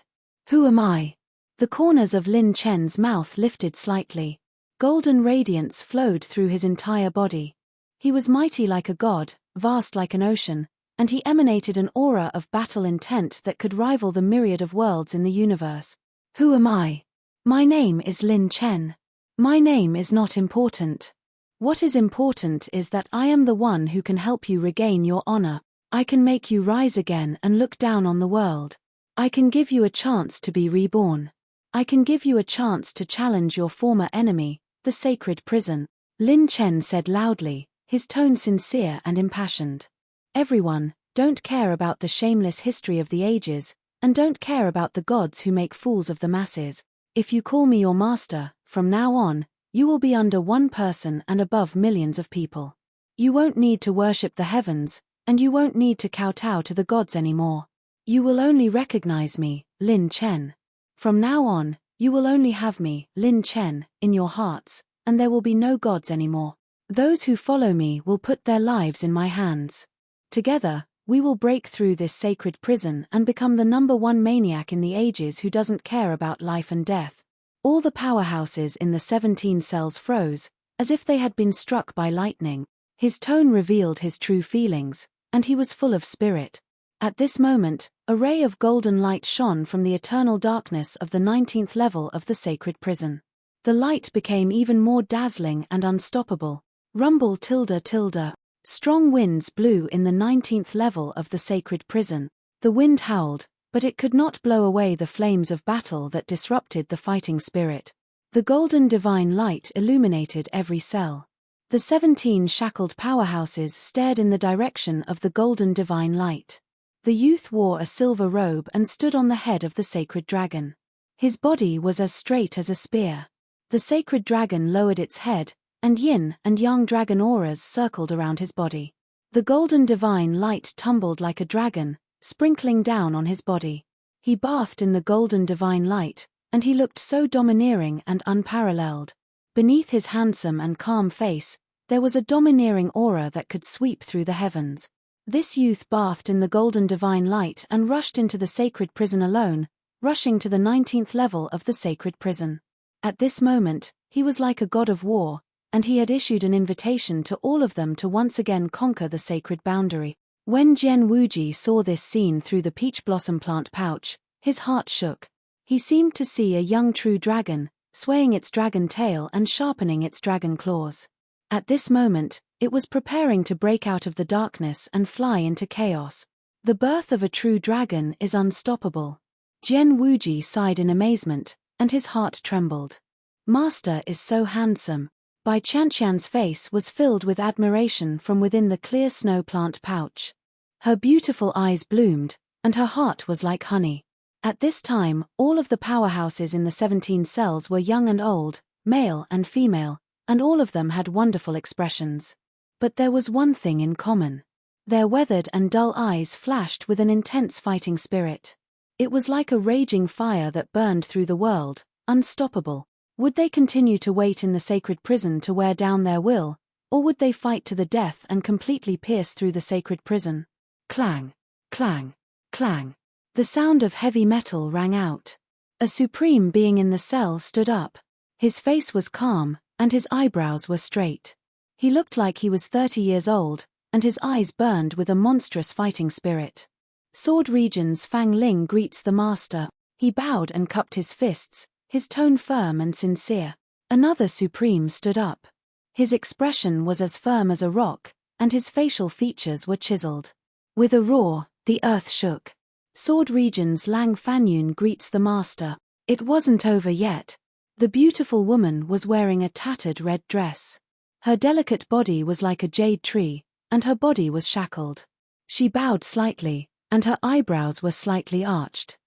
Who am I? The corners of Lin Chen's mouth lifted slightly. Golden radiance flowed through his entire body. He was mighty like a god, vast like an ocean, and he emanated an aura of battle intent that could rival the myriad of worlds in the universe. Who am I? My name is Lin Chen. My name is not important. What is important is that I am the one who can help you regain your honor. I can make you rise again and look down on the world. I can give you a chance to be reborn. I can give you a chance to challenge your former enemy, the sacred prison. Lin Chen said loudly, his tone sincere and impassioned. Everyone, don't care about the shameless history of the ages, and don't care about the gods who make fools of the masses. If you call me your master, from now on, you will be under one person and above millions of people. You won't need to worship the heavens, and you won't need to kowtow to the gods anymore. You will only recognize me, Lin Chen. From now on, you will only have me, Lin Chen, in your hearts, and there will be no gods anymore. Those who follow me will put their lives in my hands. Together, we will break through this sacred prison and become the #1 maniac in the ages who doesn't care about life and death. All the powerhouses in the 17 cells froze, as if they had been struck by lightning. His tone revealed his true feelings, and he was full of spirit. At this moment, a ray of golden light shone from the eternal darkness of the 19th level of the sacred prison. The light became even more dazzling and unstoppable. Rumble tilde tilde. Strong winds blew in the 19th level of the sacred prison. The wind howled, but it could not blow away the flames of battle that disrupted the fighting spirit. The golden divine light illuminated every cell. The 17 shackled powerhouses stared in the direction of the golden divine light. The youth wore a silver robe and stood on the head of the sacred dragon. His body was as straight as a spear. The sacred dragon lowered its head, and yin and yang dragon auras circled around his body. The golden divine light tumbled like a dragon, sprinkling down on his body. He bathed in the golden divine light, and he looked so domineering and unparalleled. Beneath his handsome and calm face, there was a domineering aura that could sweep through the heavens. This youth bathed in the golden divine light and rushed into the sacred prison alone, rushing to the 19th level of the sacred prison. At this moment, he was like a god of war, and he had issued an invitation to all of them to once again conquer the sacred boundary. When Jian Wuji saw this scene through the peach blossom plant pouch, his heart shook. He seemed to see a young true dragon, swaying its dragon tail and sharpening its dragon claws. At this moment, it was preparing to break out of the darkness and fly into chaos. The birth of a true dragon is unstoppable. Jian Wuji sighed in amazement, and his heart trembled. Master is so handsome. Bai Qianqian's face was filled with admiration from within the clear snow plant pouch. Her beautiful eyes bloomed, and her heart was like honey. At this time, all of the powerhouses in the 17 cells were young and old, male and female, and all of them had wonderful expressions. But there was one thing in common. Their weathered and dull eyes flashed with an intense fighting spirit. It was like a raging fire that burned through the world, unstoppable. Would they continue to wait in the sacred prison to wear down their will, or would they fight to the death and completely pierce through the sacred prison? Clang, clang, clang. The sound of heavy metal rang out. A supreme being in the cell stood up. His face was calm, and his eyebrows were straight. He looked like he was 30 years old, and his eyes burned with a monstrous fighting spirit. Sword Region's Fang Ling greets the master. He bowed and cupped his fists, his tone firm and sincere. Another supreme stood up. His expression was as firm as a rock, and his facial features were chiseled. With a roar, the earth shook. Sword Region's Lang Fanyun greets the master. It wasn't over yet. The beautiful woman was wearing a tattered red dress. Her delicate body was like a jade tree, and her body was shackled. She bowed slightly, and her eyebrows were slightly arched.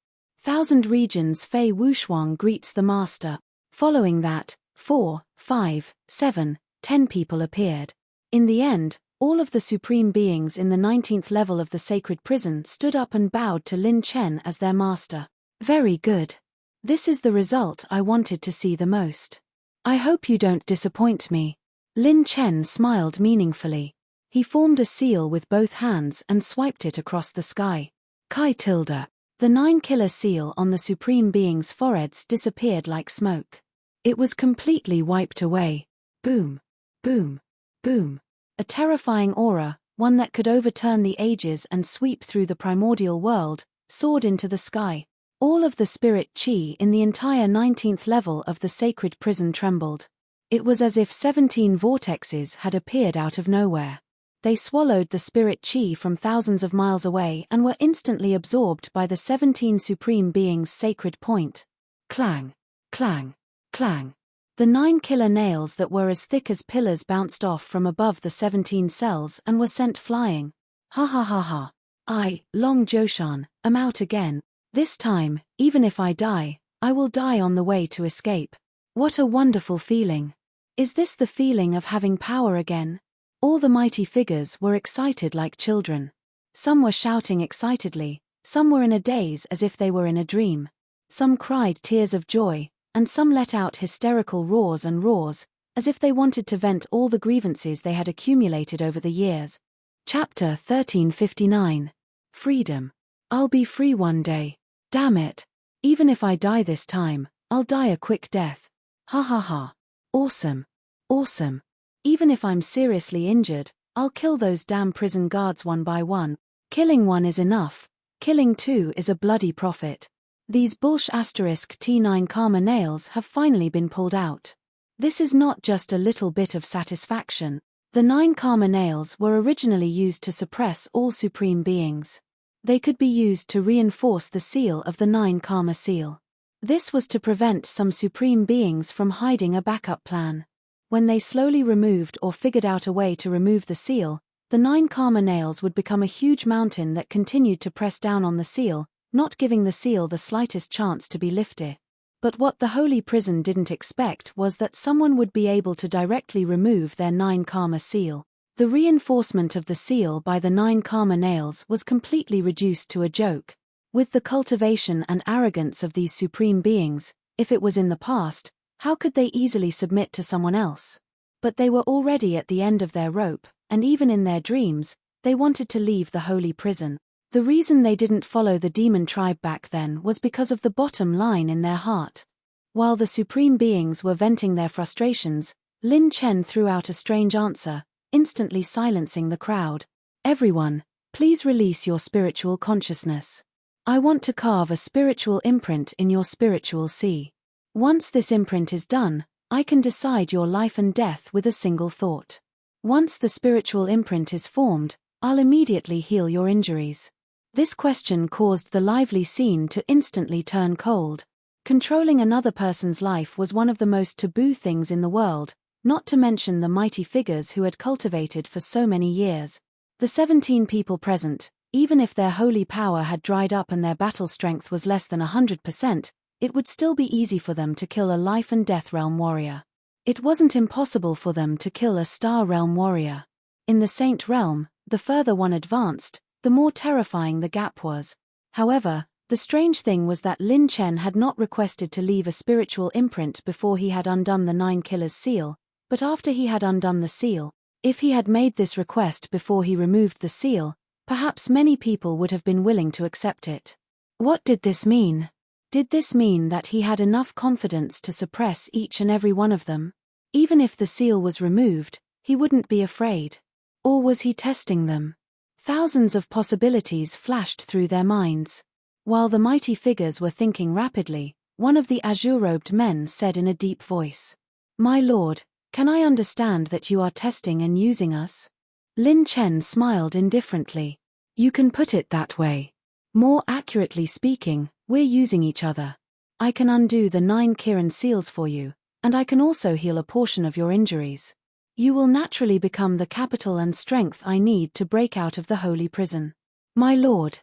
Thousand Regions Fei Wushuang greets the master. Following that, 4, 5, 7, 10 people appeared. In the end, all of the supreme beings in the 19th level of the sacred prison stood up and bowed to Lin Chen as their master. Very good. This is the result I wanted to see the most. I hope you don't disappoint me. Lin Chen smiled meaningfully. He formed a seal with both hands and swiped it across the sky. Kai tilde. The 9-killer seal on the supreme beings' foreheads disappeared like smoke. It was completely wiped away. Boom, boom, boom. A terrifying aura, one that could overturn the ages and sweep through the primordial world, soared into the sky. All of the spirit chi in the entire 19th level of the sacred prison trembled. It was as if 17 vortexes had appeared out of nowhere. They swallowed the spirit chi from thousands of miles away and were instantly absorbed by the 17 supreme beings' sacred point. Clang, clang, clang. The 9-killer nails that were as thick as pillars bounced off from above the 17 cells and were sent flying. Ha ha ha ha. I, Long Joshan, am out again. This time, even if I die, I will die on the way to escape. What a wonderful feeling. Is this the feeling of having power again? All the mighty figures were excited like children. Some were shouting excitedly, some were in a daze as if they were in a dream. Some cried tears of joy, and some let out hysterical roars, as if they wanted to vent all the grievances they had accumulated over the years. Chapter 1359. Freedom. I'll be free one day. Damn it. Even if I die this time, I'll die a quick death. Ha ha ha. Awesome. Awesome. Even if I'm seriously injured, I'll kill those damn prison guards one by one. Killing one is enough. Killing two is a bloody profit. These bullsh *T9 karma nails have finally been pulled out. This is not just a little bit of satisfaction. The 9 karma nails were originally used to suppress all supreme beings. They could be used to reinforce the seal of the 9 karma seal. This was to prevent some supreme beings from hiding a backup plan. When they slowly removed or figured out a way to remove the seal, the 9 karma nails would become a huge mountain that continued to press down on the seal, not giving the seal the slightest chance to be lifted. But what the holy prison didn't expect was that someone would be able to directly remove their 9 karma seal. The reinforcement of the seal by the 9 karma nails was completely reduced to a joke. With the cultivation and arrogance of these supreme beings, if it was in the past, how could they easily submit to someone else? But they were already at the end of their rope, and even in their dreams, they wanted to leave the holy prison. The reason they didn't follow the demon tribe back then was because of the bottom line in their heart. While the supreme beings were venting their frustrations, Lin Chen threw out a strange answer, instantly silencing the crowd. Everyone, please release your spiritual consciousness. I want to carve a spiritual imprint in your spiritual sea. Once this imprint is done, I can decide your life and death with a single thought. Once the spiritual imprint is formed, I'll immediately heal your injuries. This question caused the lively scene to instantly turn cold. Controlling another person's life was one of the most taboo things in the world, not to mention the mighty figures who had cultivated for so many years. The 17 people present, even if their holy power had dried up and their battle strength was less than 100%, it would still be easy for them to kill a life and death realm warrior. It wasn't impossible for them to kill a star realm warrior. In the saint realm, the further one advanced, the more terrifying the gap was. However, the strange thing was that Lin Chen had not requested to leave a spiritual imprint before he had undone the 9 killers' seal, but after he had undone the seal. If he had made this request before he removed the seal, perhaps many people would have been willing to accept it. What did this mean? Did this mean that he had enough confidence to suppress each and every one of them? Even if the seal was removed, he wouldn't be afraid. Or was he testing them? Thousands of possibilities flashed through their minds. While the mighty figures were thinking rapidly, one of the azure-robed men said in a deep voice, "My lord, can I understand that you are testing and using us?" Lin Chen smiled indifferently. "You can put it that way. More accurately speaking, we're using each other. I can undo the 9 Kiran seals for you, and I can also heal a portion of your injuries. You will naturally become the capital and strength I need to break out of the holy prison. My lord,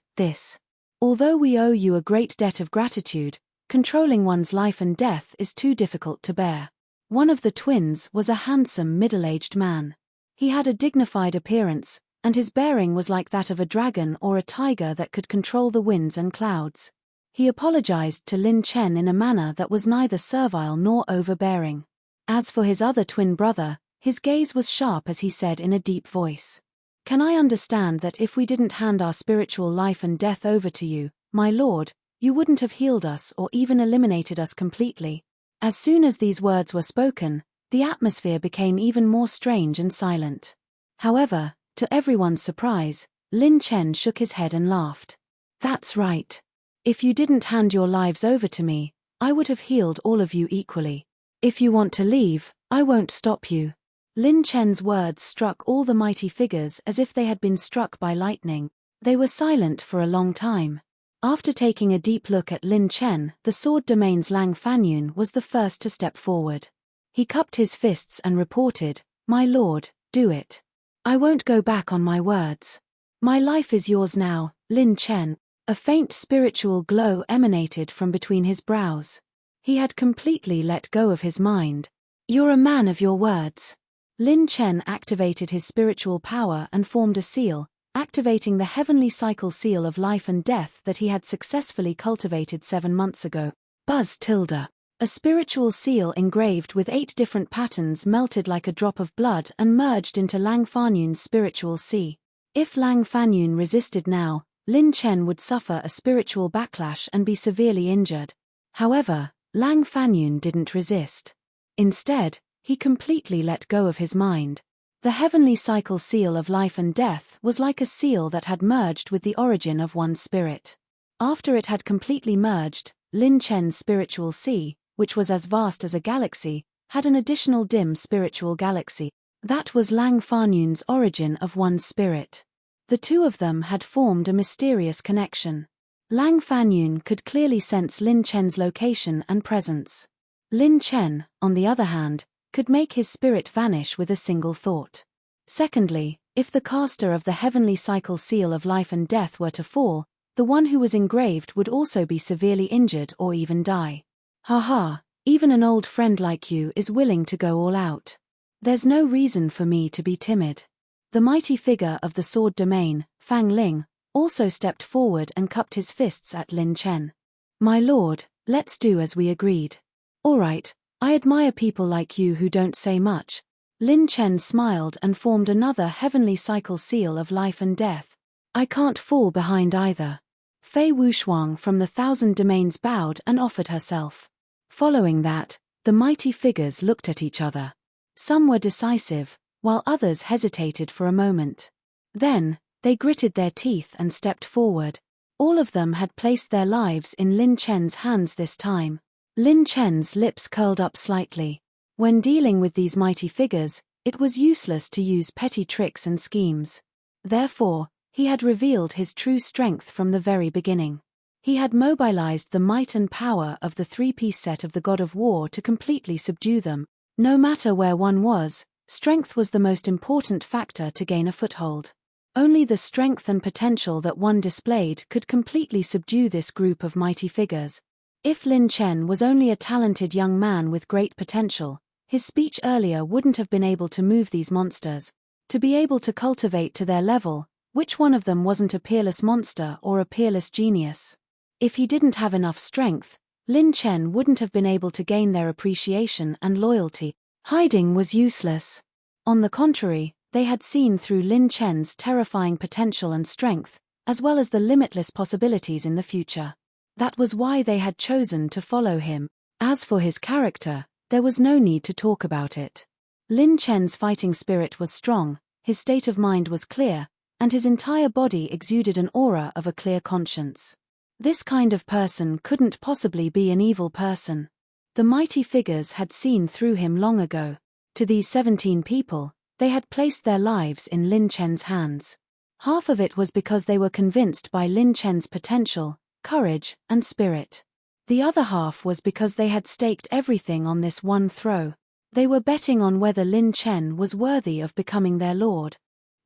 although we owe you a great debt of gratitude, controlling one's life and death is too difficult to bear." One of the twins was a handsome middle-aged man. He had a dignified appearance, and his bearing was like that of a dragon or a tiger that could control the winds and clouds. He apologized to Lin Chen in a manner that was neither servile nor overbearing. As for his other twin brother, his gaze was sharp as he said in a deep voice, "Can I understand that if we didn't hand our spiritual life and death over to you, my lord, you wouldn't have healed us or even eliminated us completely?" As soon as these words were spoken, the atmosphere became even more strange and silent. However, to everyone's surprise, Lin Chen shook his head and laughed. "That's right. If you didn't hand your lives over to me, I would have healed all of you equally. If you want to leave, I won't stop you." Lin Chen's words struck all the mighty figures as if they had been struck by lightning. They were silent for a long time. After taking a deep look at Lin Chen, the sword domain's Lang Fanyun was the first to step forward. He cupped his fists and reported, "My lord, do it. I won't go back on my words. My life is yours now, Lin Chen." A faint spiritual glow emanated from between his brows. He had completely let go of his mind. "You're a man of your words." Lin Chen activated his spiritual power and formed a seal, activating the heavenly cycle seal of life and death that he had successfully cultivated 7 months ago. Buzz tilde. A spiritual seal engraved with 8 different patterns melted like a drop of blood and merged into Lang Fanyun's spiritual sea. If Lang Fanyun resisted now, Lin Chen would suffer a spiritual backlash and be severely injured. However, Lang Fanyun didn't resist. Instead, he completely let go of his mind. The heavenly cycle seal of life and death was like a seal that had merged with the origin of one's spirit. After it had completely merged, Lin Chen's spiritual sea, which was as vast as a galaxy, had an additional dim spiritual galaxy. That was Lang Fanyun's origin of one's spirit. The two of them had formed a mysterious connection. Lang Fanyun could clearly sense Lin Chen's location and presence. Lin Chen, on the other hand, could make his spirit vanish with a single thought. Secondly, if the caster of the heavenly cycle seal of life and death were to fall, the one who was engraved would also be severely injured or even die. Haha, even an old friend like you is willing to go all out. There's no reason for me to be timid. The mighty figure of the sword domain, Fang Ling, also stepped forward and cupped his fists at Lin Chen. My lord, let's do as we agreed. All right, I admire people like you who don't say much. Lin Chen smiled and formed another heavenly cycle seal of life and death. I can't fall behind either. Fei Wushuang from the Thousand Domains bowed and offered herself. Following that, the mighty figures looked at each other. Some were decisive, while others hesitated for a moment. Then, they gritted their teeth and stepped forward. All of them had placed their lives in Lin Chen's hands this time. Lin Chen's lips curled up slightly. When dealing with these mighty figures, it was useless to use petty tricks and schemes. Therefore, he had revealed his true strength from the very beginning. He had mobilized the might and power of the 3-piece set of the God of War to completely subdue them. No matter where one was, strength was the most important factor to gain a foothold. Only the strength and potential that one displayed could completely subdue this group of mighty figures. If Lin Chen was only a talented young man with great potential, his speech earlier wouldn't have been able to move these monsters. To be able to cultivate to their level, which one of them wasn't a peerless monster or a peerless genius? If he didn't have enough strength, Lin Chen wouldn't have been able to gain their appreciation and loyalty. Hiding was useless. On the contrary, they had seen through Lin Chen's terrifying potential and strength, as well as the limitless possibilities in the future. That was why they had chosen to follow him. As for his character, there was no need to talk about it. Lin Chen's fighting spirit was strong, his state of mind was clear, and his entire body exuded an aura of a clear conscience. This kind of person couldn't possibly be an evil person. The mighty figures had seen through him long ago. To these 17 people, they had placed their lives in Lin Chen's hands. Half of it was because they were convinced by Lin Chen's potential, courage, and spirit. The other half was because they had staked everything on this one throw. They were betting on whether Lin Chen was worthy of becoming their lord.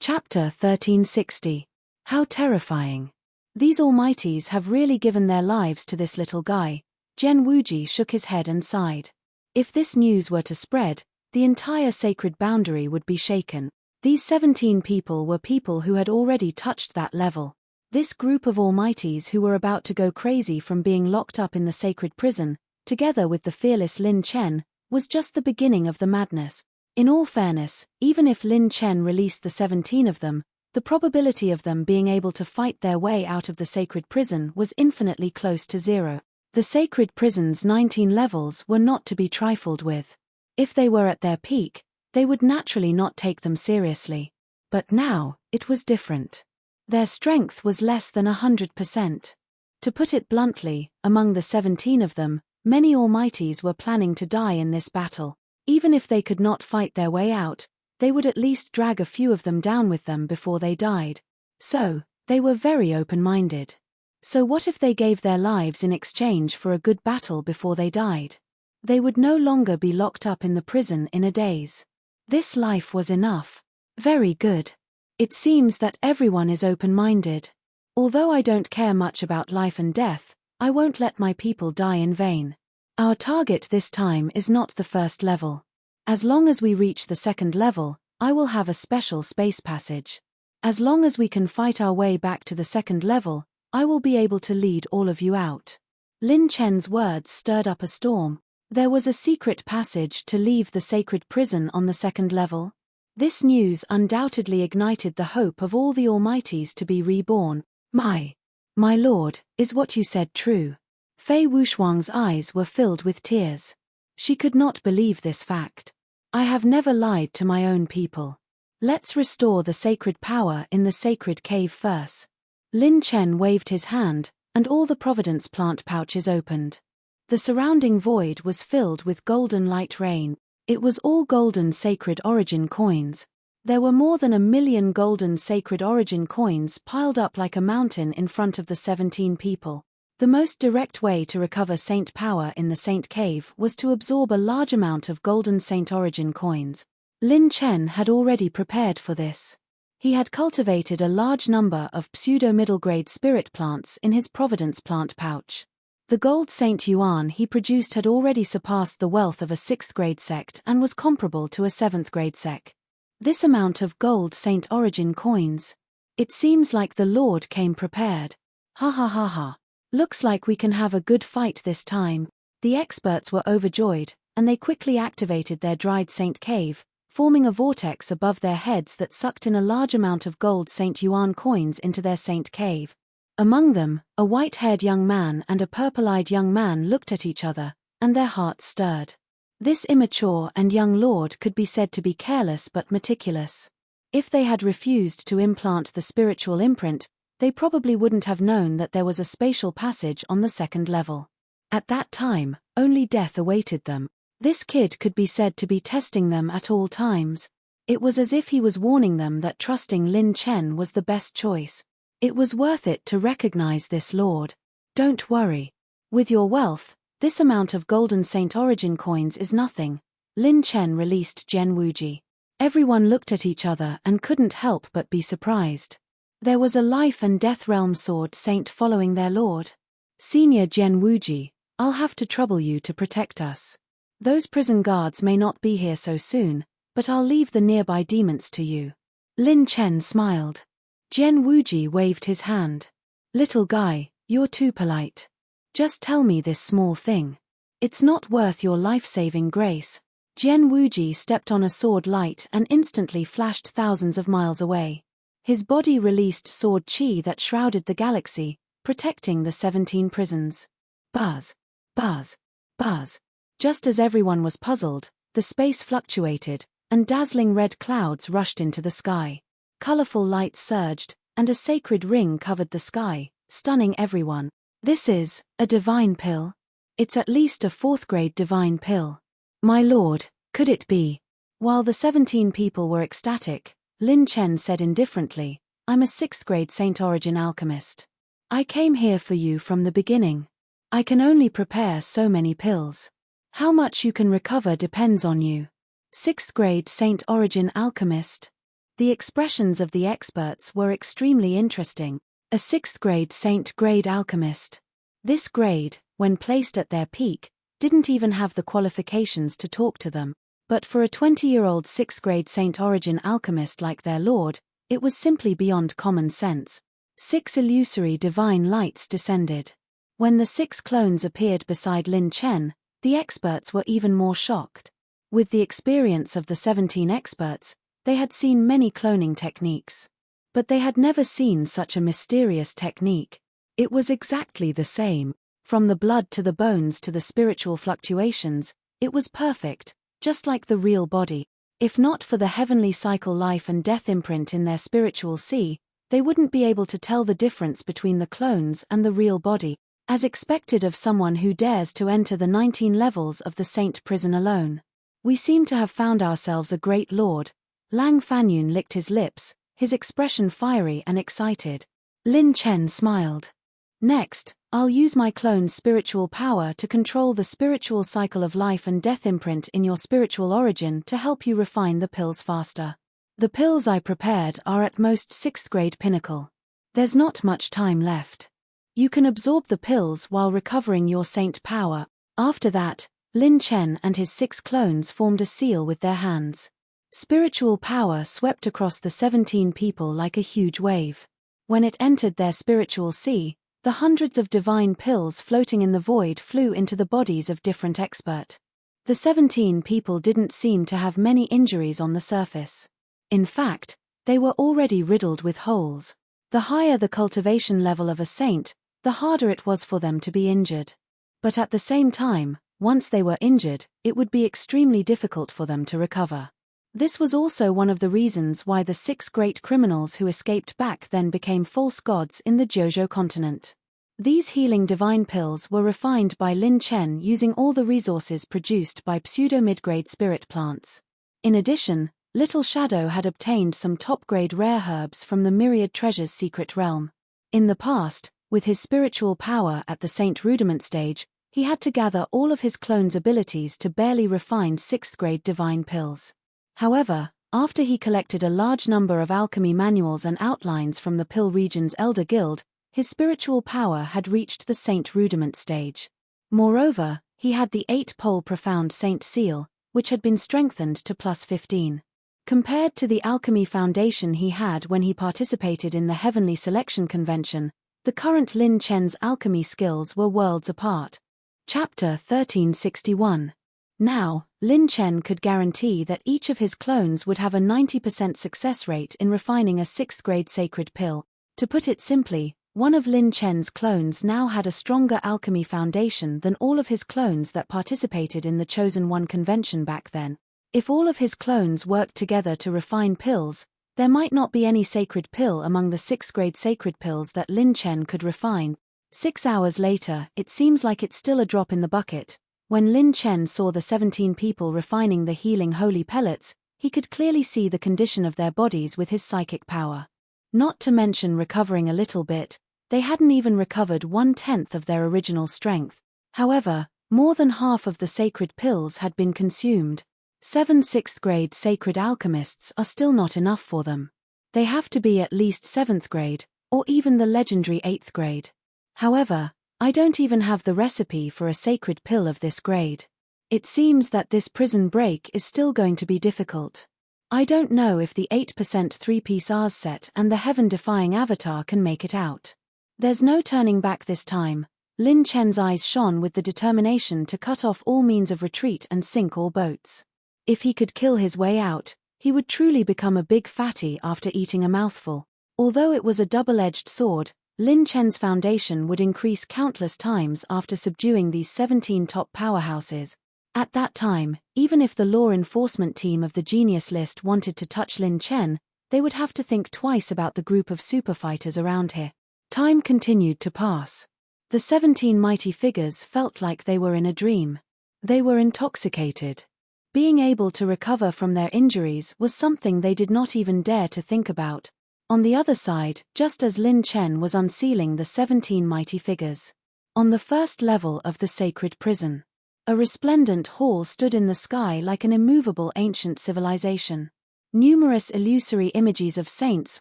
Chapter 1360. How terrifying. These almighties have really given their lives to this little guy. Zhen Wuji shook his head and sighed. If this news were to spread, the entire sacred boundary would be shaken. These 17 people were people who had already touched that level. This group of almighties who were about to go crazy from being locked up in the sacred prison, together with the fearless Lin Chen, was just the beginning of the madness. In all fairness, even if Lin Chen released the 17 of them, the probability of them being able to fight their way out of the sacred prison was infinitely close to zero. The sacred prison's 19 levels were not to be trifled with. If they were at their peak, they would naturally not take them seriously. But now, it was different. Their strength was less than 100%. To put it bluntly, among the 17 of them, many almighties were planning to die in this battle. Even if they could not fight their way out, they would at least drag a few of them down with them before they died. So, they were very open-minded. So what if they gave their lives in exchange for a good battle before they died? They would no longer be locked up in the prison in a daze. This life was enough. Very good. It seems that everyone is open-minded. Although I don't care much about life and death, I won't let my people die in vain. Our target this time is not the first level. As long as we reach the second level, I will have a special space passage. As long as we can fight our way back to the second level, I will be able to lead all of you out. Lin Chen's words stirred up a storm. There was a secret passage to leave the sacred prison on the second level. This news undoubtedly ignited the hope of all the Almighties to be reborn. My lord, is what you said true? Fei Wuxuang's eyes were filled with tears. She could not believe this fact. I have never lied to my own people. Let's restore the sacred power in the sacred cave first. Lin Chen waved his hand, and all the Providence plant pouches opened. The surrounding void was filled with golden light rain. It was all golden sacred origin coins. There were more than 1 million golden sacred origin coins piled up like a mountain in front of the 17 people. The most direct way to recover saint power in the saint cave was to absorb a large amount of golden saint origin coins. Lin Chen had already prepared for this. He had cultivated a large number of pseudo-middle grade spirit plants in his Providence plant pouch. The gold Saint Yuan he produced had already surpassed the wealth of a 6th grade sect and was comparable to a 7th grade sect. This amount of gold Saint origin coins. It seems like the Lord came prepared. Ha ha ha ha. Looks like we can have a good fight this time. The experts were overjoyed, and they quickly activated their dried Saint cave, forming a vortex above their heads that sucked in a large amount of gold Saint Yuan coins into their Saint cave. Among them, a white-haired young man and a purple-eyed young man looked at each other, and their hearts stirred. This immature and young lord could be said to be careless but meticulous. If they had refused to implant the spiritual imprint, they probably wouldn't have known that there was a spatial passage on the second level. At that time, only death awaited them. This kid could be said to be testing them at all times. It was as if he was warning them that trusting Lin Chen was the best choice. It was worth it to recognize this lord. Don't worry. With your wealth, this amount of golden saint origin coins is nothing. Lin Chen released Gen Wuji. Everyone looked at each other and couldn't help but be surprised. There was a life and death realm sword saint following their lord. Senior Gen Wuji, I'll have to trouble you to protect us. Those prison guards may not be here so soon, but I'll leave the nearby demons to you. Lin Chen smiled. Gen Wuji waved his hand. Little guy, you're too polite. Just tell me this small thing. It's not worth your life-saving grace. Gen Wuji stepped on a sword light and instantly flashed thousands of miles away. His body released sword chi that shrouded the galaxy, protecting the 17 prisons. Buzz, buzz, buzz. Just as everyone was puzzled, the space fluctuated, and dazzling red clouds rushed into the sky. Colorful lights surged, and a sacred ring covered the sky, stunning everyone. This is a divine pill. It's at least a 4th grade divine pill. My lord, could it be? While the 17 people were ecstatic, Lin Chen said indifferently, I'm a 6th grade Saint Origin alchemist. I came here for you from the beginning. I can only prepare so many pills. How much you can recover depends on you. 6th grade Saint Origin alchemist. The expressions of the experts were extremely interesting. A 6th grade Saint grade alchemist. This grade, when placed at their peak, didn't even have the qualifications to talk to them. But for a 20-year-old 6th grade Saint Origin alchemist like their lord, it was simply beyond common sense. 6 illusory divine lights descended. When the 6 clones appeared beside Lin Chen, the experts were even more shocked. With the experience of the 17 experts, they had seen many cloning techniques. But they had never seen such a mysterious technique. It was exactly the same. From the blood to the bones to the spiritual fluctuations, it was perfect, just like the real body. If not for the heavenly cycle life and death imprint in their spiritual sea, they wouldn't be able to tell the difference between the clones and the real body, as expected of someone who dares to enter the 19 levels of the Saint prison alone. We seem to have found ourselves a great lord. Lang Fanyun licked his lips, his expression fiery and excited. Lin Chen smiled. Next, I'll use my clone's spiritual power to control the spiritual cycle of life and death imprint in your spiritual origin to help you refine the pills faster. The pills I prepared are at most 6th grade pinnacle. There's not much time left. You can absorb the pills while recovering your saint power. After that, Lin Chen and his 6 clones formed a seal with their hands. Spiritual power swept across the 17 people like a huge wave. When it entered their spiritual sea, The hundreds of divine pills floating in the void flew into the bodies of different experts. The 17 people didn't seem to have many injuries on the surface. In fact, they were already riddled with holes. The higher the cultivation level of a saint, the harder it was for them to be injured. But at the same time, once they were injured, it would be extremely difficult for them to recover. This was also one of the reasons why the 6 great criminals who escaped back then became false gods in the Jojo continent. These healing divine pills were refined by Lin Chen using all the resources produced by pseudo-mid-grade spirit plants. In addition, Little Shadow had obtained some top-grade rare herbs from the Myriad Treasures secret realm. In the past, with his spiritual power at the Saint Rudiment stage, he had to gather all of his clones' abilities to barely refine 6th-grade divine pills. However, after he collected a large number of alchemy manuals and outlines from the Pill Region's Elder Guild, his spiritual power had reached the Saint Rudiment stage. Moreover, he had the 8-pole profound Saint Seal, which had been strengthened to +15. Compared to the alchemy foundation he had when he participated in the Heavenly Selection Convention, the current Lin Chen's alchemy skills were worlds apart. Chapter 1361. Now, Lin Chen could guarantee that each of his clones would have a 90% success rate in refining a 6th-grade sacred pill. To put it simply, one of Lin Chen's clones now had a stronger alchemy foundation than all of his clones that participated in the Chosen One convention back then. If all of his clones worked together to refine pills, there might not be any sacred pill among the 6th-grade sacred pills that Lin Chen could refine. 6 hours later, it seems like it's still a drop in the bucket. When Lin Chen saw the 17 people refining the healing holy pellets, he could clearly see the condition of their bodies with his psychic power. Not to mention recovering a little bit, they hadn't even recovered 1/10 of their original strength. However, more than half of the sacred pills had been consumed. 7 6th-grade sacred alchemists are still not enough for them. They have to be at least 7th grade, or even the legendary 8th grade. However, I don't even have the recipe for a sacred pill of this grade. It seems that this prison break is still going to be difficult. I don't know if the 8% 3-piece Ars set and the heaven-defying avatar can make it out. There's no turning back this time. Lin Chen's eyes shone with the determination to cut off all means of retreat and sink all boats. If he could kill his way out, he would truly become a big fatty after eating a mouthful. Although it was a double-edged sword, Lin Chen's foundation would increase countless times after subduing these 17 top powerhouses. At that time, even if the law enforcement team of the Genius List wanted to touch Lin Chen, they would have to think twice about the group of superfighters around here. Time continued to pass. The 17 mighty figures felt like they were in a dream. They were intoxicated. Being able to recover from their injuries was something they did not even dare to think about. On the other side, just as Lin Chen was unsealing the 17 mighty figures. On the first level of the sacred prison, a resplendent hall stood in the sky like an immovable ancient civilization. Numerous illusory images of saints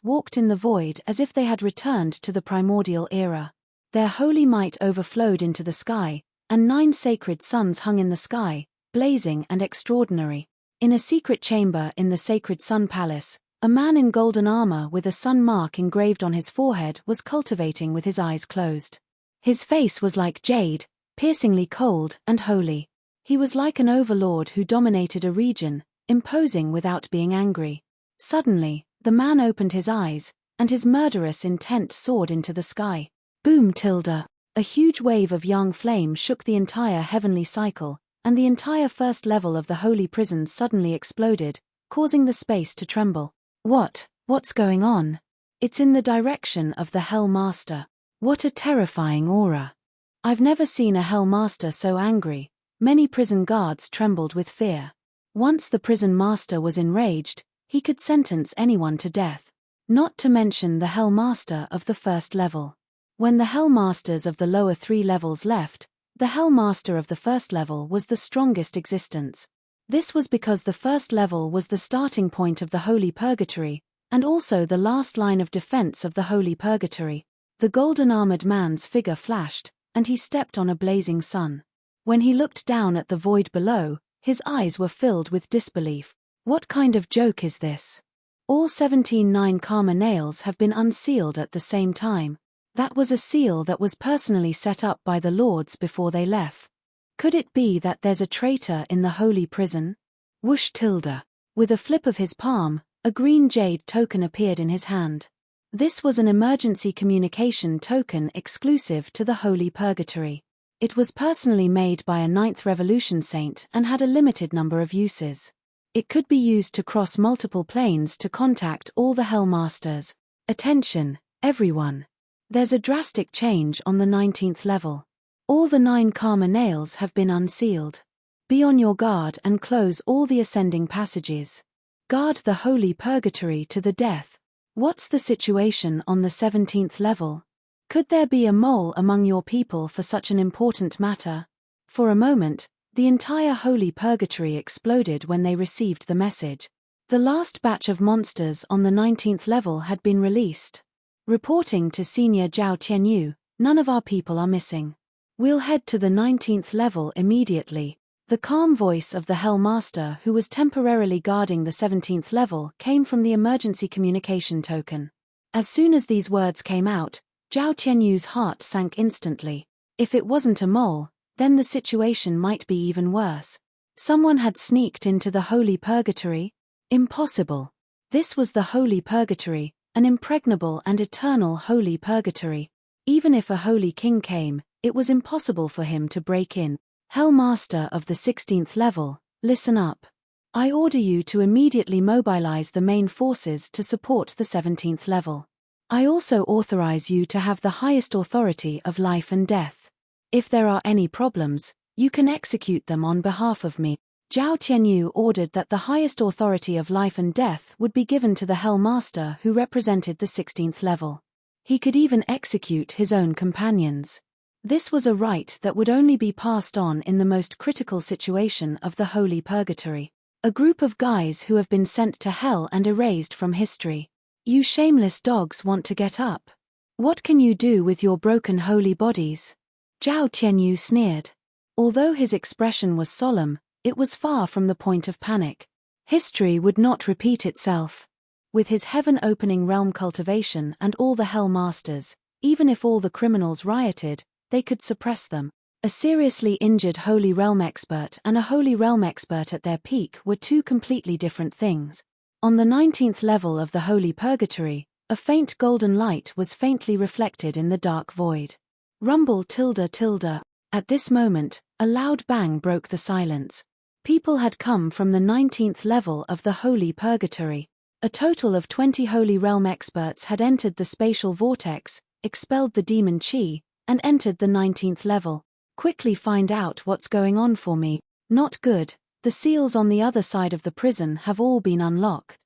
walked in the void as if they had returned to the primordial era. Their holy might overflowed into the sky, and 9 sacred suns hung in the sky, blazing and extraordinary. In a secret chamber in the sacred sun palace, a man in golden armor with a sun mark engraved on his forehead was cultivating with his eyes closed. His face was like jade, piercingly cold and holy. He was like an overlord who dominated a region, imposing without being angry. Suddenly, the man opened his eyes, and his murderous intent soared into the sky. Boom tilde. A huge wave of young flame shook the entire heavenly cycle, and the entire first level of the holy prison suddenly exploded, causing the space to tremble. What's going on? It's in the direction of the Hell Master. What a terrifying aura. I've never seen a Hell Master so angry. Many prison guards trembled with fear. Once the prison master was enraged, he could sentence anyone to death. Not to mention the Hell Master of the first level. When the Hell Masters of the lower 3 levels left, the Hell Master of the first level was the strongest existence. This was because the first level was the starting point of the Holy Purgatory, and also the last line of defense of the Holy Purgatory. The golden-armored man's figure flashed, and he stepped on a blazing sun. When he looked down at the void below, his eyes were filled with disbelief. What kind of joke is this? All 17 9 karma nails have been unsealed at the same time. That was a seal that was personally set up by the lords before they left. Could it be that there's a traitor in the holy prison? Whoosh tilde. With a flip of his palm, a green jade token appeared in his hand. This was an emergency communication token exclusive to the Holy Purgatory. It was personally made by a 9th Revolution saint and had a limited number of uses. It could be used to cross multiple planes to contact all the Hellmasters. Attention, everyone. There's a drastic change on the 19th level. All the 9 karma nails have been unsealed. Be on your guard and close all the ascending passages. Guard the Holy Purgatory to the death. What's the situation on the 17th level? Could there be a mole among your people for such an important matter? For a moment, the entire Holy Purgatory exploded when they received the message. The last batch of monsters on the 19th level had been released. Reporting to Senior Zhao Tianyu, none of our people are missing. We'll head to the 19th level immediately. The calm voice of the Hellmaster who was temporarily guarding the 17th level came from the emergency communication token. As soon as these words came out, Zhao Tianyu's heart sank instantly. If it wasn't a mole, then the situation might be even worse. Someone had sneaked into the Holy Purgatory? Impossible. This was the Holy Purgatory, an impregnable and eternal Holy Purgatory. Even if a Holy King came, it was impossible for him to break in. Hellmaster of the 16th level, listen up. I order you to immediately mobilize the main forces to support the 17th level. I also authorize you to have the highest authority of life and death. If there are any problems, you can execute them on behalf of me. Zhao Tianyu ordered that the highest authority of life and death would be given to the Hellmaster who represented the 16th level. He could even execute his own companions. This was a right that would only be passed on in the most critical situation of the Holy Purgatory. A group of guys who have been sent to hell and erased from history. You shameless dogs want to get up. What can you do with your broken holy bodies? Zhao Tianyu sneered. Although his expression was solemn, it was far from the point of panic. History would not repeat itself. With his heaven-opening realm cultivation and all the Hellmasters, even if all the criminals rioted, they could suppress them. A seriously injured Holy Realm expert and a Holy Realm expert at their peak were two completely different things. On the 19th level of the Holy Purgatory, a faint golden light was faintly reflected in the dark void. Rumble tilde tilde. At this moment, a loud bang broke the silence. People had come from the 19th level of the Holy Purgatory. A total of 20 Holy Realm experts had entered the spatial vortex, expelled the demon chi, and entered the 19th level. Quickly find out what's going on for me. Not good. The seals on the other side of the prison have all been unlocked.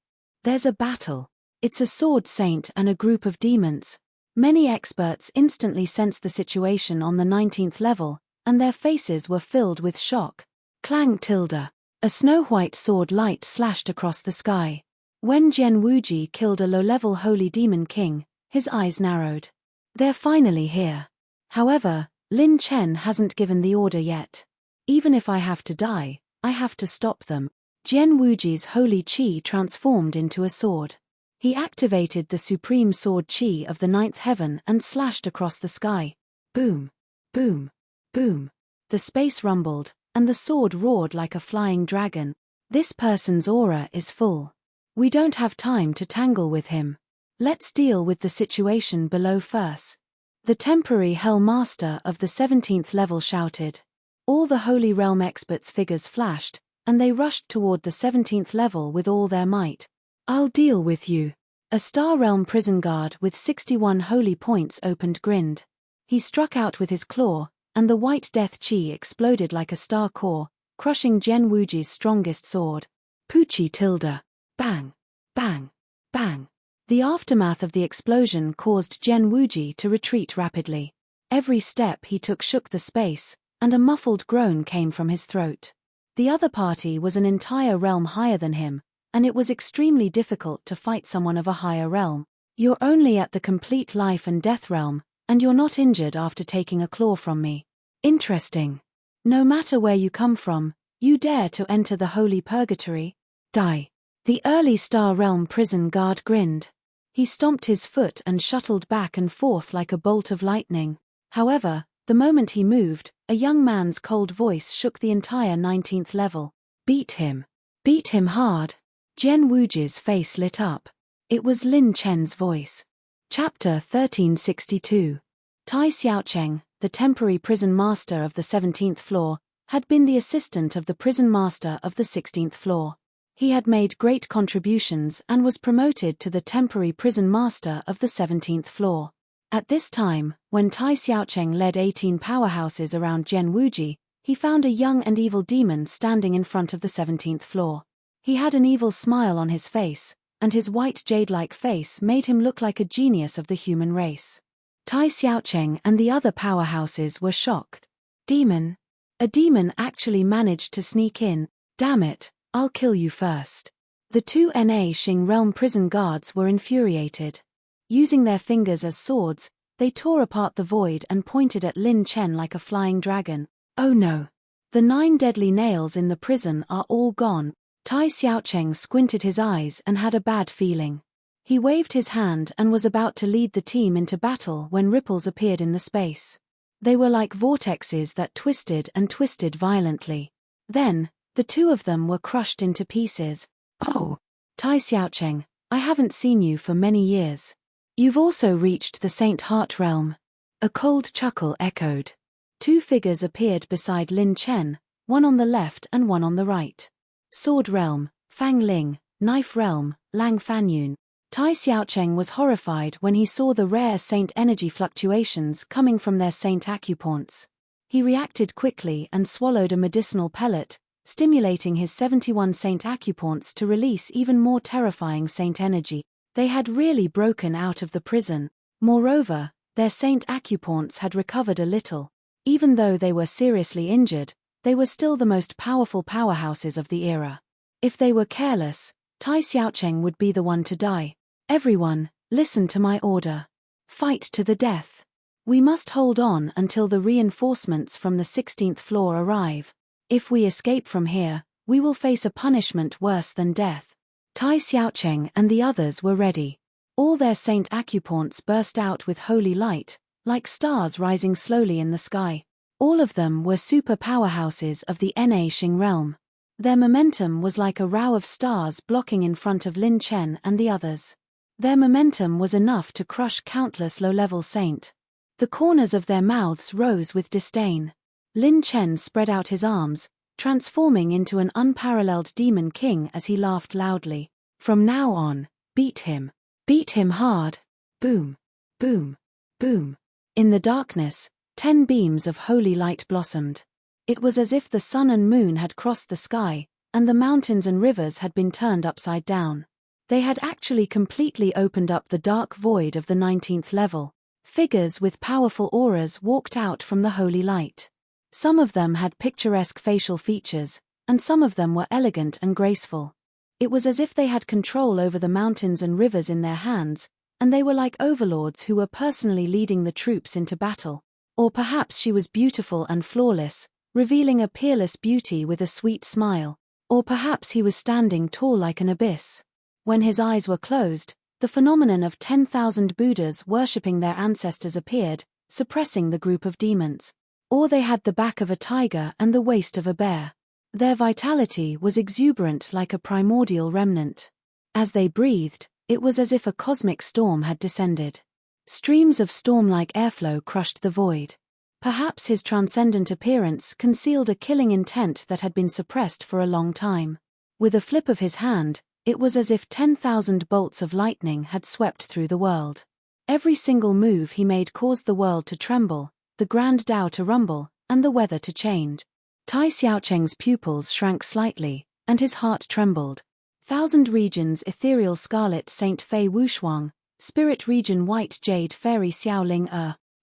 There's a battle. It's a sword saint and a group of demons. Many experts instantly sensed the situation on the 19th level, and their faces were filled with shock. Clang tilde. A snow-white sword light slashed across the sky. When Jian Wuji killed a low-level holy demon king, his eyes narrowed. They're finally here. However, Lin Chen hasn't given the order yet. Even if I have to die, I have to stop them. Jian Wuji's holy chi transformed into a sword. He activated the supreme sword chi of the 9th heaven and slashed across the sky. Boom, boom, boom. The space rumbled, and the sword roared like a flying dragon. This person's aura is full. We don't have time to tangle with him. Let's deal with the situation below first. The temporary Hellmaster of the 17th level shouted. All the Holy Realm experts' figures flashed, and they rushed toward the 17th level with all their might. I'll deal with you. A Star Realm prison guard with 61 holy points opened grinned. He struck out with his claw, and the white death chi exploded like a star core, crushing Jian Wuji's strongest sword. Poochie tilde. Bang, bang, bang. The aftermath of the explosion caused Jian Wuji to retreat rapidly. Every step he took shook the space, and a muffled groan came from his throat. The other party was an entire realm higher than him, and it was extremely difficult to fight someone of a higher realm. You're only at the complete life and death realm, and you're not injured after taking a claw from me. Interesting. No matter where you come from, you dare to enter the Holy Purgatory? Die. The early Star Realm prison guard grinned. He stomped his foot and shuttled back and forth like a bolt of lightning. However, the moment he moved, a young man's cold voice shook the entire 19th level. Beat him. Beat him hard. Jian Wuji's face lit up. It was Lin Chen's voice. Chapter 1362. Tai Xiaocheng, the temporary prison master of the 17th floor, had been the assistant of the prison master of the 16th floor. He had made great contributions and was promoted to the temporary prison master of the 17th floor. At this time, when Tai Xiaocheng led 18 powerhouses around Jian Wuji, he found a young and evil demon standing in front of the 17th floor. He had an evil smile on his face, and his white jade-like face made him look like a genius of the human race. Tai Xiaocheng and the other powerhouses were shocked. Demon? A demon actually managed to sneak in. Damn it, I'll kill you first. The two Na Xing realm prison guards were infuriated. Using their fingers as swords, they tore apart the void and pointed at Lin Chen like a flying dragon. Oh no! The 9 deadly nails in the prison are all gone. Tai Xiaocheng squinted his eyes and had a bad feeling. He waved his hand and was about to lead the team into battle when ripples appeared in the space. They were like vortexes that twisted and twisted violently. Then, the two of them were crushed into pieces. Oh! Tai Xiaocheng, I haven't seen you for many years. You've also reached the Saint Heart realm. A cold chuckle echoed. 2 figures appeared beside Lin Chen, one on the left and one on the right. Sword realm, Fang Ling; knife realm, Lang Fanyun. Tai Xiaocheng was horrified when he saw the rare saint energy fluctuations coming from their saint acupoints. He reacted quickly and swallowed a medicinal pellet, stimulating his 71 saint acupoints to release even more terrifying saint energy. They had really broken out of the prison. Moreover, their saint acupoints had recovered a little. Even though they were seriously injured, they were still the most powerful powerhouses of the era. If they were careless, Tai Xiaocheng would be the one to die. Everyone, listen to my order. Fight to the death. We must hold on until the reinforcements from the 16th floor arrive. If we escape from here, we will face a punishment worse than death. Tai Xiaocheng and the others were ready. All their saint acupoints burst out with holy light, like stars rising slowly in the sky. All of them were super powerhouses of the Na Xing realm. Their momentum was like a row of stars blocking in front of Lin Chen and the others. Their momentum was enough to crush countless low-level saint. The corners of their mouths rose with disdain. Lin Chen spread out his arms, transforming into an unparalleled demon king as he laughed loudly. From now on, beat him. Beat him hard. Boom. Boom. Boom. In the darkness, 10 beams of holy light blossomed. It was as if the sun and moon had crossed the sky, and the mountains and rivers had been turned upside down. They had actually completely opened up the dark void of the 19th level. Figures with powerful auras walked out from the holy light. Some of them had picturesque facial features, and some of them were elegant and graceful. It was as if they had control over the mountains and rivers in their hands, and they were like overlords who were personally leading the troops into battle. Or perhaps she was beautiful and flawless, revealing a peerless beauty with a sweet smile. Or perhaps he was standing tall like an abyss. When his eyes were closed, the phenomenon of 10,000 Buddhas worshipping their ancestors appeared, suppressing the group of demons. Or they had the back of a tiger and the waist of a bear. Their vitality was exuberant like a primordial remnant. As they breathed, it was as if a cosmic storm had descended. Streams of storm-like airflow crushed the void. Perhaps his transcendent appearance concealed a killing intent that had been suppressed for a long time. With a flip of his hand, it was as if 10,000 bolts of lightning had swept through the world. Every single move he made caused the world to tremble, the grand Tao to rumble, and the weather to change. Tai Xiaocheng's pupils shrank slightly, and his heart trembled. Thousand Regions Ethereal Scarlet Saint Fei Wushuang, Spirit Region White Jade Fairy Xiao Ling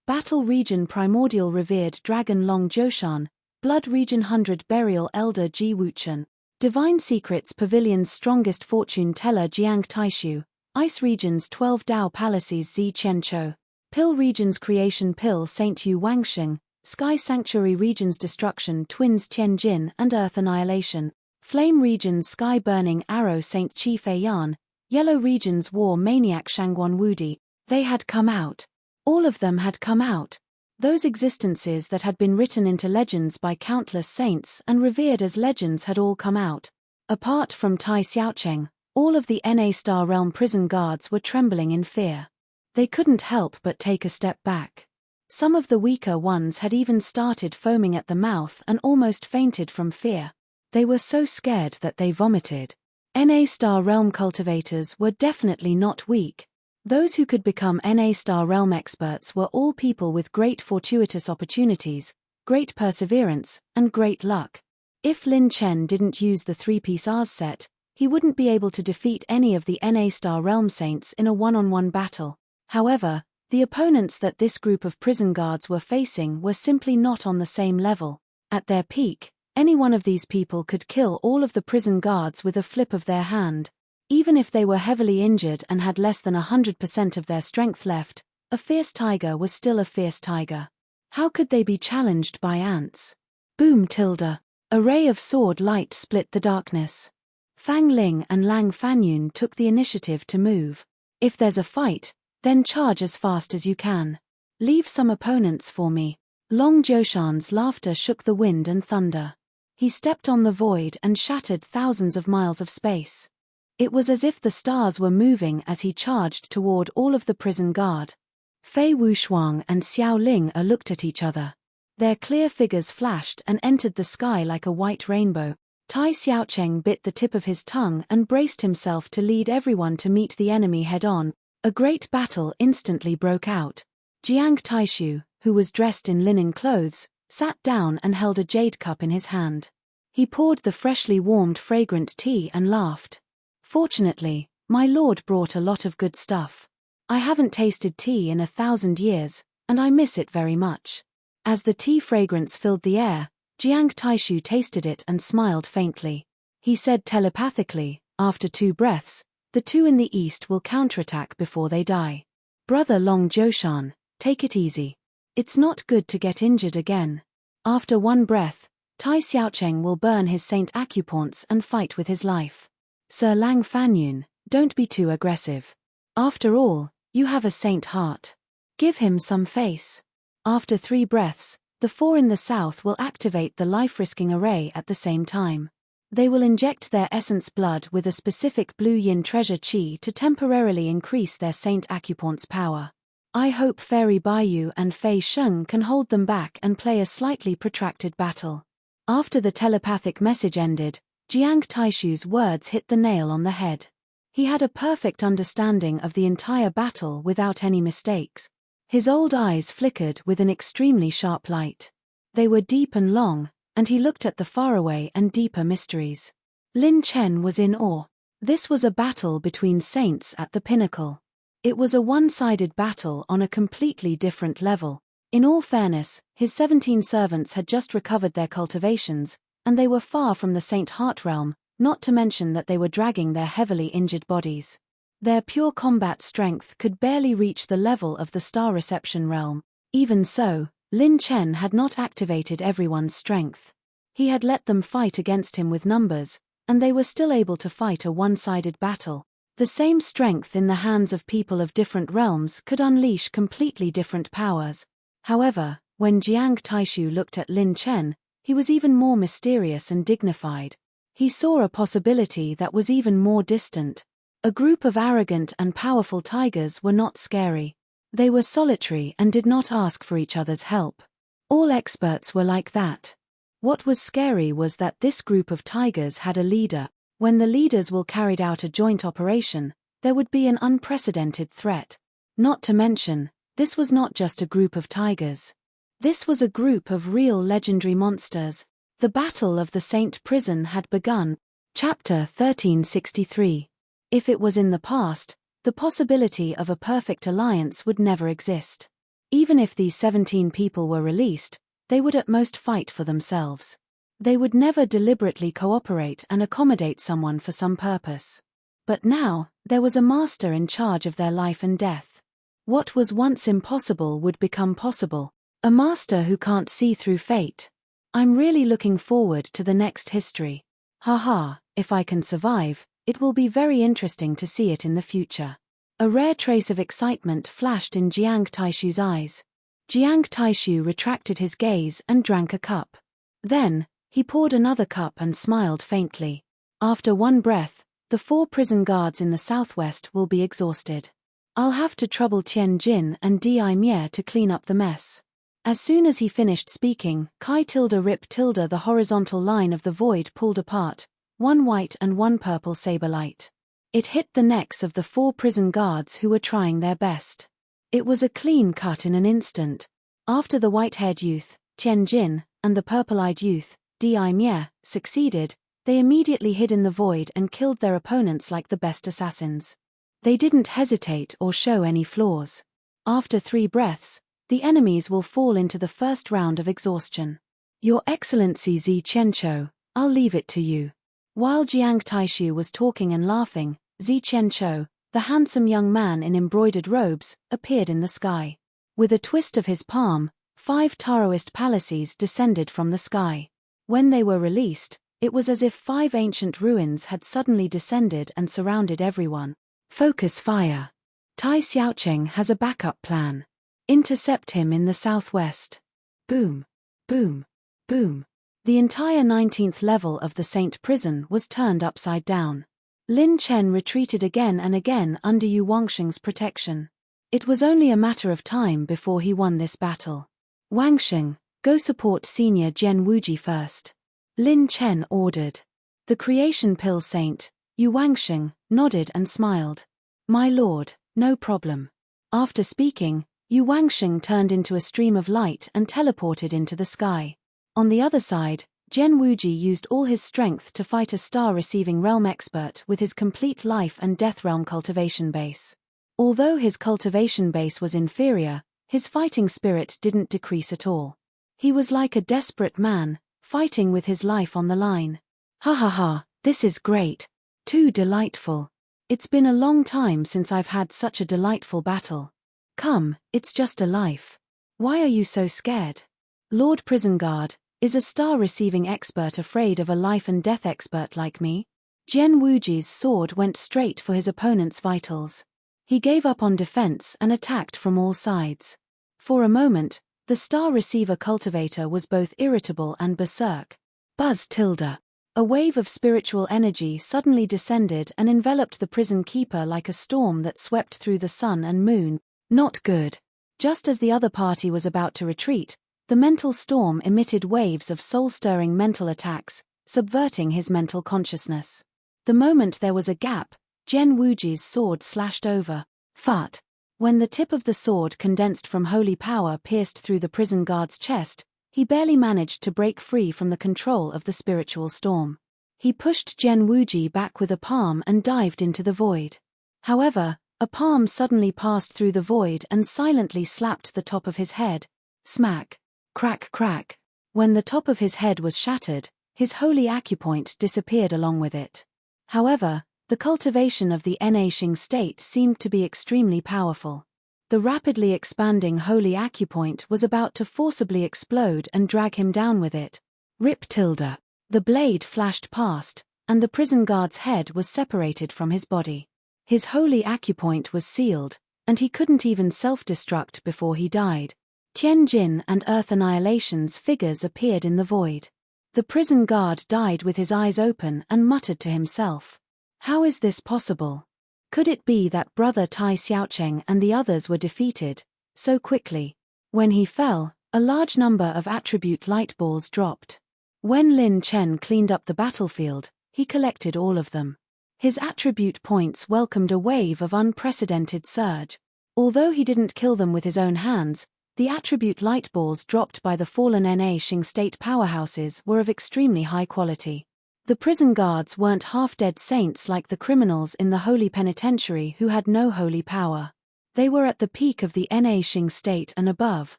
Battle Region Primordial Revered Dragon Long Joshan, Blood Region 100 Burial Elder Ji Wuchen, Divine Secrets Pavilion's Strongest Fortune Teller Jiang Taishu, Ice Region's 12 Dao Palaces Zi Qiancho, Pill Region's Creation Pill Saint Yu Wangsheng, Sky Sanctuary Region's Destruction Twins Tianjin and Earth Annihilation, Flame Region's Sky Burning Arrow Saint Qi Feiyan, Yellow Region's war maniac Shangguan Wudi, they had come out. All of them had come out. Those existences that had been written into legends by countless saints and revered as legends had all come out. Apart from Tai Xiaocheng, all of the Na Star Realm prison guards were trembling in fear. They couldn't help but take a step back. Some of the weaker ones had even started foaming at the mouth and almost fainted from fear. They were so scared that they vomited. Na Star Realm cultivators were definitely not weak. Those who could become Na Star Realm experts were all people with great fortuitous opportunities, great perseverance, and great luck. If Lin Chen didn't use the 3-piece Rs set, he wouldn't be able to defeat any of the Na Star Realm saints in a one-on-one battle. However, the opponents that this group of prison guards were facing were simply not on the same level. At their peak, any one of these people could kill all of the prison guards with a flip of their hand. Even if they were heavily injured and had less than 100% of their strength left, a fierce tiger was still a fierce tiger. How could they be challenged by ants? Boom tilde. A ray of sword light split the darkness. Fang Ling and Lang Fanyun took the initiative to move. If there's a fight, then charge as fast as you can. Leave some opponents for me. Long Jiushan's laughter shook the wind and thunder. He stepped on the void and shattered thousands of miles of space. It was as if the stars were moving as he charged toward all of the prison guard. Fei Wushuang and Xiao Ling looked at each other. Their clear figures flashed and entered the sky like a white rainbow. Tai Xiaocheng bit the tip of his tongue and braced himself to lead everyone to meet the enemy head-on. A great battle instantly broke out. Jiang Taishu, who was dressed in linen clothes, sat down and held a jade cup in his hand. He poured the freshly warmed fragrant tea and laughed. Fortunately, my lord brought a lot of good stuff. I haven't tasted tea in 1,000 years, and I miss it very much. As the tea fragrance filled the air, Jiang Taishu tasted it and smiled faintly. He said telepathically, after 2 breaths, the 2 in the east will counterattack before they die. Brother Long Jiushan, take it easy. It's not good to get injured again. After 1 breath, Tai Xiaocheng will burn his Saint Acupoints and fight with his life. Sir Lang Fanyun, don't be too aggressive. After all, you have a saint heart. Give him some face. After 3 breaths, the 4 in the south will activate the life-risking array at the same time. They will inject their essence blood with a specific blue yin treasure chi to temporarily increase their Saint Acupoint's power. I hope Fairy Baiyu and Fei Sheng can hold them back and play a slightly protracted battle. After the telepathic message ended, Jiang Taishu's words hit the nail on the head. He had a perfect understanding of the entire battle without any mistakes. His old eyes flickered with an extremely sharp light. They were deep and long, and he looked at the faraway and deeper mysteries. Lin Chen was in awe. This was a battle between saints at the pinnacle. It was a one-sided battle on a completely different level. In all fairness, his 17 servants had just recovered their cultivations, and they were far from the Saint Heart realm, not to mention that they were dragging their heavily injured bodies. Their pure combat strength could barely reach the level of the Star Reception realm. Even so, Lin Chen had not activated everyone's strength. He had let them fight against him with numbers, and they were still able to fight a one-sided battle. The same strength in the hands of people of different realms could unleash completely different powers. However, when Jiang Taishu looked at Lin Chen, he was even more mysterious and dignified. He saw a possibility that was even more distant. A group of arrogant and powerful tigers were not scary. They were solitary and did not ask for each other's help. All experts were like that. What was scary was that this group of tigers had a leader. When the leaders will carried out a joint operation, there would be an unprecedented threat. Not to mention, this was not just a group of tigers. This was a group of real legendary monsters. The Battle of the Saint Prison had begun. Chapter 1363. If it was in the past, the possibility of a perfect alliance would never exist. Even if these 17 people were released, they would at most fight for themselves. They would never deliberately cooperate and accommodate someone for some purpose. But now, there was a master in charge of their life and death. What was once impossible would become possible. A master who can't see through fate. I'm really looking forward to the next history. Haha, if I can survive, It will be very interesting to see it in the future. A rare trace of excitement flashed in Jiang Taishu's eyes. Jiang Taishu retracted his gaze and drank a cup. Then, he poured another cup and smiled faintly. After one breath, the 4 prison guards in the southwest will be exhausted. I'll have to trouble Tian Jin and Di Mie to clean up the mess. As soon as he finished speaking, Rip the horizontal line of the void pulled apart, one white and one purple saber light. It hit the necks of the 4 prison guards who were trying their best. It was a clean cut in an instant. After the white-haired youth, Tian Jin, and the purple-eyed youth, Di Mie, succeeded, they immediately hid in the void and killed their opponents like the best assassins. They didn't hesitate or show any flaws. After 3 breaths, the enemies will fall into the first round of exhaustion. Your Excellency Zi Qianqiu, I'll leave it to you. While Jiang Taishu was talking and laughing, Zi Qianqiu, the handsome young man in embroidered robes, appeared in the sky. With a twist of his palm, 5 Taoist palaces descended from the sky. When they were released, it was as if 5 ancient ruins had suddenly descended and surrounded everyone. Focus fire. Tai Xiaocheng has a backup plan. Intercept him in the southwest. Boom. Boom. Boom. The entire 19th level of the Saint Prison was turned upside down. Lin Chen retreated again and again under Yu Wangsheng's protection. It was only a matter of time before he won this battle. Wangsheng, go support Senior Jian Wuji first. Lin Chen ordered. The Creation Pill Saint, Yu Wangsheng, nodded and smiled. My lord, no problem. After speaking, Yu Wangsheng turned into a stream of light and teleported into the sky. On the other side, Jian Wuji used all his strength to fight a star-receiving realm expert with his complete life and death realm cultivation base. Although his cultivation base was inferior, his fighting spirit didn't decrease at all. He was like a desperate man, fighting with his life on the line. Ha ha ha, this is great. Too delightful. It's been a long time since I've had such a delightful battle. Come, it's just a life. Why are you so scared? Lord Prison Guard, is a star-receiving expert afraid of a life and death expert like me? Jian Wuji's sword went straight for his opponent's vitals. He gave up on defense and attacked from all sides. For a moment, the star receiver cultivator was both irritable and berserk. Buzz tilde. A wave of spiritual energy suddenly descended and enveloped the prison keeper like a storm that swept through the sun and moon. Not good. Just as the other party was about to retreat, the mental storm emitted waves of soul-stirring mental attacks, subverting his mental consciousness. The moment there was a gap, Jian Wuji's sword slashed over. Fart. When the tip of the sword condensed from holy power pierced through the prison guard's chest, he barely managed to break free from the control of the spiritual storm. He pushed Jian Wuji back with a palm and dived into the void. However, a palm suddenly passed through the void and silently slapped the top of his head. Smack. Crack crack. When the top of his head was shattered, his holy acupoint disappeared along with it. However, the cultivation of the Na-Xing state seemed to be extremely powerful. The rapidly expanding holy acupoint was about to forcibly explode and drag him down with it. Rip tilde. The blade flashed past, and the prison guard's head was separated from his body. His holy acupoint was sealed, and he couldn't even self-destruct before he died. Tian Jin and Earth Annihilation's figures appeared in the void. The prison guard died with his eyes open and muttered to himself. How is this possible? Could it be that brother Tai Xiaocheng and the others were defeated so quickly? When he fell, a large number of attribute light balls dropped. When Lin Chen cleaned up the battlefield, he collected all of them. His attribute points welcomed a wave of unprecedented surge. Although he didn't kill them with his own hands, the attribute light balls dropped by the fallen Na-Xing state powerhouses were of extremely high quality. The prison guards weren't half-dead saints like the criminals in the holy penitentiary who had no holy power. They were at the peak of the Na-Xing state and above.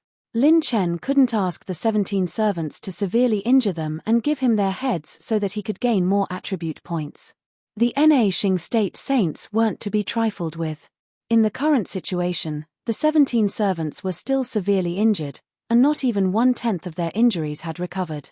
Lin Chen couldn't ask the 17 servants to severely injure them and give him their heads so that he could gain more attribute points. The Na-Xing state saints weren't to be trifled with. In the current situation, the 17 servants were still severely injured, and not even 1/10 of their injuries had recovered.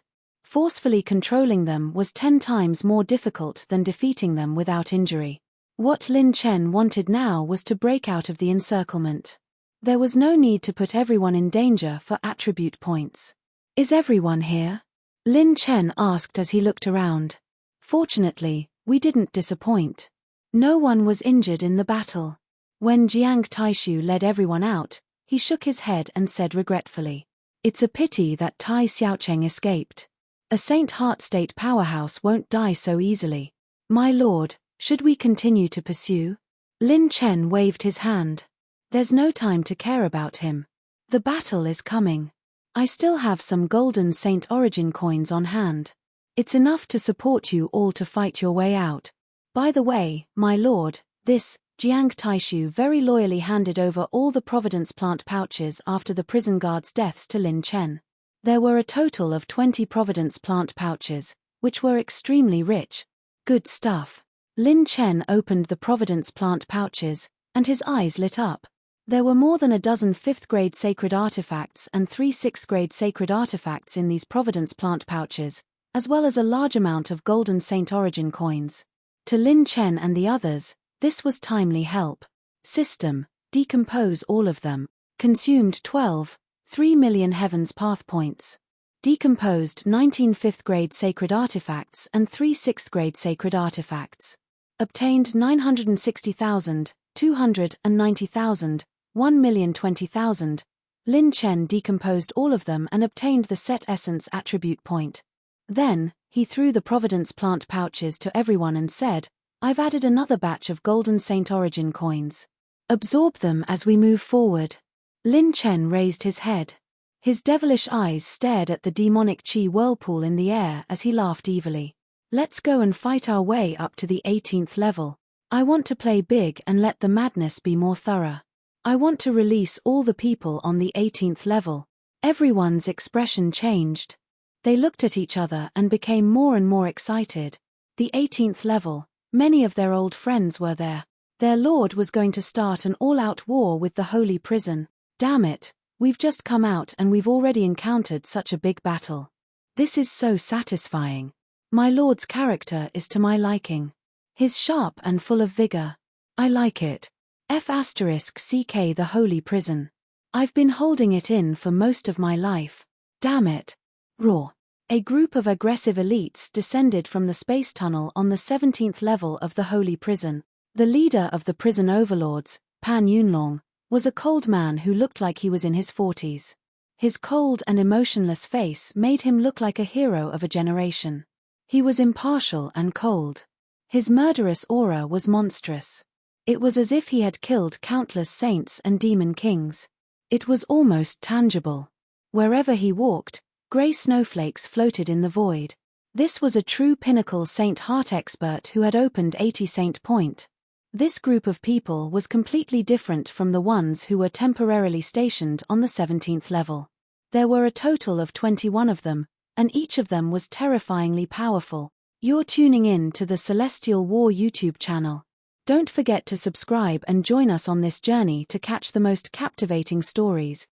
Forcefully controlling them was 10 times more difficult than defeating them without injury. What Lin Chen wanted now was to break out of the encirclement. There was no need to put everyone in danger for attribute points. Is everyone here? Lin Chen asked as he looked around. Fortunately, we didn't disappoint. No one was injured in the battle. When Jiang Taishu led everyone out, he shook his head and said regretfully, "It's a pity that Tai Xiaocheng escaped. A Saint Heart State powerhouse won't die so easily. My lord, should we continue to pursue?" Lin Chen waved his hand. "There's no time to care about him. The battle is coming. I still have some golden Saint Origin coins on hand. It's enough to support you all to fight your way out. By the way, my lord, this," Jiang Taishu very loyally handed over all the Providence plant pouches after the prison guards' deaths to Lin Chen. There were a total of 20 Providence plant pouches, which were extremely rich. Good stuff. Lin Chen opened the Providence plant pouches, and his eyes lit up. There were more than a dozen 5th-grade sacred artifacts and 3 6th-grade sacred artifacts in these Providence plant pouches, as well as a large amount of golden Saint Origin coins. To Lin Chen and the others, this was timely help. System: decompose all of them. Consumed 12, 3 million Heaven's Path points. Decomposed 19 5th-grade sacred artifacts and 3 6th-grade sacred artifacts. Obtained 960,000, 290,000, 1,020,000. Lin Chen decomposed all of them and obtained the set essence attribute point. Then, he threw the Providence plant pouches to everyone and said, "I've added another batch of golden Saint Origin coins. Absorb them as we move forward." Lin Chen raised his head. His devilish eyes stared at the demonic chi whirlpool in the air as he laughed evilly. "Let's go and fight our way up to the 18th level. I want to play big and let the madness be more thorough. I want to release all the people on the 18th level." Everyone's expression changed. They looked at each other and became more and more excited. The 18th level, many of their old friends were there. Their lord was going to start an all-out war with the holy prison. Damn it, we've just come out and we've already encountered such a big battle. This is so satisfying. My lord's character is to my liking. He's sharp and full of vigor. I like it. F***CK the holy prison. I've been holding it in for most of my life. Damn it. Roar. A group of aggressive elites descended from the space tunnel on the 17th level of the holy prison. The leader of the prison overlords, Pan Yunlong, was a cold man who looked like he was in his 40s. His cold and emotionless face made him look like a hero of a generation. He was impartial and cold. His murderous aura was monstrous. It was as if he had killed countless saints and demon kings. It was almost tangible. Wherever he walked, grey snowflakes floated in the void. This was a true pinnacle Saint Heart expert who had opened 80 Saint Point. This group of people was completely different from the ones who were temporarily stationed on the 17th level. There were a total of 21 of them, and each of them was terrifyingly powerful. You're tuning in to the Celestial War YouTube channel. Don't forget to subscribe and join us on this journey to catch the most captivating stories.